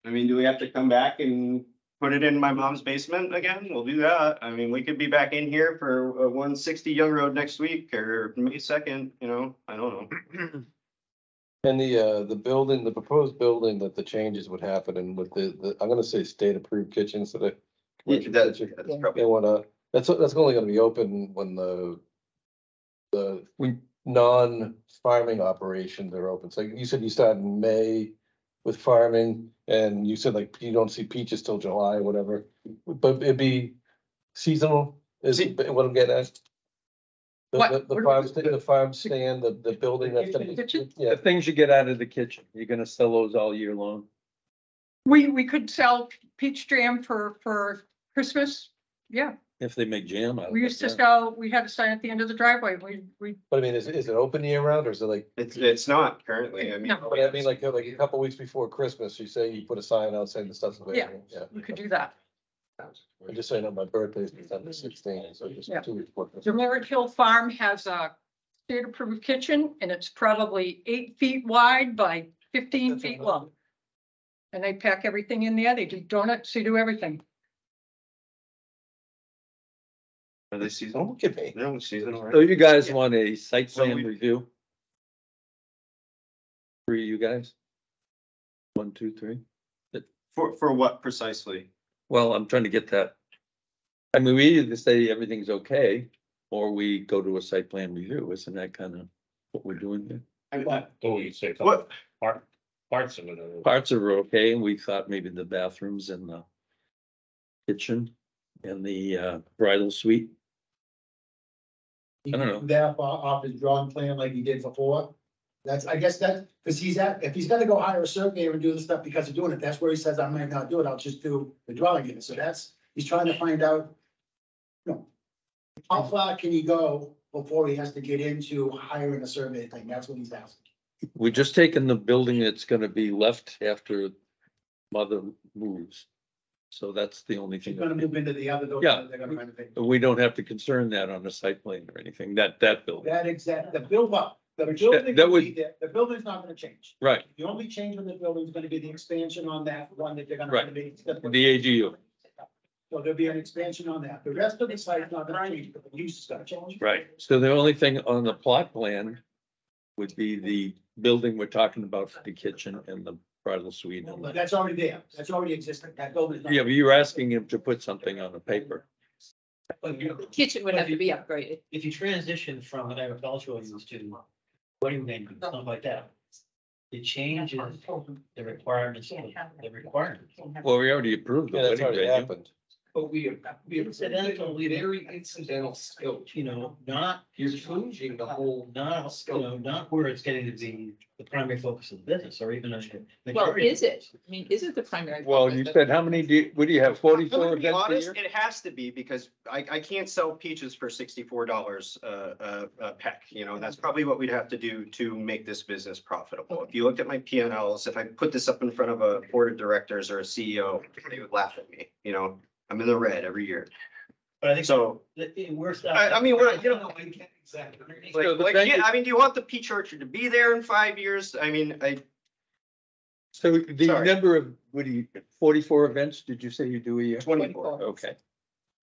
I mean, do we have to come back and put it in my mom's basement again? We'll do that. I mean, we could be back in here for 160 Young Road next week or May 2nd, you know, I don't know. And the building, the proposed building that the changes would happen and with the, I'm gonna say state approved kitchens that That's probably. they wanna, that's only gonna be open when the non-farming operations are open. So you said you start in May with farming and you said like you don't see peaches till July or whatever, but it'd be seasonal is what I'm getting at. The farm stand, the building that's gonna be, yeah, The things you get out of the kitchen, you're gonna sell those all year long. We could sell peach jam for Christmas. Yeah, If they make jam out of it. we used to yeah. sell, we had a sign at the end of the driveway. We, but I mean, is it open year round or is it like? It's not currently, I mean. No. But I mean, like a couple weeks before Christmas, you say you put a sign out saying the stuff's available. Yeah. we could do that. I'm just saying, my birthday is December 16th, so just Yeah. 2 weeks before The Christmas. Merritt Hill Farm has a state approved kitchen and it's probably 8 feet wide by 15 feet long. And they pack everything in there. They do donuts, they do everything. Are they seasonal? Don't look at me. No, seasonal, So right? you guys want a site So plan we- review? Three, you guys? 1, 2, 3. For what precisely? Well, I'm trying to get that. I mean, we either say everything's okay, or we go to a site plan review. Isn't that kind of what we're doing here? Oh, you say. What? Parts of it. are- Parts are okay, and we thought maybe the bathrooms and the kitchen and the bridal suite. He I don't can know. do that off his drawing plan like he did before. That's, I guess that, because if he's gonna go hire a surveyor and do the stuff because of doing it, that's where he says, I might not do it, I'll just do the dwelling unit. So he's trying to find out, you know, how far can he go before he has to get into hiring a survey thing? That's what he's asking. We just taken the building that's gonna be left after mother moves. So that's the only He's thing. gonna move into the other building. Yeah. They're gonna renovate. We don't have to concern that on the site plan or anything, that building. The building that will be would- there. The building's not gonna change. Right, The only change in the building is gonna be the expansion on that one that they're gonna Right. renovate. the AGU, So there'll be an expansion on that. The rest of the site's not gonna change, but the use is gonna change. right. So the only thing on the plot plan would be the building we're talking about for the kitchen and the bridal suite. and But the- that's already there. That's already existing. That building is not. Yeah, but you're asking him to put something on the paper. The kitchen would have to be upgraded. If you transition from an agricultural use to wedding venue, stuff like that, it changes the requirements, the requirements. Well, we already approved the Yeah, that's wedding already venue. happened. But we Incidental, very incidental scope. You know, not, You're changing the whole. not, you know, not where it's getting to be the primary focus of the business or even. Well, is it? I mean, is it the primary? Well, focus? you said how many what do you have, I'm 44 gonna be events a honest, year? it has to be because I can't sell peaches for $64 a peck, you know, that's probably what we'd have to do to make this business profitable. If you looked at my P&Ls, if I put this up in front of a board of directors or a CEO, they would laugh at me, you know, I'm in the red every year. But I think So, it works I mean, we're, you know, Exactly. So the like, venue- yeah, I mean, do you want the peach orchard to be there in 5 years? I mean, So the Sorry. number of, what do you, 44 events, did you say you do a year? 24. Okay.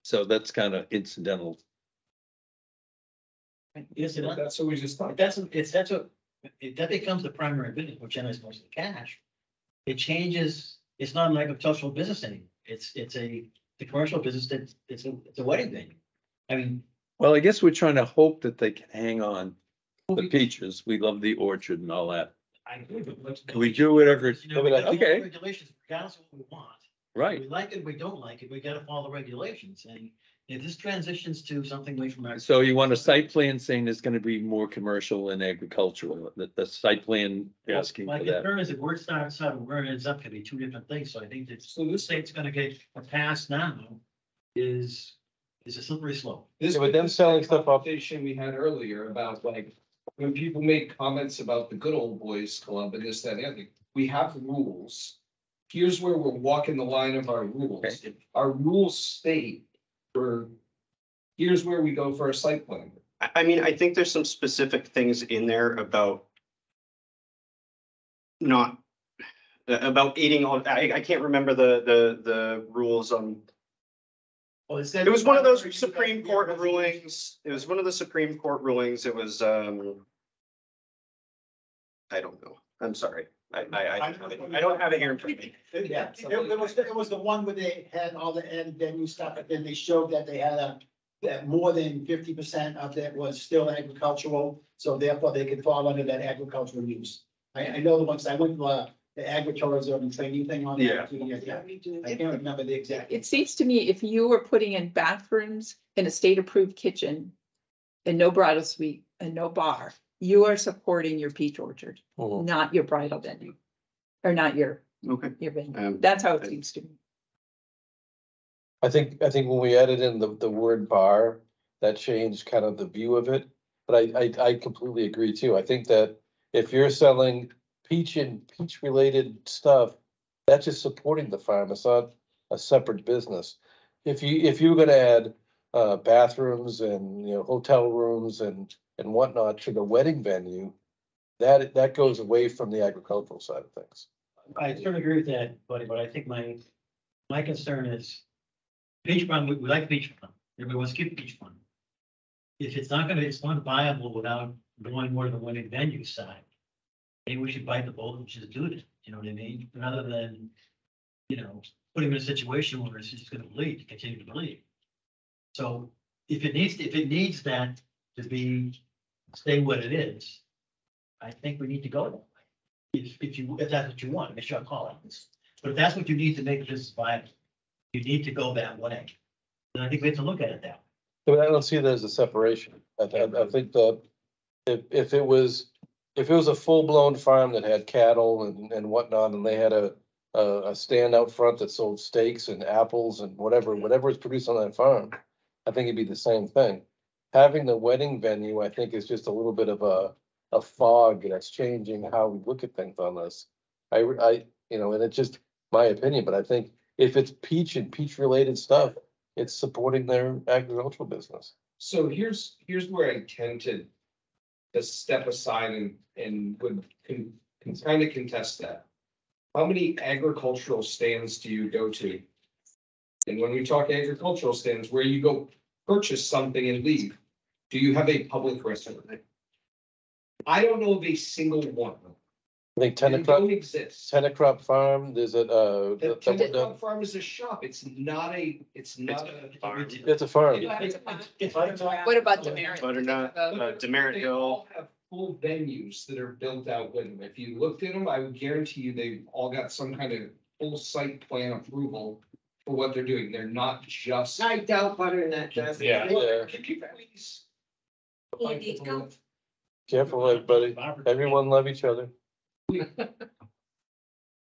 So that's kind of incidental. That's what we just thought. That's what, that becomes the primary business, which generates most of the cash. It changes, it's not an agricultural business anymore. It's the commercial business that it's a wedding venue. I mean, Well, I guess we're trying to hope that they can hang on the peaches. We love the orchard and all that. I agree, but what's. We do whatever, You know, we gotta follow okay, regulations, regardless of what we want. right. We like it, we don't like it, we gotta follow the regulations, and if this transitions to something away from. So you want a site plan saying it's gonna be more commercial and agricultural, the site plan asking My for that. concern is that where it starts out and where it ends up can be two different things, so I think that, so this state's gonna get a pass now is a slippery slope. This Yeah, but was them the selling same stuff off- conversation we had earlier about like, when people make comments about the good old boys club and this, that, and the other, we have rules. Here's where we're walking the line of our rules. Okay. Our rules state here's where we go for a site plan. I mean, I think there's some specific things in there about not, about eating all, I can't remember the rules on. Well, it said- It was one of those Supreme Court rulings. It was one of the Supreme Court rulings. It was, I don't know. I'm sorry. I don't have it here in front of me. Yeah, it was the one where they had all the end venue stuff, and then they showed that they had that more than 50% of that was still agricultural, so therefore they could fall under that agricultural use. I know the ones, I went to the agritourism training thing on that. Yeah. I can't remember the exact. It seems to me if you were putting in bathrooms in a state approved kitchen and no bridal suite and no bar, you are supporting your peach orchard, Mhm. not your bridal venue. Or not your Okay. venue. That's how it seems to me. I think when we added in the word bar, that changed kind of the view of it. But I completely agree too. I think that if you're selling peach and peach related stuff, that's just supporting the farm. It's not a separate business. If you were gonna add bathrooms and, you know, hotel rooms and whatnot to the wedding venue, that goes away from the agricultural side of things. I certainly agree with that, buddy, but I think my concern is beach fund, we like beach fund. Everybody wants to keep beach fund. If it's not viable without going more to the winning venue side, maybe we should bite the bullet and just do it, you know what I mean? Rather than, put him in a situation where it's just gonna bleed, continue to bleed. So if it needs that to stay what it is, I think we need to go that way. If that's what you want, make sure I call it. But if that's what you need to make this viable, you need to go that way. And I think we have to look at it that way. But I don't see that as a separation. I think that if it was a full-blown farm that had cattle and whatnot, and they had a stand out front that sold steaks and apples and whatever is produced on that farm, I think it'd be the same thing. Having the wedding venue, I think, is just a little bit of a fog that's changing how we look at things on this. And it's just my opinion, but I think if it's peach and peach related stuff, it's supporting their agricultural business. So here's where I tend to step aside and would kind of contest that. How many agricultural stands do you go to? And when we talk agricultural stands, where you go purchase something and leave, do you have a public restaurant? I don't know of a single one. I think They don't exist. Tenacrop Farm, there's Tenacrop Farm is a shop. It's not a farm. It's a farm. What about Demerit? Butternut, Demerit They Hill. all have full venues that are built out with them. If you looked at them, I would guarantee you they've all got some kind of full site plan approval for what they're doing. They're not just. I doubt Butternut does. Yeah. Yeah. Can you please? Careful, everybody. Everyone love each other.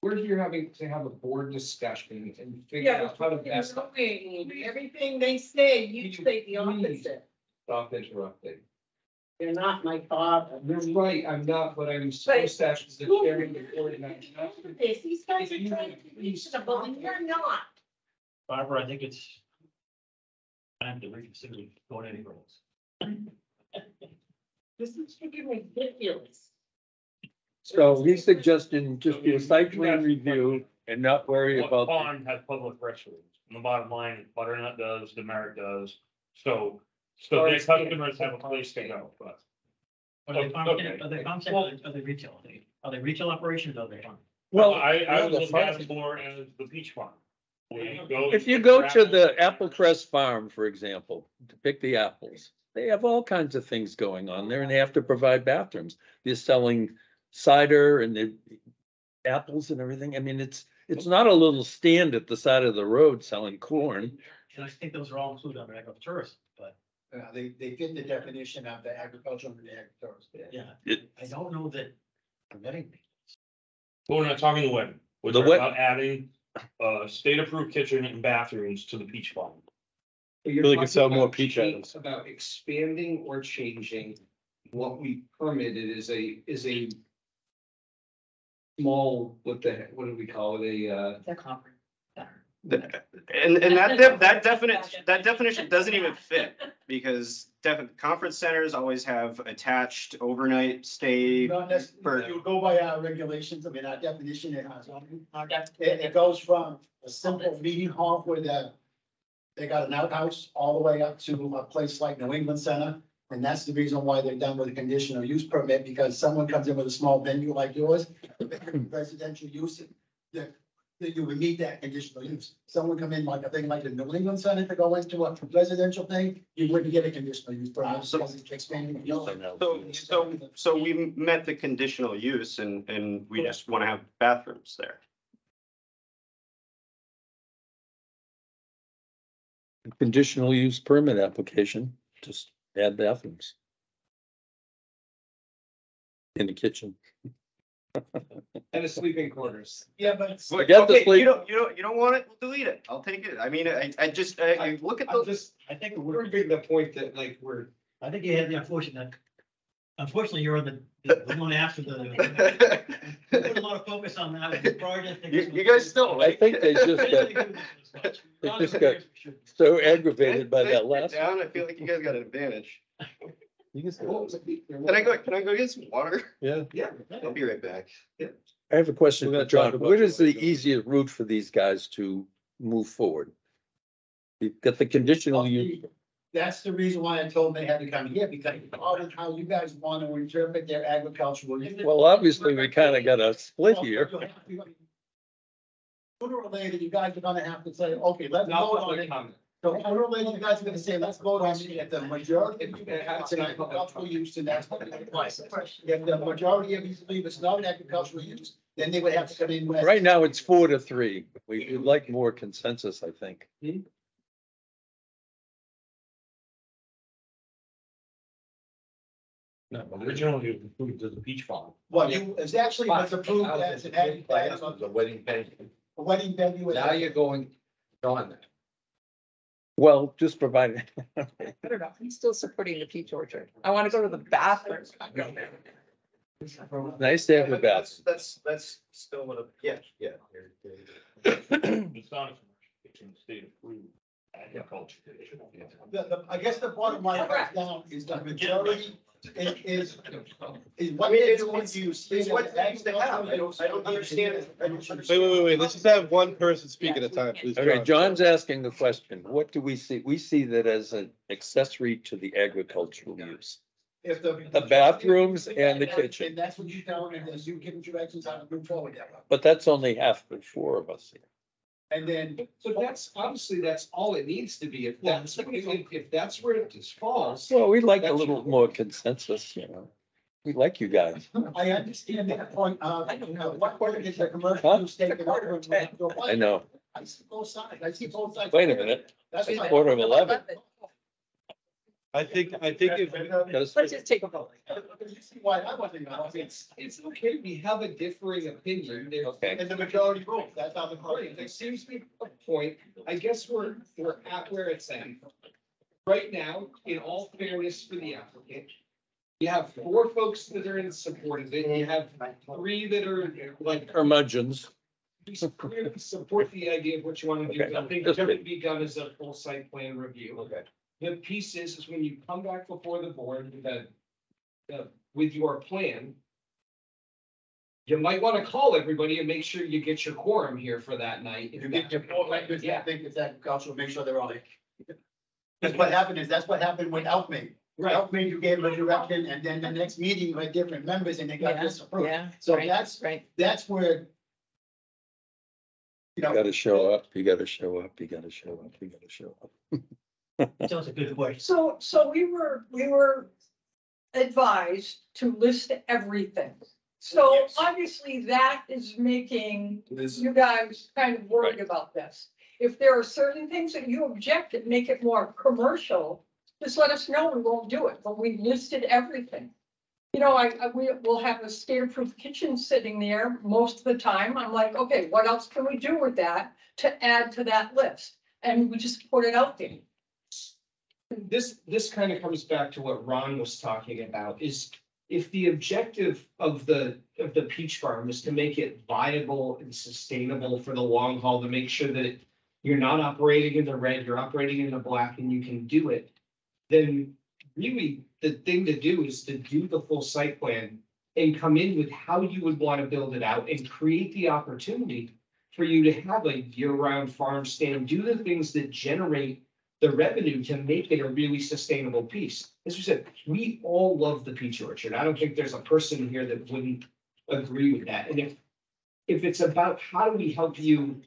We're here having to have a board discussion and figure Yeah, out how to but best. everything they say, you say the opposite. Stop interrupting. You're not my father. You're right, I'm not, but I'm supposed to actually the chairman of the board and I'm not. These guys are trying to be reasonable and you're not. Barbara, I think it's time to reconsider going anywhere else. This is freaking ridiculous. So he's suggesting just do a site plan review and not worry What about. pond has public restrooms? And the bottom line, Butternut does, Demerit does, so their customers have a place to go, but. Are they farm, are they farm stands, or are they retail? Are they retail operations or are they farm? Well, I yeah, would the look farm- at it more as the beach farm. If you go to the Applecrest Farm, for example, to pick the apples, they have all kinds of things going on there and they have to provide bathrooms. They're selling cider and the apples and everything. I mean, it's not a little stand at the side of the road selling corn. And I think those are all included under agritourism, but They fit the definition of the agricultural and the agricultural. yeah, I don't know that permitting. Well, we're not talking the wedding. We're The talking wed- about adding state approved kitchen and bathrooms to the beach farm. You're Really could talking sell more about peach change- items. About expanding or changing what we permitted is a small, what do we call it, The conference center. And that definition doesn't even fit because conference centers always have attached overnight stay. Not necessarily, For- you go by our regulations, I mean, our definition, it goes from a simple meeting hall where they got an outhouse all the way up to a place like New England Center. And that's the reason why they're done with a conditional use permit, because someone comes in with a small venue like yours, residential use, that you would need that conditional use. Someone come in like a thing like the New England Center to go into a residential thing, you wouldn't get a conditional use permit. because it's expanding beyond. So we met the conditional use and we just want to have bathrooms there. Conditional use permit application, just add bathrooms. In the kitchen. and a sleeping quarters. Yeah, but. Forget the Okay, sleep- you don't want it, we'll delete it. I'll take it. I mean, I look at I'm the. just, I think we're making the point that like I think you had the unfortunately, you're on the one after the. Put a lot of focus on that with the project. You guys still. I think they just got so aggravated by that last. Down, I feel like you guys got an advantage. You can stay. Can I go get some water? Yeah. Yeah, I'll be right back. I have a question We're for gonna John. talk about What is that the later. easiest route for these guys to move forward? You've got the conditional use. That's the reason why I told them they had to come here, because part of how you guys want to interpret their agricultural. use. Well, obviously, we kind of got a split Well, here. Sooner or later, you guys are gonna have to say, okay, let's Not vote on public it. comment. So sooner or later, you guys are gonna say, let's vote on it. If the majority of you have it's an agricultural use, then that's what it applies. If the majority of you believe it's not an agricultural use, then they would have to come in. with- Right now, it's 4-3. We'd like more consensus, I think. No, originally it was approved as a beach farm. Well, it's actually was approved as an ag. The wedding venue. A wedding venue. Now you're going on that. Well, just provided. I don't know, I'm still supporting the peach orchard. I want to go to the bathroom. Nice to have you back. That's still what, yeah. It's not a commercial, it's in the state approved agriculture. I guess the bottom line comes down is the majority is what I mean, they it's do what's- is use. it's what they used to have. I don't understand. Wait, let's just have one person speak at a time, please. Okay, John. John's asking the question. What do we see? We see that as an accessory to the agricultural use. If The bathrooms and the kitchen. And that's what you tell them, is you give them directions how to move forward that way. But that's only half the 4 of us here. And then, So that's, obviously, that's all it needs to be. If that's where it just falls. Well, we'd like a little more consensus, you know. We like you guys. I understand that point, what part is the commercial use taken over? I know. I see both sides, I see both sides. Wait a minute. That's It's why- 11:15. I think if. Let's just take a vote. You see why I wasn't, It's okay, we have a differing opinion. Okay. and the majority rules, that's how the Right, party. there seems to be a point, I guess we're at where it's at. Right now, in all fairness for the applicant, you have 4 folks that are in support of it, you have 3 that are like, Curmudgeons. clearly support the idea of what you want to do. Okay. I think it should be done as a full site plan review. Okay. The piece is when you come back before the board with your plan, you might want to call everybody and make sure you get your quorum here for that night. You get your full language, I Yeah. think it's agricultural, make sure they're all there. Because what happened is, that's what happened with Elkman. Right. Elkman, you gave them a direction, and then the next meeting, you had different members, and they got disapproved. Yeah, So right, right. that's where. You You know, gotta show up, you gotta show up, you gotta show up, you gotta show up. Sounds a good question. So we were advised to list everything. So Yes. obviously that is making This, you guys kind of worried about this. If there are certain things that you object that make it more commercial, just let us know, we won't do it, but we listed everything. You know, we will have a standard-proof kitchen sitting there most of the time. I'm like, okay, what else can we do with that to add to that list? And we just put it out there. This kind of comes back to what Ron was talking about, is if the objective of the peach farm is to make it viable and sustainable for the long haul, to make sure that you're not operating in the red, you're operating in the black, and you can do it, then really the thing to do is to do the full site plan and come in with how you would want to build it out and create the opportunity for you to have a year-round farm stand, do the things that generate the revenue to make it a really sustainable piece. As you said, we all love the peach orchard. I don't think there's a person here that wouldn't agree with that. And if it's about how do we help you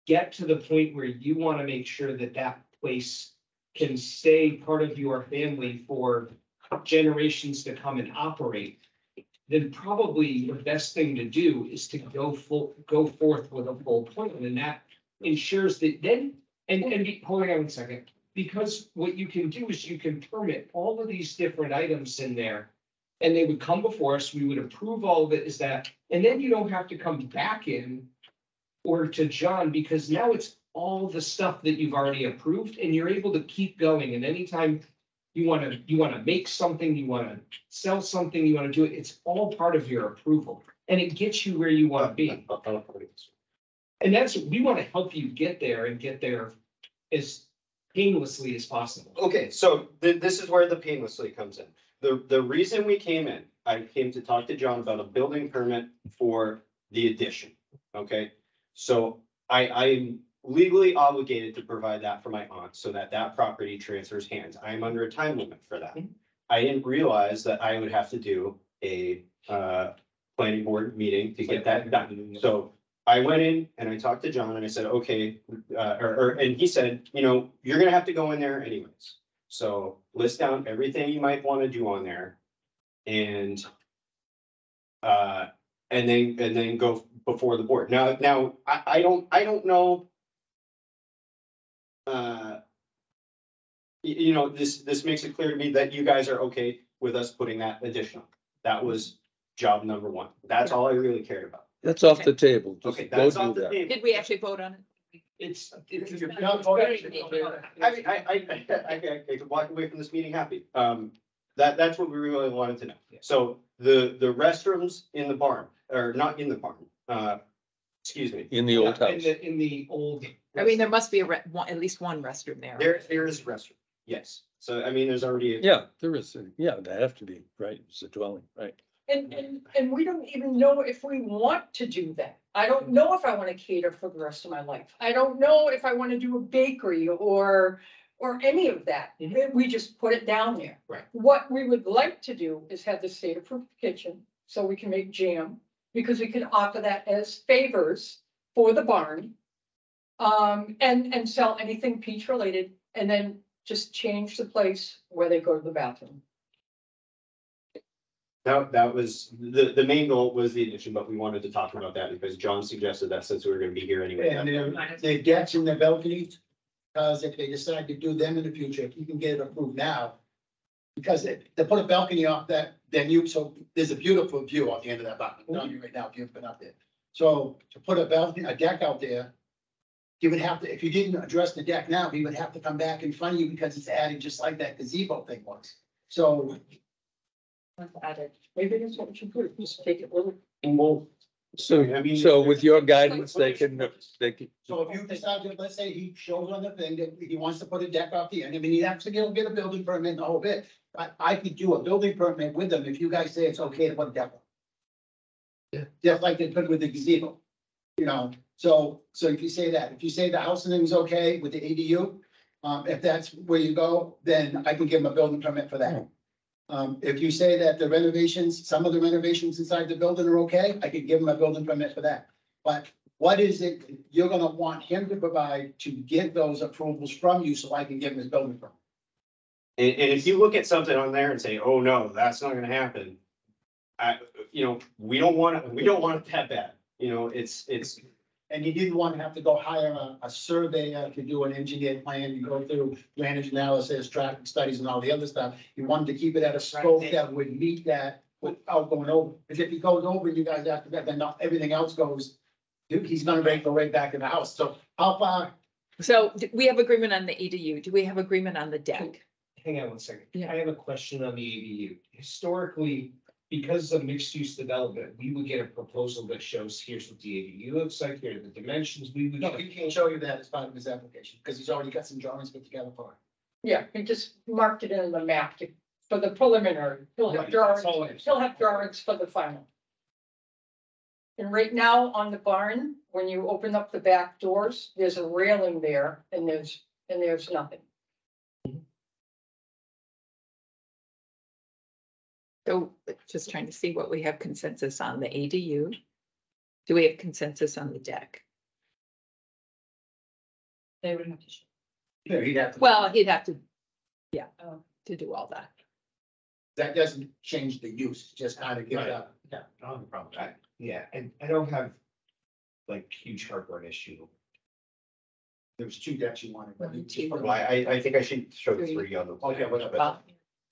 get to the point where you want to make sure that that place can stay part of your family for generations to come and operate, then probably the best thing to do is to go forth with a full plan, and that ensures that then, hold on 1 second, because what you can do is you can permit all of these different items in there, and they would come before us, we would approve all of it, is that, and then you don't have to come back in or to John, because now it's all the stuff that you've already approved, and you're able to keep going, and anytime you want to make something, you want to sell something, you want to do it, it's all part of your approval, and it gets you where you want to be. And we want to help you get there and get there as painlessly as possible. Okay, so this is where the painlessly comes in. the reason we came in, I came to talk to John about a building permit for the addition, okay? So I'm legally obligated to provide that for my aunt so that that property transfers hands. I am under a time limit for that. I didn't realize that I would have to do a planning board meeting to get that done. So I went in and I talked to John and I said, okay, and he said, you know, you're gonna have to go in there anyways. So list down everything you might want to do on there. And then go before the board. Now, I don't know. You know, this makes it clear to me that you guys are okay with us putting that additional. That was job number one. That's all I really cared about. That's off the table. Just Okay, go that's do off the that. table. Did we actually vote on it? It's. Very good. I mean, I could walk away from this meeting happy. That's what we really wanted to know. So the restrooms in the barn, or not in the barn, excuse me. In the old Yeah, house. In the old. I mean, there must be at least one restroom there. There is a restroom, yes. So, I mean, there's already. Yeah, there is. Yeah, they have to be, right? It's a dwelling, right? And we don't even know if we want to do that. I don't know if I want to cater for the rest of my life. I don't know if I want to do a bakery or any of that. We just put it down there. Right. What we would like to do is have the state approved kitchen, so we can make jam, because we can offer that as favors for the barn. And sell anything peach related, and then just change the place where they go to the bathroom. That was, the main goal was the addition, but we wanted to talk about that because John suggested that since we were gonna be here anyway. And the decks and the balconies, because if they decide to do them in the future, if you can get it approved now. Because they put a balcony off that, then so there's a beautiful view at the end of that balcony, I'm telling you right now, if you've been up there. So to put a balcony, a deck out there, you would have to, if you didn't address the deck now, he would have to come back in front of you because it's added just like that gazebo thing was. So. Maybe that's what we should do, just take it little. Well, So, I mean, so with your guidance, they can. So if you decide to, let's say he shows on the thing that he wants to put a deck off the end, I mean, he'd have to get a building permit and the whole bit. I could do a building permit with them if you guys say it's okay to put a deck on. Yeah. Just like they put with the gazebo, you know, so if you say that, if you say the house and thing's okay with the ADU, if that's where you go, then I can give them a building permit for that. If you say that the renovations, some of the renovations inside the building are okay, I could give him a building permit for that. But what is it you're gonna want him to provide to get those approvals from you so I can give him his building permit? And if you look at something on there and say, oh, no, that's not gonna happen. You know, we don't want it that bad, you know, it's. And you didn't want to have to go hire a surveyor to do an engineered plan, you go through drainage analysis, traffic studies and all the other stuff. You wanted to keep it at a scope that would meet that without going over. Because if he goes over, you guys after that, then everything else goes, he's gonna go right back in the house. So how far? So we have agreement on the ADU. Do we have agreement on the deck? Hang on one second. Yeah. I have a question on the ADU. Historically, because of mixed use development, we would get a proposal that shows here's what the ADU looks like, here are the dimensions. We would. No, he can't show you that as part of his application, because he's already got some drawings put together for it. Yeah, he just marked it in the map for the preliminary. He'll have drawings, for the final. And right now on the barn, when you open up the back doors, there's a railing there and there's nothing. So just trying to see what we have consensus on the ADU. Do we have consensus on the deck? They would have to. Yeah, he'd have to. Well, he'd have to, yeah, to do all that. That doesn't change the use, just kind of give Right. that. Yeah, I don't have a problem with that. Yeah, and I don't have like huge heartburn issue. There was two decks you wanted. but you just put them Well, on. I think I should show the three on the. plan, Okay, whatever. but-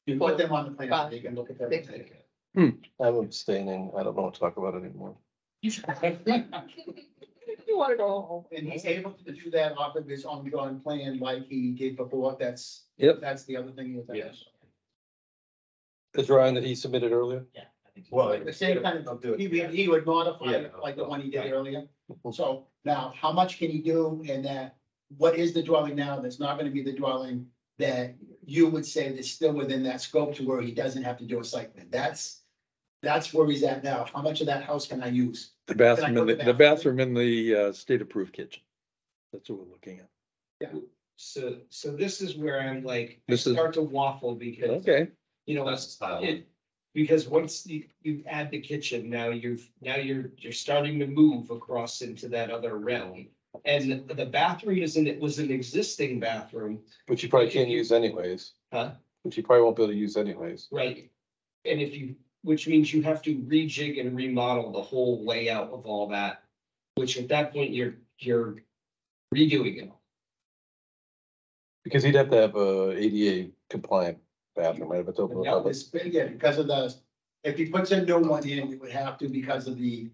You put them on the plan, so you can look at them. I'm abstaining. I don't want to talk about it anymore. You want to go home. And he's able to do that off of his ongoing plan like he did before, that's. Yep. That's the other thing. Yes. The drawing that he submitted earlier? Well, The same kind of, he would modify it like the one he did earlier. So now, how much can he do in that? What is the dwelling now that's not gonna be the dwelling that you would say that's still within that scope to where he doesn't have to do a site plan. That's where he's at now. How much of that house can I use? The bathroom, put the bathroom in the, state approved kitchen. That's what we're looking at. So this is where I'm like, I This is- start to waffle because, Okay. you know, That's the style. because once you add the kitchen, now you're starting to move across into that other realm. And the bathroom was an existing bathroom, Which you probably can't use anyways, huh? which you probably won't be able to use anyways. Right. And which means you have to rejig and remodel the whole layout of all that, which at that point you're redoing it. Because he'd have to have a ADA compliant bathroom, right? If it's open. to the Now, public. this, yeah, because of if he puts a new one in, we would have to because of the,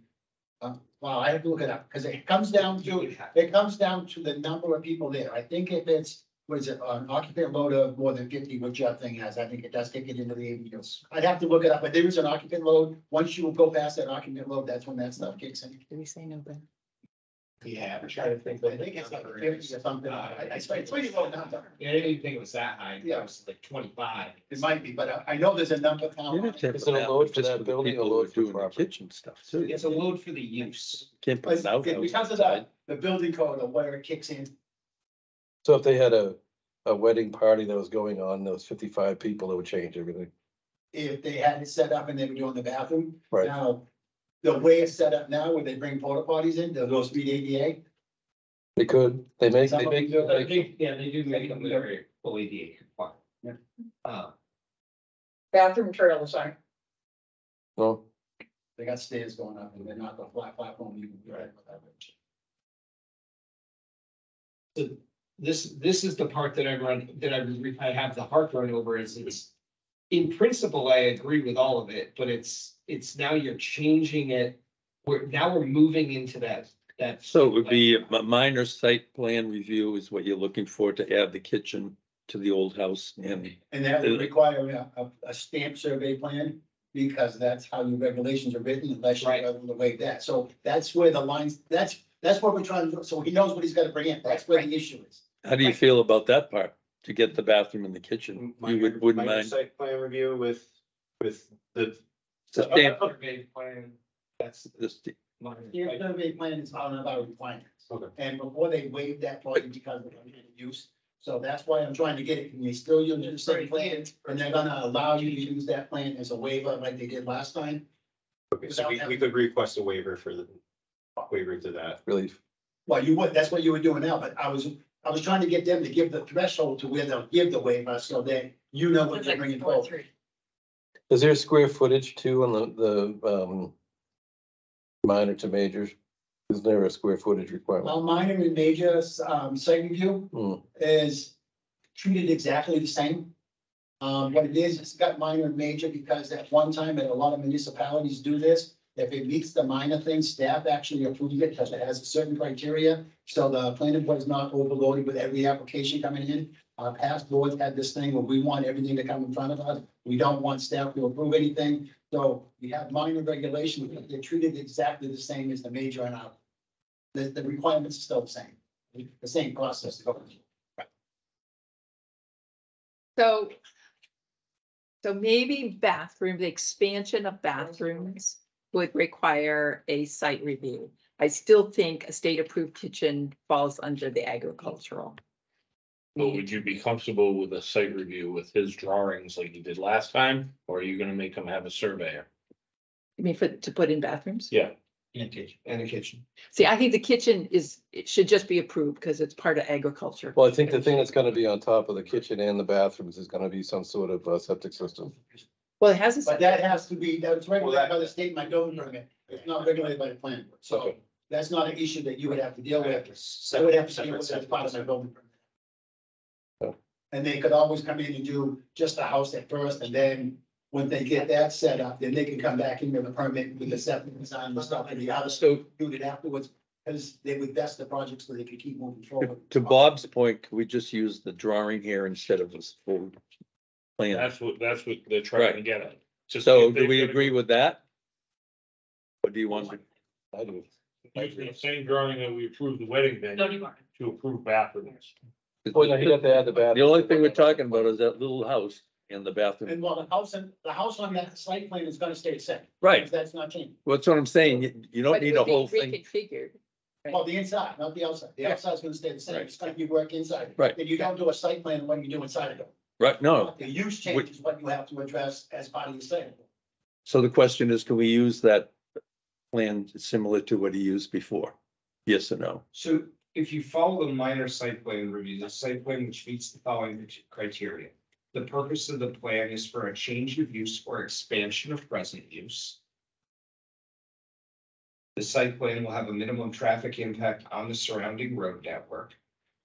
well, I have to look it up, because it comes down to the number of people there. I think if it's, what is it, an occupant load of more than 50, which your thing has, I think it does take it into the ADUs. I'd have to look it up, but there is an occupant load. Once you go past that occupant load, that's when that stuff kicks in. Did we say no, Ben? Yeah, I'm trying to think, but I think it's like 50 or something. It's pretty low now. Yeah, I didn't think it was that high. Yeah. It was like 25. It might be, but I know there's a number. You'd have to have Is it a bathroom load for just that the building or people load who are for doing the property? kitchen stuff too. It's a load for the use. Can't put an outhouse Because of outside. the building code of where it kicks in. So if they had a wedding party that was going on, there was 55 people, it would change everything. If they had it set up and they were doing the bathroom. Right. Now, the way it's set up now, where they bring porta potties in, those speed ADA. They could, they make, Some they of make, them do. They do make them very full ADA compliant. Bathroom trailers aren't. no, They got stairs going up and they're not the flat platform you can drive with that. So this is the part that I have the heartburn over is it's. In principle, I agree with all of it, but it's now you're changing it. We're moving into that. So it would be a minor site plan review is what you're looking for to add the kitchen to the old house and. And that would require a stamp survey plan, because that's how your regulations are written, unless you're able to waive that. So that's where the lines, that's what we're trying to do. So he knows what he's gotta bring in. That's where the issue is. How do you feel about that part? To get the bathroom and the kitchen? You wouldn't mind? Site plan review with the. The stamp, Survey plan, that's this, Your survey plan is one of our requirements. Okay. And before they waive that for you because of the use. So that's why I'm trying to get it. Can you still use the same plan? And they're gonna allow you to use that plan as a waiver like they did last time? Okay, so we could request a waiver for the waiver to that. relief. Well, you would, that's what you were doing now, but I was trying to get them to give the threshold to where they'll give the waiver so that you know what you're bringing forward. Is there square footage too on the minor to majors? Is there a square footage requirement? Well, minor and major, site review Hmm. is treated exactly the same. What it is, it's got minor and major because at one time, and a lot of municipalities do this. If it meets the minor things, staff actually approves it because it has a certain criteria. So the planning board is not overloaded with every application coming in. Past boards had this thing where we want everything to come in front of us. We don't want staff to approve anything. So we have minor regulations, but they're treated exactly the same as the major and out. The requirements are still the same process. So maybe bathroom, the expansion of bathrooms would require a site review. I still think a state approved kitchen falls under the agricultural. But would you be comfortable with a site review with his drawings like you did last time, or are you gonna make him have a surveyor? You mean to put in bathrooms? Yeah. And a kitchen. See, I think the kitchen it should just be approved because it's part of agriculture. Well, I think the thing that's gonna be on top of the kitchen and the bathrooms is gonna be some sort of septic system. Well, it has a. But that has to be, that's regulated by the state, my building permit. It's not regulated by the plan. board. So Okay. that's not an issue that you would have to deal with. I would have to deal with it as part of my building permit. And they could always come in and do just the house at first, and then when they get that set up, then they can come back in with a permit with the septic design and stuff and the other stuff, do it afterwards. Because they would best the project so they could keep moving forward. to Bob's point, could we just use the drawing here instead of this full plan? That's what they're trying to Right. get at. Just So if do they're we gonna agree with that? Or do you want to? I do. Use the same drawing that we approved the wedding venue No, you aren't. to approve bathrooms. Well, no, he got to add the bathroom. The only thing we're talking about is that little house and the bathroom. And while the house on that site plan is gonna stay the same. Right. That's not changing. Well, that's what I'm saying. You don't But it need a would be whole thing. reconfigured. Well, the inside, not the outside. The outside's gonna stay the same. Right. It's gonna be work inside. Right. Then you don't do a site plan when you do inside of it. Right, no. The use change is what you have to address as part of your site. So the question is, can we use that plan similar to what he used before? Yes or no? So if you follow the minor site plan review, the site plan which meets the following criteria. The purpose of the plan is for a change of use or expansion of present use. The site plan will have a minimum traffic impact on the surrounding road network.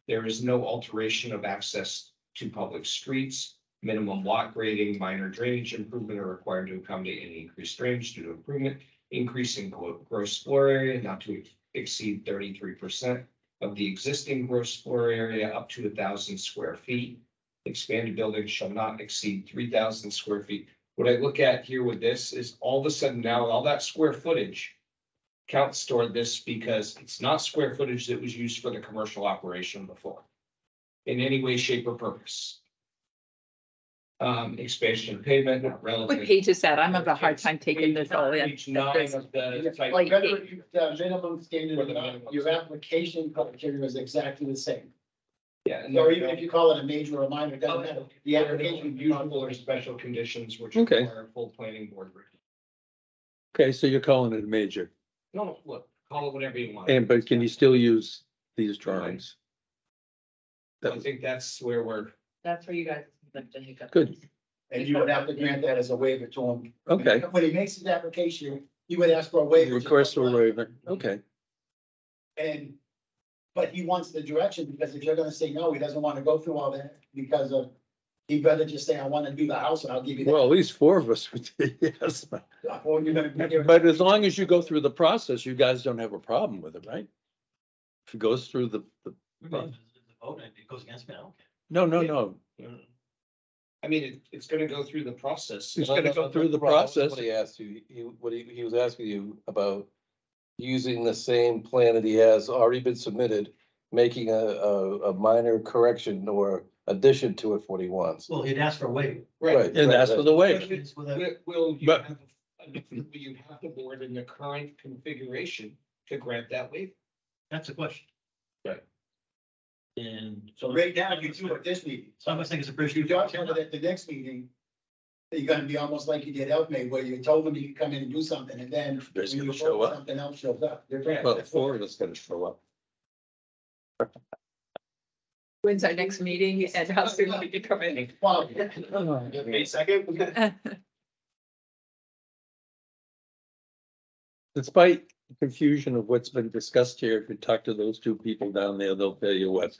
There is no alteration of access to public streets. Minimum lot grading, minor drainage improvement are required to accommodate any increased drainage due to improvement. Increasing gross floor area not to exceed 33% of the existing gross floor area up to 1,000 square feet. Expanded buildings shall not exceed 3,000 square feet. What I look at here with this is all of a sudden now all that square footage counts toward this because it's not square footage that was used for the commercial operation before in any way, shape or purpose. Expansion of pavement, not relevant. What page is that? I'm having a hard time taking this all in. Page 9 of the site. Like, the minimum standard, your application criteria is exactly the same. Yeah. Or even if you call it a major or minor, it doesn't matter. The application. Usual or special conditions which Okay. require full planning board review. Okay, so you're calling it a major. No, look, call it whatever you want. And, but can you still use these drawings? I think that's where we're. That's where you guys. live the hiccup. Good. And you would have to grant that as a waiver to him. Okay. When he makes his application, you would ask for a waiver. Request for a waiver. Okay. And, but he wants the direction, because if you're gonna say no, he doesn't wanna go through all that, because of, he'd rather just say, I wanna do the house and I'll give you that. Well, at least four of us would say yes. Or you're gonna. But as long as you go through the process, you guys don't have a problem with it, right? If it goes through the, Vote and it goes against me, I don't care. no. I mean, it's gonna go through the process. It's gonna go through the Rob, that's process. What he asked you, he was asking you about using the same plan that he has already been submitted, making a minor correction or addition to it for what he wants. Well, he'd ask for a waiver. Right, and that's for the waiver. Will you But- have, will you have the board in the current configuration to grant that waiver? That's the question. Right. And So right now, you do it this meeting. so I must think it's a If pretty. you don't do it at the next meeting, you're gonna be almost like you did Elkmay, where you told them you could come in and do something, and then There's when you gonna show vote, up. something else shows up. Well, four of us gotta show up. When's our next meeting and how soon we can come in? Well, May 2nd? Despite the confusion of what's been discussed here, if you talk to those two people down there, they'll tell you what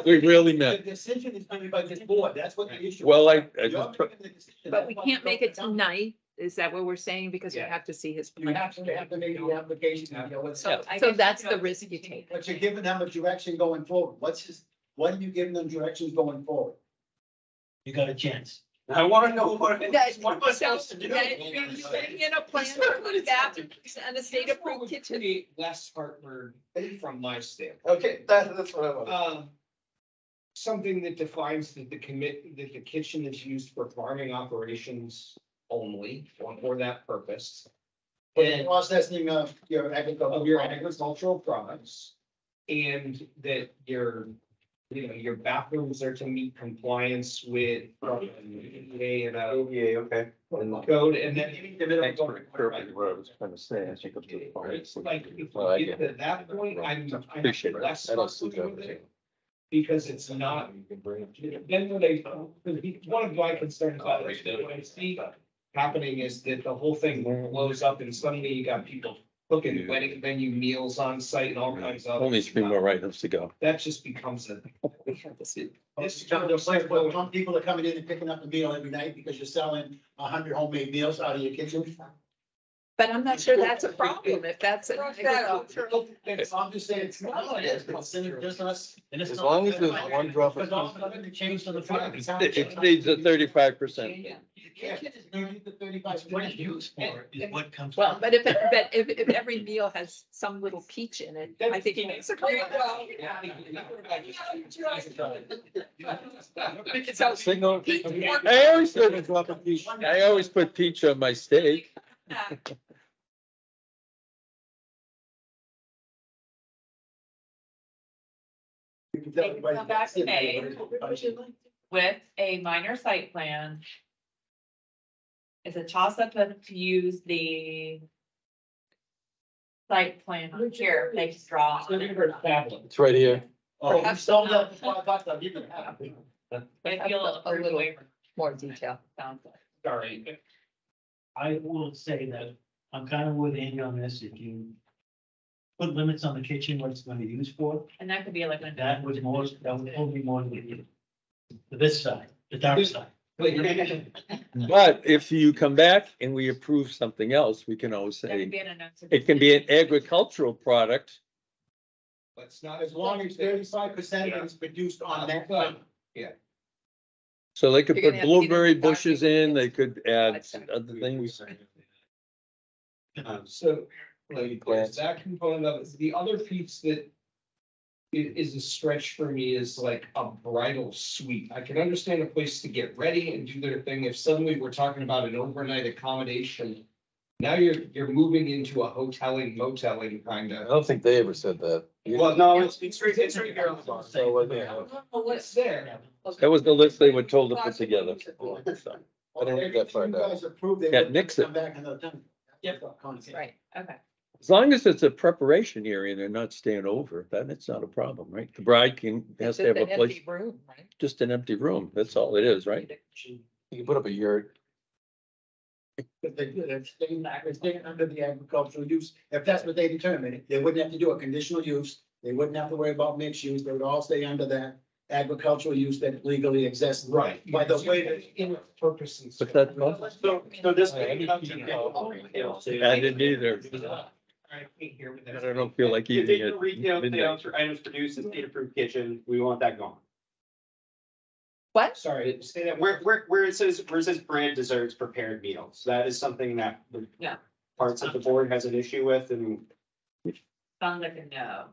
we really the meant. decision is made by this board, that's what the issue. is. Well, I You're just, making the decision. But we That's why can't you make go it down. tonight. Is that what we're saying? Because we Yeah. have to see his. You have to make the application, you know, what's. So that's the risk you take. But you're giving them a direction going forward. What are you giving them directions going forward? You got a chance. I wanna know what What am I supposed to do? You're putting in a plan for the bathroom and a state approved kitchen. Create less heartburn from my standpoint. Okay, that's what I want. Something that defines that that the kitchen is used for farming operations only, or for that purpose. For the And processing of your of your agricultural products. And that your bathrooms are to meet compliance with EPA and okay. code, and then. thanks for interpreting what I was trying to say. I think it's fine. It's like, if Well, I we get get to that point, I'm Appreciate it. less I don't see comfortable with that. it. Because it's not, then when they, one of my concerns about this, what I see happening is that the whole thing blows up and suddenly you got people cooking wedding venue meals on site and all kinds of. Only three more items to go. That just becomes a. This is kind of like, well, some people are coming in and picking up a meal every night because you're selling 100 homemade meals out of your kitchen. But I'm not sure that's a problem if that's an agricultural. I'm just saying it's not. As long as there's one drop of. Change to the farm. It needs a 35%. What it's used for is what comes. Well, but if every meal has some little peach in it, I think he makes a great. So Single, peach, I always put peach on my steak. They can come back to May with a minor site plan. It's a toss up to use the site plan here, they just draw. on it. It's right here. Oh, Perhaps sold that before I got them, you can have it. If you'll a approve little waiver, more detail. sounds like. Sorry, I will say that I'm kind of with Andy on this. If you put limits on the kitchen, what it's going to be used for, And that could be like. that would be more than this side, the dark side. But if you come back and we approve something else, we can always That could say, be an announcement. it can be an agricultural product. But it's not as long as 35% is produced on that site. So they could You're put gonna have to get into blueberry the bushes in, they could add That's right. other things. So, like, there's that component of it. The other piece that is a stretch for me is like a bridal suite. I can understand a place to get ready and do their thing. If suddenly we're talking about an overnight accommodation, now you're moving into a hoteling, moteling kind I of. don't think they ever said that. Well, no, it's right here on the bar. So, well, yeah. What's there? That was the list they were told to put together. I didn't read that far You down. guys approved it. Yeah, nix it. Come back another time. Yep. Right. Okay. As long as it's a preparation area and they're not staying over, then it's not a problem, right? The bride has It's to just have a an place, empty room, right? just an empty room. That's all it is, right? You can put up a yurt. If they're staying under the agricultural use, if that's what they determine, they wouldn't have to do a conditional use. They wouldn't have to worry about mixed use. They would all stay under that agricultural use that legally exists. Right. By the way, that In purpose and. But that, So this. I didn't either. I don't feel like You eating take the retail it. midnight. sales for items produced in state approved kitchen, we want that gone. What? Sorry, say that. Where it says brand desserts, prepared meals, that is something that the Yeah. parts of the board has an issue with, and Sounds like a no.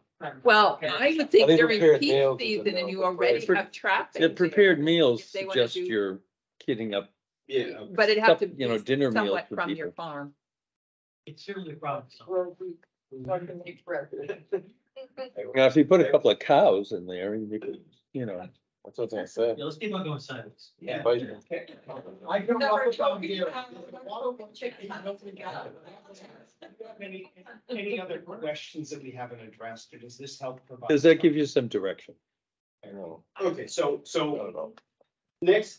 Well, I would think think during prepared peak meals is season a and no, you but already for- have traffic. The prepared meals If they wanna suggest do- you're kidding up, yeah. But it'd have to you know, be dinner meals somewhat for from your people. farm. It's certainly a problem. Now, if you put a couple of cows in there, you could, you know. That's what I said. Yeah, let's keep on going silence. Yeah. But- I grew up around here. Any other questions that we haven't addressed, or does this help provide? Does that give you some direction? I know. Okay, so, I so don't know. next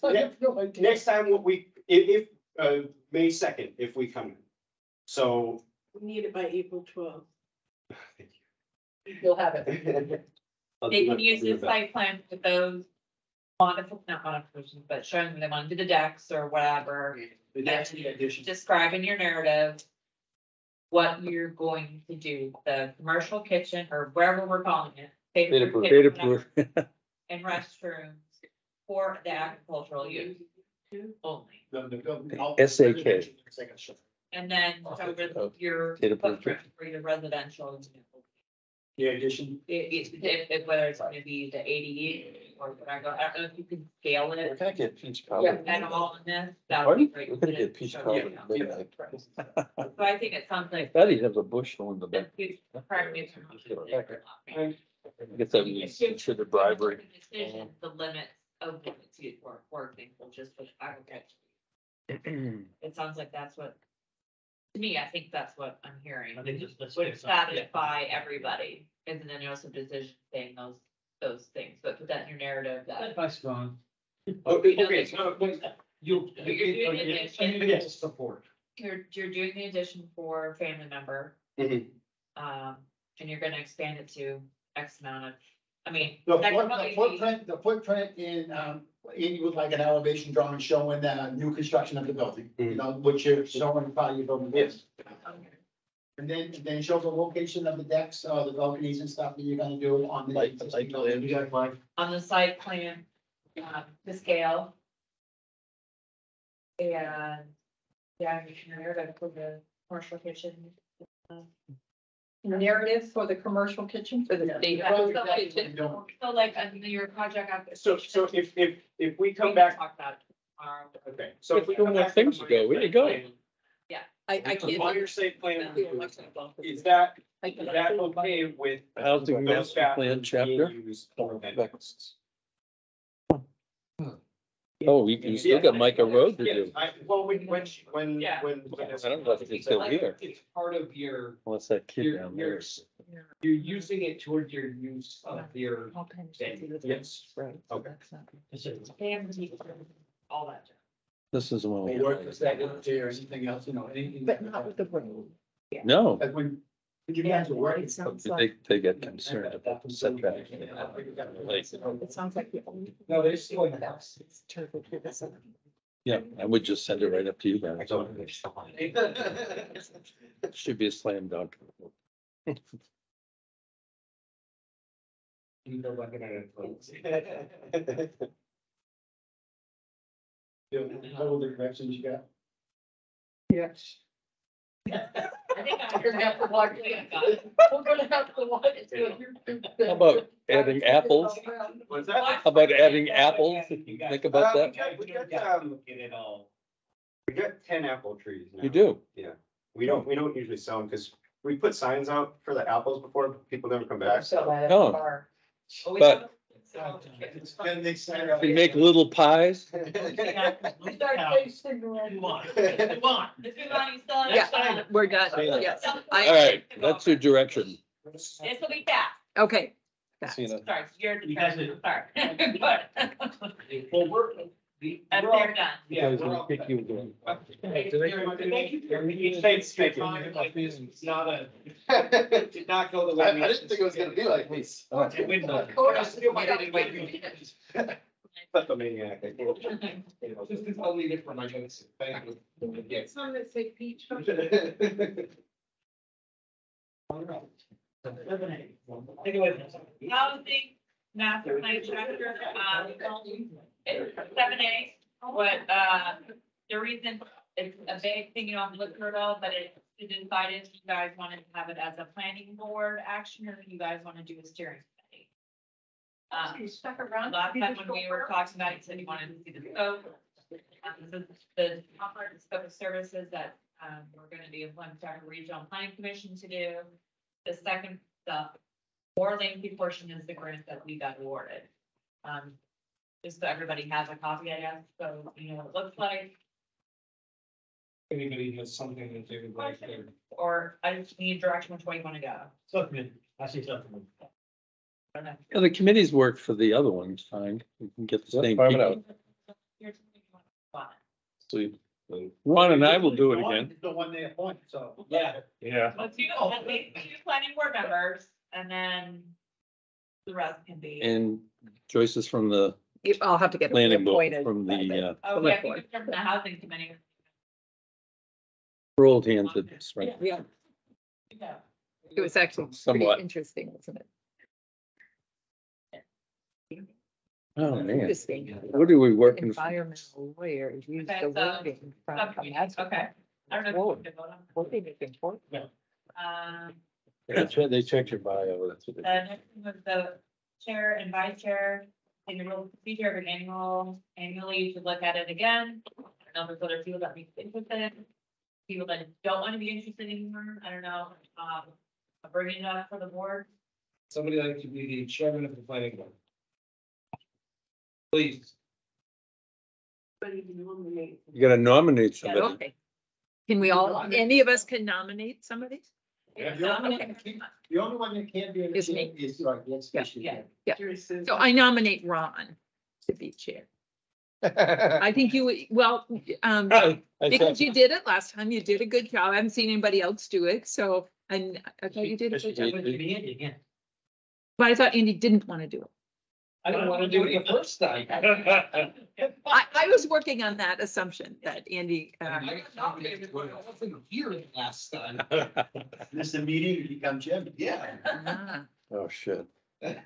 time, what we, if, May 2nd, if we come in. So. We need it by April 12th. You'll have it. They can use this site plan with those not modifications, but showing them they want to do the decks or whatever. Describe in your narrative what you're going to do, the commercial kitchen or wherever we're calling it. Data proof, kitchen, data whatever, proof. And restrooms for the agricultural use only. SAK. And then so with your Data proof. footprint for your residential. The addition. Whether it's gonna be the ADU or whatever, I don't know if you can scale We're it gonna get peach cobbler. at all in this. That would be great. We're gonna get peach cobbler at midnight. So I think it sounds like. That he has a bush on the back. Pardon me if I'm wrong. I guess that was considered bribery. Decision, the limits of what it's used for example, just with agriculture. It sounds like that's what, to me, I think that's what I'm hearing. I think that's. Would satisfy everybody, and then there's some decision saying those things, but put that in your narrative that. That's strong. Okay, so, You. You're doing the addition. Yes, support. You're doing the addition for family member, Mhm. And you're gonna expand it to X amount of, I mean. The that could probably be- footprint in, You would like an elevation drawing showing the new construction of the building, you know, which you're showing part of your building is. And then show the location of the decks, the balconies and stuff that you're gonna do on the. existing building. You got like. On the site plan, the scale. And, yeah, narrative for the commercial kitchen. Narrative for the commercial kitchen for the state. So like, your project. So if we come back. Talk about it tomorrow. Okay, so if we Two come more back. things to go. Where you go? I can't. On your site plan, is that okay with? Housing those master plan bathrooms chapter. being used for vendors? Oh, you still got Micah Road to do. Well, when. Yeah. I don't know if it's still here, It's part of your, unless that kid you're, down there. you're using it toward your use of your. Yes. Right. Okay. All that. This is one. Work, is that gonna do or anything else, you know, anything. But not with the road. No, Like when you guys were working. It sounds like, they get concerned about the setback. Like, it sounds like the only. No, there's still. It's turbo to the side. yeah, I would just send it right up to you guys. Should be a slam dunk. You go back in it. All the directions you got. Yes. I think I We're gonna have to watch it. We're gonna have to watch it. How about adding apples? What's that? How about adding apples? Think about that. We got 10 apple trees now. You do. Yeah, we don't usually sell them because we put signs out for the apples before, but people never come back. Oh. But if we make little pies, Yeah, we're done. Yes. all right, that's your direction. This will be fast. Okay. See you now. Sorry, you're the You guys director. did- Sorry. Well, we're. And they're done. Yeah. Guys, we're we'll all- pick you again. Thank you very much. Thank you for your time. It's not a, did not go the way. I didn't think it was gonna be like this. That's the maniac. This is only different, I guess. Thank you. Yes. Some that say peach. Housing master plan chapter, it's 7A, what, the reason, it's a big thing you don't look through it all, but it's decided if you guys wanted to have it as a planning board action, or if you guys want to do a steering committee. Stuck around. Last time when we were talking about it, you said you wanted to see the scope. This is the top part, the scope of services that, we're gonna be implementing our regional planning commission to do. The second, the more lengthy portion is the grant that we got awarded. Just so everybody has a copy, I guess, so you know what it looks like, Anybody has something that they would like to. or I just need direction which way you wanna go. Something, I see something. I don't know. Yeah, the committee's worked for the other ones, fine. We can get the same Farm it people. out. Here's something you want. Sweet. Ron and I will do it again. The one they appoint, so. Yeah. Yeah. Let's do, at least 2 planning board members, and then the rest can be. And Joyce is from the I'll have to get planning board, appointed. from the, Oh, yeah, you can from the housing committee. we're old hands at this, right? Yeah, Yeah. it was actually pretty Somewhat. interesting, wasn't it? Oh, man. Interesting. What are we working? for? Environmental lawyers use Okay, the so, wording from. subcommittee, okay. I don't know. if Whoa. you can vote on What they making for? it. That's right, they checked your bio, that's what The they. next one was the chair and vice chair, in the rule procedure of an annually, you should look at it again. I don't know if there's other people that be interested, people that don't want to be interested anymore, I don't know, I'm bringing it up for the board. Somebody like to be the chairman of the planning board. Please. You gotta nominate somebody. Okay. Can we all, any of us can nominate somebody? The only one that can't be in the Is chair me. is, right, that's. Yeah. Yeah. So I nominate Ron to be chair. I think you, well, because you did it last time, you did a good job. I haven't seen anybody else do it, so I thought you did a good job. Again. But I thought Andy didn't want to do it. I didn't want to do it the first time. I was working on that assumption that Andy, I got nominated when I wasn't here last time. Miss the meeting, you become Jim. Yeah. Oh, shit. It's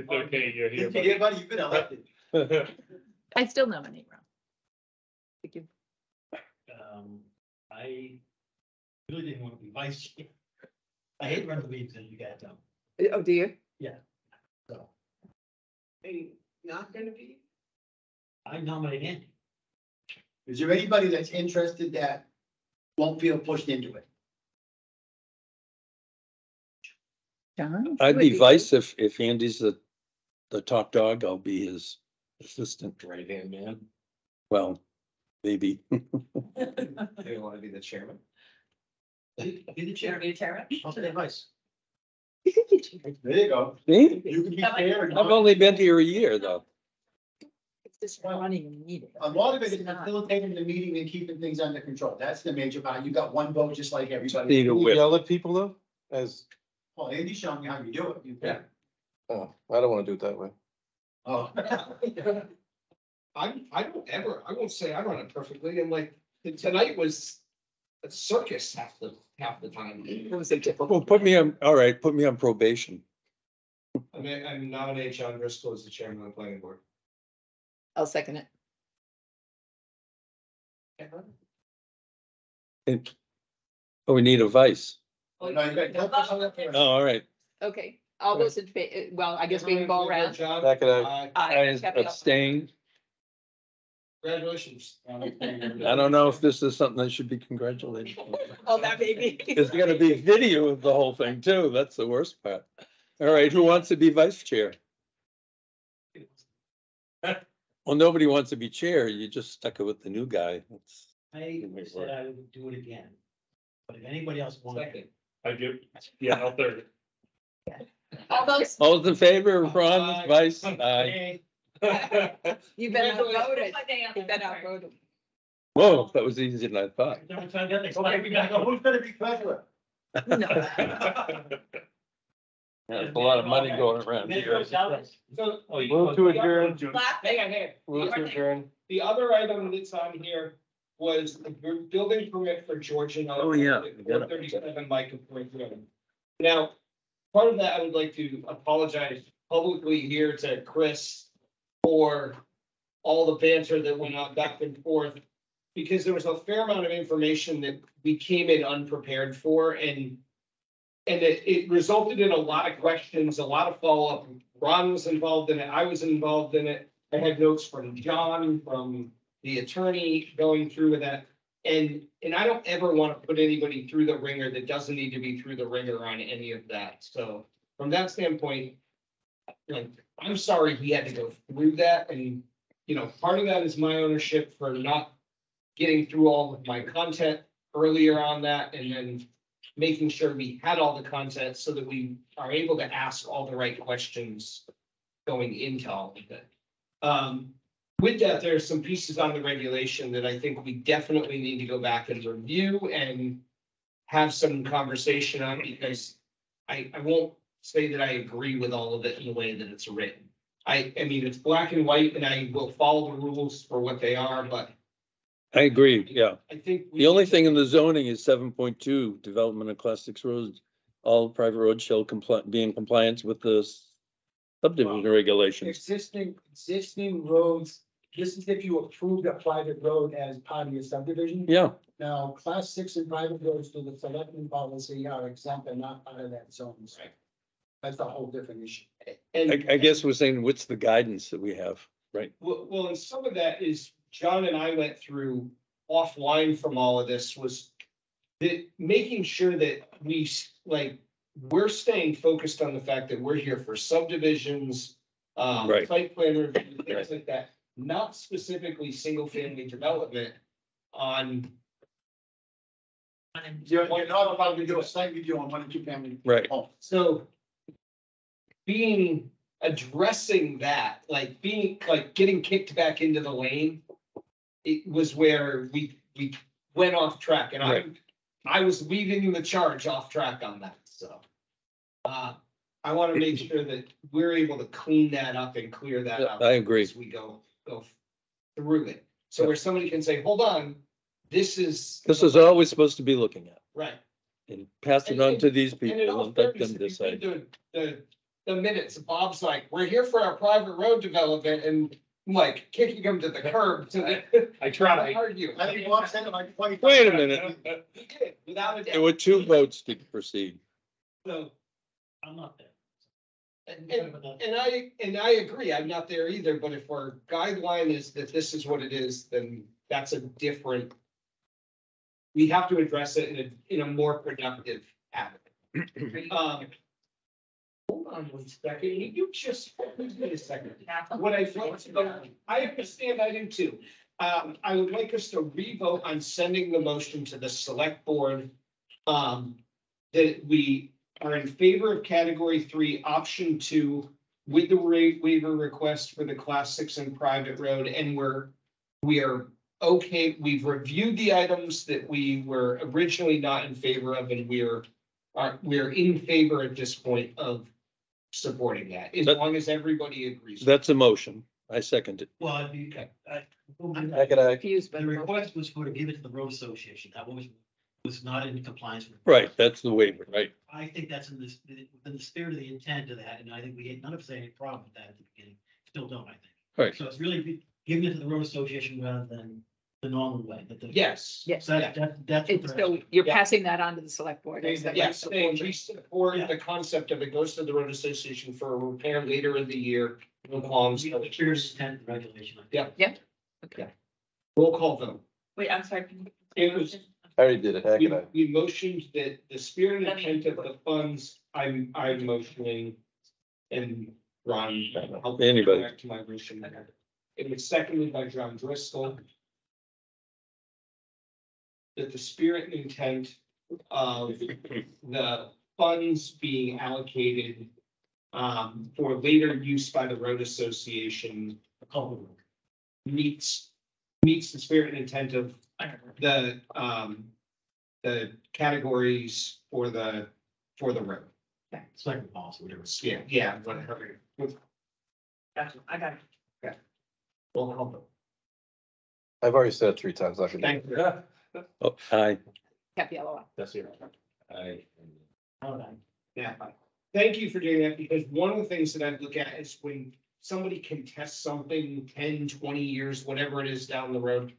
okay, you're here. Yeah, buddy, you've been elected. I still nominate Ron. Thank you. I really didn't want to be vice chair. I hate running the meetings, and you guys know. Oh, do you? Yeah. So Hey, not gonna be? I nominate Andy. Is there anybody that's interested that won't feel pushed into it? John? I'd Would be vice if Andy's the top dog, I'll be his assistant. Right hand man. Well, maybe. Do you want to be the chairman? Be the chair. Be chairman? I'll say vice. There you go. See? You can be fair. I've only been here a year, though. It's just running a meeting. A lot of it is It's not. facilitating the meeting and keeping things under control. That's the major part. You got one vote just like everybody. Need a You whip. yell at people though, as, Well, Andy's showing you how you do it. You Yeah. oh, I don't wanna do it that way. Oh. I won't say I run it perfectly, and like, tonight was a circus half the time. It was a difficult. Well, put me on, all right, put me on probation. I mean, I nominate John Driscoll as the chairman of the planning board. I'll second it. Oh, we need a vice. No, you got- Oh, all right. Okay, all those in well, I guess we can go around. John, Back it up. I Kathy, I'll- abstain. congratulations. I don't know if this is something I should be congratulated on. Oh, that may be. There's gonna be video of the whole thing too. That's the worst part. All right, who wants to be vice chair? Well, nobody wants to be chair. You just stuck it with the new guy. That's- I said I would do it again. But if anybody else wants. Second. I do, yeah, I'll third. All those, All those in favor of Ron as vice? Aye. you've been outvoted. You've been outvoted. Whoa, that was easier than I thought. Every time I get there, Okay, we gotta go. Who's gonna be treasurer? No. There's a lot of money going around here. So. Move to adjourn. Hang on. Move to adjourn. The other item that's on here was the building permit for Georgian. Oh, yeah, we got it. 37 Michael Point Road. Now, part of that, I would like to apologize publicly here to Chris for all the banter that went on back and forth, because there was a fair amount of information that we came in unprepared for, and it resulted in a lot of questions, a lot of follow-up. Ron was involved in it. I was involved in it. I had notes from John, from the attorney going through with that. And I don't ever want to put anybody through the ringer that doesn't need to be through the ringer on any of that. So from that standpoint, like, I'm sorry he had to go through that. And, you know, part of that is my ownership for not getting through all of my content earlier on that, and then making sure we had all the content so that we are able to ask all the right questions going into all of it. With that, there's some pieces on the regulation that I think we definitely need to go back and review and have some conversation on, because I won't say that I agree with all of it in the way that it's written. I mean, it's black and white, and I will follow the rules for what they are, but I agree, yeah. I think. The only thing in the zoning is 7.2, development of class 6 roads. All private roads shall be in compliance with the subdivision regulations. Existing roads, this is if you approved a private road as part of your subdivision. Yeah, Now, class 6 and private roads to the selectmen policy are exempt and not part of that zone. Right. That's a whole different issue. I guess we're saying, what's the guidance that we have, right? Well, and some of that is John and I went through offline from all of this, was that making sure that we're staying focused on the fact that we're here for subdivisions, Right. site plan review, things like that, not specifically single family development on. You're not allowed to do a site review on 1 and 2 family. Right. homes. So addressing that, getting kicked back into the lane, it was where we went off track, and Right. I was leading the charge off track on that, so. I want to make sure that we're able to clean that up and clear that up. I agree. As we go through it. So where somebody can say, hold on, this is. all we're supposed to be looking at Right. and pass it on to these And in people all and let fairness, them if you decide. read the minutes, Bob's like, we're here for our private road development and I'm like kicking him to the curb. I tried. Argue. I think Bob said it like 20. Wait a minute. He did, without a There doubt. were 2 votes to proceed. So, I'm not there. and I agree, I'm not there either, but if our guideline is that this is what it is, then that's a different. We have to address it in a more productive avenue. Hold on one second, you just, wait a second. What I felt about, I understand, I do too. I would like us to revote on sending the motion to the select board. That we are in favor of category 3, option 2, with the waiver request for the class 6 and private road, and we are okay, we've reviewed the items that we were originally not in favor of, and we're in favor at this point of supporting that, as long as everybody agrees. That's a motion. I second it. Well, Confused, but the request was for to give it to the road association. That was not in compliance with. Right, that's the waiver, right? I think that's in this, within the spirit of the intent of that, and I think we had, none of us had any problem with that at the beginning, still don't, I think. Right. So it's really giving it to the road association rather than the normal way. Yes. Yes. So that's what It's, they're so asking. you're passing that on to the select board. Is that right? Yes, we support the concept of it goes to the road association for a repair later in the year. No qualms. We have the clear intent and regulation. Yeah. Yep. Okay. Roll call vote. Wait, I'm sorry. can you- It was, I already did it. Heck, and I. we motioned that the spirit and intent of the funds, I'm motioning. And Ron, help me Anybody. back to my motion. It was seconded by John Driscoll. That the spirit and intent of the funds being allocated for later use by the road association meets the spirit and intent of the categories for the road. It's like a policy, whatever. Yeah, whatever. Gotcha, I got it. Roll call vote. I've already said it 3 times. I can. Thank you. Oh, aye. Cap yellow. That's it. Yeah, thank you for doing that, because one of the things that I look at is when somebody contests something 10, 20 years, whatever it is down the road,